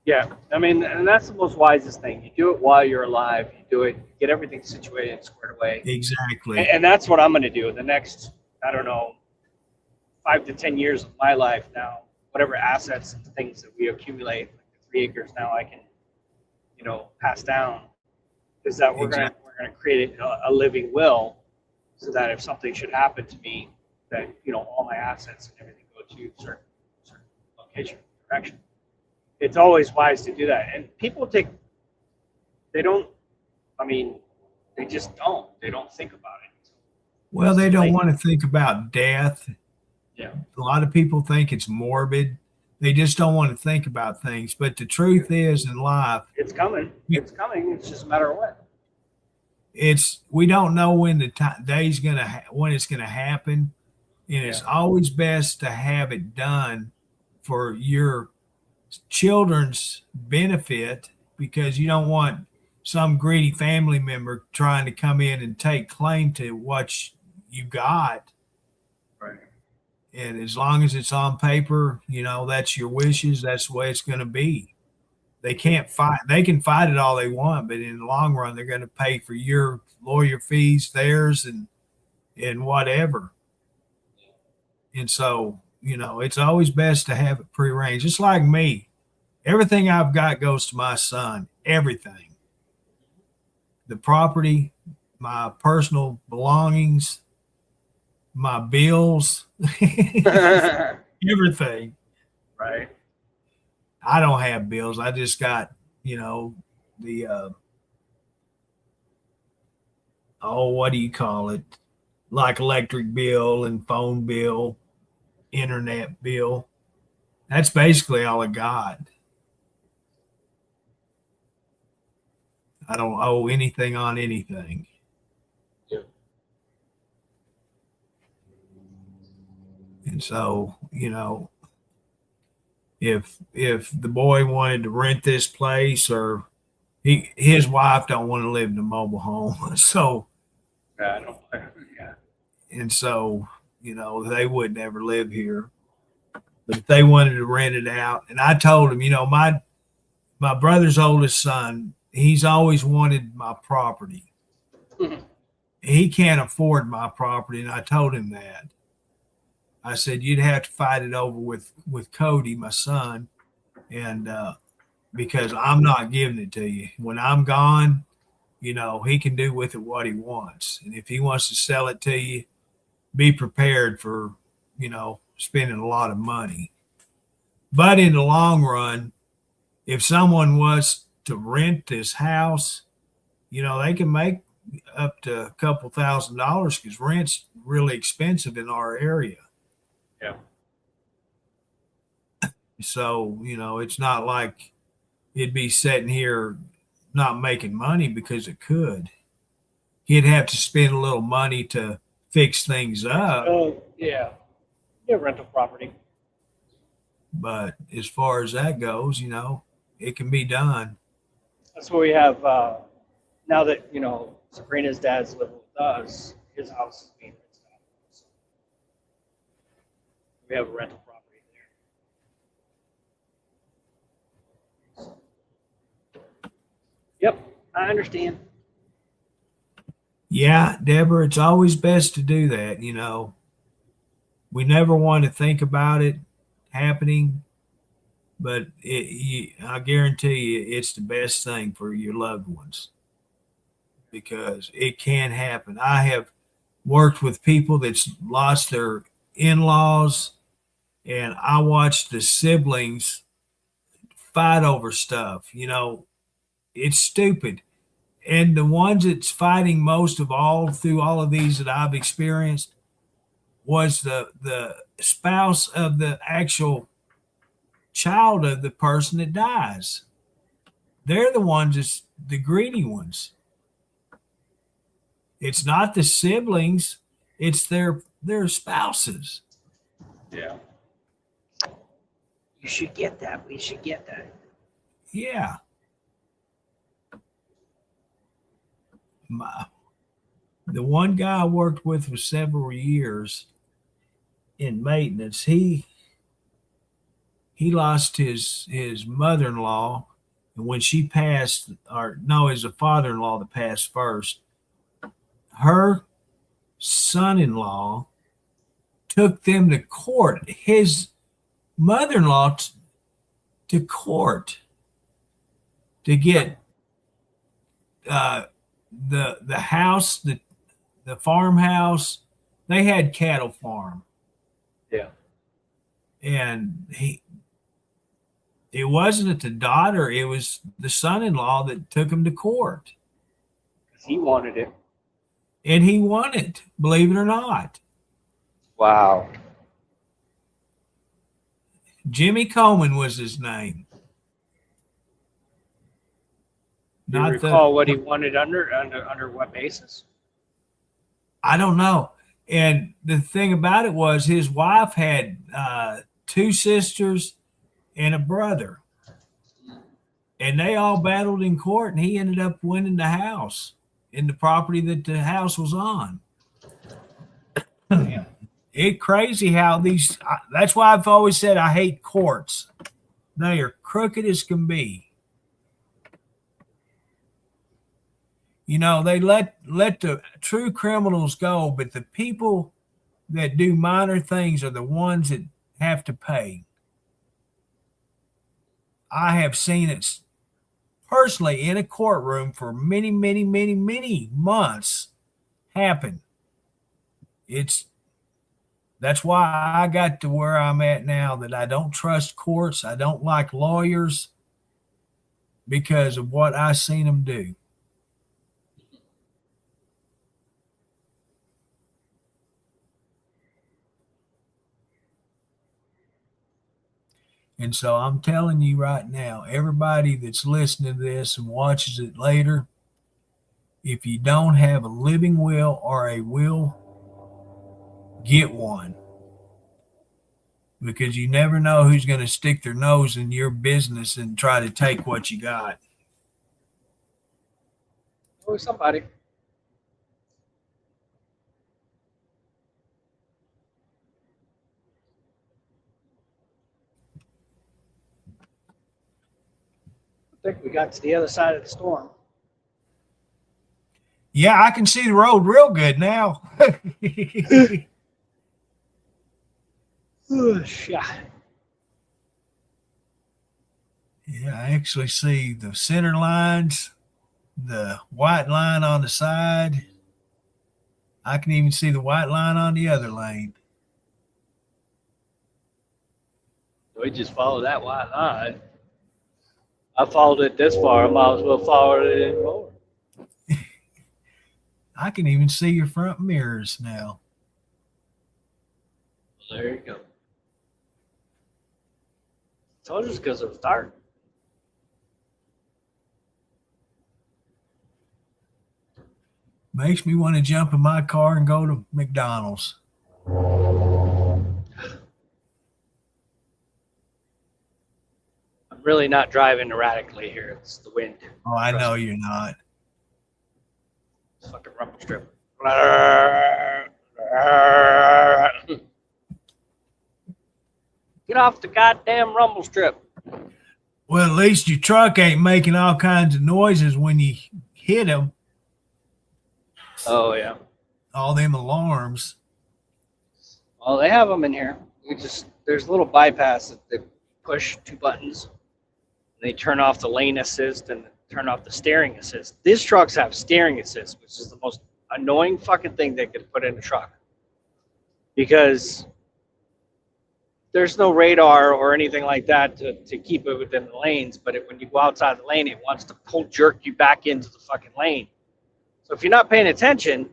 Yeah, I mean, and that's the most wisest thing. You do it while you're alive. You do it, get everything situated and squared away. Exactly. And that's what I'm going to do the next, I don't know, 5 to 10 years of my life now. Whatever assets and things that we accumulate, like the 3 acres now, I can, pass down. Is that we're going to create a living will, so that if something should happen to me, that all my assets and everything go to certain location direction. It's always wise to do that. And people they just don't. They don't think about it. Well, they don't want to think about death. Yeah. A lot of people think it's morbid. They just don't want to think about things. But the truth is, in life, it's coming. It's coming. It's just a matter of when. We don't know when the day's when it's gonna happen, and it's always best to have it done for your children's benefit, because you don't want some greedy family member trying to come in and take claim to what you got. Right. And as long as it's on paper, that's your wishes. That's the way it's going to be. They can't fight. They can fight it all they want, but in the long run, they're going to pay for your lawyer fees, theirs, and whatever. And so, it's always best to have it prearranged. Just like me, everything I've got goes to my son. Everything. The property, my personal belongings, my bills, everything. Right. I don't have bills. I just got, the what do you call it? Like electric bill and phone bill, internet bill. That's basically all I got. I don't owe anything on anything. And so, if the boy wanted to rent this place, or his wife don't want to live in a mobile home, so Yeah. and so they would never live here. But if they wanted to rent it out, and I told him, my brother's oldest son, he's always wanted my property. Mm-hmm. He can't afford my property, and I told him that. I said, you'd have to fight it over with Cody, my son, and because I'm not giving it to you. When I'm gone, he can do with it what he wants. And if he wants to sell it to you, be prepared for, spending a lot of money. But in the long run, if someone was to rent this house, they can make up to a couple $1,000, because rent's really expensive in our area. Yeah. So, it's not like it'd be sitting here not making money, because it could. He'd have to spend a little money to fix things up. Oh, yeah. Yeah, rental property. But as far as that goes, it can be done. That's what we have now that, Sabrina's dad's living with does. His house is being rinsed out. So we have a rental property there. Yep, I understand. Yeah, Deborah, it's always best to do that. We never want to think about it happening, but I guarantee you it's the best thing for your loved ones because it can happen. I have worked with people that's lost their in-laws, and I watched the siblings fight over stuff. It's stupid. And the ones that's fighting most of all through all of these that I've experienced was the spouse of the actual child of the person that dies. They're the ones that's the greedy ones. It's not the siblings, it's their spouses. Yeah. You should get that. We should get that. Yeah. The one guy I worked with for several years in maintenance, he lost his mother-in-law, and when she passed, or no, it was a father-in-law that passed first. Her son-in-law took them to court, his mother-in-law to court to get the house, the farmhouse. They had cattle farm. Yeah. And it wasn't the daughter, it was the son-in-law that took him to court. He wanted it. And he won it, believe it or not. Wow. Jimmy Coleman was his name. Do you recall what he wanted under what basis? I don't know. And the thing about it was his wife had 2 sisters and a brother. And they all battled in court, and he ended up winning the house in the property that the house was on. Yeah. It's crazy how that's why I've always said I hate courts. They are crooked as can be. They let the true criminals go, but the people that do minor things are the ones that have to pay. I have seen it personally in a courtroom for many, many, many, many months happen. That's why I got to where I'm at now, that I don't trust courts. I don't like lawyers because of what I've seen them do. And so I'm telling you right now, everybody that's listening to this and watches it later, if you don't have a living will or a will, get one. Because you never know who's going to stick their nose in your business and try to take what you got. Always somebody. I think we got to the other side of the storm. Yeah, I can see the road real good now. Yeah, I actually see the center lines, the white line on the side. I can even see the white line on the other lane. we just follow that white line. I followed it this far. I might as well follow it in more. I can even see your front mirrors now. There you go. Told you it's because it was dark. Makes me want to jump in my car and go to McDonald's. I'm really not driving erratically here. It's the wind. Oh, I know you're not. Fucking rumble strip. Get off the goddamn rumble strip. Well, at least your truck ain't making all kinds of noises when you hit them. Oh, yeah. All them alarms. Well, they have them in here. There's a little bypass that they push 2 buttons. They turn off the lane assist and turn off the steering assist. These trucks have steering assist, which is the most annoying fucking thing they could put in a truck. Because there's no radar or anything like that to keep it within the lanes. But when you go outside the lane, it wants to jerk you back into the fucking lane. So if you're not paying attention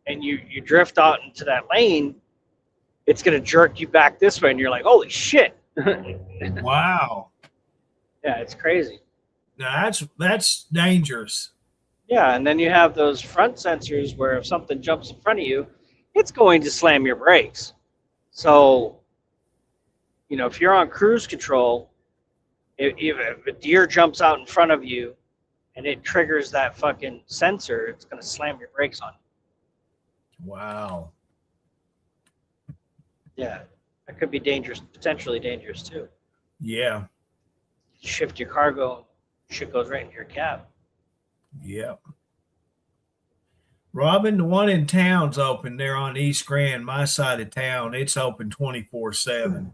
and you drift out into that lane, it's going to jerk you back this way. And you're like, holy shit. Wow. Yeah, it's crazy. Now that's dangerous. Yeah, and then you have those front sensors where if something jumps in front of you, it's going to slam your brakes. So, if you're on cruise control, if a deer jumps out in front of you and it triggers that fucking sensor, it's going to slam your brakes on you. Wow. Yeah, that could be dangerous, potentially dangerous too. Yeah. Shift your cargo, shit goes right into your cab. Yep. Robin, the one in town's open there on East Grand, my side of town. It's open 24/7.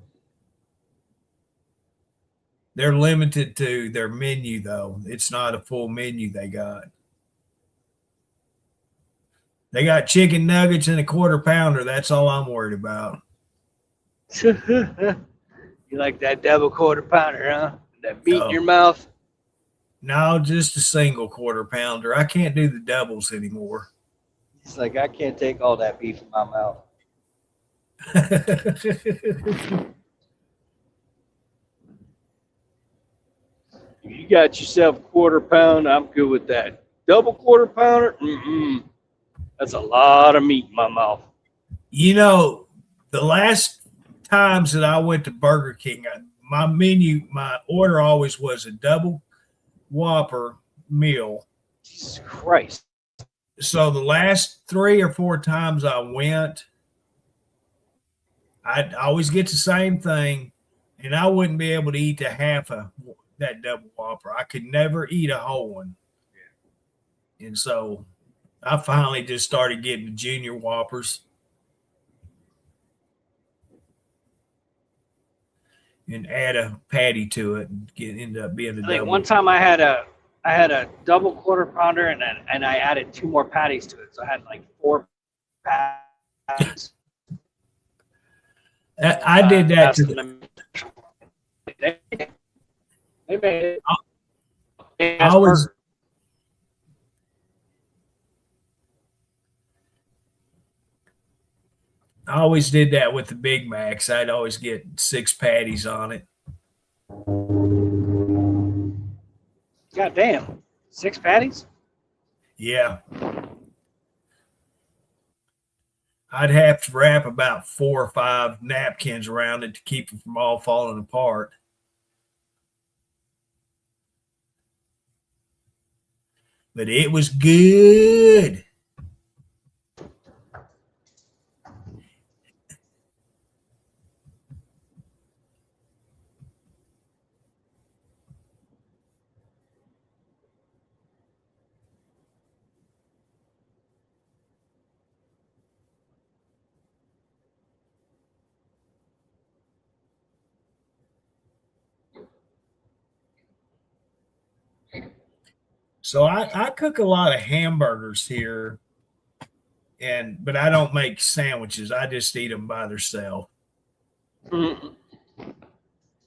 They're limited to their menu, though. It's not a full menu they got. They got chicken nuggets and a quarter pounder. That's all I'm worried about. You like that double quarter pounder, huh? That beat in your mouth? No, just a single quarter pounder. I can't do the doubles anymore. It's like, I can't take all that beef in my mouth. You got yourself a quarter pound, I'm good with that. Double quarter pounder? That's a lot of meat in my mouth. The last times that I went to Burger King, my order always was a double Whopper meal. Jesus Christ. So the last 3 or 4 times I went, I'd always get the same thing, and I wouldn't be able to eat the half of that double Whopper. I could never eat a whole one. And so I finally just started getting the junior Whoppers and add a patty to it and end up being a double. One time I had a double quarter pounder and I added 2 more patties to it. So I had like 4 patties. I did that to them. They made it. I always did that with the Big Macs. I'd always get 6 patties on it. God damn. 6 patties? Yeah. I'd have to wrap about 4 or 5 napkins around it to keep it from all falling apart. But it was good. So I cook a lot of hamburgers here, but I don't make sandwiches. I just eat them by themselves.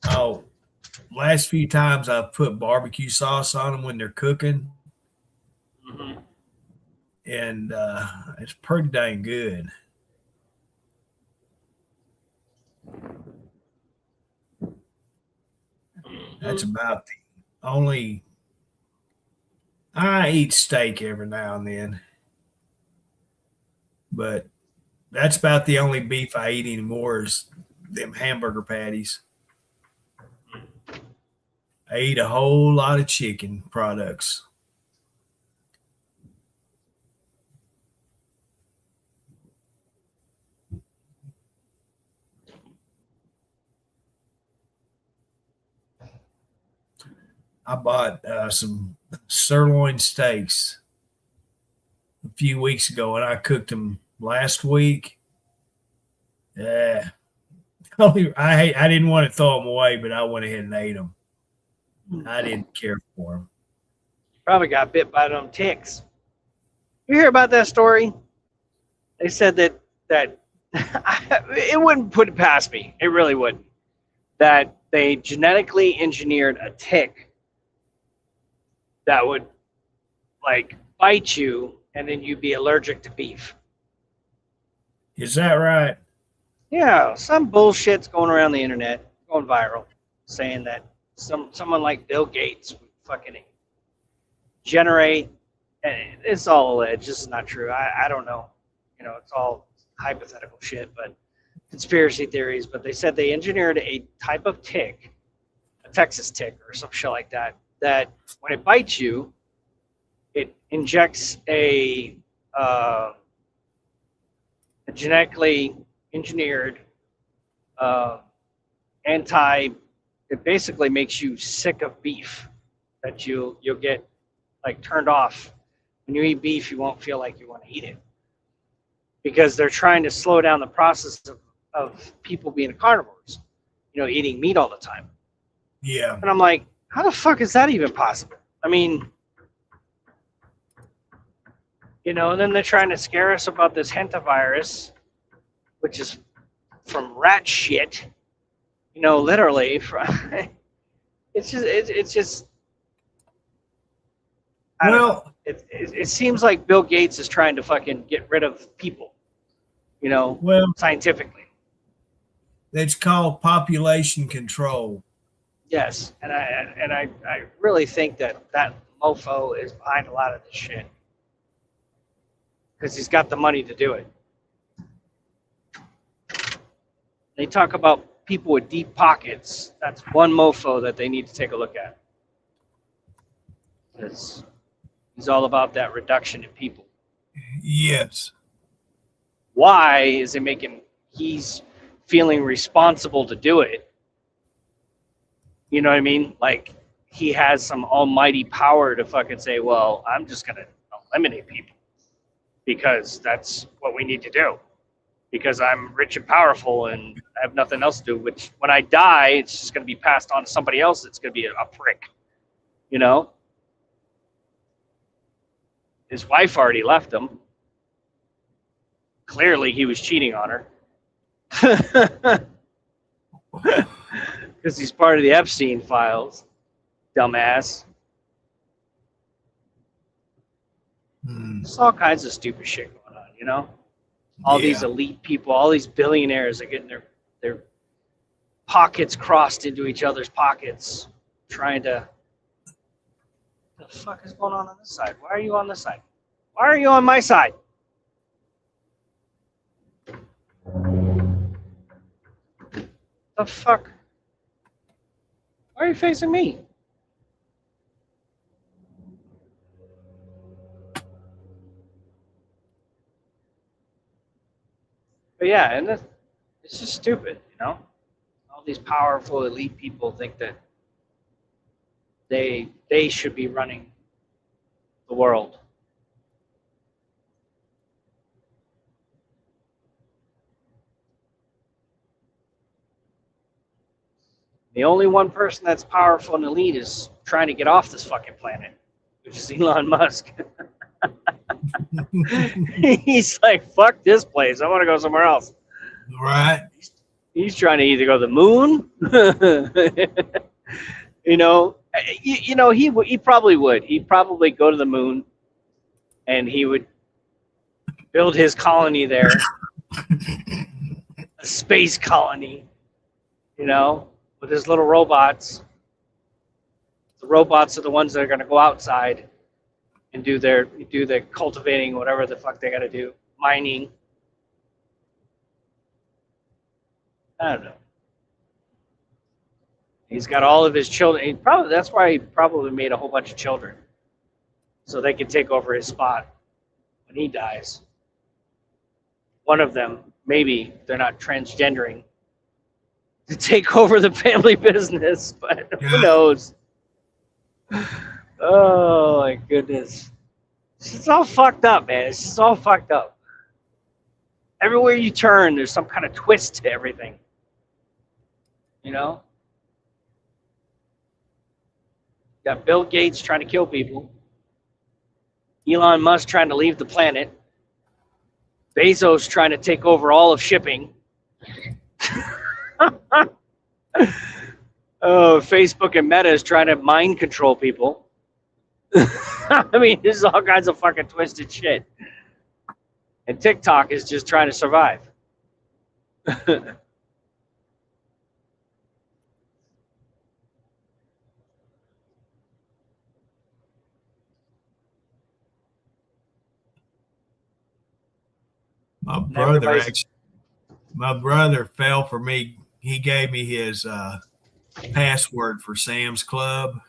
Oh, last few times I've put barbecue sauce on them when they're cooking, and it's pretty dang good. That's about the only. I eat steak every now and then, but that's about the only beef I eat anymore is them hamburger patties. I eat a whole lot of chicken products. I bought some sirloin steaks a few weeks ago, and I cooked them last week. Yeah, I didn't want to throw them away, but I went ahead and ate them. I didn't care for them. Probably got bit by them ticks. You hear about that story? They said that it wouldn't put it past me. It really wouldn't. That they genetically engineered a tick that would like bite you, and then you'd be allergic to beef. Is that right? Yeah, some bullshit's going around the internet, going viral, saying that someone like Bill Gates would fucking generate, and it's all alleged. This is not true. I don't know. You know, it's all hypothetical shit, but conspiracy theories. But they said they engineered a type of tick, a Texas tick or some shit like that, that when it bites you, it injects a genetically engineered it basically makes you sick of beef, that you'll get like turned off. When you eat beef, you won't feel like you want to eat it, because they're trying to slow down the process of people being carnivores, you know, eating meat all the time. Yeah. And I'm like, how the fuck is that even possible? I mean, you know, and then they're trying to scare us about this hantavirus, which is from rat shit, you know, literally. It's just. I don't know. It seems like Bill Gates is trying to fucking get rid of people, you know, scientifically. It's called population control. Yes, and I really think that mofo is behind a lot of this shit, because he's got the money to do it. They talk about people with deep pockets. That's one mofo that they need to take a look at. Because he's all about that reduction in people. Yes. Why is it making he's feeling responsible to do it? You know what I mean? Like, he has some almighty power to fucking say, well, I'm just going to eliminate people because that's what we need to do. Because I'm rich and powerful and I have nothing else to do, which when I die, it's just going to be passed on to somebody else. It's going to be a prick, you know? His wife already left him. Clearly, he was cheating on her. Because he's part of the Epstein files, dumbass. There's all kinds of stupid shit going on, you know? All these elite people, all these billionaires are getting their pockets crossed into each other's pockets, trying to. What the fuck is going on this side? Why are you on this side? Why are you on my side? The fuck? Why are you facing me? But yeah, and it's just stupid, you know? All these powerful elite people think that they should be running the world. The only one person that's powerful and elite is trying to get off this fucking planet, which is Elon Musk. He's like, fuck this place. I want to go somewhere else. Right. He's trying to either go to the moon. You know, he probably would. He'd probably go to the moon, and he would build his colony there, a space colony. You know, with his little robots. The robots are the ones that are going to go outside and do the cultivating, whatever the fuck they got to do, mining. I don't know. He's got all of his children. That's why he probably made a whole bunch of children, so they could take over his spot when he dies. One of them, maybe they're not transgendering to take over the family business, but who knows? Oh my goodness. It's all fucked up, man. It's just all fucked up. Everywhere you turn, there's some kind of twist to everything. You know? You got Bill Gates trying to kill people. Elon Musk trying to leave the planet. Bezos trying to take over all of shipping. Oh, Facebook and Meta is trying to mind control people. I mean, this is all kinds of fucking twisted shit. And TikTok is just trying to survive. My brother fell for me. He gave me his password for Sam's Club.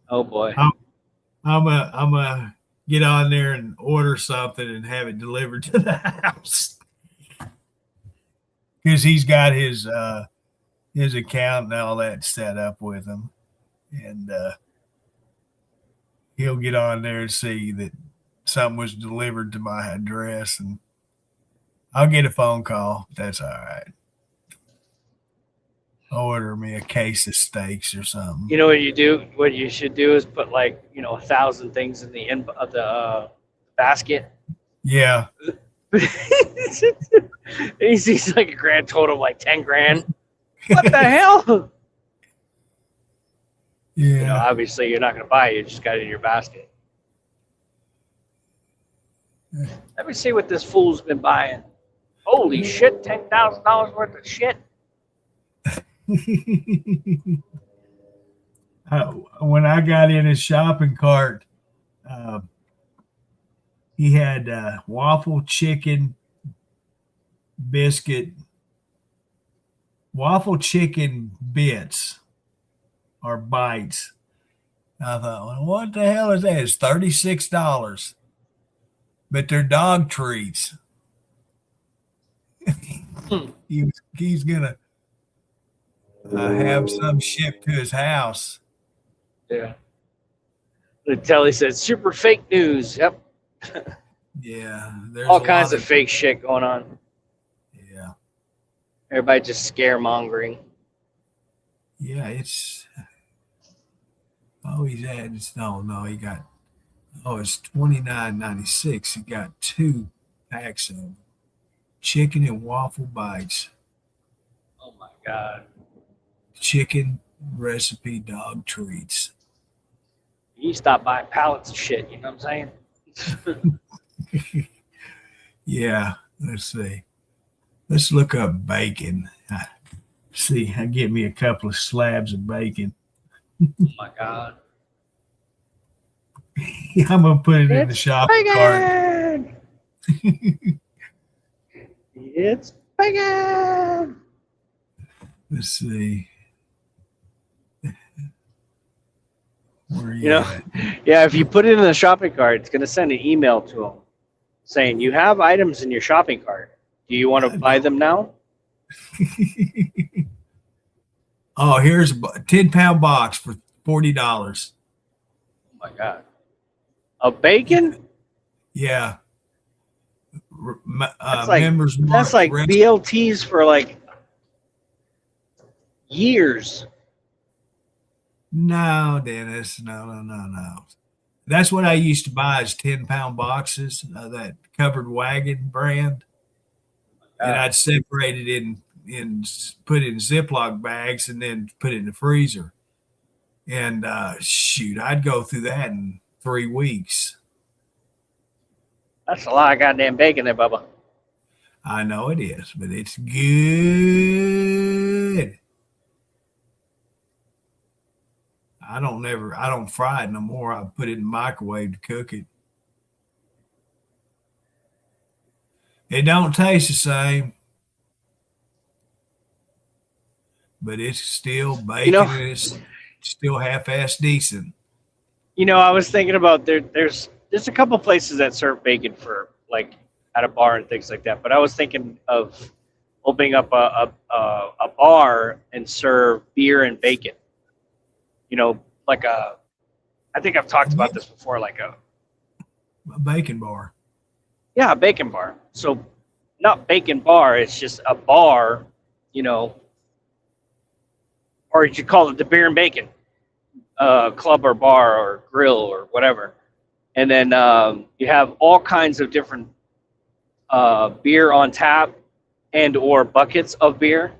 Oh boy. I'm a get on there and order something and have it delivered to the house. Because he's got his account and all that set up with him. And he'll get on there and see that something was delivered to my address, and I'll get a phone call. That's all right. Order me a case of steaks or something. You know what you do? What you should do is put 1,000 things in the end of the basket. Yeah. He sees like a grand total of like 10 grand. What the hell? Yeah. Obviously you're not going to buy it. You just got it in your basket. Let me see what this fool's been buying. Holy shit, $10,000 worth of shit. When I got in his shopping cart, he had waffle chicken biscuit, waffle chicken bits or bites. I thought, well, what the hell is that? It's $36. But they're dog treats. He's gonna have some shipped to his house. Yeah. The telly said super fake news. Yep. Yeah. There's all kinds of fake shit going on. Yeah. Everybody just scaremongering. Yeah, it's he's had it's he got it's $29.96. He got 2 packs of chicken and waffle bites. Oh my God. Chicken recipe dog treats. You stop buying pallets of shit, you know what I'm saying? Yeah, let's see. Let's look up bacon. See, I get me a couple of slabs of bacon. Oh my God. I'm gonna put it in the shopping cart. It's bacon. Let's see. Yeah, if you put it in the shopping cart, it's gonna send an email to them saying you have items in your shopping cart. Do you want to buy them now? Oh, here's a 10-pound box for $40. Oh my God. Of bacon? Yeah. That's like BLTs for like years. No, Dennis. No. That's what I used to buy is 10-pound boxes of that Covered Wagon brand. And I'd separate it in put it in Ziploc bags and then put it in the freezer. And I'd go through that in 3 weeks. That's a lot of goddamn bacon there, Bubba. I know it is, but it's good. I don't fry it no more. I put it in the microwave to cook it. It don't taste the same, but it's still bacon and it's still half-ass decent. I was thinking about there's a couple places that serve bacon for like at a bar and things like that, but I was thinking of opening up a bar and serve beer and bacon. like I think I've talked about this before, like a bacon bar. Yeah, a bacon bar. So not bacon bar, it's just a bar, or you could call it the beer and bacon club or bar or grill or whatever. And then you have all kinds of different beer on tap and or buckets of beer,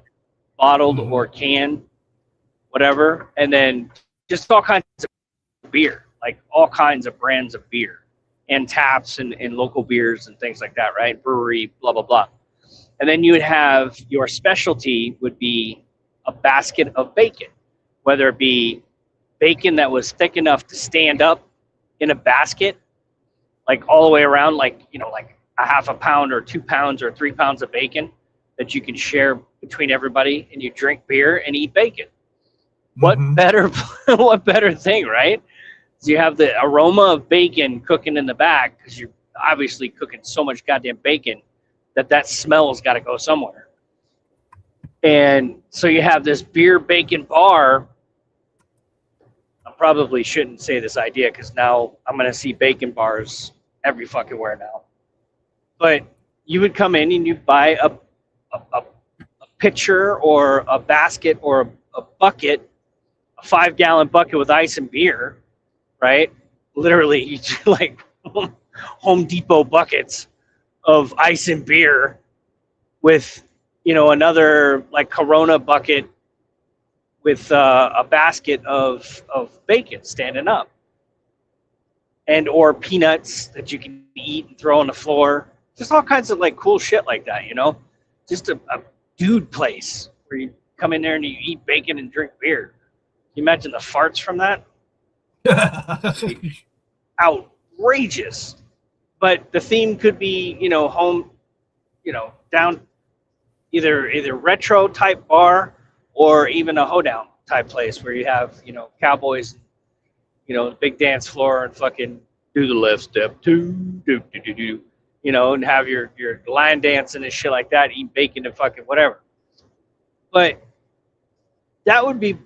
bottled or canned, whatever. And then just all kinds of beer, like all kinds of brands of beer and taps and local beers and things like that, right? Brewery, blah, blah, blah. And then you would have your specialty would be a basket of bacon, whether it be bacon that was thick enough to stand up in a basket, like all the way around, like a half a pound or 2 pounds or 3 pounds of bacon that you can share between everybody, and you drink beer and eat bacon. What better thing, right? So you have the aroma of bacon cooking in the back, because you're obviously cooking so much goddamn bacon that smell's got to go somewhere. And so you have this beer bacon bar. I probably shouldn't say this idea, because now I'm going to see bacon bars every fucking where now. But you would come in and you buy a pitcher or a basket or a bucket, a 5-gallon bucket with ice and beer, right? Literally, like Home Depot buckets of ice and beer with, another like Corona bucket with a basket of bacon standing up, and or peanuts that you can eat and throw on the floor. Just all kinds of like cool shit like that, just a dude place where you come in there and you eat bacon and drink beer. Can you imagine the farts from that? Outrageous. But the theme could be, home, down either retro type bar or even a hoedown type place where you have, cowboys, big dance floor and fucking do the left step, do, and have your line dancing and shit like that, eat bacon and fucking whatever. But that would be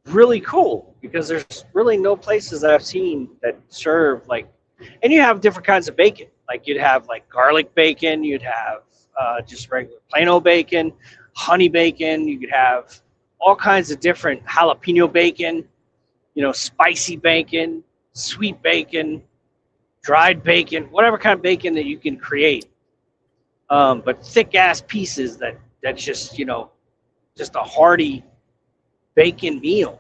really cool, because there's really no places that I've seen that serve like, and you have different kinds of bacon. Like you'd have like garlic bacon, you'd have just regular plain old bacon, honey bacon, you could have all kinds of different jalapeno bacon, spicy bacon, sweet bacon, dried bacon, whatever kind of bacon that you can create. But thick ass pieces that's just, just a hearty bacon meal,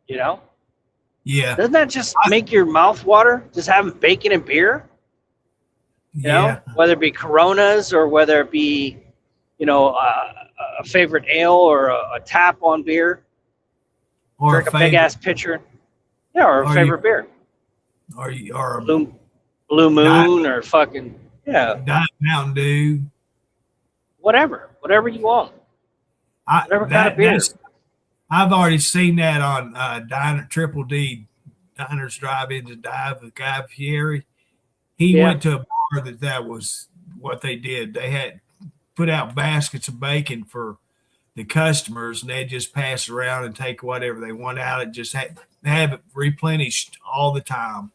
Yeah. Doesn't that just make your mouth water? Just having bacon and beer? Whether it be Coronas or whether it be, a favorite ale or a tap on beer. Or drink a big ass pitcher. Yeah, or a favorite beer. Or a Blue Moon or fucking, Diet Mountain Dew. Whatever you want. Whatever kind of beer. I've already seen that on Triple D, Diners, Drive-Ins, and Dive with Guy Fieri. He went to a bar that was what they did. They had put out baskets of bacon for the customers, and they'd just pass around and take whatever they want out and just have it replenished all the time.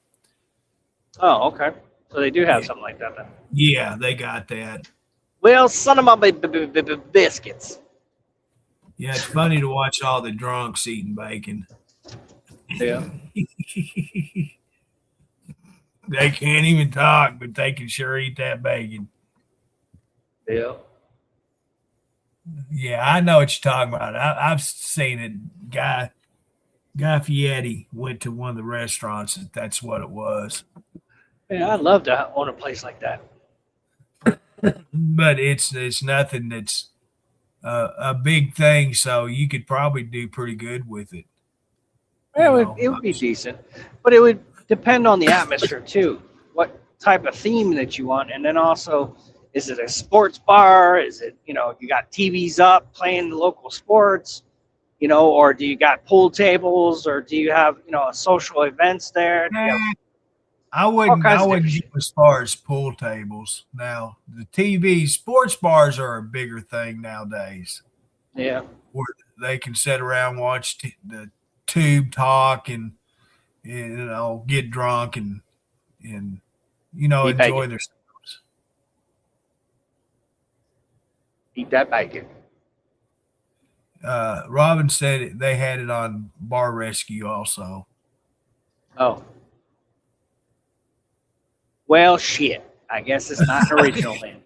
Oh, okay. So they do have something like that then. Yeah, they got that. Well, son of my biscuits. Yeah, it's funny to watch all the drunks eating bacon. Yeah. They can't even talk, but they can sure eat that bacon. Yeah. Yeah, I know what you're talking about. I've seen it. Guy Fieri went to one of the restaurants. That's what it was. Yeah, I'd love to own a place like that. But it's nothing that's a big thing, so you could probably do pretty good with it. Yeah, it would be decent, but it would depend on the atmosphere too. What type of theme that you want, and then also, is it a sports bar? Is it, you got TVs up playing the local sports, or do you got pool tables, or do you have, social events there? I wouldn't go as far as pool tables. Now, the TV sports bars are a bigger thing nowadays. Yeah. Where they can sit around and watch the tube talk and get drunk and Eat enjoy bacon. themselves. Eat that bacon. Robin said they had it on Bar Rescue also. Oh. Well, shit. I guess it's not original then.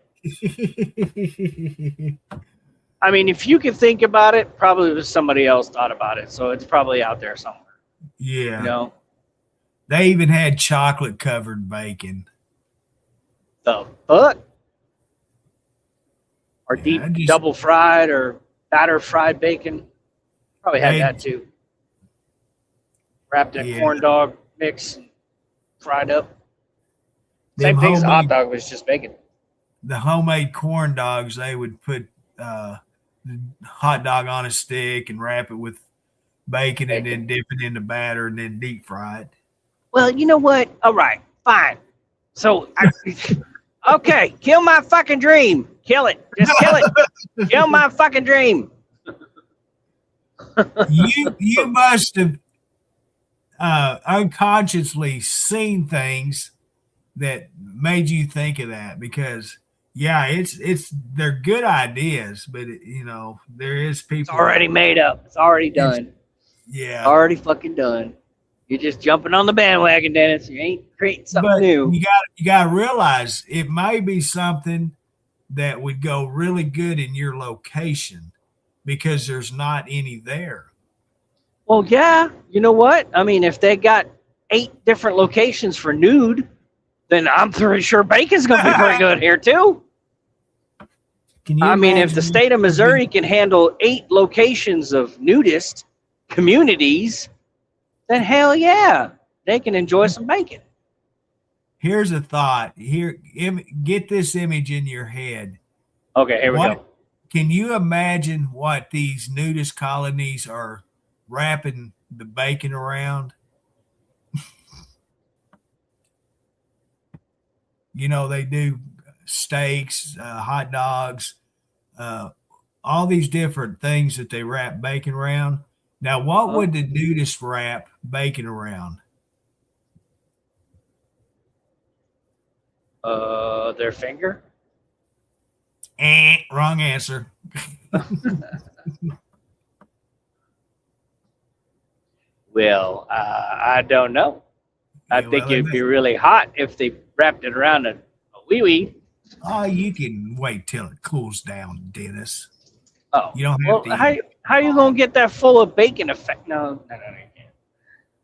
I mean, if you can think about it, probably somebody else thought about it, so it's probably out there somewhere. Yeah. They even had chocolate covered bacon. The fuck? Or deep double fried or batter fried bacon. Probably had that too. Wrapped in corn dog mix and fried up. Same thing as a hot dog, was just bacon. The homemade corn dogs, they would put hot dog on a stick and wrap it with bacon and then dip it in the batter and then deep fry it. Well, you know what? All right, fine. So, okay, kill my fucking dream. Kill it. Just kill it. Kill my fucking dream. You must have unconsciously seen things that made you think of that, because they're good ideas, but there is people. It's already made up. It's already done. Yeah, already fucking done. You're just jumping on the bandwagon, Dennis. You ain't creating something new. You got to realize it may be something that would go really good in your location because there's not any there. Well, yeah. You know what? I mean, if they got 8 different locations for nude, then I'm pretty sure bacon's going to be pretty good here too. I mean, if the state of Missouri can handle 8 locations of nudist communities, then hell yeah, they can enjoy some bacon. Here's a thought. Get this image in your head. Okay, here we go. Can you imagine what these nudist colonies are wrapping the bacon around? They do steaks, hot dogs, all these different things that they wrap bacon around. Now, what would the nudists wrap bacon around? Their finger? Wrong answer. Well, I don't know. I think it'd be really hot if they wrapped it around a wee-wee. Oh, you can wait till it cools down, Dennis. Oh, you don't have to. How you gonna get that full of bacon effect? No, you can't.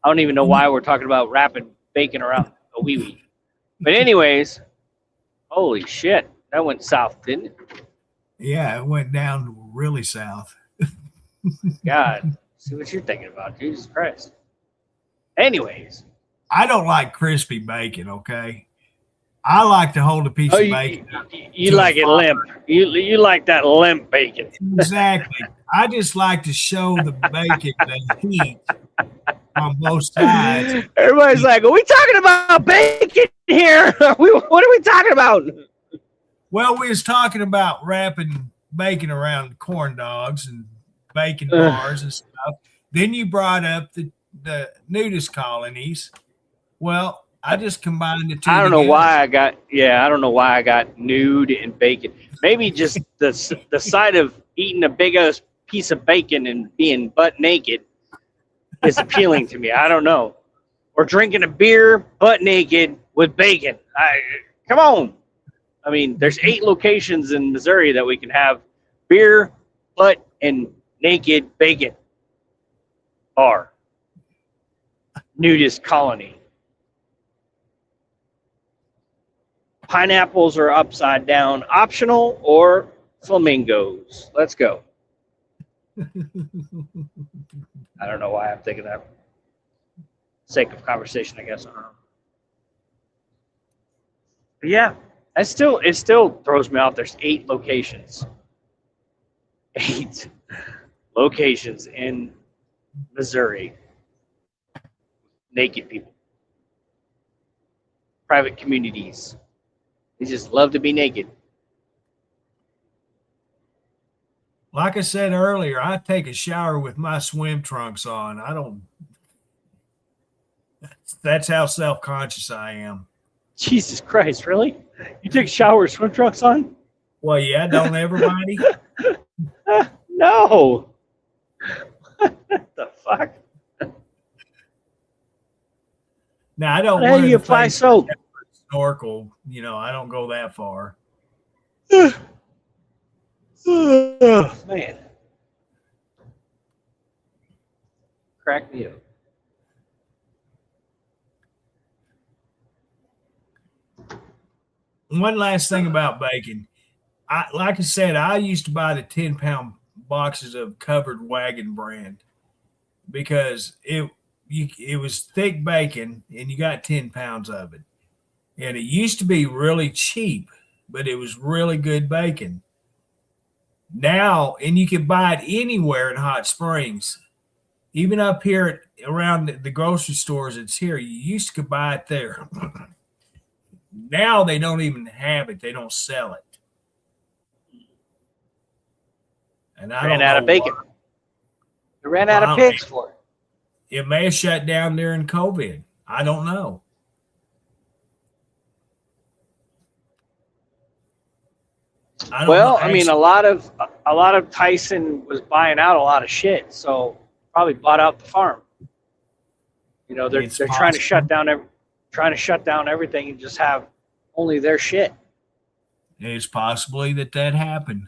I don't even know why we're talking about wrapping bacon around a wee-wee. But anyways, holy shit, that went south, didn't it? Yeah, it went down really south. God, see what you're thinking about, Jesus Christ. Anyways, I don't like crispy bacon. Okay, I like to hold a piece of bacon. You like it limp. You like that limp bacon. Exactly. I just like to show the bacon the heat on both sides. Everybody's like, "Are we talking about bacon here? What are we talking about?" Well, we was talking about wrapping bacon around corn dogs and bacon bars and stuff. Then you brought up the nudist colonies. Well, I just combined the two. I don't know why I got nude and bacon. Maybe just the sight of eating a big ass piece of bacon and being butt naked is appealing to me. I don't know. Or drinking a beer butt naked with bacon. Come on. I mean, there's 8 locations in Missouri that we can have beer, butt, and naked bacon bar. Nudist colony. Pineapples are upside down, optional, or flamingos. Let's go. I don't know why I'm thinking that. Sake of conversation, I guess. I don't know. But yeah, it still throws me off. There's 8 locations. 8 locations in Missouri. Naked people. Private communities. They just love to be naked. Like I said earlier, I take a shower with my swim trunks on. I don't. That's how self-conscious I am. Jesus Christ, really? You take showers, swim trunks on? Well, yeah, don't everybody? No. What the fuck? Now I don't How wear do you apply soap? Snorkel. You know, I don't go that far. Man. Crack me up. One last thing about bacon. Like I said, I used to buy the 10-pound boxes of Covered Wagon brand because it was thick bacon and you got 10 pounds of it. And it used to be really cheap, but it was really good bacon. Now, and you can buy it anywhere in Hot Springs, even up here around the grocery stores. It's here. You used to buy it there. Now they don't even have it. They don't sell it. And I ran don't out know of bacon. why. They ran out of pigs for it. It may have shut down during COVID. I don't know. I mean, a lot of Tyson was buying out a lot of shit, so probably bought out the farm. You know, they're trying to shut down everything and just have only their shit. It's possibly that happened.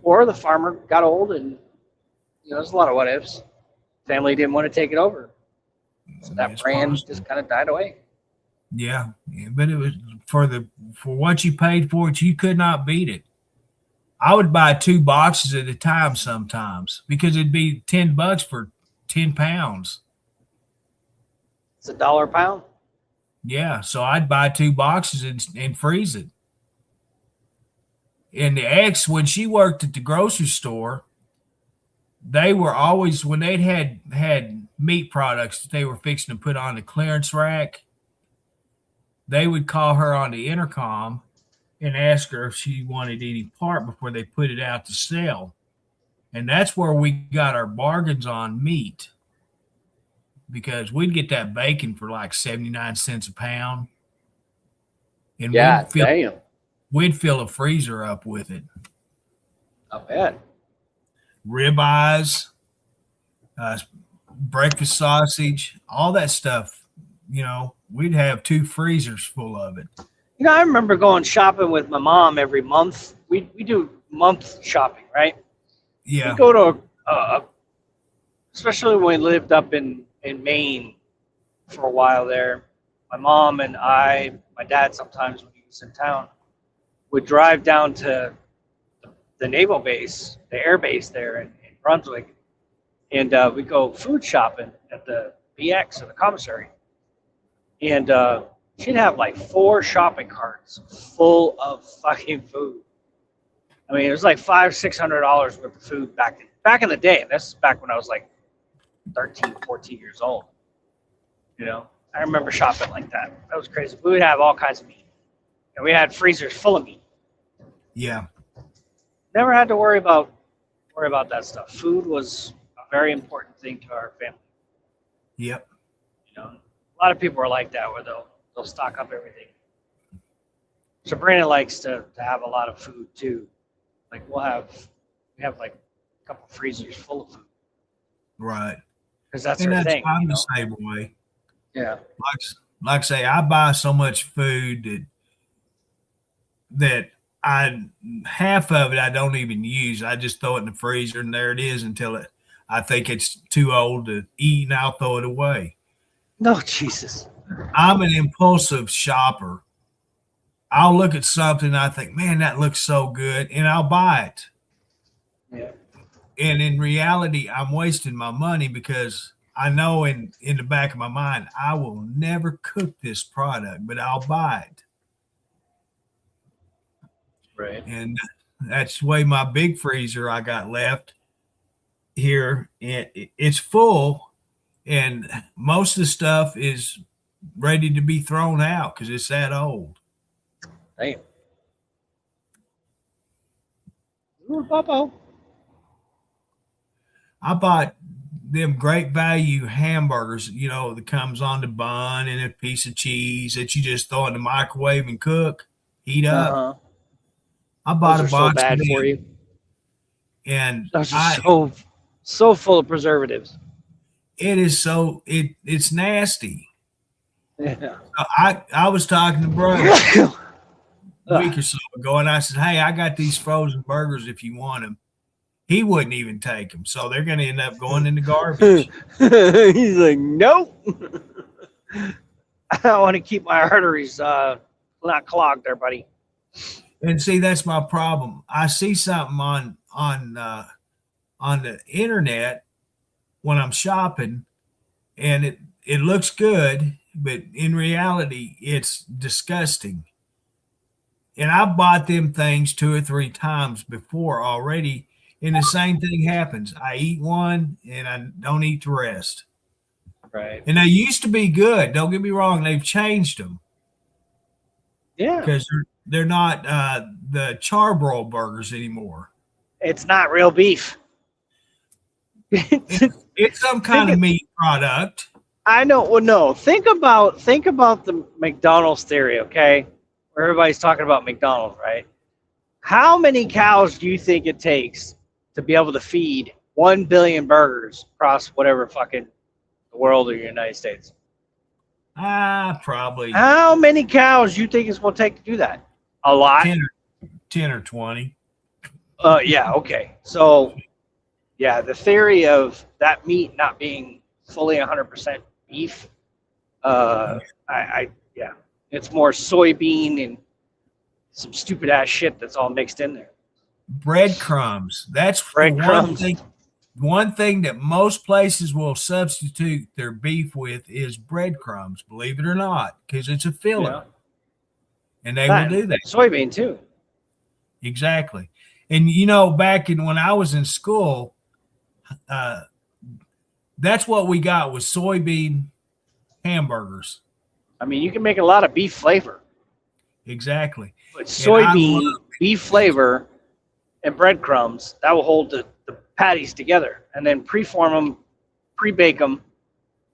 Or the farmer got old and, you know, there's a lot of what ifs. Family didn't want to take it over. So that brand just kind of died away. Yeah, but it was for what you paid for it, you could not beat it. I would buy 2 boxes at a time sometimes because it'd be $10 for 10 pounds. It's $1 a pound. Yeah, so I'd buy 2 boxes and freeze it. And the ex, when she worked at the grocery store, they were always, when they'd had meat products that they were fixing to put on the clearance rack, they would call her on the intercom and ask her if she wanted any part before they put it out to sell. And that's where we got our bargains on meat, because we'd get that bacon for like 79 cents a pound. And yeah, damn. We'd fill a freezer up with it. Not bad. Ribeyes, breakfast sausage, all that stuff. You know, we'd have 2 freezers full of it. You know, I remember going shopping with my mom every month. We do month shopping, right? Yeah. We go to, especially when we lived up in Maine for a while there. My mom and I, my dad sometimes when he was in town, would drive down to the naval base, the air base there in Brunswick, and we go food shopping at the BX or the commissary. And she'd have like 4 shopping carts full of fucking food. I mean, it was like $500-$600 worth of food back in the day. This is back when I was like 13, 14 years old. You know, I remember shopping like that. That was crazy. We would have all kinds of meat, and we had freezers full of meat. Yeah. Never had to worry about that stuff. Food was a very important thing to our family. Yep. You know, a lot of people are like that, where they'll stock up everything. Sabrina likes to have a lot of food too. Like we have like a couple freezers full of food. Right. Because that's her thing. I'm the same way. Yeah. Like I say, I buy so much food that half of it I don't even use. I just throw it in the freezer and there it is until I think it's too old to eat, and I'll throw it away. No, Jesus. I'm an impulsive shopper. I'll look at something and I think, man, that looks so good, and I'll buy it. Yeah. And in reality, I'm wasting my money because I know in the back of my mind, I will never cook this product, but I'll buy it. Right. And that's the way my big freezer I got left here. It's full, and most of the stuff is ready to be thrown out because it's that old. Damn. Ooh, Popo. I bought them Great Value hamburgers, you know, that comes on the bun and a piece of cheese that you just throw in the microwave and cook, heat up. Uh-huh. I bought Those a are so box of bad them, for you. and Those are so full of preservatives. it's nasty. Yeah. I was talking to bro a week or so ago, and I said, "Hey, I got these frozen burgers if you want them." He wouldn't even take them, so they're going to end up going in the garbage. He's like, nope. I want to keep my arteries not clogged there, buddy. And see, that's my problem. I see something on the internet when I'm shopping, and it looks good, but in reality, it's disgusting. And I bought them things 2 or 3 times before already, and the same thing happens. I eat one, and I don't eat the rest. Right. And they used to be good. Don't get me wrong; they've changed them. Yeah. Because they're not the charbroil burgers anymore. It's not real beef. It's some kind of meat product. I know. Well, no. Think about the McDonald's theory, okay? Where everybody's talking about McDonald's, right? How many cows do you think it takes to be able to feed 1 billion burgers across whatever fucking the world or the United States? Probably. How many cows do you think it's going to take to do that? A lot. 10 or 20. Yeah. Okay. So, yeah, the theory of that meat not being fully 100% beef, yeah, it's more soybean and some stupid ass shit that's all mixed in there. Breadcrumbs. That's Breadcrumbs. One thing that most places will substitute their beef with is breadcrumbs, believe it or not, because it's a filler. Yeah. And they will do that. Soybean too. Exactly. And you know, back when I was in school, that's what we got was soybean hamburgers. I mean, you can make a lot of beef flavor. Exactly. But soybean, beef flavor, and breadcrumbs, that will hold the patties together, and then preform them, pre-bake them,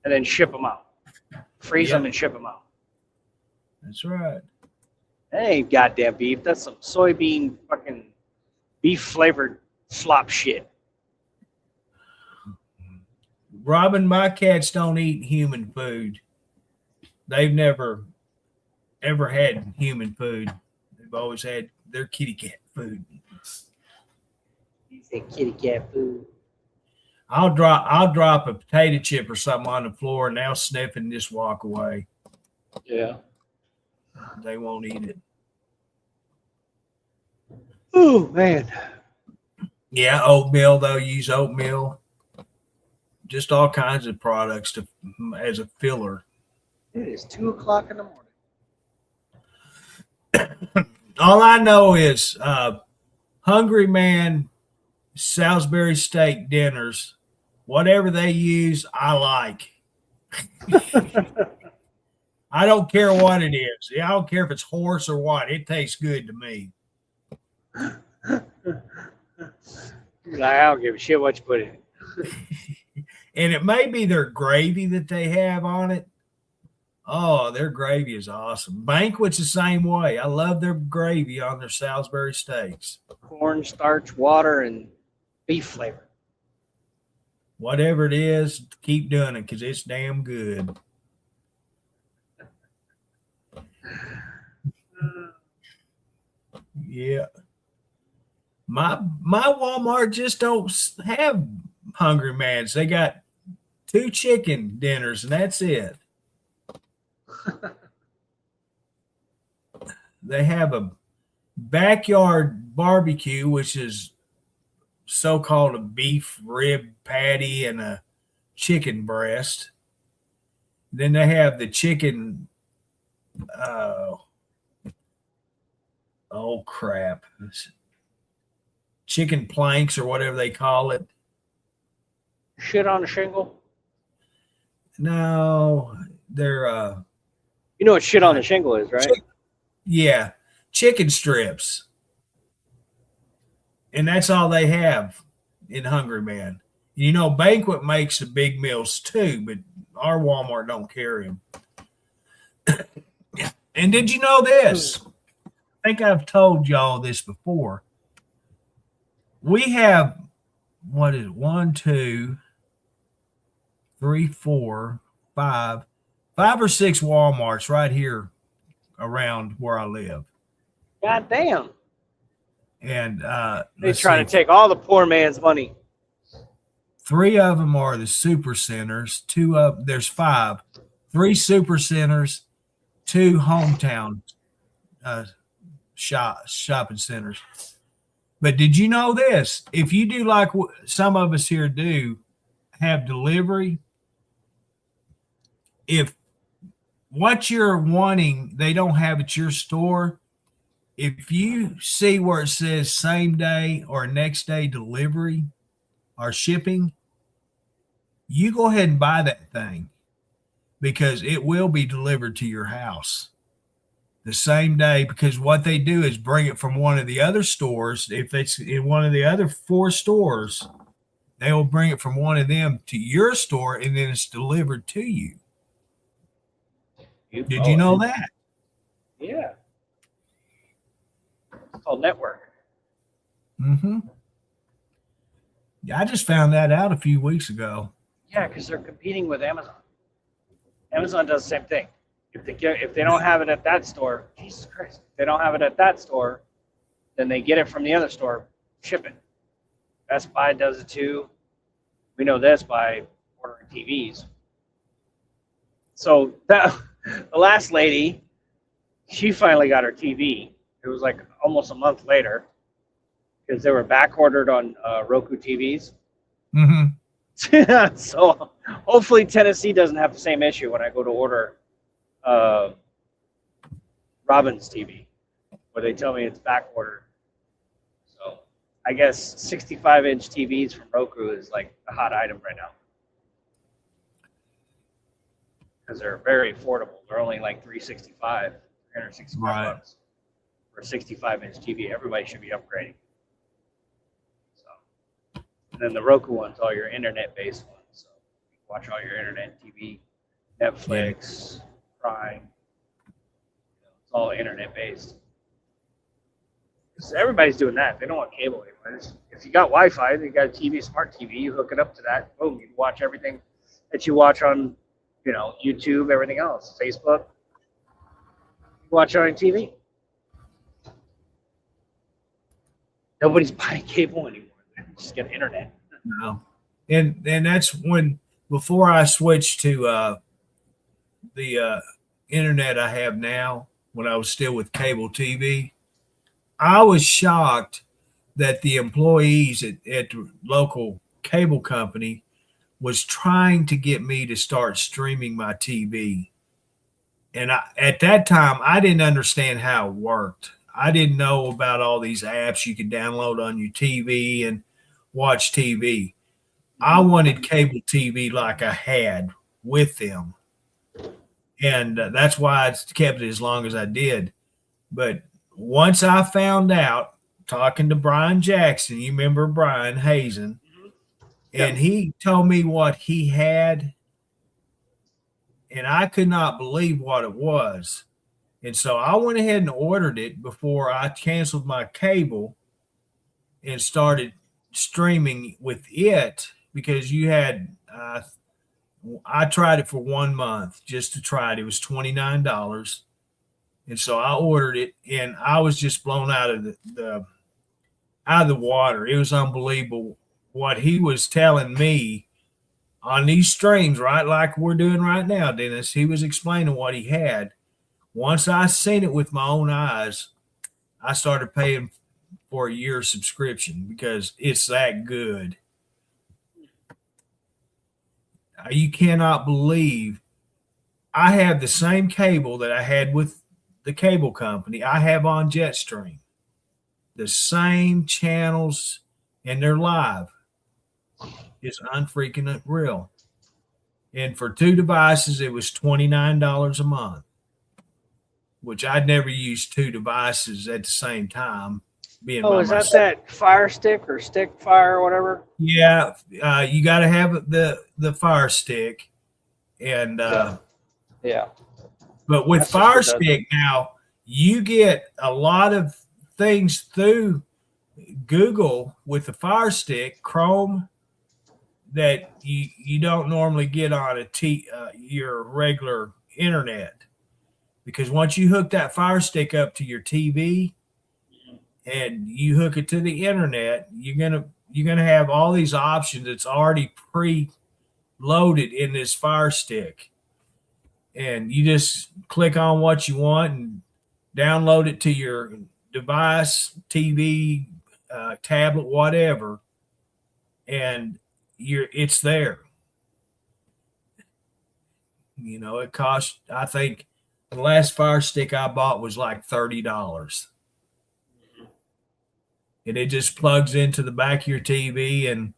and then ship them out. Freeze them and ship them out. That's right. That ain't goddamn beef. That's some soybean fucking beef flavored slop shit. Robin, my cats don't eat human food. They've never ever had human food. They've always had their kitty cat food. You say kitty cat food. I'll drop a potato chip or something on the floor and they'll sniff and just walk away. Yeah. They won't eat it. Oh man. Yeah, oatmeal, they'll use oatmeal. Just all kinds of products as a filler. It is 2:00 in the morning. All I know is Hungry Man Salisbury steak dinners, whatever they use, I like. I don't care what it is. I don't care if it's horse or what. It tastes good to me. I don't give a shit what you put in it. And it may be their gravy that they have on it. Oh, their gravy is awesome. Banquet's the same way. I love their gravy on their Salisbury steaks. Corn, starch, water, and beef flavor. Whatever it is, keep doing it because it's damn good. Yeah. My Walmart just don't have Hungry Mans. They got 2 chicken dinners and that's it. They have a backyard barbecue, which is so-called a beef rib patty and a chicken breast. Then they have the chicken oh crap. Chicken planks or whatever they call it. Shit on a shingle? No, they're you know what shit on the shingle is, right? Yeah, chicken strips. And that's all they have in Hungry Man. You know, Banquet makes the big meals too, but our Walmart don't carry them. And did you know this? I think I've told y'all this before. We have, what is it? 1, 2, 3, 4, 5 or 6 Walmarts right here around where I live. God damn. And they're trying to take all the poor man's money. 3 of them are the super centers. There's 5. 3 super centers, 2 hometown shopping centers. But did you know this? If you do like some of us here do, have delivery, if what you're wanting they don't have at your store, if you see where it says same day or next day delivery or shipping, you go ahead and buy that thing because it will be delivered to your house the same day, because what they do is bring it from one of the other stores. If it's in one of the other 4 stores, they will bring it from one of them to your store and then it's delivered to you. Did you know that? Yeah. It's called network. Mm-hmm. Yeah, I just found that out a few weeks ago. Yeah, because they're competing with Amazon. Amazon does the same thing. If they don't have it at that store, Jesus Christ, if they don't have it at that store, then they get it from the other store, ship it. Best Buy does it too. We know this by ordering TVs. So the last lady, she finally got her TV. It was like almost a month later because they were back ordered on Roku TVs. Mm-hmm. So hopefully Tennessee doesn't have the same issue when I go to order Robin's TV, where they tell me it's back ordered. So I guess 65-inch TVs from Roku is like a hot item right now because they're very affordable. They're only like $365 bucks for a 65-inch TV. Everybody should be upgrading. So, and then the Roku one's all your internet-based ones. So you can watch all your internet TV, Netflix, Prime. It's all internet-based. Everybody's doing that. They don't want cable anymore. If you got Wi-Fi, you got a TV, smart TV, you hook it up to that. Boom, you can watch everything that you watch on, YouTube, everything else, Facebook. You watch it on TV. Nobody's buying cable anymore. They just get internet. No, and that's when before I switched to the internet I have now. When I was still with cable TV, I was shocked that the employees at the local cable company was trying to get me to start streaming my TV. And at that time, I didn't understand how it worked. I didn't know about all these apps you could download on your TV and watch TV. I wanted cable TV like I had with them. And that's why I kept it as long as I did. But once I found out, talking to Brian Jackson, you remember Brian Hazen, and he told me what he had, and I could not believe what it was. And so I went ahead and ordered it before I canceled my cable and started streaming with it, because you had I tried it for 1 month just to try it. It was $29. And so I ordered it, and I was just blown out of the water. It was unbelievable what he was telling me on these streams, right? Like we're doing right now, Dennis. He was explaining what he had. Once I seen it with my own eyes, I started paying for a year subscription because it's that good. You cannot believe I have the same cable that I had with the cable company. I have on Jetstream. The same channels, and they're live. It's unfreaking real. And for 2 devices, it was $29 a month, which I'd never used 2 devices at the same time. being Oh, by is that myself. that Fire Stick or Stick Fire or whatever? Yeah, you got to have the Fire Stick, and Yeah. but with My sister Fire does. Stick now, you get a lot of things through Google with the Fire Stick, Chrome, that you don't normally get on your regular internet, because once you hook that Fire Stick up to your TV and you hook it to the internet, you're gonna have all these options that's already pre-loaded in this Fire Stick, and you just click on what you want and download it to your device, TV, tablet, whatever, and it's there. It cost, I think the last Fire Stick I bought was like $30. And it just plugs into the back of your TV and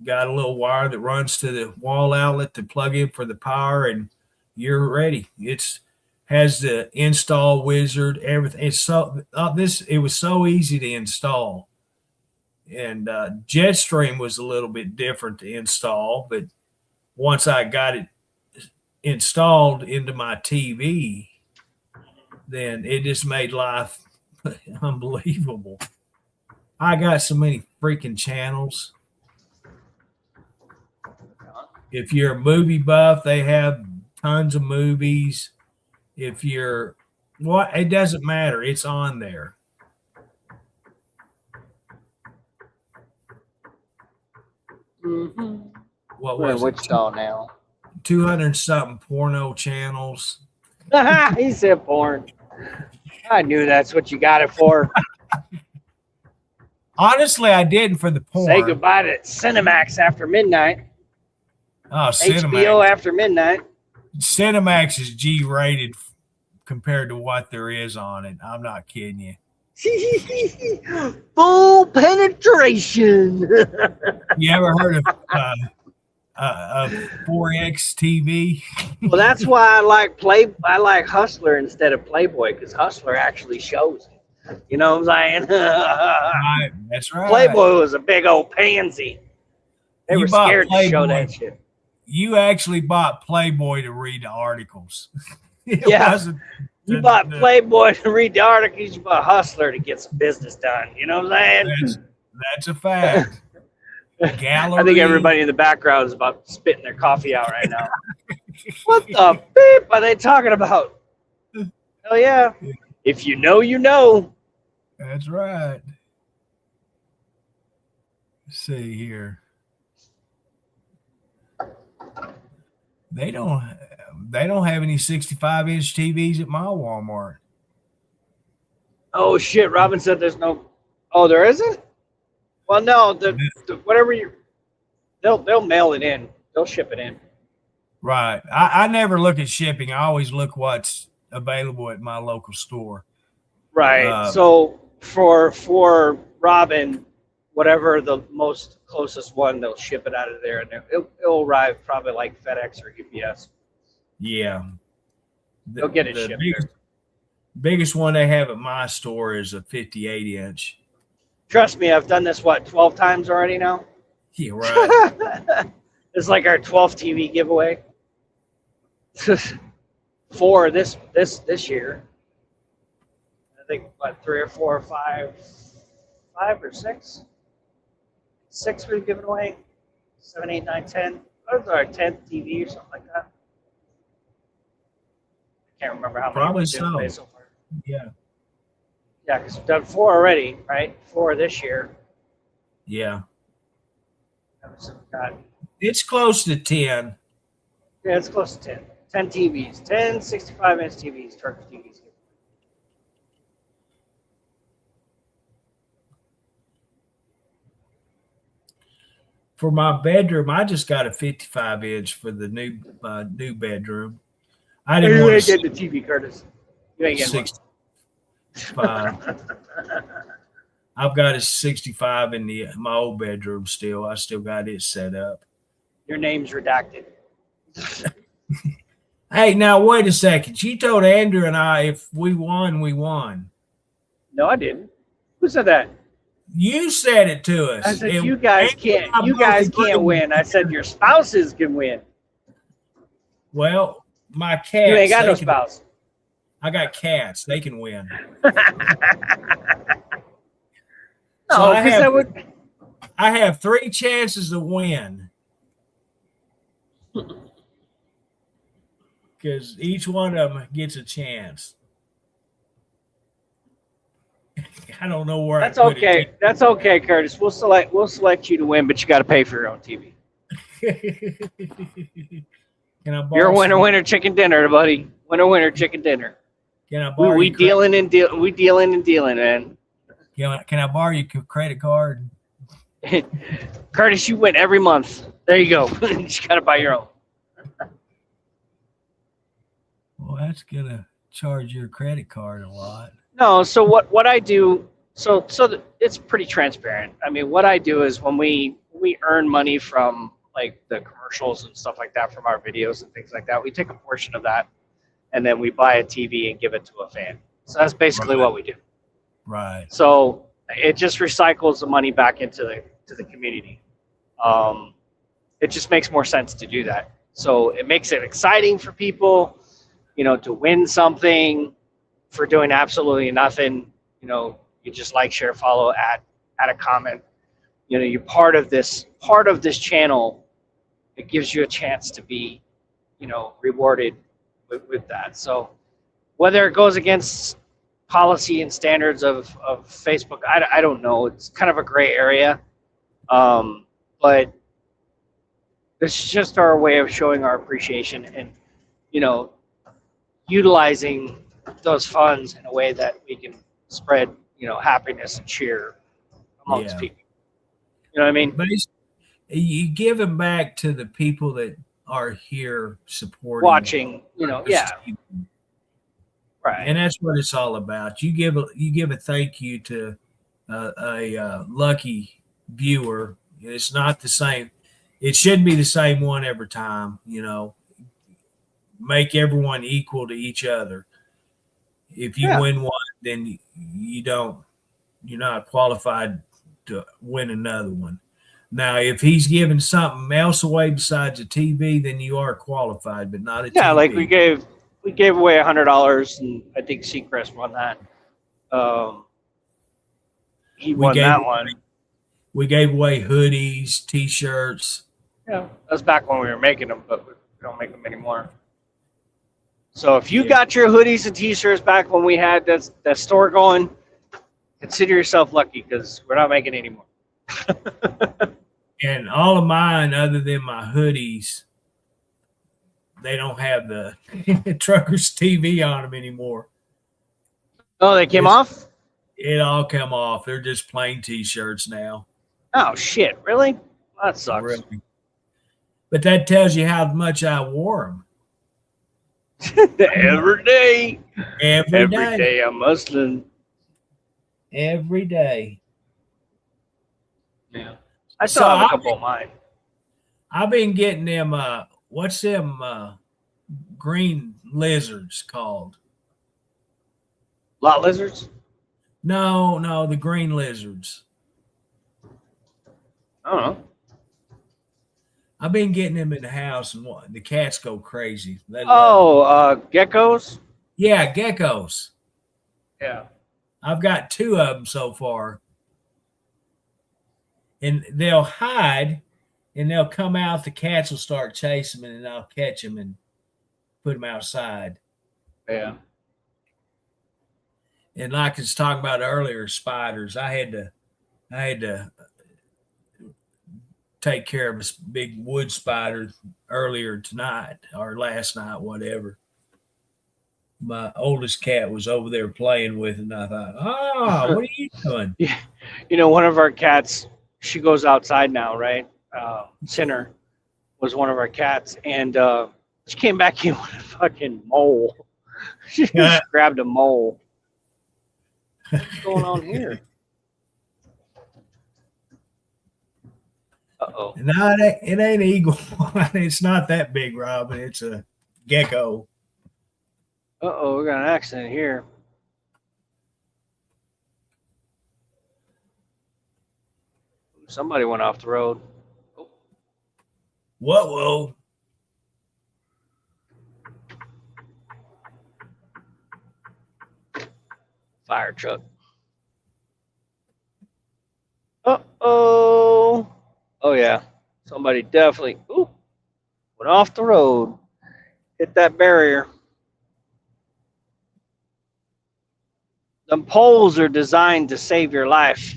got a little wire that runs to the wall outlet to plug in for the power, and you're ready. It's has the install wizard, everything. It's so it was so easy to install. And Jetstream was a little bit different to install, but once I got it installed into my TV, then it just made life unbelievable. I got so many freaking channels. If you're a movie buff, they have tons of movies. If you're it doesn't matter. It's on there. Mm-hmm. What We're in was Wichita now. 200 something porno channels. He said porn. I knew that's what you got it for. Honestly, I didn't for the porn. Say goodbye to Cinemax after midnight. Oh, HBO after midnight. Cinemax is G-rated compared to what there is on it. I'm not kidding you. Full penetration. You ever heard of 4X TV? Well, that's why I like Hustler instead of Playboy, because Hustler actually shows it. You know what I'm saying? Right, that's right. Playboy was a big old pansy. They were scared to show that shit. You actually bought Playboy to read the articles. You bought Playboy to read the articles. You bought Hustler to get some business done. You know what I'm saying? That's a fact. Gallery. I think everybody in the background is about spitting their coffee out right now. What the beep are they talking about? Hell yeah. If you know, you know. That's right. Let's see here. They don't have any 65-inch TVs at my Walmart. Oh shit! Robin said there's no. Oh, there isn't. Well, no. Whatever they'll mail it in. They'll ship it in. Right. I never look at shipping. I always look what's available at my local store. Right. So for Robin, whatever the most closest one, they'll ship it out of there, and it'll arrive probably like FedEx or UPS. Yeah. They'll get it shipped there. Biggest one they have at my store is a 58-inch. Trust me, I've done this 12 times already now. Yeah, right. It's like our 12th TV giveaway for this year. I think 3 or 4 or 5 or 6. 6 we've given away. 7, 8, 9, 10. That was our 10th TV or something like that. I can't remember how many. Probably we've given away so far. Yeah. Yeah, because we've done 4 already, right? 4 this year. Yeah. God. It's close to 10. Yeah, it's close to 10. 10 TVs. 10 65-inch TVs, Turkish TVs. For my bedroom, I just got a 55-inch for the new bedroom. I didn't want to get the TV, Curtis. You ain't getting 65. I've got a 65 in my old bedroom still. I still got it set up. Your name's redacted. Hey, now wait a second. You told Andrew and I if we won, we won. No, I didn't. Who said that? You said it to us. I said, you guys can't win. I said, your spouses can win. Well, my cats. You ain't got no spouse. I got cats. They can win. No, I have 3 chances to win. Because each one of them gets a chance. I don't know where. That's okay. That's okay, Curtis. We'll select you to win, but you got to pay for your own TV. You're a winner, chicken dinner, buddy. Winner, chicken dinner. Can I borrow we dealing and dealing, man. Can I borrow your credit card? Curtis, you win every month. There you go. You just got to buy your own. Well, that's gonna charge your credit card a lot. No, so what I do, so it's pretty transparent. I mean, what I do is when we earn money from like the commercials and stuff like that from our videos and things like that, we take a portion of that and then we buy a TV and give it to a fan. So that's basically what we do. Right. So it just recycles the money back into the community. It just makes more sense to do that. So it makes it exciting for people, to win something for doing absolutely nothing. You just like, share, follow, add a comment. You're part of this channel. It gives you a chance to be, rewarded with that. So whether it goes against policy and standards of Facebook, I don't know. It's kind of a gray area. But it's just our way of showing our appreciation and, utilizing those funds in a way that we can spread, happiness and cheer amongst people. You know what I mean? Basically, you give them back to the people that are here supporting, watching, yeah. Right. And that's what it's all about. You give a thank you to a lucky viewer. It's not the same. It shouldn't be the same one every time, Make everyone equal to each other. If you win one, then you're not qualified to win another one. Now, if he's giving something else away besides a TV, then you are qualified, but not a TV. Yeah, like we gave away $100, and I think Seacrest won that. He won that one. We gave away hoodies, T-shirts. Yeah, that's back when we were making them, but we don't make them anymore. So if you got your hoodies and T-shirts back when we had that store going, consider yourself lucky because we're not making any more. And all of mine, other than my hoodies, they don't have the Truckers TV on them anymore. Oh, they came off? It all come off. They're just plain T-shirts now. Oh, shit. Really? Well, that sucks. Really. But that tells you how much I wore them. Every day. Every day I'm hustling. Every day. Yeah. I still have a couple of mine. I've been getting them, what's them green lizards called? Lot lizards? No, the green lizards. I don't know. I've been getting them in the house, and the cats go crazy. Geckos? Yeah, geckos. Yeah. I've got 2 of them so far. And they'll hide, and they'll come out. The cats will start chasing them, and I'll catch them and put them outside. Yeah. And like I was talking about earlier, spiders. I had to take care of a big wood spider earlier tonight or last night, whatever. My oldest cat was over there playing with it, and I thought, what are you doing? Yeah. One of our cats, she goes outside now, right? Sinner was one of our cats, and she came back in with a fucking mole. She just grabbed a mole. What's going on here? Uh-oh. No, it ain't eagle. It's not that big, Robin. It's a gecko. Uh-oh, we got an accident here. Somebody went off the road. Oh, Whoa. fire truck. Uh-oh. Oh, yeah. Somebody definitely went off the road. Hit that barrier. Them poles are designed to save your life,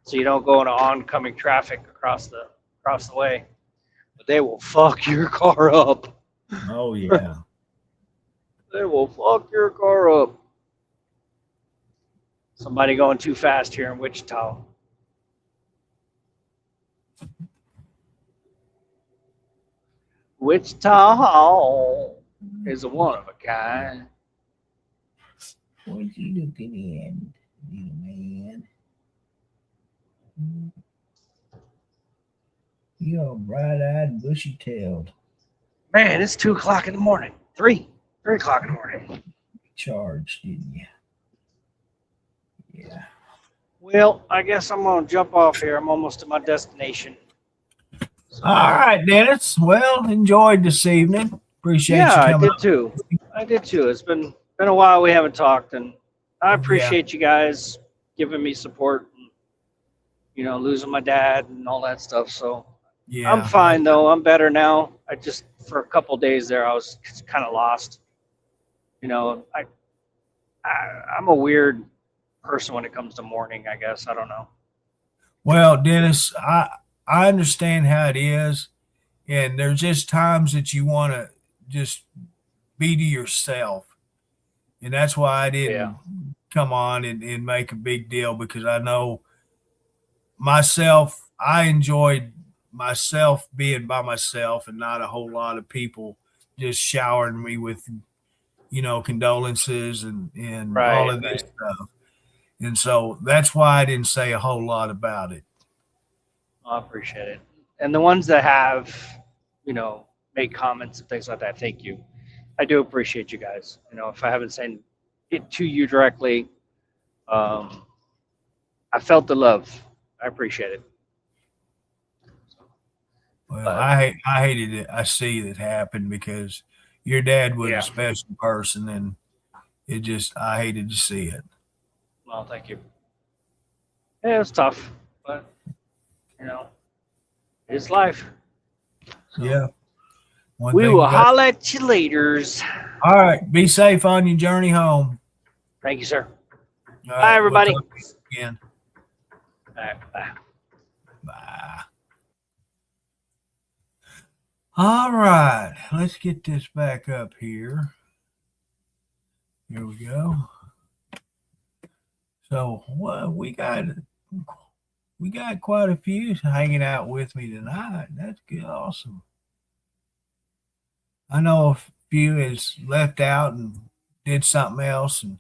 so you don't go into oncoming traffic across the way. But they will fuck your car up. Oh, yeah. They will fuck your car up. Somebody going too fast here in Wichita. Wichita is a one of a kind. What you looking at, little man? You're bright-eyed, bushy-tailed. Man, it's 2 o'clock in the morning. 3 o'clock in the morning. Charged, didn't you? Yeah. Well, I guess I'm going to jump off here. I'm almost to my destination. So, All right, Dennis. Well, enjoyed this evening. Appreciate you I coming. did too. It's been a while we haven't talked, and I appreciate you guys giving me support. And, losing my dad and all that stuff. So Yeah, I'm fine though. I'm better now. I just for a couple of days there, I was kind of lost. I'm a weird person when it comes to mourning. I guess I don't know. Well, Dennis, I understand how it is, and there's just times that you want to just be to yourself, and that's why I didn't come on and make a big deal, because I know myself. I enjoyed myself being by myself and not a whole lot of people just showering me with condolences and all of this stuff. And so that's why I didn't say a whole lot about it. I appreciate it. And the ones that have, made comments and things like that, thank you. I do appreciate you guys. If I haven't said it to you directly, I felt the love. I appreciate it. Well, I hated it. I see it happen because your dad was a special person, and I hated to see it. Well, thank you. Yeah, it was tough, but it's life. So yeah. We will holler at you laters. All right. Be safe on your journey home. Thank you, sir. All Bye, everybody. We'll talk to you again. All right, bye. Bye. All right. Let's get this back up here. Here we go. So we got quite a few hanging out with me tonight. That's good. Awesome. I know a few is left out and did something else and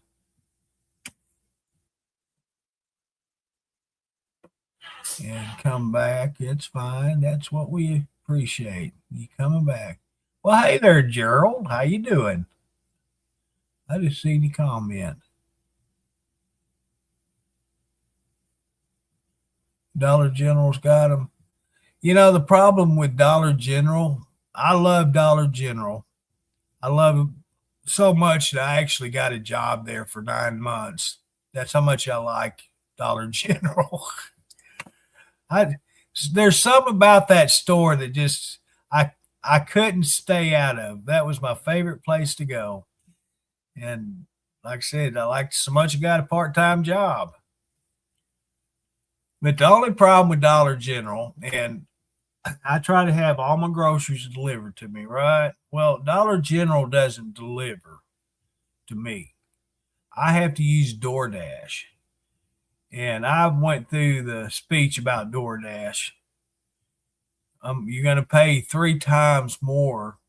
come back. It's fine. That's what we appreciate. You coming back. Well, hey there, Gerald. How you doing? I just seen you comment. Dollar General's got them. The problem with Dollar General, I love Dollar General. I love it so much that I actually got a job there for 9 months. That's how much I like Dollar General. There's something about that store that just I couldn't stay out of. That was my favorite place to go. And like I said, I liked so much I got a part-time job. But the only problem with Dollar General, and I try to have all my groceries delivered to me, right? Well, Dollar General doesn't deliver to me. I have to use DoorDash. And I went through the speech about DoorDash. You're going to pay 3 times more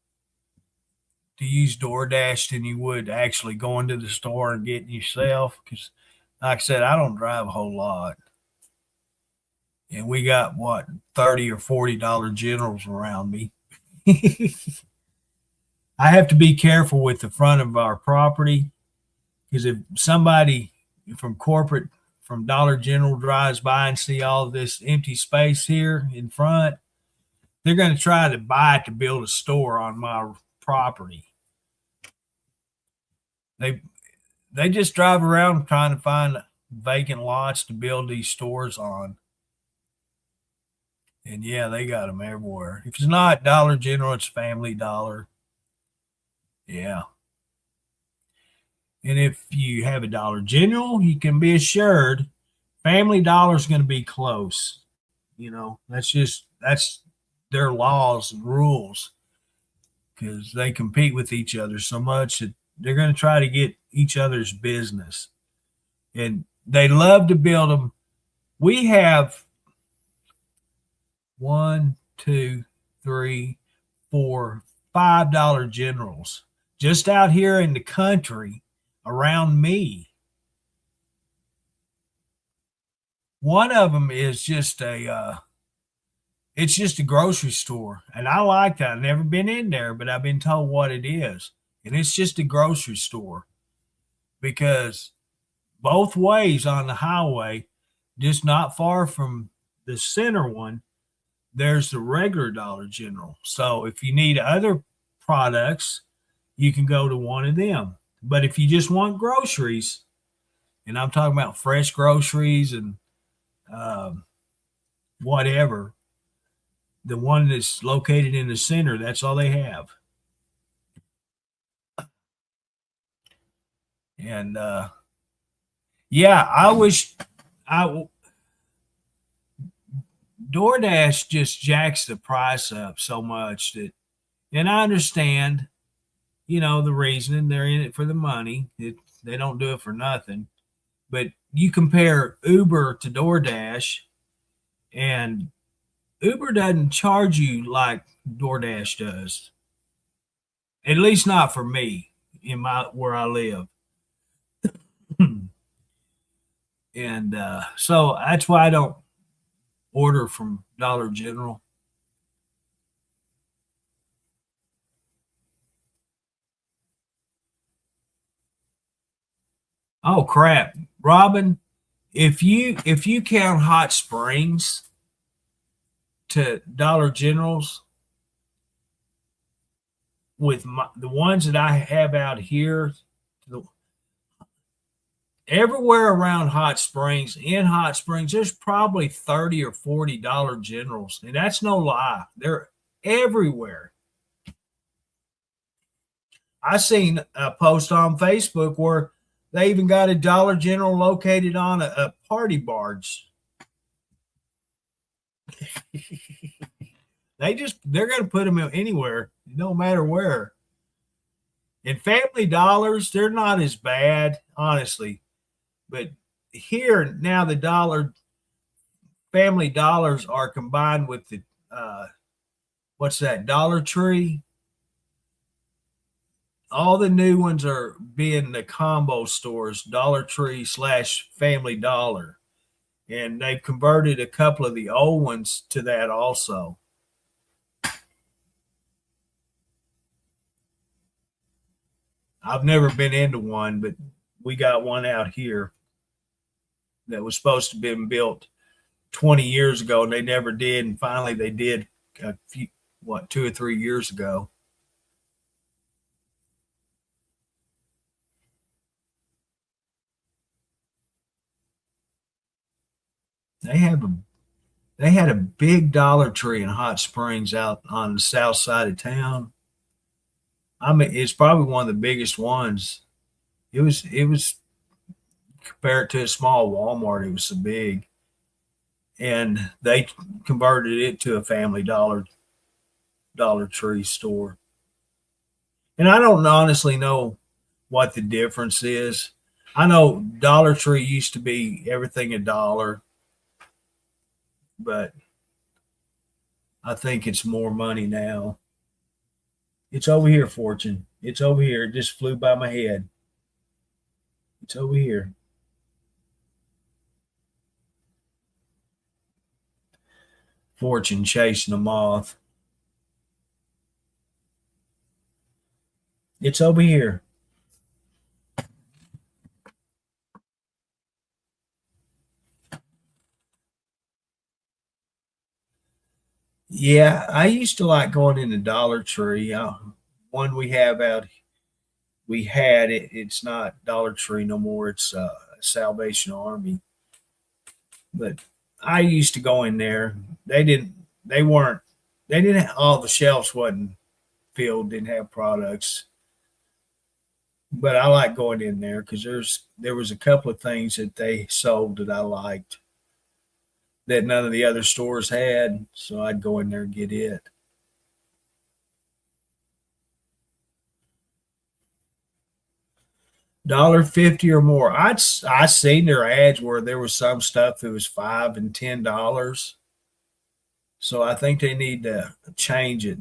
to use DoorDash than you would actually going to the store and getting yourself. Because, like I said, I don't drive a whole lot. And we got, $30 or $40 Generals around me. I have to be careful with the front of our property. Because if somebody from from Dollar General drives by and see all this empty space here in front, they're going to try to buy it to build a store on my property. They just drive around trying to find vacant lots to build these stores on. And yeah, they got them everywhere. If it's not Dollar General, it's Family Dollar. Yeah. And if you have a Dollar General, you can be assured Family Dollar is going to be close. That's their laws and rules, because they compete with each other so much that they're going to try to get each other's business. And they love to build them. We have 1, 2, 3, 4, $5 Generals just out here in the country around me. One of them is just it's just a grocery store, and I like that. I've never been in there, but I've been told what it is, and it's just a grocery store, because both ways on the highway, just not far from the center one, there's the regular Dollar General. So if you need other products, you can go to one of them. But if you just want groceries, and I'm talking about fresh groceries and whatever, the one that's located in the center, that's all they have. And yeah, I wish DoorDash just jacks the price up so much that, and I understand, the reasoning. They're in it for the money. They don't do it for nothing. But you compare Uber to DoorDash, and Uber doesn't charge you like DoorDash does. At least not for me where I live. And so that's why I don't order from Dollar General. Oh crap, Robin! If you count Hot Springs to Dollar Generals, with the ones that I have out here, everywhere around Hot Springs, there's probably 30 or 40 Dollar Generals, and that's no lie. They're everywhere. I seen a post on Facebook where they even got a Dollar General located on a party barge. They're going to put them anywhere, no matter where. And Family Dollars, they're not as bad, honestly. But here now, the Family Dollars are combined with the what's that, Dollar Tree. All the new ones are being the combo stores, Dollar Tree / Family Dollar. And they've converted a couple of the old ones to that also. I've never been into one, but we got one out here that was supposed to have been built 20 years ago, and they never did. And finally they did a few, 2 or 3 years ago. They had a big Dollar Tree in Hot Springs out on the south side of town. I mean, it's probably one of the biggest ones. It was compared to a small Walmart, it was so big. And they converted it to a Family Dollar Tree store. And I don't honestly know what the difference is. I know Dollar Tree used to be everything $1, but I think it's more money now. It's over here, Fortune. It's over here. It just flew by my head. It's over here. Fortune chasing a moth. It's over here. Yeah, I used to like going in the Dollar Tree. One we have out, we had it. It's not Dollar Tree no more. It's Salvation Army. But I used to go in there. They didn't. They weren't. They didn't. All the shelves wasn't filled. Didn't have products. But I like going in there because there was a couple of things that they sold that I liked that none of the other stores had. So I'd go in there and get it. $1.50 or more. I seen their ads where there was some stuff that was $5 and $10. So I think they need to change it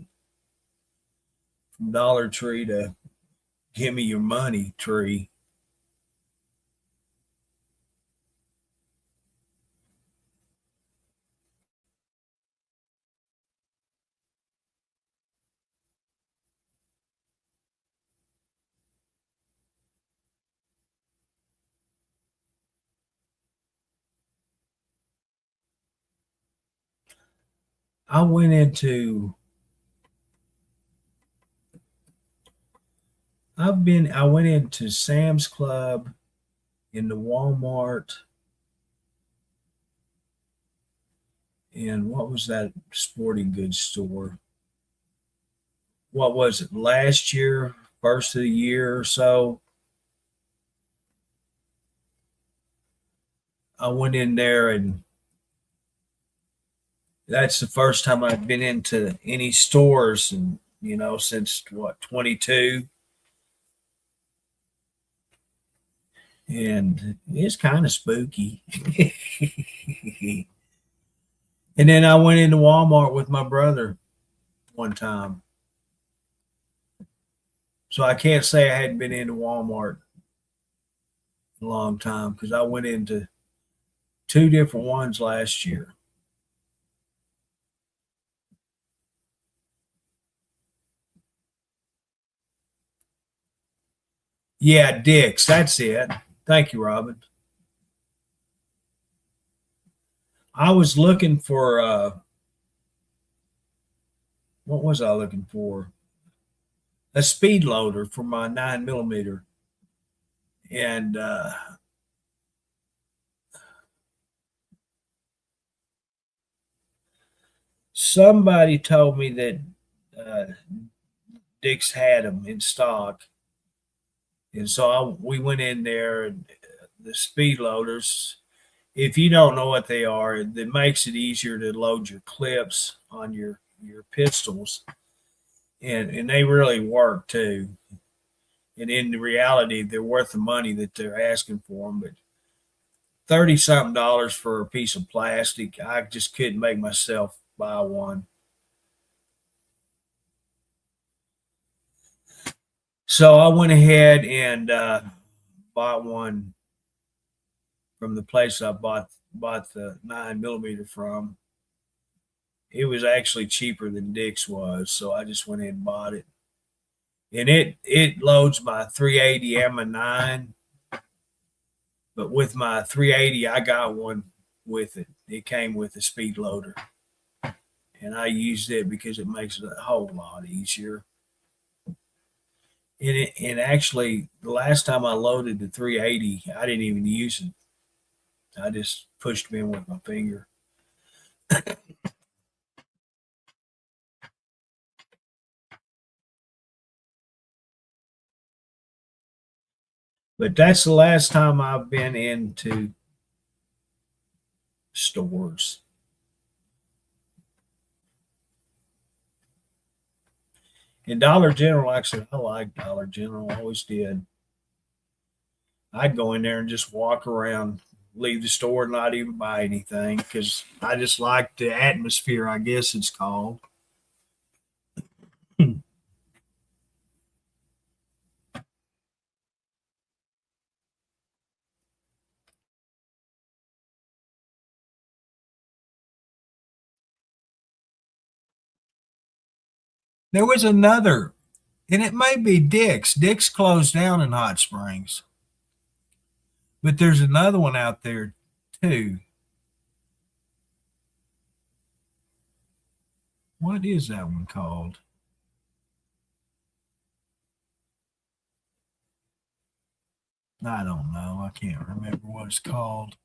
from Dollar Tree to give me your money tree. I went into I went into Sam's Club, into Walmart, and what was that sporting goods store? What was it last year, first of the year or so? I went in there, and that's the first time I've been into any stores, and since what, 22. And it's kind of spooky. And then I went into Walmart with my brother one time. So I can't say I hadn't been into Walmart in a long time because I went into two different ones last year. Yeah, Dick's. That's it. Thank you, Robin. I was looking for what was I looking for? A speed loader for my 9 millimeter, and somebody told me that uh, Dick's had them in stock, and so we went in there, and the speed loaders. If you don't know what they are, it makes it easier to load your clips on your pistols, and they really work too. And in reality, they're worth the money that they're asking for them. But 30 something dollars for a piece of plastic, I just couldn't make myself buy one. So I went ahead and bought one from the place I bought the 9 millimeter from. It was actually cheaper than Dick's was, so I just went in and bought it. And it loads my 380 Ammo 9, but with my 380, I got one with it. It came with a speed loader, and I used it because it makes it a whole lot easier. And actually, the last time I loaded the 380, I didn't even use it. I just pushed them in with my finger. But that's the last time I've been into stores. And Dollar General, actually, I like Dollar General. I always did. I'd go in there and just walk around, leave the store, and not even buy anything because I just like the atmosphere, I guess it's called. There was another, and it may be Dick's. Dick's closed down in Hot Springs, but there's another one out there too. What is that one called? I don't know. I can't remember what it's called.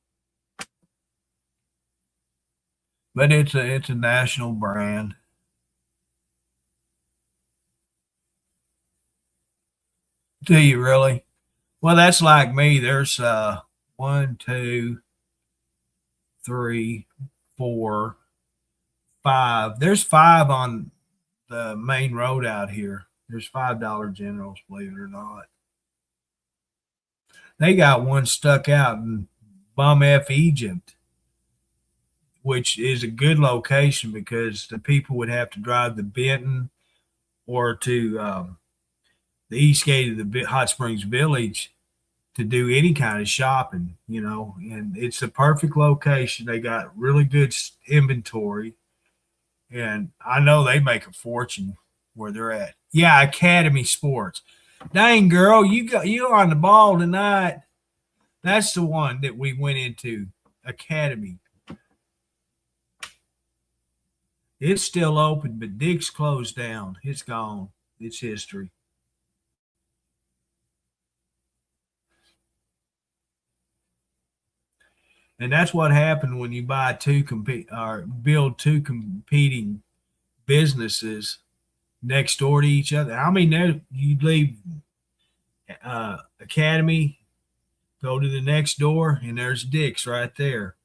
But it's a national brand. Do you really? Well, that's like me. There's 1, 2, 3, 4, 5. There's 5 on the main road out here. There's $5 Generals, believe it or not. They got one stuck out in Bum F, Egypt, which is a good location because the people would have to drive to Benton or to the east gate of the Hot Springs Village to do any kind of shopping, and it's a perfect location. They got really good inventory, and I know they make a fortune where they're at. Yeah, Academy Sports. Dang, girl, you on the ball tonight. That's the one that we went into, Academy. It's still open, but Dick's closed down. It's gone. It's history. And that's what happened when you buy build two competing businesses next door to each other. I mean, you'd leave Academy, go to the next door, and there's Dick's right there.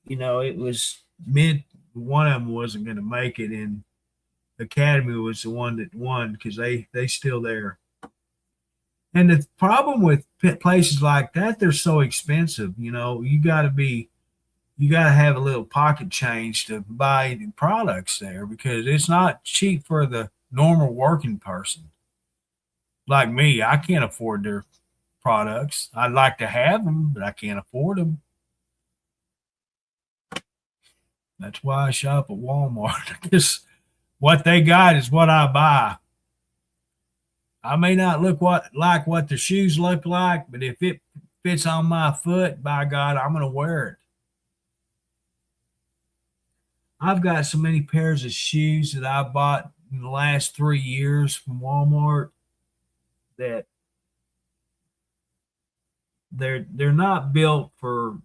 It was meant one of them wasn't going to make it, and Academy was the one that won because they still there. And the problem with places like that, they're so expensive. You got to have a little pocket change to buy the products there because it's not cheap for the normal working person. Like me, I can't afford their products. I'd like to have them, but I can't afford them. That's why I shop at Walmart because what they got is what I buy. I may not look like what the shoes look like, but if it fits on my foot, by God, I'm going to wear it. I've got so many pairs of shoes that I bought in the last 3 years from Walmart that they're not built for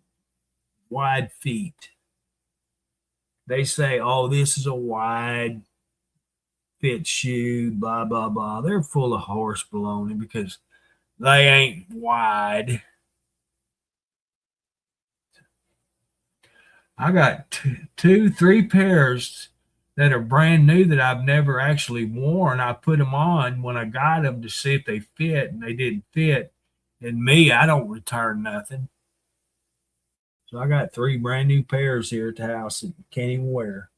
wide feet. They say, "Oh, this is a wide fit shoe, blah, blah, blah." They're full of horse baloney because they ain't wide. I got 3 pairs that are brand new that I've never actually worn. I put them on when I got them to see if they fit, and they didn't fit. And me, I don't return nothing. So I got 3 brand new pairs here at the house that can't even wear.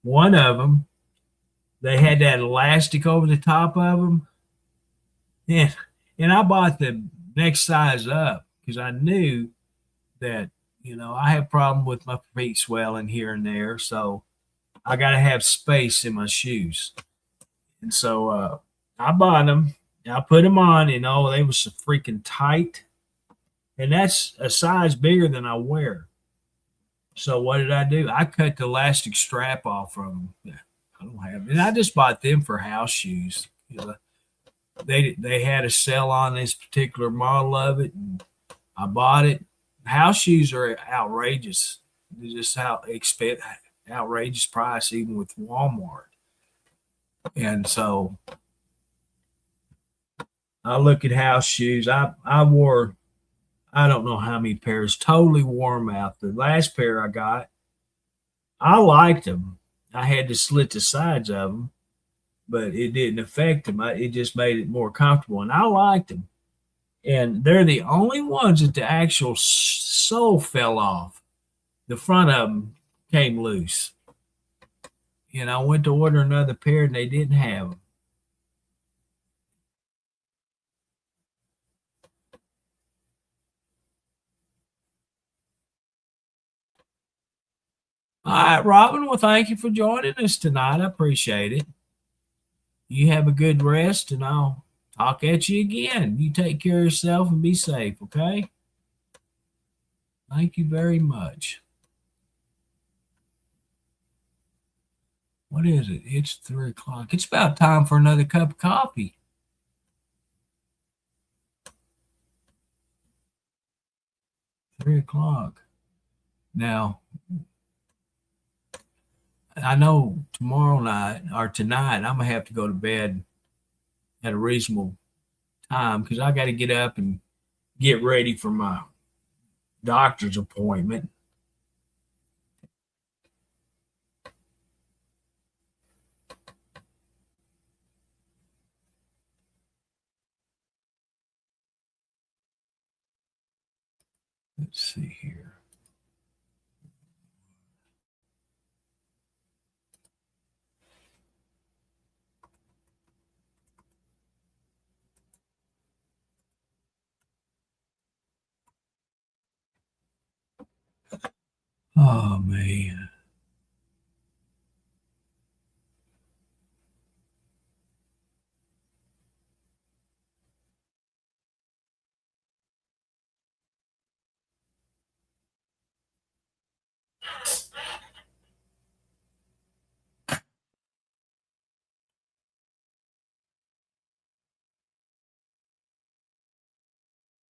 One of them, they had that elastic over the top of them. And I bought the next size up because I knew that, I have a problem with my feet swelling here and there. So I got to have space in my shoes. And so I bought them. I put them on, and they were so freaking tight. And that's a size bigger than I wear. So what did I do? I cut the elastic strap off from them. I don't have it. And I just bought them for house shoes. They had a sale on this particular model of it, and I bought it. House shoes are outrageous. They're just outrageous price, even with Walmart. And so I look at house shoes. I wore, I don't know how many pairs, totally wore them out. The last pair I got, I liked them. I had to slit the sides of them, but it didn't affect them. It just made it more comfortable, and I liked them. And they're the only ones that the actual sole fell off. The front of them came loose. And I went to order another pair, and they didn't have them. All right, Robin. Well, thank you for joining us tonight. I appreciate it. You have a good rest, and I'll talk at you again. You take care of yourself and be safe, okay? Thank you very much. What is it? It's 3 o'clock. It's about time for another cup of coffee. $3 Now, I know tomorrow night or tonight I'm gonna have to go to bed at a reasonable time because I got to get up and get ready for my doctor's appointment. Let's see here. Oh man.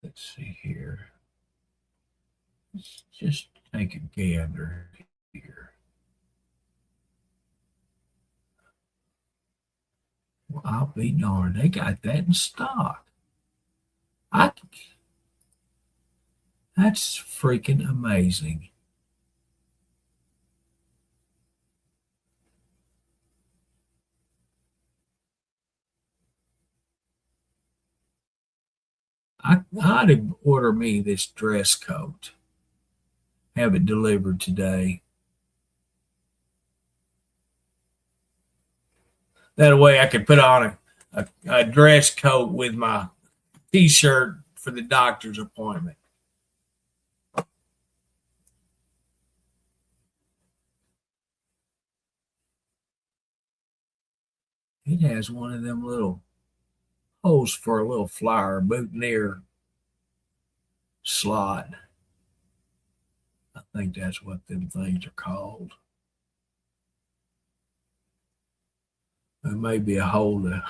Let's see here. Let's just take a gander here. Well, I'll be darned. They got that in stock. That's freaking amazing. I ought to order me this dress coat. Have it delivered today. That way I could put on a dress coat with my t-shirt for the doctor's appointment. It has one of them little holes for a little flower boutonniere slot. I think that's what them things are called. There may be a hole to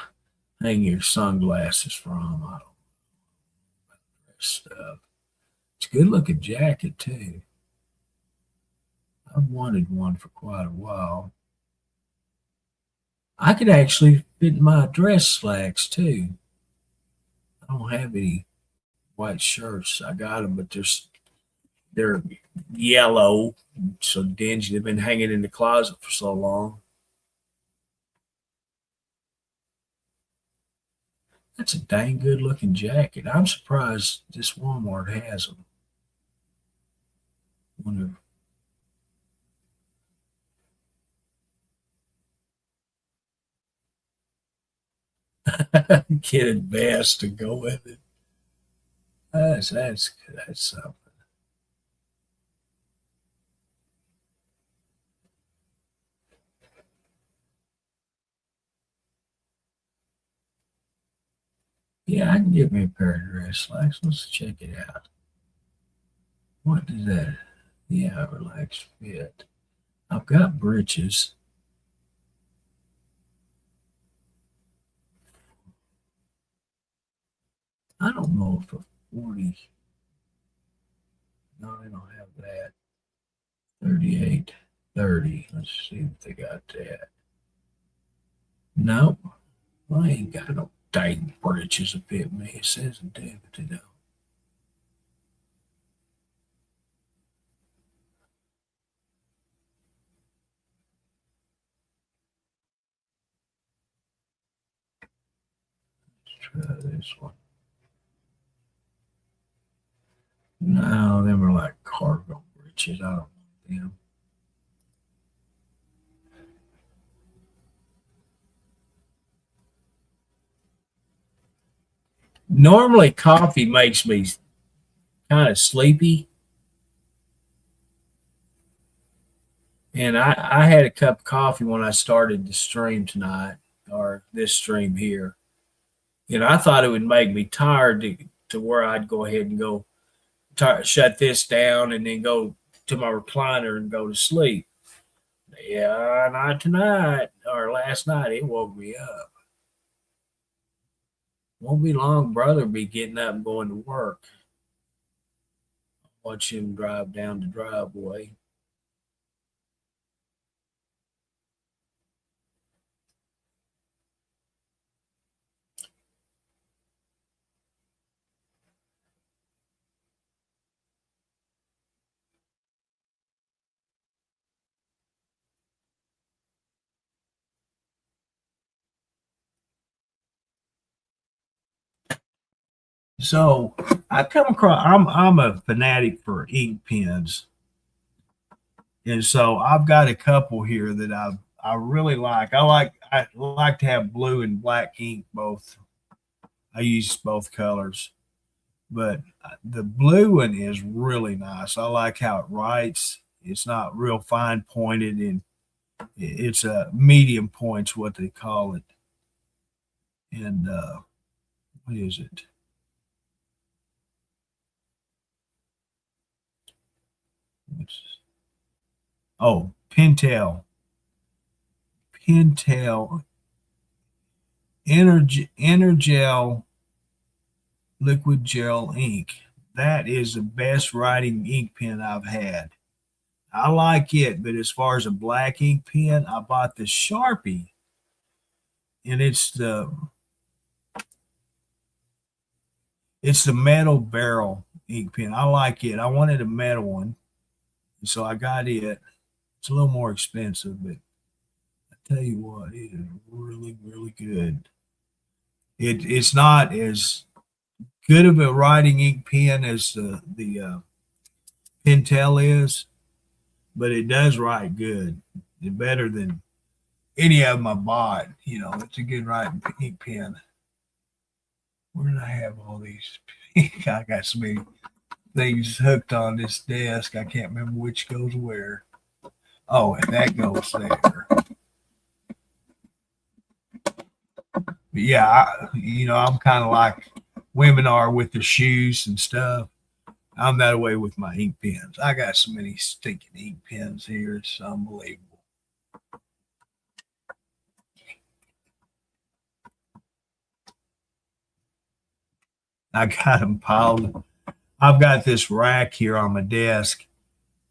hang your sunglasses from. I don't know that stuff. It's a good looking jacket too. I've wanted one for quite a while. I could actually fit my dress slacks too. I don't have any white shirts. I got them, but they're yellow, so dingy. They've been hanging in the closet for so long. That's a dang good looking jacket. I'm surprised this Walmart has them. Wonder. Get a vest to go with it. That's something. Yeah, I can get me a pair of dress slacks. Let's check it out. What is that? Yeah, relaxed fit. I've got breeches. I don't know if a 40. No, they don't have that. 38, 30. Let's see if they got that. Nope. I ain't got no tight breeches to fit me. It says it did, but they don't. Let's try this one. No, them are like cargo breeches. I don't want them. Normally, coffee makes me kind of sleepy. And I had a cup of coffee when I started the stream tonight, or this stream here. I thought it would make me tired to where I'd go ahead and go shut this down and then go to my recliner and go to sleep. Yeah, not tonight or last night. It woke me up. Won't be long, brother be getting up and going to work. Watch him drive down the driveway. So I come across. I'm a fanatic for ink pens, and so I've got a couple here that I really like. I like to have blue and black ink both. I use both colors, but the blue one is really nice. I like how it writes. It's not real fine pointed, and it's a medium point's what they call it. And what is it? Oh, Pentel Energel liquid gel ink. That is the best writing ink pen I've had. I like it, but as far as a black ink pen, I bought the Sharpie, and it's the metal barrel ink pen. I like it. I wanted a metal one, so I got it. It's a little more expensive, but I tell you what, it is really, really good. It's not as good of a writing ink pen as the Pentel is, but it does write good. It's better than any of them I bought. It's a good writing ink pen. Where did I have all these? I got so many things hooked on this desk. I can't remember which goes where. Oh, and that goes there. But yeah, I'm kind of like women are with their shoes and stuff. I'm that way with my ink pens. I got so many stinking ink pens here. It's unbelievable. I got them piled. I've got this rack here on my desk.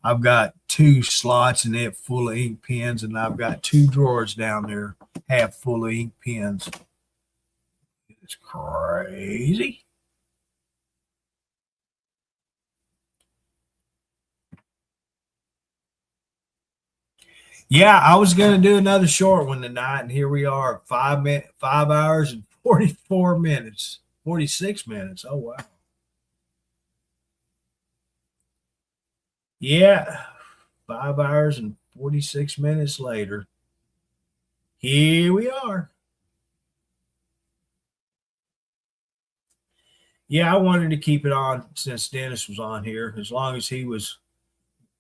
I've got 2 slots in it full of ink pens, and I've got 2 drawers down there half full of ink pens. It's crazy. Yeah, I was going to do another short one tonight, and here we are, 5 hours and 44 minutes, 46 minutes. Oh wow. Yeah, 5 hours and 46 minutes later, here we are. Yeah, I wanted to keep it on since Dennis was on here. As long as he was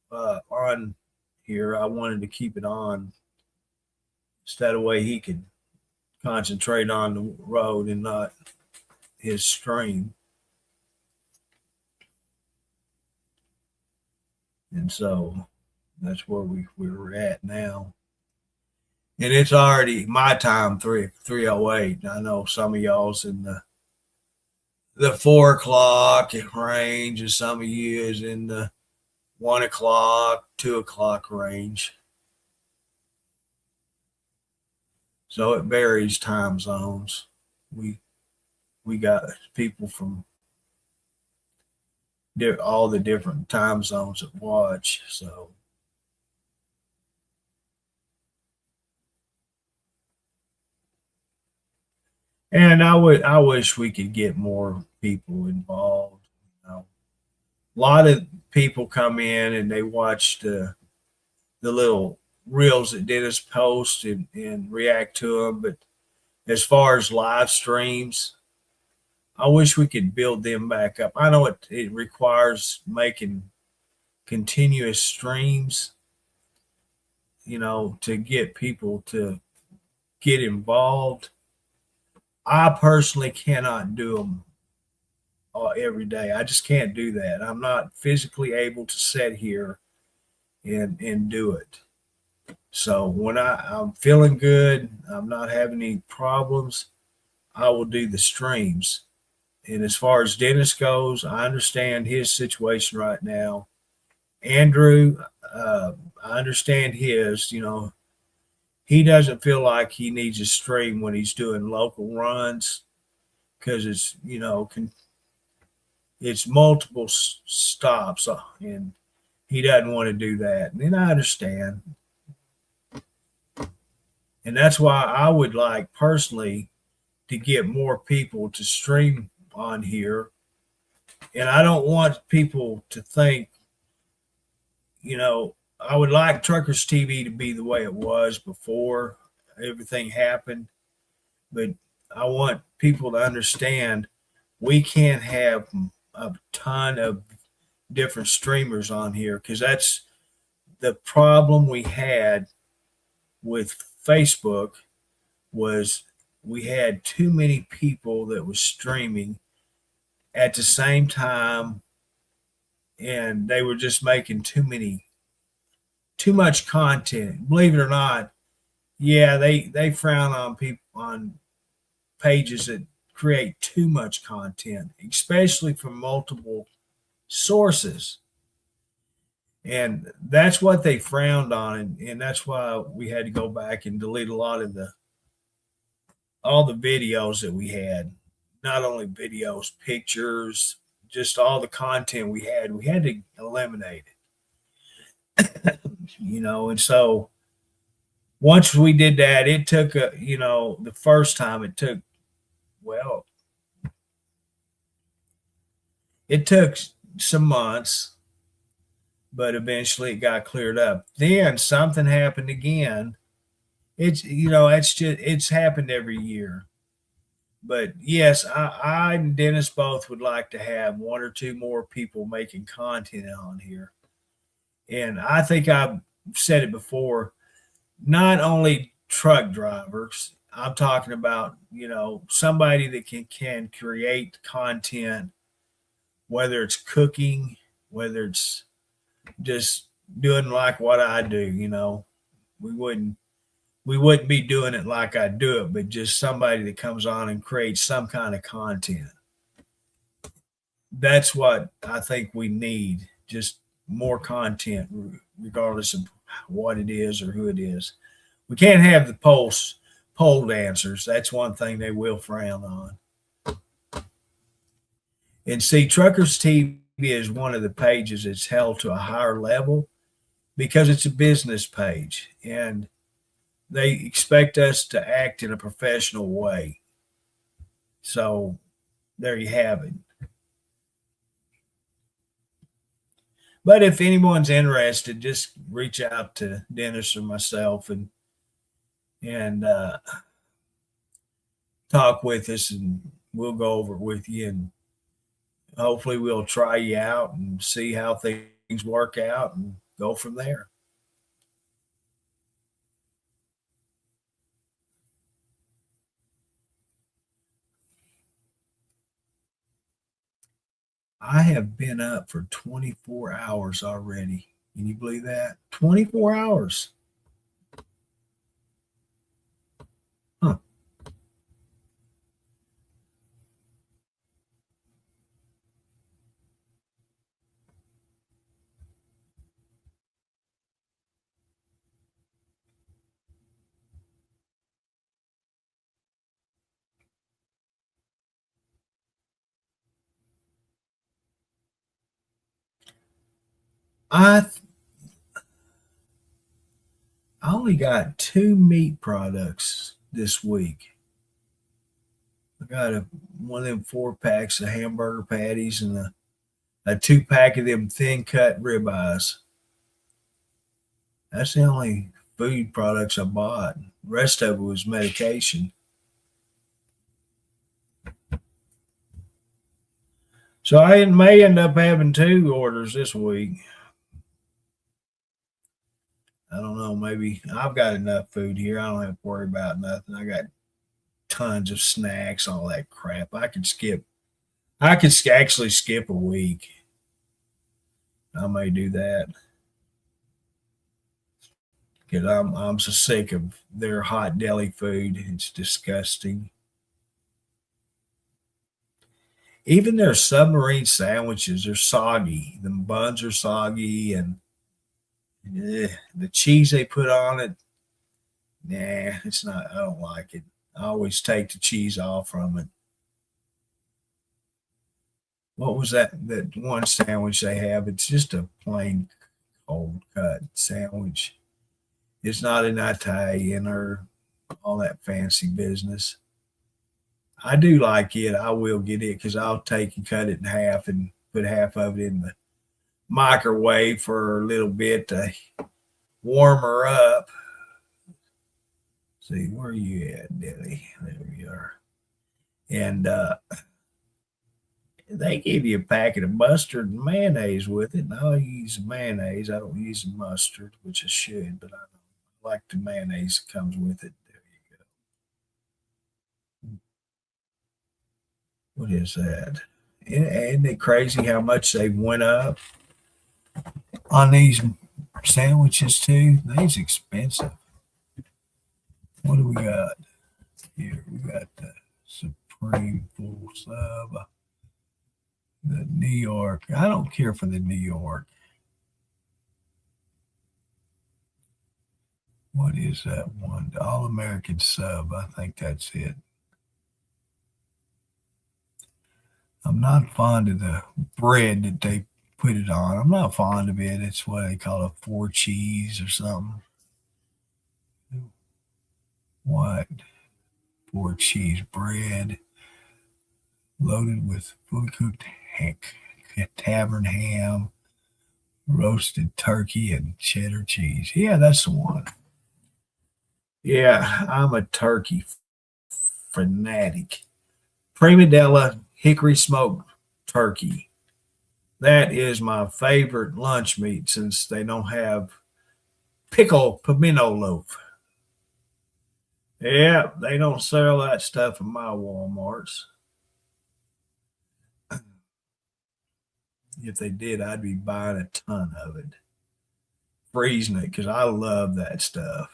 on here, I wanted to keep it on. So that way he could concentrate on the road and not his stream. And so that's where we're at now. And it's already my time, 3:08. I know some of y'all's in the 4 o'clock range, and some of you is in the 1 o'clock, 2 o'clock range. So it varies time zones. We got people from all the different time zones that watch. So and I wish we could get more people involved. A lot of people come in and they watch the little reels that Dennis posts and react to them. But as far as live streams, I wish we could build them back up. I know it requires making continuous streams, to get people to get involved. I personally cannot do them every day. I just can't do that. I'm not physically able to sit here and do it. So when I'm feeling good, I'm not having any problems, I will do the streams. And as far as Dennis goes, I understand his situation right now. Andrew, I understand his. He doesn't feel like he needs a stream when he's doing local runs because it's multiple stops, and he doesn't want to do that. And I understand. And that's why I would like personally to get more people to stream on here. And I don't want people to think, I would like Truckers TV to be the way it was before everything happened. But I want people to understand we can't have a ton of different streamers on here because that's the problem we had with Facebook was we had too many people that was streaming at the same time, and they were just making too much content. Believe it or not, yeah, they frown on people on pages that create too much content, especially from multiple sources. And that's what they frowned on, and that's why we had to go back and delete a lot of all the videos that we had. Not only videos, pictures, just all the content we had to eliminate it. And so once we did that, it took the first time it took some months, but eventually it got cleared up. Then something happened again. It's happened every year. But yes, I and Dennis both would like to have one or two more people making content on here. And I think I've said it before, not only truck drivers, I'm talking about, somebody that can create content, whether it's cooking, whether it's just doing like what I do. We wouldn't be doing it like I do it, but just somebody that comes on and creates some kind of content. That's what I think we need, just more content, regardless of what it is or who it is. We can't have the pole dancers. That's one thing they will frown on. And see, Truckers TV is one of the pages that's held to a higher level because it's a business page, and they expect us to act in a professional way. So there you have it. But if anyone's interested, just reach out to Dennis or myself and talk with us, and we'll go over it with you, and hopefully we'll try you out and see how things work out and go from there. I have been up for 24 hours already. Can you believe that? 24 hours. Huh. I only got 2 meat products this week. I got one of them 4-packs of hamburger patties and a 2-pack of them thin cut ribeyes. That's the only food products I bought. The rest of it was medication. So I may end up having 2 orders this week. I don't know. Maybe I've got enough food here. I don't have to worry about nothing. I got tons of snacks, all that crap. I could actually skip a week. I may do that because I'm so sick of their hot deli food. It's disgusting. Even their submarine sandwiches are soggy. The buns are soggy, and the cheese they put on it, nah, it's not. I don't like it. I always take the cheese off from it. What was that one sandwich they have? It's just a plain cold cut sandwich. It's not an Italian or all that fancy business. I do like it. I will get it because I'll take and cut it in half and put half of it in the microwave for a little bit to warm her up. See, where are you at, Dilly? There we are. And they give you a packet of mustard and mayonnaise with it. And I'll use mayonnaise. I don't use the mustard, which I should, but I like the mayonnaise that comes with it. There you go. What is that? Isn't it crazy how much they went up on these sandwiches too? These expensive. What do we got here? We got the Supreme full sub, the New York. I don't care for the New York. What is that one? The All American sub. I think that's it. I'm not fond of the bread that they put it on. I'm not fond of it. It's what they call a 4 cheese or something. What? 4 cheese bread loaded with fully cooked tavern ham, roasted turkey, and cheddar cheese. Yeah, that's the one. Yeah, I'm a turkey fanatic. Prima Della hickory smoked turkey. That is my favorite lunch meat since they don't have pickle pimento loaf. Yeah, they don't sell that stuff in my Walmarts. If they did, I'd be buying a ton of it, freezing it because I love that stuff.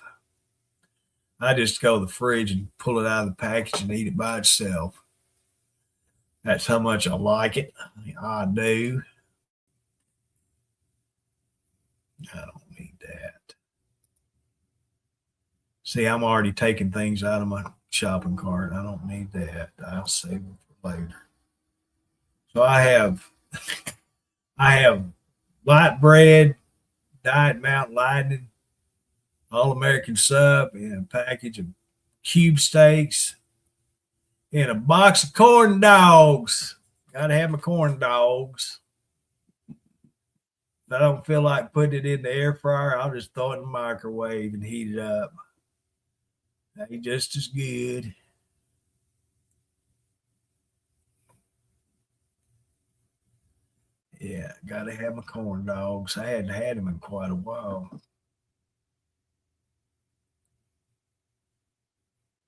I just go to the fridge and pull it out of the package and eat it by itself. That's how much I like it. I do. I don't need that. See, I'm already taking things out of my shopping cart. I don't need that. I'll save it for later. So I have light bread, Diet Mount Lightning, All American sub, and a package of cube steaks, and a box of corn dogs. Gotta have my corn dogs. If I don't feel like putting it in the air fryer, I'll just throw it in the microwave and heat it up. They just as good. Yeah, gotta have my corn dogs. I hadn't had them in quite a while.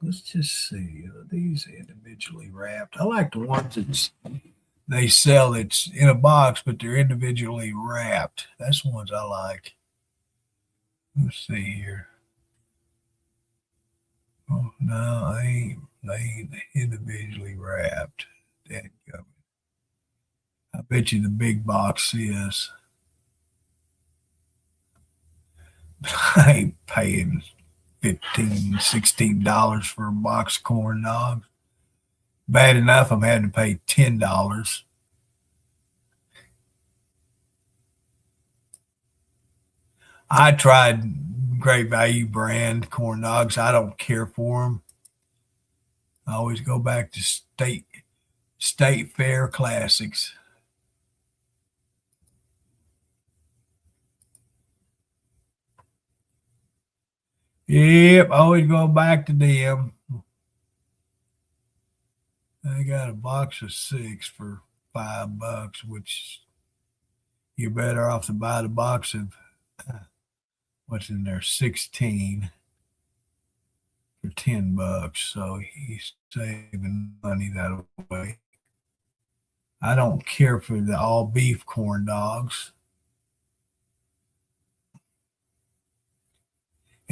Let's just see. Are these individually wrapped? I like the ones that they sell it's in a box, but they're individually wrapped. That's the ones I like. Let's see here. Oh, no, they ain't individually wrapped. Dadgummit. I bet you the big box is. I ain't paying $15, $16 for a box of corn dogs. Bad enough I'm having to pay $10. I tried Great Value brand corn dogs. I don't care for them. I always go back to State Fair classics. Yep, always go back to them. I got a box of 6 for $5, which you're better off to buy the box of what's in there, 16 for $10. So he's saving money that way. I don't care for the all beef corn dogs.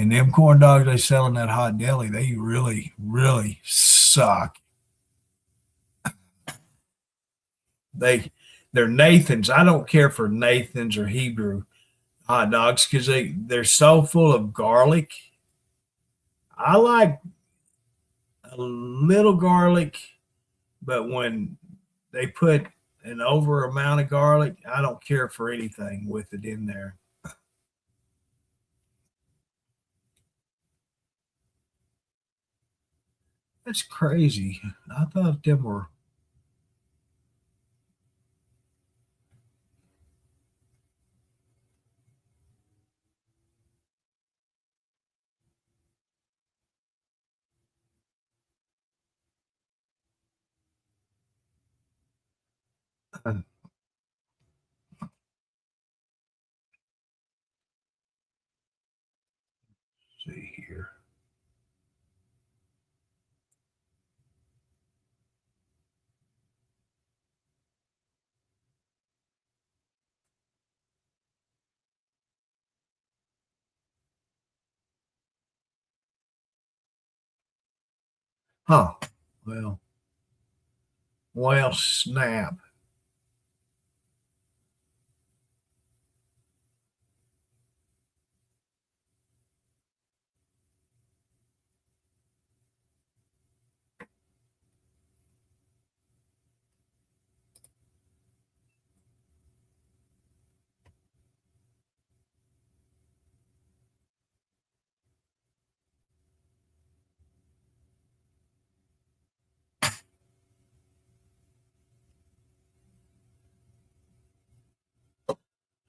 And them corn dogs they sell in that hot deli, they really, really suck. They're Nathan's. I don't care for Nathan's or Hebrew hot dogs because they're so full of garlic. I like a little garlic, but when they put an over amount of garlic, I don't care for anything with it in there. That's crazy. I thought them were. See here. Huh. Well, snap.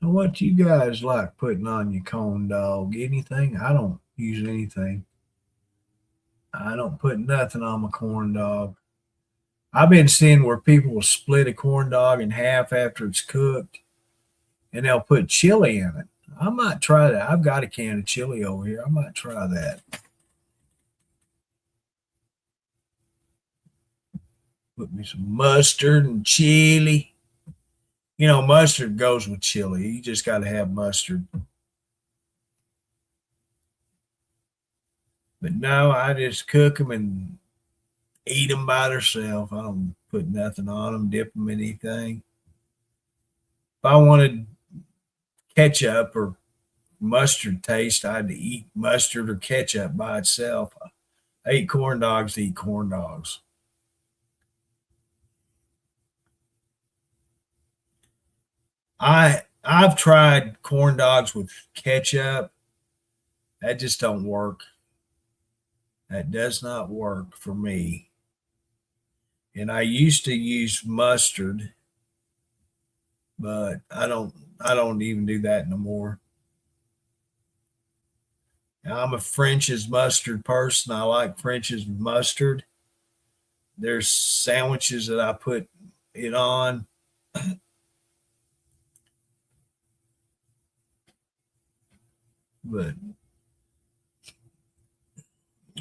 What you guys like putting on your corn dog? Anything? I don't use anything. I don't put nothing on my corn dog. I've been seeing where people will split a corn dog in half after it's cooked and they'll put chili in it. I might try that. I've got a can of chili over here. I might try that. Put me some mustard and chili. You know, mustard goes with chili. You just got to have mustard. But no, I just cook them and eat them by themselves. I don't put nothing on them, dip them in anything. If I wanted ketchup or mustard taste, I'd eat mustard or ketchup by itself. I eat corn dogs to eat corn dogs. I've tried corn dogs with ketchup. That just don't work. That does not work for me. And I used to use mustard, but I don't even do that no more. I'm a French's mustard person. I like French's mustard. There's sandwiches that I put it on. But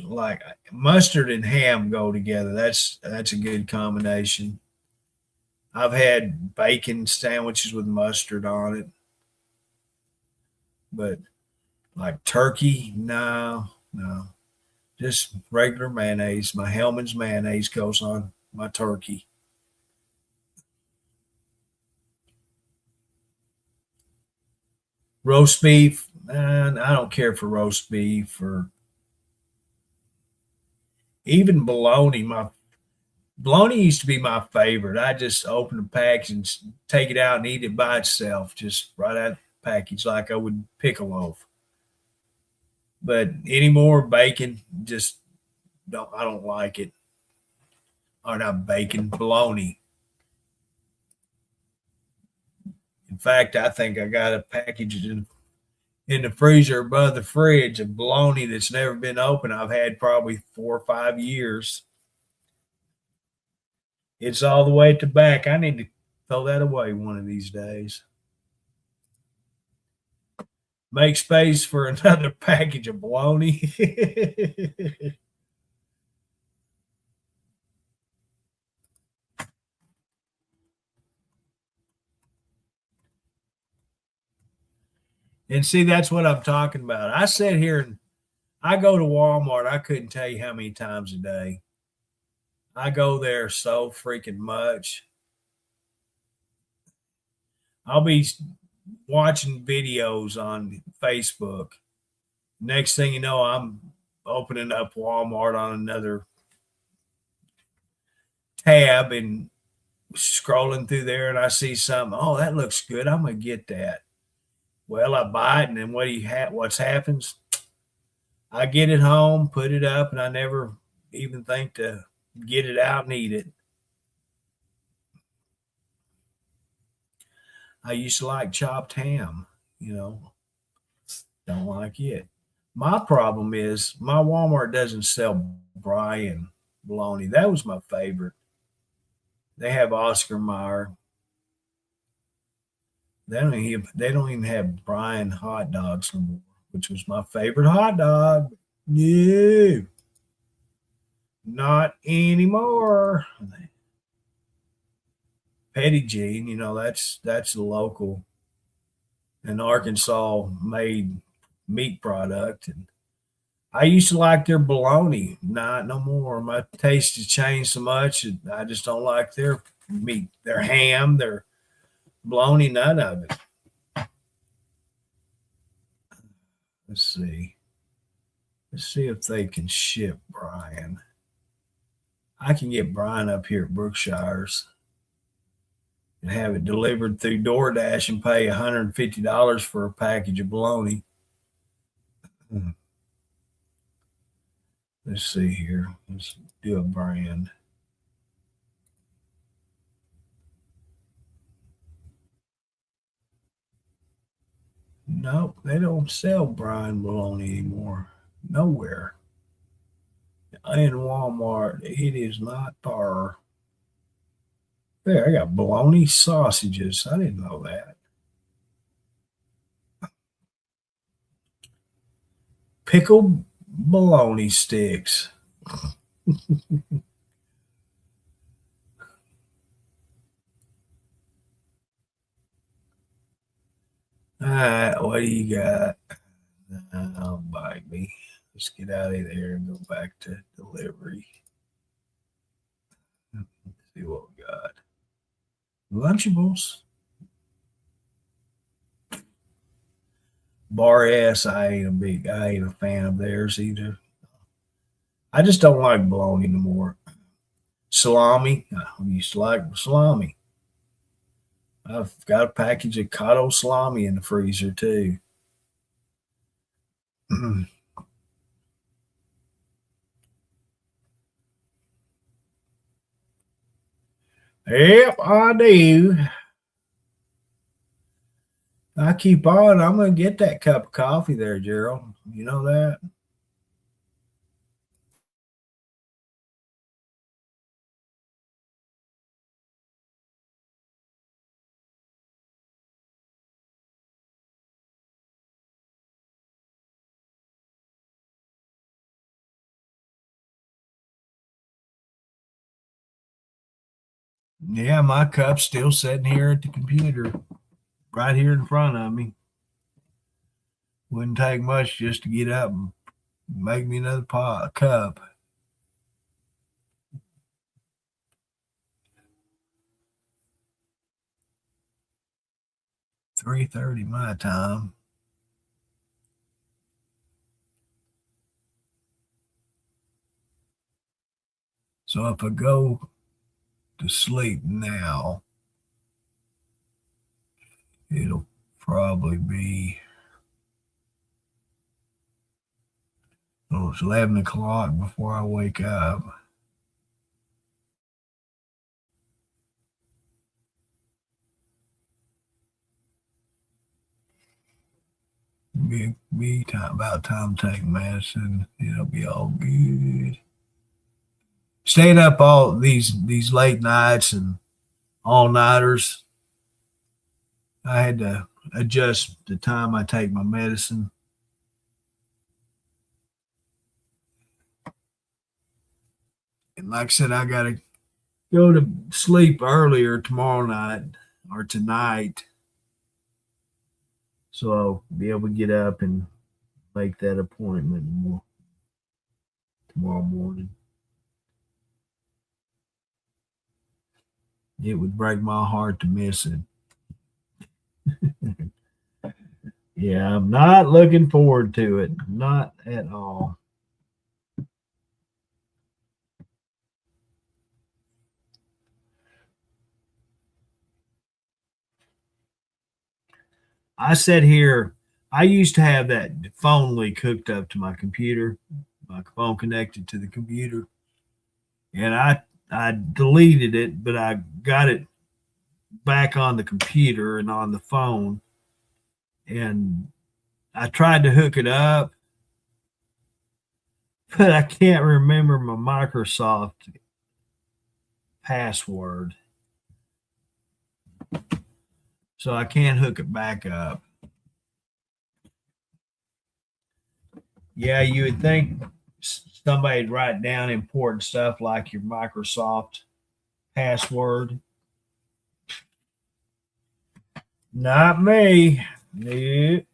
like mustard and ham go together. That's a good combination. I've had bacon sandwiches with mustard on it, but like turkey, no, no, just regular mayonnaise. My Hellman's mayonnaise goes on my turkey. Roast beef, man, I don't care for roast beef or even bologna. My bologna used to be my favorite. I just open the package and take it out and eat it by itself, just right out of the package, like I would pickle loaf. But anymore bacon, just don't. I don't like it. Or not bacon, bologna. In fact, I think I got a package in the freezer above the fridge of bologna that's never been opened. I've had probably 4 or 5 years. It's all the way at the back. I need to throw that away one of these days. Make space for another package of bologna. And see, that's what I'm talking about. I sit here and I go to Walmart. I couldn't tell you how many times a day. I go there so freaking much. I'll be watching videos on Facebook. Next thing you know, I'm opening up Walmart on another tab and scrolling through there, and I see something. Oh, that looks good. I'm gonna get that. Well, I buy it, and then what's happens? I get it home, put it up, and I never even think to get it out and eat it. I used to like chopped ham, don't like it. My problem is my Walmart doesn't sell Brian bologna. That was my favorite. They have Oscar Mayer. They don't even have Brian hot dogs no more, which was my favorite hot dog. No, not anymore. Petit Jean, that's the local and Arkansas made meat product. And I used to like their bologna. Not no more. My taste has changed so much. I just don't like their meat, their ham, their bologna, none of it. Let's see. Let's see if they can ship Brian. I can get Brian up here at Brookshire's and have it delivered through DoorDash and pay $150 for a package of bologna. Let's see here. Let's do a brand. Nope, they don't sell Brian bologna anymore. Nowhere. In Walmart, it is not far. There, I got bologna sausages. I didn't know that. Pickled bologna sticks. All right, what do you got? Oh, bite me. Let's get out of there and go back to delivery. Let's see what we got. Lunchables. Bar S, I ain't a fan of theirs either. I just don't like bologna anymore. Salami. I used to like salami. I've got a package of Cotto salami in the freezer too. Yep, I do. I keep on. I'm going to get that cup of coffee there, Gerald. You know that? Yeah, my cup's still sitting here at the computer, right here in front of me. Wouldn't take much just to get up and make me another cup. $3:30 my time. So if I go to sleep now, it'll probably be, it's 11 o'clock before I wake up. Be about time to take medicine. It'll be all good. Staying up all these late nights and all nighters, I had to adjust the time I take my medicine. And like I said, I got to go to sleep earlier tomorrow night or tonight, so I'll be able to get up and make that appointment. And tomorrow morning. It would break my heart to miss it. Yeah, I'm not looking forward to it. Not at all. I sat here. I used to have that phone leak hooked up to my computer, my phone connected to the computer, and I deleted it, but I got it back on the computer and on the phone, and I tried to hook it up, but I can't remember my Microsoft password, so I can't hook it back up. Yeah, you would think somebody'd write down important stuff like your Microsoft password. Not me. Nope.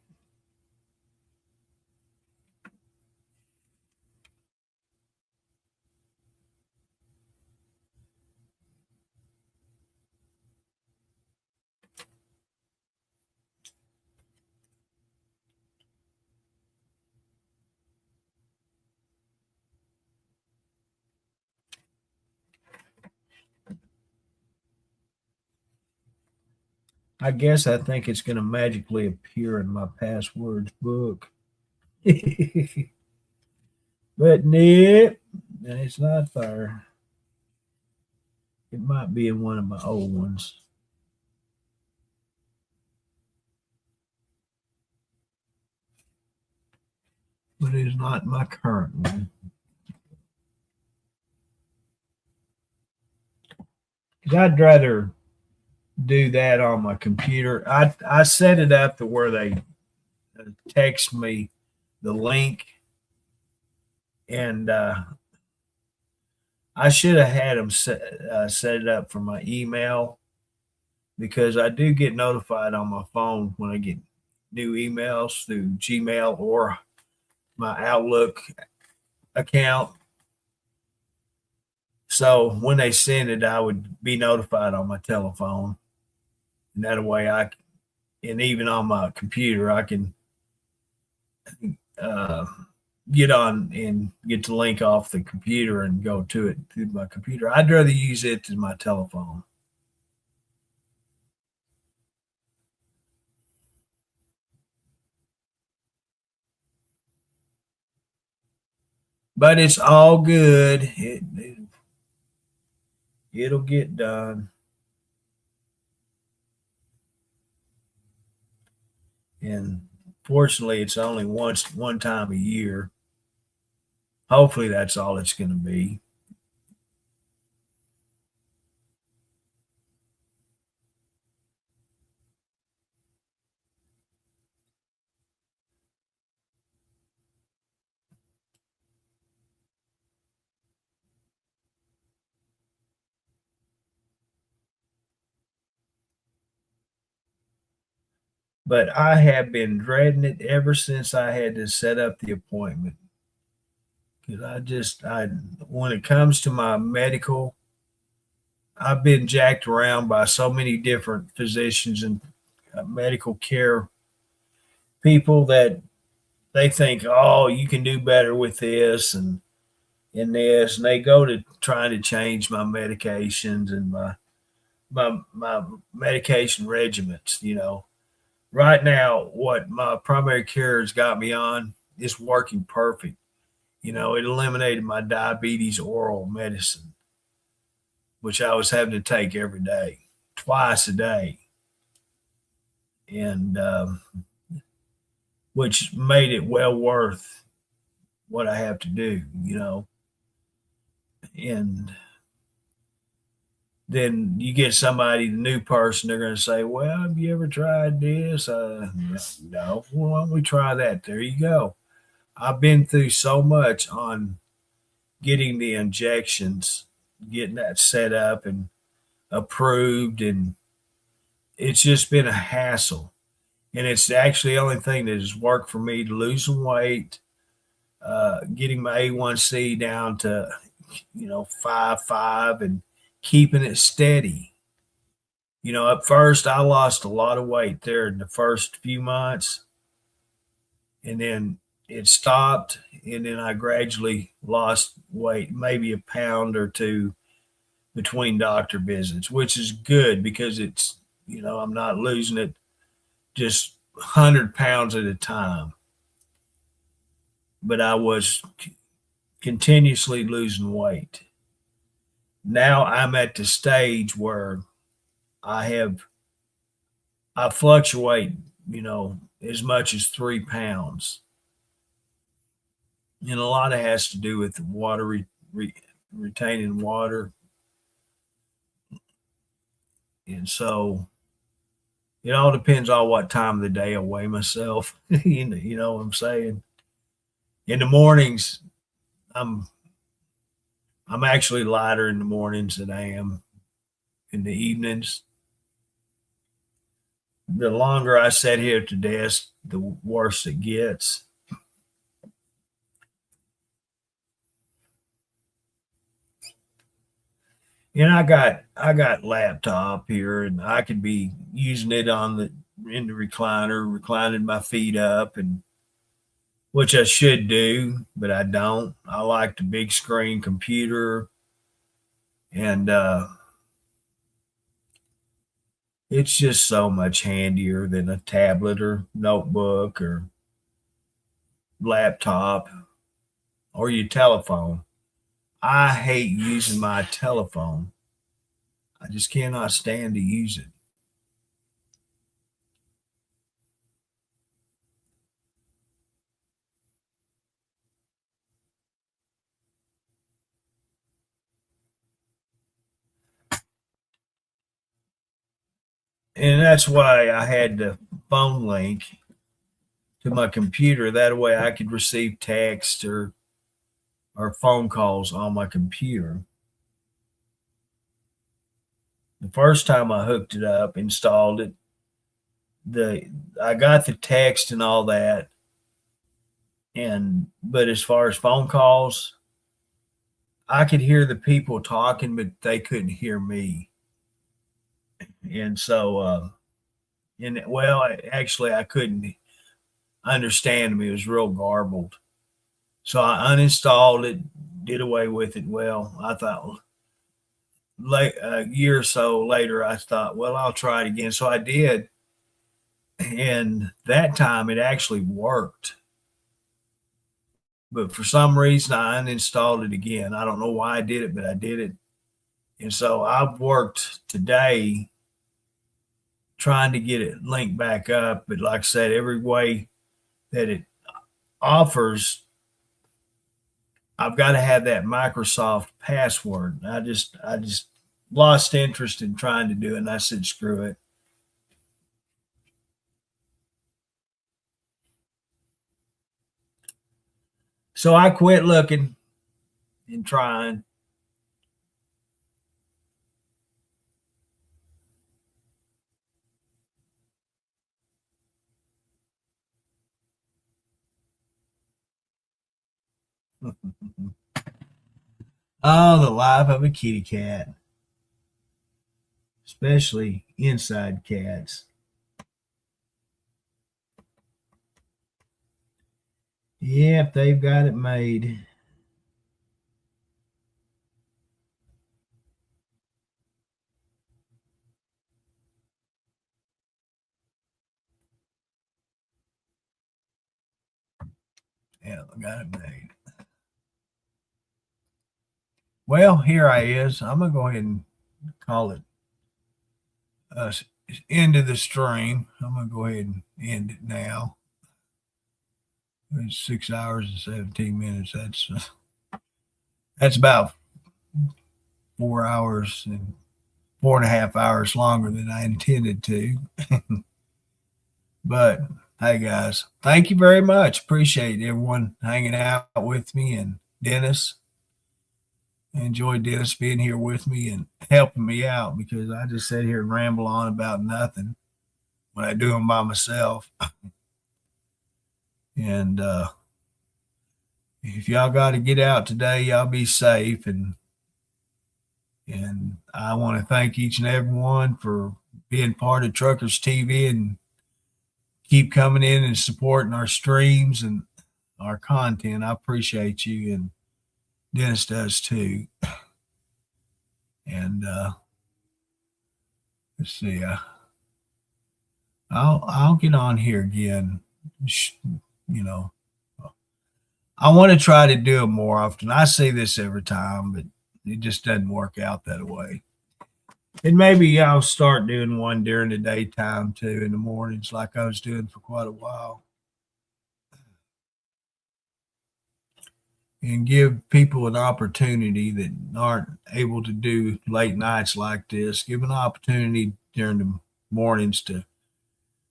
I guess I think it's going to magically appear in my passwords book. But nope, it's not there. It might be in one of my old ones. But it's not my current one. Because I'd rather do that on my computer. I set it up to where they text me the link, and I should have had them set it up for my email, because I do get notified on my phone when I get new emails through Gmail or my Outlook account. So when they send it, I would be notified on my telephone. And that way and even on my computer, I can get on and get the link off the computer and go to it through my computer. I'd rather use it than my telephone. But it's all good. It'll get done. And fortunately, it's only one time a year. Hopefully, that's all it's going to be. But I have been dreading it ever since I had to set up the appointment. Because when it comes to my medical, I've been jacked around by so many different physicians and medical care people that they think, oh, you can do better with this and this, and they go to trying to change my medications and my medication regimens. Right now, what my primary care has got me on is working perfect. It eliminated my diabetes oral medicine, which I was having to take every day, twice a day, and which made it well worth what I have to do. And then you get somebody, the new person, they're going to say, well, have you ever tried this? No. Well, why don't we try that? There you go. I've been through so much on getting the injections, getting that set up and approved, and it's just been a hassle. And it's actually the only thing that has worked for me to lose some weight, getting my A1C down to 5.5 and keeping it steady. At first I lost a lot of weight there in the first few months, and then it stopped, and then I gradually lost weight, maybe a pound or two between doctor visits, which is good because it's, I'm not losing it just 100 pounds at a time. But I was continuously losing weight. Now I'm at the stage where I fluctuate, as much as 3 pounds. And a lot of it has to do with water, retaining water. And so it all depends on what time of the day I weigh myself. You know what I'm saying? In the mornings, I'm actually lighter in the mornings than I am in the evenings. The longer I sit here at the desk, the worse it gets. And I got laptop here, and I could be using it in the recliner, reclining my feet up, and which I should do, but I don't. I like the big screen computer, and it's just so much handier than a tablet or notebook or laptop or your telephone. I hate using my telephone. I just cannot stand to use it. And that's why I had the phone link to my computer. That way I could receive text or phone calls on my computer. The first time I hooked it up, installed it, I got the text and all that. But as far as phone calls, I could hear the people talking, but they couldn't hear me. And so, actually, I couldn't understand them. It was real garbled. So I uninstalled it, did away with it. Well, I thought a year or so later, I thought, well, I'll try it again. So I did. And that time it actually worked. But for some reason, I uninstalled it again. I don't know why I did it, but I did it. And so I've worked today trying to get it linked back up. But like I said, every way that it offers, I've got to have that Microsoft password. I just lost interest in trying to do it, and I said, screw it. So I quit looking and trying. Oh, the life of a kitty cat, especially inside cats. Yep, they've got it made. Yeah, I got it made. Well, here I is. I'm gonna go ahead and call it end of the stream. I'm gonna go ahead and end it now. It's 6 hours and 17 minutes. That's about 4 hours and 4.5 hours longer than I intended to. But hey, guys, thank you very much. Appreciate everyone hanging out with me, and Dennis. I enjoyed Dennis being here with me and helping me out, because I just sit here and ramble on about nothing when I do them by myself. And if y'all got to get out today, y'all be safe. And I want to thank each and every one for being part of Truckers TV and keep coming in and supporting our streams and our content. I appreciate you, and Dennis does too. And let's see, I'll get on here again. You know, I want to try to do it more often. I say this every time, but it just doesn't work out that way. And maybe I'll start doing one during the daytime too, in the mornings, like I was doing for quite a while. And give people an opportunity that aren't able to do late nights like this. Give an opportunity during the mornings to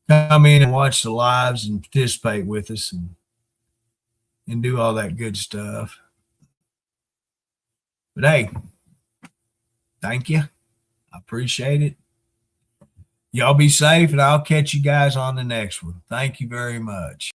come in and watch the lives and participate with us and do all that good stuff. But hey, thank you. I appreciate it. Y'all be safe, and I'll catch you guys on the next one. Thank you very much.